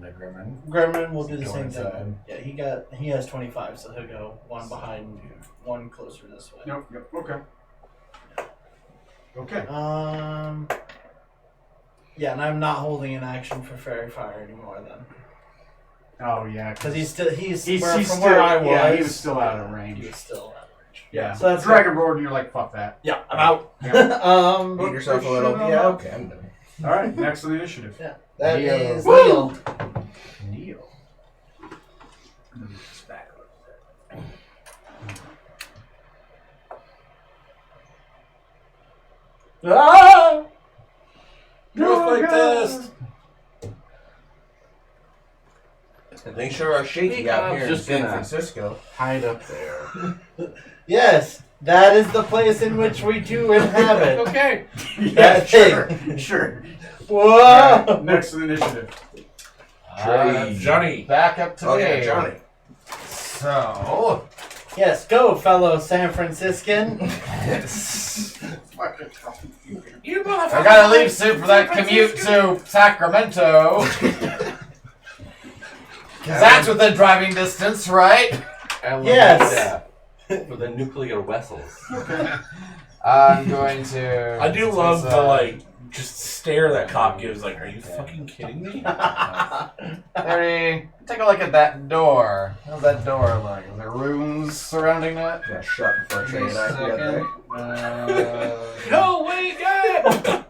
S4: The Gremlin.
S3: Gremlin will do the
S4: Go
S3: same
S4: inside.
S3: thing. Yeah, he has 25, so he'll go one behind, one closer this way.
S1: Nope. Okay. Okay.
S3: Yeah, and I'm not holding an action for Fairy Fire anymore then,
S1: Oh yeah.
S3: because he's
S1: He's
S3: where,
S1: he's
S3: from
S1: still,
S3: where I was.
S1: Yeah, he was still out of
S3: He
S1: range.
S3: was still out of range.
S1: Yeah.
S3: So that's
S1: Dragon roared, and you're like, fuck that.
S3: Yeah, I'm out.
S1: Yeah.
S5: Eat yourself a little.
S1: Shit,
S5: Yeah, okay, I'm done.
S1: All right. Next on the initiative.
S3: That
S4: Neo.
S3: is
S1: Woo!
S3: Neil.
S1: Neil. I'm gonna move this back a little bit.
S3: Ah!
S6: Earthquake test!
S5: Things sure are shaky out here in
S6: Just
S5: San
S6: gonna-
S5: Francisco.
S6: Hide up there.
S3: Yes, that is the place in which we do inhabit.
S2: Okay.
S1: Yeah, sure. Sure.
S3: Whoa!
S1: All right, next on the initiative.
S2: Johnny.
S4: Back up to
S5: Oh
S4: me.
S5: yeah, Johnny.
S4: So,
S3: Yes, go, fellow San Franciscan.
S2: You motherfucker.
S4: I gotta leave soon for that commute to Sacramento. Cause that's within driving distance, right?
S3: Yes.
S6: For the nuclear vessels.
S4: I'm going to.
S2: I do love the like just stare that cop gives. Like, are you fucking kidding me?
S4: 30. Take a look at that door. How's that door look? Are there rooms surrounding it?
S5: Got shut before Trey and I get there.
S2: No way, God!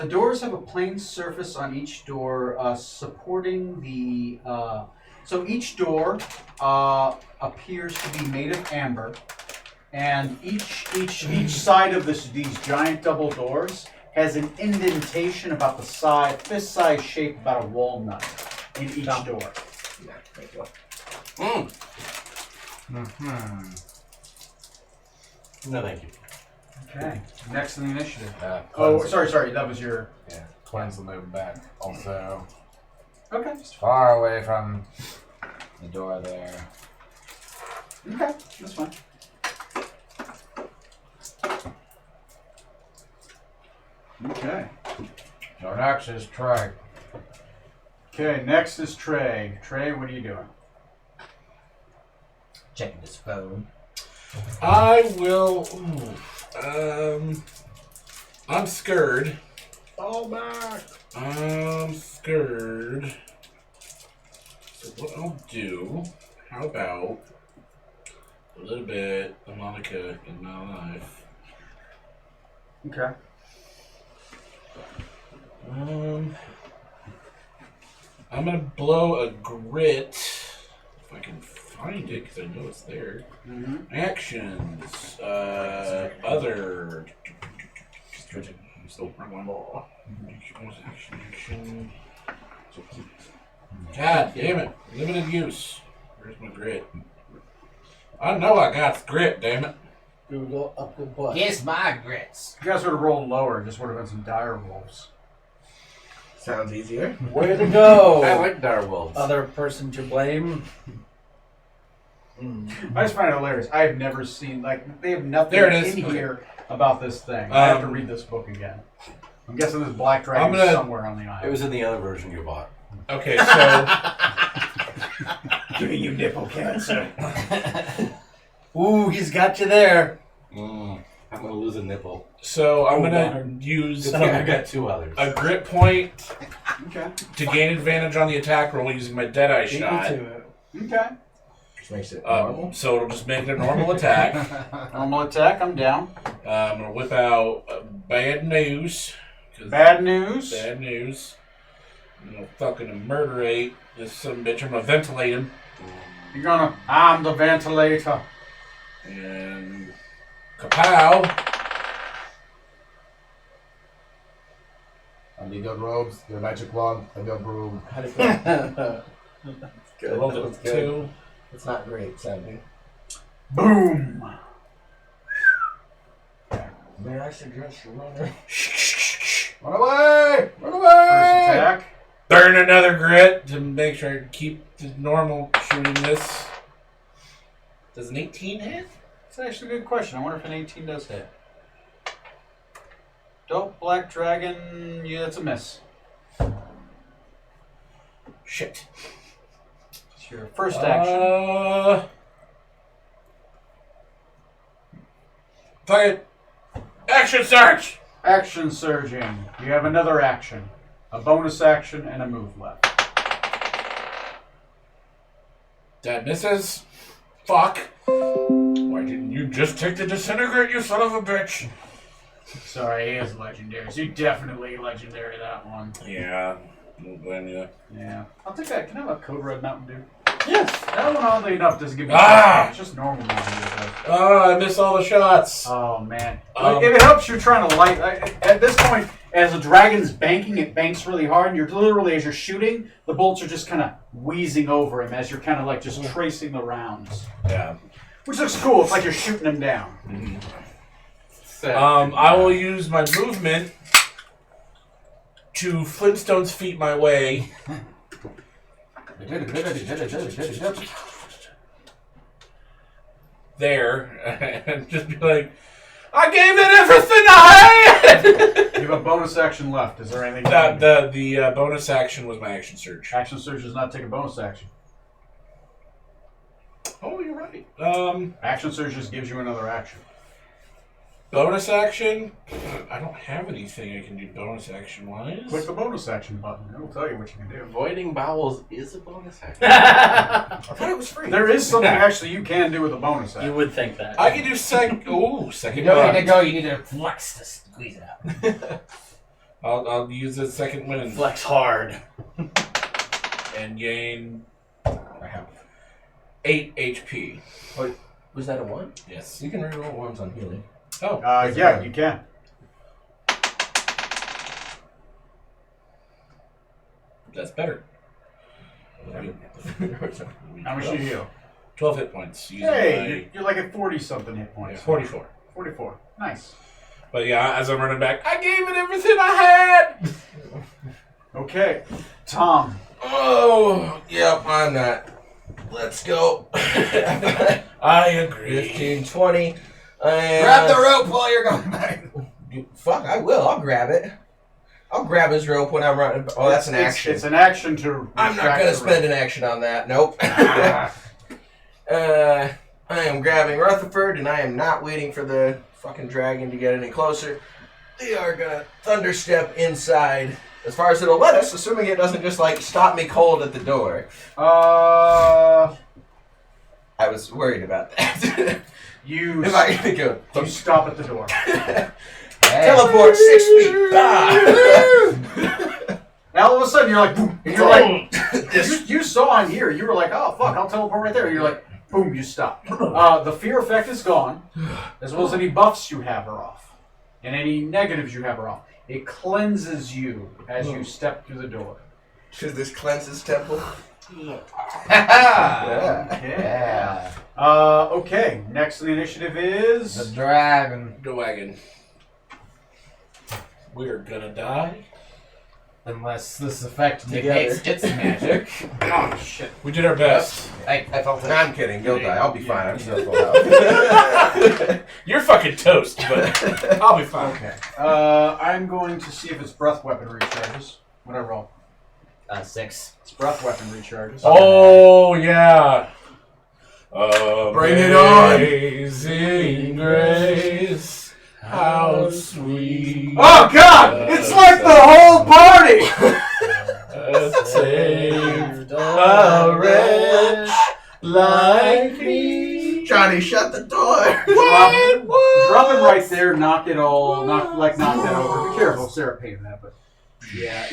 S1: The doors have a plane surface on each door, supporting the. So each door appears to be made of amber, and each side of these giant double doors has an indentation about the size, fist-size shape, about a walnut in each door.
S5: Yeah, thank you.
S6: No, thank you.
S1: Okay. Next in the initiative.
S4: Oh,
S1: Sorry. That was your.
S4: Yeah, cleanse the move back. Also,
S1: Okay.
S4: just far away from the door there.
S1: Okay. That's fine. Okay.
S4: So next is Trey.
S1: Okay. Next is Trey. Trey, what are you doing?
S7: Checking his phone.
S2: I will. I'm scared.
S5: Fall back.
S2: I'm scared. So what I'll do? How about a little bit of Monica in my life?
S1: Okay.
S2: I'm gonna blow a grit if I can find it because I know it's there.
S1: Mm-hmm.
S2: Actions. Other. Still wrong one. Action. God damn it! Limited use. Where's my grit? I know I got grit. Damn it!
S8: Google up the butt.
S7: Kiss my grits.
S1: If you guys would have rolled lower, just would have been some dire wolves.
S5: Sounds easier.
S8: Way to go.
S6: I like direwolves.
S3: Other person to blame.
S1: I just find it hilarious. I have never seen, they have nothing
S2: There it is.
S1: in
S2: Okay.
S1: here about this thing. I have to
S2: Um,
S1: read this book again. I'm guessing this black dragon
S2: I'm gonna-
S1: is somewhere on the
S6: It
S1: island.
S6: was in the other version you bought.
S2: Okay, so
S1: Giving you nipple cancer.
S3: Ooh, he's got you there.
S6: Have I'm gonna lose a nipple.
S2: So I'm gonna use
S6: Good thing I got 2 others.
S2: a grit point
S1: Okay.
S2: to gain advantage on the attack roll using my Deadeye
S3: Beat me
S2: shot.
S3: to it.
S1: Okay.
S5: Just makes it normal.
S2: So it'll just make it a normal attack.
S1: Normal attack. I'm down.
S2: I'm gonna whip out bad news. 'Cause
S1: Bad news.
S2: Bad news. I'm gonna fucking murderate this son of a bitch. I'm gonna ventilate him.
S1: You're gonna. I'm the ventilator.
S2: And kapow!
S4: I need your robes, your magic wand, and your broom.
S5: How'd it go?
S2: I rolled
S5: That was
S2: a
S5: good.
S2: 2.
S5: It's not great sounding.
S1: Boom.
S5: May I suggest you run?
S4: Run away! Run
S1: First
S4: away!
S1: attack.
S2: Burn another grit to make sure I keep the normal shooting this. Does an 18 hit?
S1: That's actually a good question. I wonder if an 18 does hit. Dope Black Dragon. Yeah, that's a miss.
S2: Shit.
S1: It's your first action.
S2: Fuck it. Action search!
S1: Action surging. You have another action. A bonus action and a move left.
S2: That misses. Fuck. Why didn't you just take the disintegrate, you son of a bitch?
S1: Sorry, he is legendary. So you definitely legendary that one.
S2: Yeah. Don't blame you.
S1: Yeah. I'll take that. Can I have a Code Red Mountain Dew? Yes. That one, oddly enough, doesn't give me.
S2: Ah!
S1: It's just normal Mountain Dew. Though.
S2: Oh, I missed all the shots.
S1: Oh man!
S2: Um,
S1: if it helps, you're trying to light. At this point, as the dragon's banking, it banks really hard. And you're literally, as you're shooting, the bolts are just kind of wheezing over him as you're kind of like just tracing the rounds,
S2: Yeah.
S1: which looks cool. It's like you're shooting him down.
S2: I will use my movement to Flintstones feet my way. There and just be like, I gave it everything I had.
S1: You have a bonus action left. Is there anything?
S2: The bonus action was my action surge.
S1: Action surge does not take a bonus action.
S2: Oh, you're right.
S1: Action surge just gives you another action.
S2: Bonus action. I don't have anything I can do bonus action wise.
S1: Click the bonus action button. It'll tell you what you can do.
S6: Avoiding bowels is a bonus action.
S5: I thought it was free.
S1: There is something actually you can do with a bonus action.
S3: You would think that.
S2: I can do second
S7: You don't need to
S2: wind.
S7: go, you need to flex to squeeze it out.
S2: I'll use the second wind
S3: Flex hard.
S2: and gain
S5: I have.
S2: 8 HP.
S5: Was that a 1?
S2: Yes.
S5: You can reroll 1s on healing.
S2: Oh.
S1: Yeah, you can.
S2: That's better.
S1: How much do you heal?
S2: 12 hit points. Using
S1: Hey, you're like at 40-something hit
S2: my,
S1: points.
S2: 44.
S1: 44. Nice.
S2: But yeah, as I'm running back, I gave it everything I had.
S1: Okay. Tom.
S5: Oh, yep, I'm not. Let's go.
S2: I agree.
S5: 15, 20.
S4: Grab the rope while you're going back.
S5: Fuck, I will. I'll grab it. I'll grab his rope when I'm running. Oh, that's an action.
S1: It's an action to.
S5: I'm not going to spend an action on that. Nope. I am grabbing Rutherford, and I am not waiting for the fucking dragon to get any closer. They are going to thunderstep inside. As far as it'll let us, assuming it doesn't just, like, stop me cold at the door. I was worried about that.
S1: You.
S5: Am I going to go?
S1: You stop at the door.
S5: Teleport 6 feet.
S1: Now all of a sudden you're like, boom, and you're like, you saw on here. You were like, oh fuck, I'll teleport right there. And you're like, boom, you stop. The fear effect is gone, as well as any buffs you have are off, and any negatives you have are off. It cleanses you as you step through the door.
S5: Should this cleanses temple?
S1: Yeah. Okay. Next on the initiative
S4: The
S1: is
S4: dragon.
S2: The wagon. We're gonna die.
S4: Unless this effect negates its magic.
S1: oh shit.
S2: We did our best.
S4: I felt it.
S5: I'm kidding. You'll die. I'll be fine. I'm still full health.
S2: You're fucking toast, but I'll be fine.
S1: Okay. I'm going to see if its breath weapon recharges. Whatever. Roll.
S7: 6.
S1: Its breath weapon recharges.
S2: Oh yeah.
S5: Bring it on.
S2: Amazing grace. How sweet.
S1: Oh God! It's like the whole party.
S2: Saved
S3: a
S2: wretch
S3: like me.
S5: Johnny, shut the door.
S1: Drop him right there. Knock it all. Knock that over. Be careful, Sarah painted that, but yeah,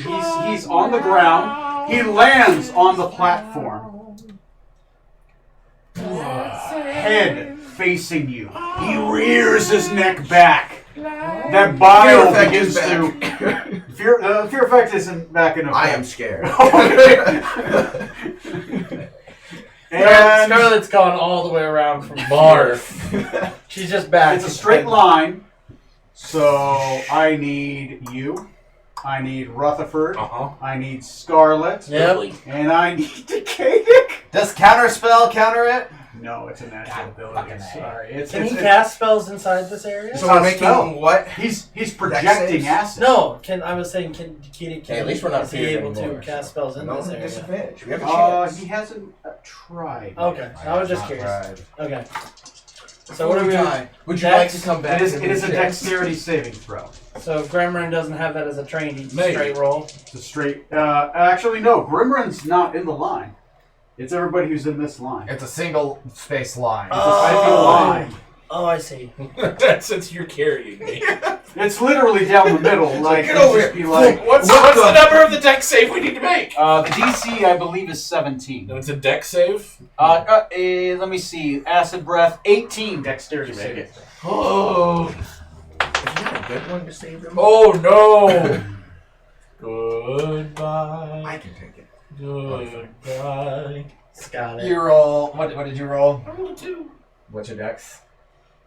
S1: he's on the ground. He lands on the platform. Head facing you. He rears his neck back. That bile
S5: Fear effect
S1: begins
S5: is
S1: to. Fear effect isn't back in effect.
S5: I am scared.
S1: And
S3: Scarlett's gone all the way around from
S2: Barf.
S3: She's just back.
S1: it's a straight line. So I need you. I need Rutherford.
S2: Uh-huh.
S1: I need Scarlet.
S3: Yep.
S1: And I need Decadic.
S4: Does counterspell counter it?
S1: No, it's a natural ability.
S4: fucking A.
S1: Sorry. It's,
S3: Can
S1: it's,
S3: he
S1: it's-
S3: cast spells inside this area?
S5: So we're making
S1: spell.
S5: what?
S1: He's
S5: saves?
S1: projecting acid.
S3: No, I was saying, can
S5: Hey, at least we're not
S3: is he
S5: feared
S3: able
S5: anymore,
S3: to cast spells in
S5: No
S3: this area?
S5: disadvantage. We have a chance.
S1: He hasn't tried.
S3: Okay, I was just curious.
S4: Right.
S3: Okay. So what are we on?
S5: Would you
S3: Dex?
S5: like to come back?
S1: It
S5: and
S1: is a
S5: check?
S1: dexterity saving throw.
S3: So Gremlin doesn't have that as a trained
S2: Maybe.
S3: straight roll.
S1: It's a straight. Actually, no. Grimrin's not in the line. It's everybody who's in this line.
S4: It's a single space line.
S1: It's a 5 feet line.
S3: Oh, I see.
S2: Since you're carrying me.
S1: It's literally down the middle. Like,
S5: Get
S1: it'd
S5: over
S1: just
S5: here.
S1: be like.
S2: What's the number of the deck save we need to make?
S1: The DC, I believe, is 17.
S2: No, it's a deck save.
S1: Let me see. Acid breath, 18 dexterity
S2: Make
S1: saving.
S2: it.
S5: Oh. Is that a good one to save them?
S2: Oh no! Goodbye.
S5: I can take it.
S2: Goodbye.
S3: Got it.
S4: You roll. What did you roll?
S2: I rolled a 2
S4: What's your dex?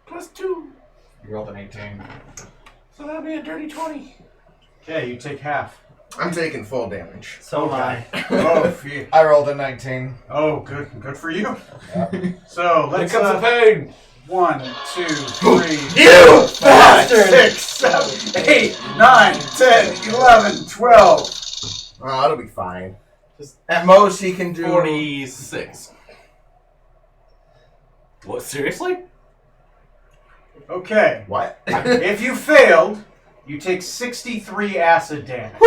S2: plus 2.
S4: You rolled an 18.
S2: So that'll be a dirty 20.
S1: Okay, you take half.
S5: I'm taking full damage.
S3: So am I.
S1: Oh, phew.
S4: I rolled a 19.
S1: Oh, good for you. So
S2: Here
S1: let's.
S2: comes the pain.
S1: 1, 2, 3,
S5: You
S1: 5,
S3: bastard!
S1: 6, 7, 8, 9, 10, 11, 12.
S5: Oh, it'll be fine. At most, he can do
S6: 46. What, seriously?
S1: Okay.
S5: What?
S1: If you failed, you take 63 acid damage.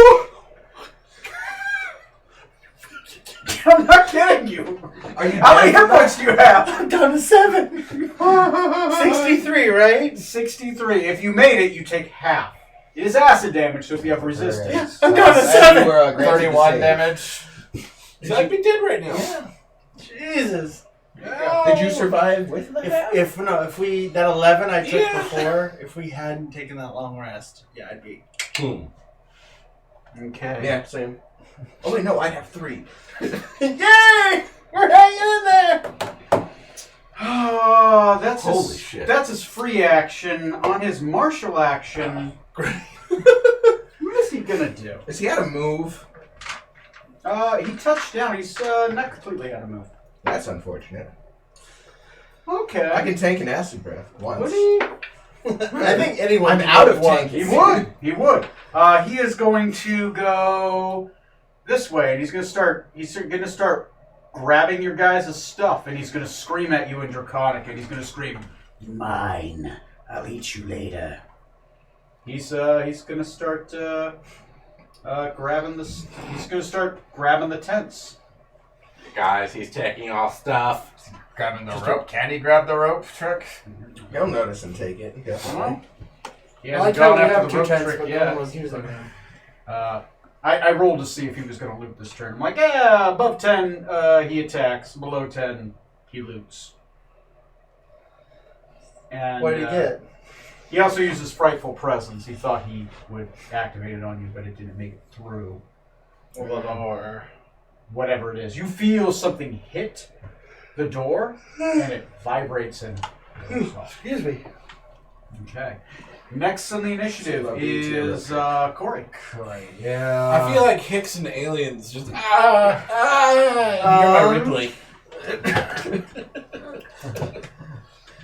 S1: I'm not kidding you.
S5: Are you
S1: How many
S5: dead
S1: hit
S5: for
S1: points do you have?
S3: I'm down to 7. 63, right?
S1: 63. If you made it, you take half. It is acid damage, so if you have resistance.
S3: I'm down to
S5: And
S3: 7.
S5: you were, granted to
S4: 31
S5: save.
S4: damage.
S2: So I'd be dead right now.
S3: Jesus.
S5: Did you survive with that?
S3: If that 11 I took
S2: Yeah.
S3: before, if we hadn't taken that long rest, yeah, I'd be.
S1: Okay.
S5: Yeah, same. Oh wait, no, I have 3.
S3: Yay! We're hanging in there.
S1: Oh, that's
S5: Holy
S1: his,
S5: shit.
S1: That's his free action. On his martial action, what is he gonna do?
S5: Is he out of move?
S1: He touched down. He's not completely out of move.
S5: That's unfortunate.
S1: Okay.
S5: I can tank an acid breath once.
S1: Would he?
S3: I think anyone.
S5: I'm
S3: can
S5: out
S3: get
S5: of
S3: one.
S5: tank.
S1: He would. He would. He is going to go this way, and he's going to start. He's going to start grabbing your guys' stuff, and he's going to scream at you in Draconic, and he's going to scream, "Mine! I'll eat you later." He's going to start grabbing the. He's going to start grabbing the tents.
S6: Guys, he's taking all stuff.
S4: Grabbing the rope. Can he grab the rope trick?
S5: He'll notice and take it. Definitely.
S1: He
S3: I like
S1: hasn't
S3: how
S1: gone
S3: we
S1: after
S3: have
S1: the
S3: 2
S1: rope
S3: tents,
S1: trick
S3: but no
S1: yet.
S3: one was using them.
S1: I rolled to see if he was going to loot this turn. I'm like, yeah, above 10, he attacks. Below 10, he loots. And,
S3: What did he get?
S1: He also uses Frightful Presence. He thought he would activate it on you, but it didn't make it through.
S3: Or
S1: Whatever it is. You feel something hit the door, and it vibrates and goes off.
S3: excuse me.
S1: Okay. Next on the initiative
S5: Love you too,
S1: is Corey.
S4: Yeah.
S2: I feel like Hicks and aliens just you're my Ripley.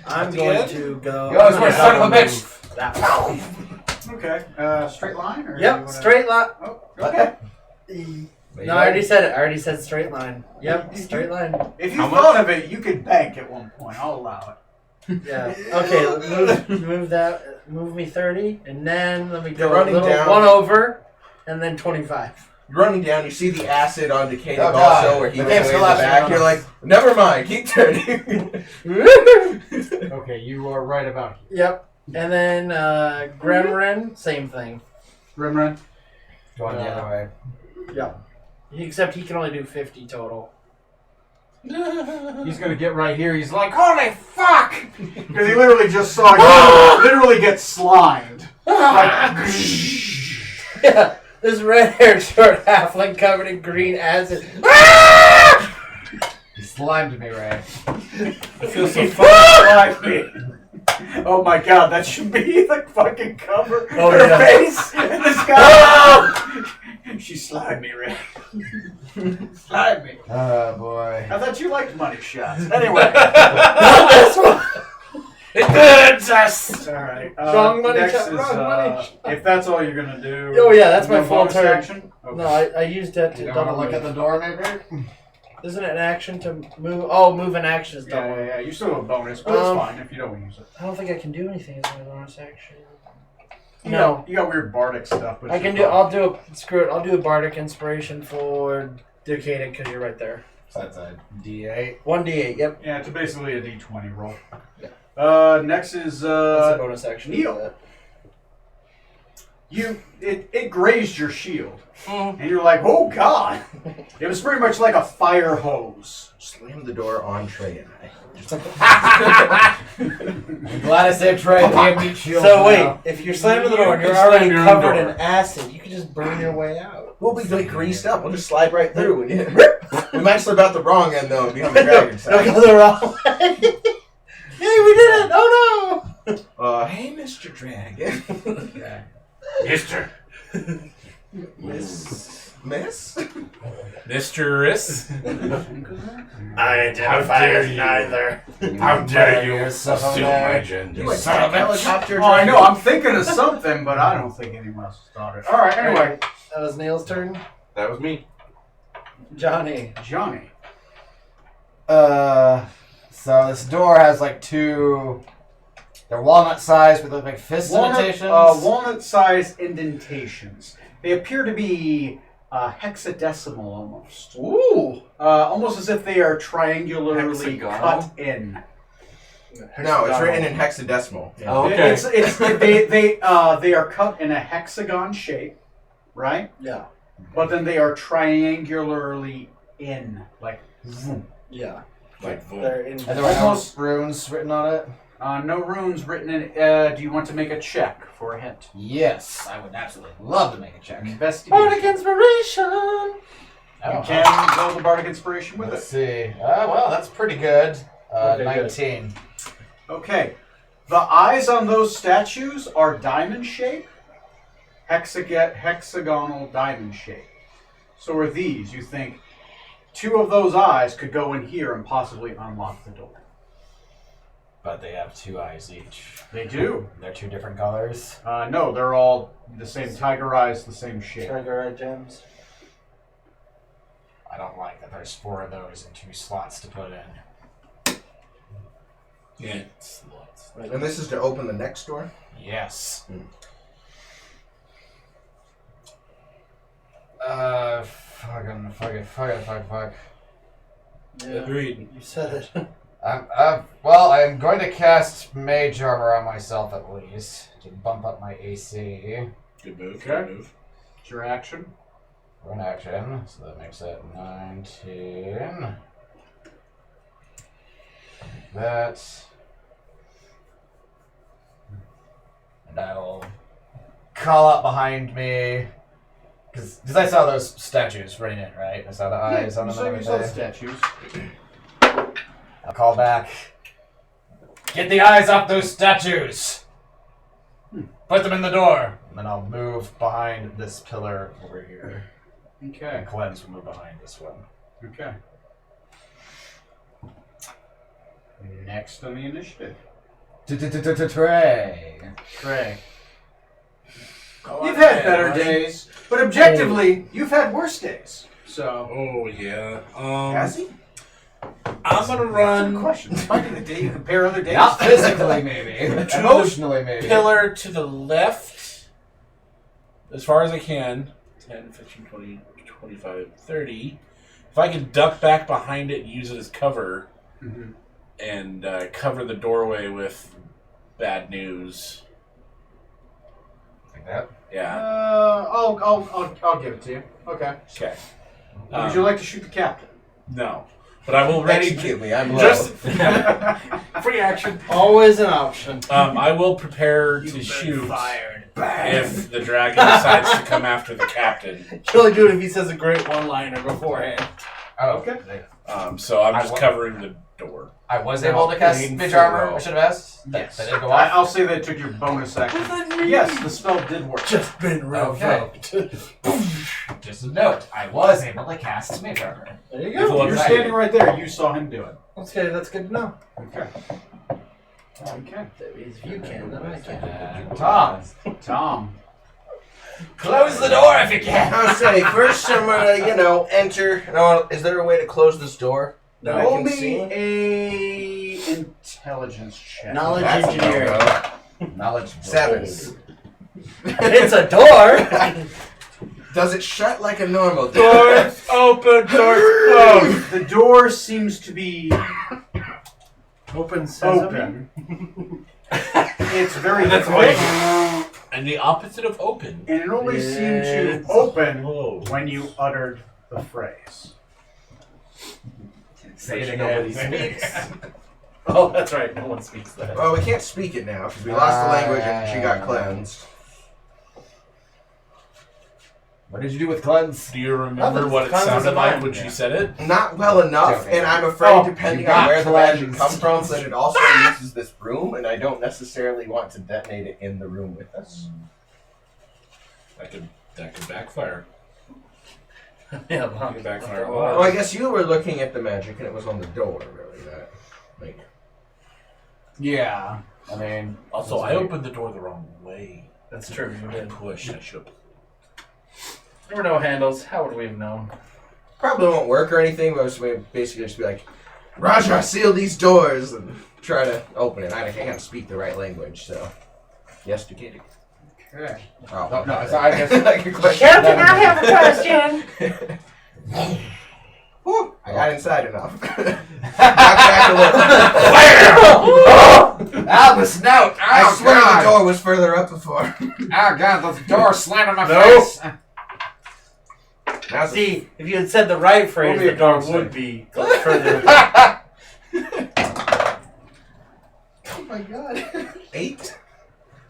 S3: I'm
S2: the
S3: going
S2: end?
S3: to go.
S4: You always were a son of a bitch.
S3: That way.
S1: Okay. Straight line? Or do you
S3: Yep,
S1: wanna-
S3: straight line.
S1: Oh, okay.
S3: No, I already said it. I already said straight line. Yep, straight line.
S1: If you
S2: How
S1: thought of it, you could bank at one point. I'll allow it.
S8: Yeah. Okay. Move that. Move me 30, and then let me
S5: You're
S8: go a
S5: running
S8: little
S5: down.
S8: one over, and then 25.
S5: You're running down, you see the acid on Decayed
S4: Oh,
S5: also
S4: God.
S5: where he
S4: The
S5: was
S4: game's
S5: way in the
S4: collapsing
S5: back.
S4: on
S5: You're
S4: us.
S5: like, never mind, keep turning.
S1: Okay, you are right about here.
S8: Yep. And then Gremlin, same thing.
S1: Rimran?
S4: Going the other way.
S8: Except he can only do 50 total.
S1: He's gonna get right here. He's like, holy fuck! Because he literally just saw you literally get slimed. Like,
S8: Yeah. This red-haired short halfling covered in green acid.
S4: He slimed me, Ray.
S2: I feel so
S1: slime me. Oh my god, that should be the fucking cover.
S8: Oh,
S1: Her
S8: yeah.
S1: face and this guy. She slimed me, Ray. Slimed me.
S4: Oh, boy.
S1: I thought you liked money shots. Anyway.
S8: This one.
S2: It hurts us.
S1: Alright.
S8: Wrong money
S1: next
S8: shot,
S1: is,
S8: wrong money shot.
S1: if that's all you're gonna do.
S8: Oh, yeah, that's my
S1: no
S8: full
S1: bonus
S8: turn.
S1: action? Okay.
S8: No, I used that to
S4: You don't want to
S8: double
S4: look at the door, maybe?
S8: Isn't it an action to move? Oh, move an action is
S1: Yeah,
S8: double.
S1: yeah, yeah. You still have a bonus, but it's fine if you don't use it.
S8: I don't think I can do anything as my bonus action.
S1: You
S8: No.
S1: got, you got weird bardic stuff, but
S8: I
S1: it's
S8: can
S1: your
S8: do. I'll do a screw it. I'll do a bardic inspiration for Decayed because you're right there.
S4: So that's a D8.
S8: 1d8. Yep.
S1: Yeah, it's basically a D20 roll.
S8: Yeah.
S1: Next is
S8: That's a bonus action.
S1: Neil. It grazed your shield,
S8: Mhm.
S1: and you're like, oh god! It was pretty much like a fire hose.
S5: Slam the door on Trey and I.
S4: I'm glad I saved Trey. He had meat shield.
S8: So wait,
S4: now.
S8: if you're slamming the door and you're
S2: You can
S8: already
S2: slam your own
S8: covered in
S2: door.
S8: acid, you can just burn your way out.
S5: We'll be like greased up. We'll just slide right through. We might slip out the wrong end though and be on the dragon
S8: Don't
S5: side.
S8: go the wrong way. Hey, we did it! Oh no!
S5: Hey, Mr. Dragon.
S2: Mister.
S5: Miss?
S2: Mistress.
S8: I
S2: identify as
S8: neither.
S2: How dare you
S4: Yourself
S2: assume
S4: over there.
S2: my gender?
S5: You son of a helicopter
S1: Oh, I know.
S5: dragon.
S1: I'm thinking of something, but I don't think anyone else has thought it. All right. Anyway,
S8: That was Neil's turn.
S6: That was me.
S8: Johnny.
S1: Johnny.
S4: So this door has like two. They're walnut sized, but they look like fist indentations.
S1: Walnut-sized indentations. They appear to be hexadecimal almost.
S8: Ooh.
S1: Almost as if they are triangularly
S6: Hexagonal?
S1: cut in.
S5: No, it's written in hexadecimal.
S6: Oh, okay.
S1: They are cut in a hexagon shape, right?
S8: Yeah.
S1: But then they are triangularly in, like zoom.
S8: Yeah.
S2: Like,
S8: They're in.
S4: And there were
S1: almost-
S4: runes written on it.
S1: No runes written in. Do you want to make a check for a hint?
S4: Yes, I would absolutely love to make a check.
S1: Investigation.
S8: Bardic inspiration.
S1: You
S4: Oh,
S1: can build a bardic inspiration with
S4: Let's
S1: it.
S4: see. Well, that's pretty good.
S8: Okay,
S4: 19.
S1: Okay. The eyes on those statues are diamond shape, hexagonal diamond shape. So are these. You think two of those eyes could go in here and possibly unlock the door.
S4: But they have two eyes each.
S1: They do.
S4: They're two different colors.
S1: No, they're all the same tiger eyes, the same shape.
S8: Tiger eye gems.
S4: I don't like that there's 4 of those and 2 slots to put in.
S2: yeah, slots.
S5: And this is to open the next door?
S4: Yes.
S5: Hmm.
S4: Fuck.
S8: Yeah.
S2: Agreed.
S8: You said it.
S4: Well, I'm going to cast Mage Armor on myself at least to bump up my AC.
S2: Good move.
S1: Okay.
S2: Good move.
S1: It's your action.
S4: For an action, so that makes it 19. That. And I'll call up behind me. Because I saw those statues running in, right? I saw the eyes on them and
S1: you saw the
S4: everything.
S1: statues.
S4: I'll call back. Get the eyes off those statues! Put them in the door! And then I'll move behind this pillar over here.
S1: Okay.
S4: And Cleanse will move behind this one.
S1: Okay. Next on the initiative.
S4: Trey.
S1: Trey.
S2: Go
S1: You've
S2: on
S1: had
S2: ahead,
S1: better
S2: buddy.
S1: days, but objectively, you've had worse days. So,
S2: Oh yeah.
S5: Has he?
S2: I'm gonna run
S1: Question. Finding a day you compare other days.
S4: Not physically, maybe. Emotionally, maybe.
S2: pillar to the left as far as I can. 10, 15, 20, 25, 30. If I can duck back behind it and use it as cover and cover the doorway with bad news.
S4: Like that.
S2: Yeah.
S1: I'll give it to you. Okay.
S2: Okay.
S1: Would you like to shoot the captain?
S2: No. But I will ready
S5: Execute me. I'm
S2: just
S3: Free action.
S8: Always an option.
S2: I will prepare to shoot if the dragon decides to come after the captain.
S3: You only do it if he says a great one-liner beforehand.
S4: Oh,
S1: Okay.
S2: So I'm
S4: I
S2: just
S4: wa-
S2: covering the door.
S4: I was able to cast
S3: Plain
S4: mage
S3: full
S4: armor.
S3: roll.
S4: I should have asked.
S1: Yes.
S4: That didn't go off.
S1: I'll say that it took your bonus action. Yes, the spell did work.
S3: Just been revoked.
S4: Just a note. I was able to cast mage armor.
S8: There you
S2: If it
S8: go.
S2: was-
S1: You're standing right there. You saw him do it.
S8: Okay, that's good to know.
S1: Okay. Okay.
S8: That means if you can, then I can.
S1: Tom.
S4: Close the door if you can.
S5: I'll say first I'm gonna, enter. No, is there a way to close this door that I
S1: Roll
S5: can
S1: me
S5: see?
S1: a intelligence check.
S8: Knowledge
S5: That's a
S8: engineering.
S5: no-go.
S4: Knowledge.
S5: 7.
S8: It's a door.
S5: Does it shut like a normal door?
S2: Doors open, doors closed.
S1: The door seems to be
S8: Open sesame.
S1: open. It's very
S2: That's
S1: quick,
S2: And the opposite of open.
S1: and it only seemed to
S8: It's
S1: open
S2: Whoa.
S1: when you uttered the phrase.
S4: Say it
S3: Nobody
S4: again.
S3: speaks. Oh, that's right. No one speaks that.
S5: Well, we can't speak it now because we lost the language and she got cleansed.
S4: What did you do with cleanse?
S2: Do you remember what it
S3: Cleanse is
S2: sounded
S3: a
S2: like
S3: mind,
S2: when
S3: yeah.
S2: she said it?
S5: Not well enough,
S4: Joking.
S5: and I'm afraid,
S4: Oh,
S5: depending
S4: you
S5: on
S4: got
S5: where the magic
S4: cleansed.
S5: comes from, that it also uses this room, and I don't necessarily want to detonate it in the room with us.
S2: That could backfire.
S3: Yeah,
S2: That could backfire a
S5: Well,
S2: lot.
S5: I guess you were looking at the magic, and it was on the door, really. That, like,
S4: Yeah. I mean,
S2: Also, I opened the door the wrong way.
S3: That's true. You
S2: I
S3: did.
S2: pushed. I should.
S3: There were no handles. How would we have known?
S5: probably won't work or anything, but we basically just be like, Roger, seal these doors, and try to open it. I can't speak the right language, so. Yes, to Kitty.
S1: Okay.
S5: Oh,
S4: No, so I guess-
S5: like a question.
S7: Captain, I have a question.
S5: Whew, I got inside enough. Knock back a little.
S4: Albus, no!
S5: I swear the door was further up before.
S4: Oh god, the door slammed in my
S3: Nope.
S4: face.
S5: Now it's-
S3: See, if you had said the right phrase,
S1: Roll me a
S3: the door
S1: con
S3: would
S1: save.
S3: be further.
S5: Oh my god. 8?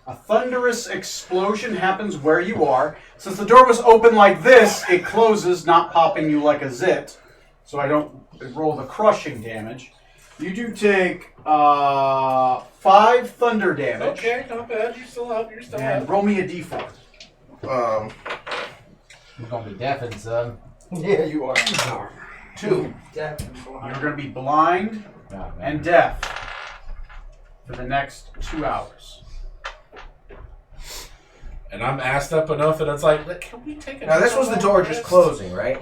S1: A thunderous explosion happens where you are. Since the door was open like this, it closes, not popping you like a zit. So I don't roll the crushing damage. You do take 5 thunder damage.
S2: Okay, not bad. You're still up. You're still
S1: And
S2: up.
S1: roll me a d4.
S4: You're gonna be deafened, son.
S8: Yeah, you are.
S5: 2.
S1: You're going to be blind
S4: Oh, man.
S1: and deaf for the next 2 hours.
S2: And I'm assed up enough that it's like, can we take a
S5: Now this was the door just closing, right?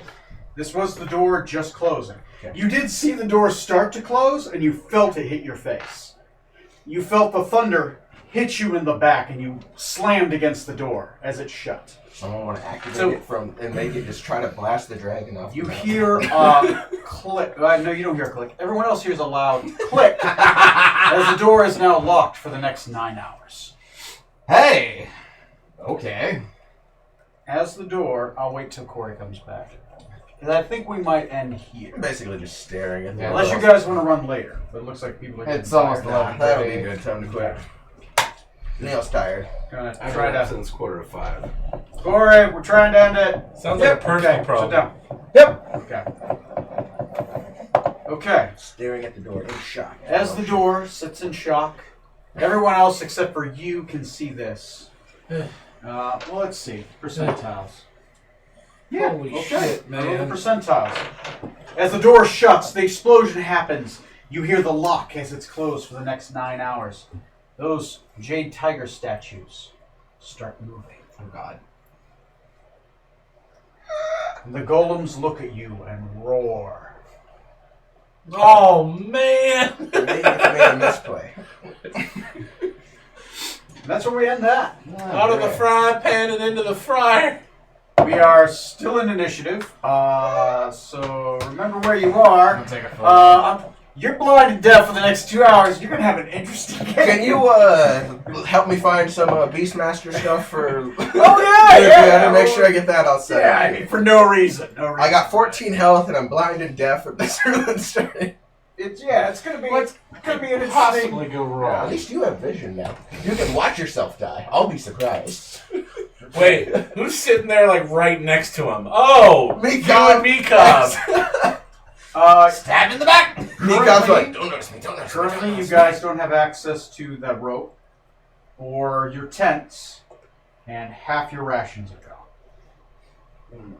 S1: This was the door just closing.
S5: Okay.
S1: You did see the door start to close, and you felt it hit your face. You felt the thunder hit you in the back, and you slammed against the door as it shut.
S5: Someone want to activate
S1: So-
S5: it from and make it just try to blast the dragon off.
S1: You
S5: the mountain.
S1: hear a click. No, you don't hear a click. Everyone else hears a loud click as the door is now locked for the next 9 hours.
S4: Hey! Okay.
S1: As the door, I'll wait till Corey comes back. Because I think we might end here.
S5: I'm basically just staring at the
S4: Yeah,
S1: Unless you guys want to run later. But it looks like people are getting
S4: It's almost
S1: tired.
S4: 11.
S5: That'll be a good time to quit. Neil's tired.
S1: Gonna
S6: I've
S1: try
S6: been up
S1: to.
S6: since 4:45.
S1: Corey, we're trying to end it.
S2: Sounds like a personal
S1: Okay,
S2: problem.
S1: sit down.
S8: Yep.
S1: Okay. Okay.
S5: Staring at the door in shock.
S1: As the door sits in shock, everyone else except for you can see this. Well, let's see. Percentiles. Yeah,
S2: Holy
S1: okay.
S2: shit,
S1: Roll
S2: man.
S1: the percentiles. As the door shuts, the explosion happens. You hear the lock as it's closed for the next 9 hours. Those jade tiger statues start moving.
S4: Oh god.
S1: And the golems look at you and roar.
S2: Oh man!
S5: Maybe it's made a misplay.
S1: That's where we end that.
S2: Out of the frying pan and into the fryer.
S1: We are still in initiative. So remember where you
S4: I'm
S1: are.
S4: gonna take a photo.
S1: You're blind and deaf for the next 2 hours. You're gonna have an interesting game.
S5: Can you help me find some Beastmaster stuff for?
S1: Oh yeah.
S5: To make sure I get that outside.
S1: Yeah, I mean for no reason. No reason.
S5: I got 14 health and I'm blind and deaf at this early starting.
S1: It's gonna be.
S6: What's
S1: It's gonna be an interesting.
S6: possibly go
S5: At
S6: wrong?
S5: least you have vision now. You can watch yourself die. I'll be surprised.
S2: Wait, who's sitting there like right next to him? Oh,
S5: Mikov.
S2: you and Mikov.
S4: Stab in the back!
S5: Mikov's like, don't notice me, don't notice me.
S1: Currently, you guys don't have access to the rope or your tents, and half your rations are gone.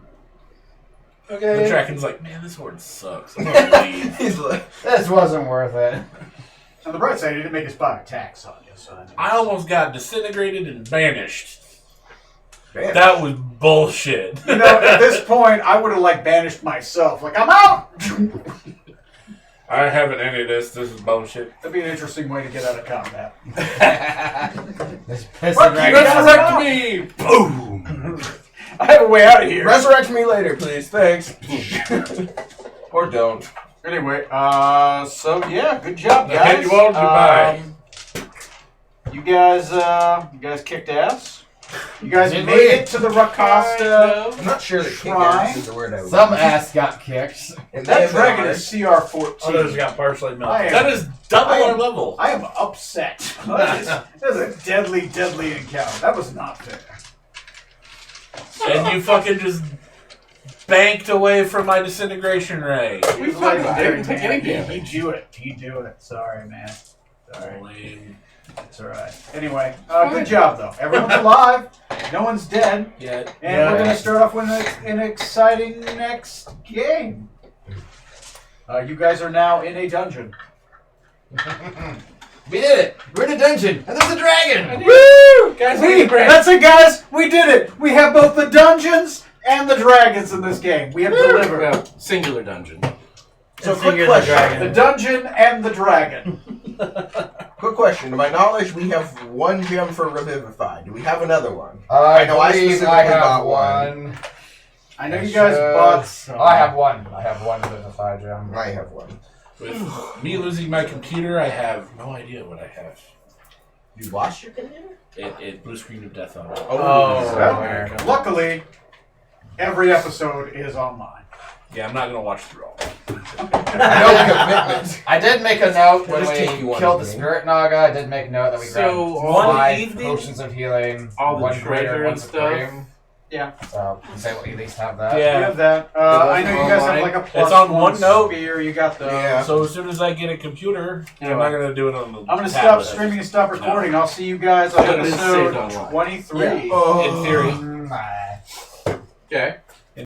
S2: The Draken's like, man, this horde sucks. I'm gonna leave.
S5: He's like,
S4: This wasn't worth it.
S1: On the bright side, he didn't make a spot of tax on you, so
S2: I almost got disintegrated and banished.
S5: man.
S2: That was bullshit.
S1: You know, at this point, I would have banished myself. Like, I'm out.
S2: I haven't any of this. This is bullshit.
S1: That'd be an interesting way to get out of combat.
S4: This pissing
S1: Fuck you,
S4: dragon.
S1: guys.
S2: Resurrect me! Boom!
S1: I have a way out of here.
S5: Resurrect me later, please. Thanks. Or don't.
S1: Anyway, so yeah, good job,
S2: I
S1: guys.
S2: hit you all, goodbye.
S1: You guys kicked ass. You guys
S4: Did
S1: made
S4: we?
S1: it to the Rakasta.
S5: I'm not sure that kick
S1: Shrine?
S5: ass is the word I would
S4: Some
S5: use.
S4: ass got kicked.
S5: It may
S1: That
S5: have been
S1: dragon
S5: hard.
S1: is CR14.
S2: Others got partially
S1: I
S2: melted.
S1: am-
S2: That is double
S1: I am-
S2: our level.
S1: I am upset. That is a deadly, deadly encounter. That was not fair.
S2: And you fucking just banked away from my disintegration ray.
S1: He was legendary,
S6: didn't take
S1: man.
S6: any damage.
S1: He do it. He do it. Sorry, man. Sorry.
S2: Lame.
S1: It's alright. Anyway, good job, though. Everyone's alive. No one's dead.
S2: Yeah.
S1: And we're going to start off with an exciting next game. You guys are now in a dungeon.
S4: We did it! We're in a dungeon, and there's a dragon!
S1: Woo!
S2: Guys, we-
S1: That's it, guys! We did it! We have both the dungeons and the dragons in this game. We have delivered.
S6: Well, singular dungeon.
S5: So,
S3: Let's
S5: quick
S3: figure the
S5: question.
S3: dragon.
S1: The dungeon and the dragon.
S5: Quick question. To my knowledge, we have one gem for Revivify. Do we have another one?
S4: I
S5: know I
S4: believe
S5: specifically
S4: I have
S5: got
S4: one.
S1: I know you guys bought some.
S4: I have one. I have one Vivify gem.
S5: I have one.
S2: With me losing my computer, I have no idea what I have.
S5: You lost your computer?
S2: It blue screen of death on it.
S1: Oh, well,
S4: America.
S1: luckily, every episode is online.
S2: Yeah, I'm not gonna watch through all.
S5: No commitment.
S4: I did make a note when
S5: Just take
S4: we
S5: you one
S4: killed the
S5: thing.
S4: Spirit Naga. I did make note that we
S6: So,
S4: grabbed
S6: one
S4: 5
S6: evening,
S4: potions of healing,
S6: all the
S4: one greater,
S6: treasure
S4: one
S6: and stuff.
S4: supreme.
S1: Yeah.
S4: So, you say we at least have that.
S1: We
S2: Yeah.
S1: have that. I know you guys have like a plus
S2: It's on one note.
S1: spear. You got the.
S5: Yeah.
S2: So as soon as I get a computer, I'm not gonna do it on the.
S1: I'm gonna stop
S2: tablet.
S1: streaming and stop recording. I'll see you guys on
S6: But it is saved
S1: episode
S6: online.
S1: 23.
S2: In theory.
S4: Mm,
S6: Okay.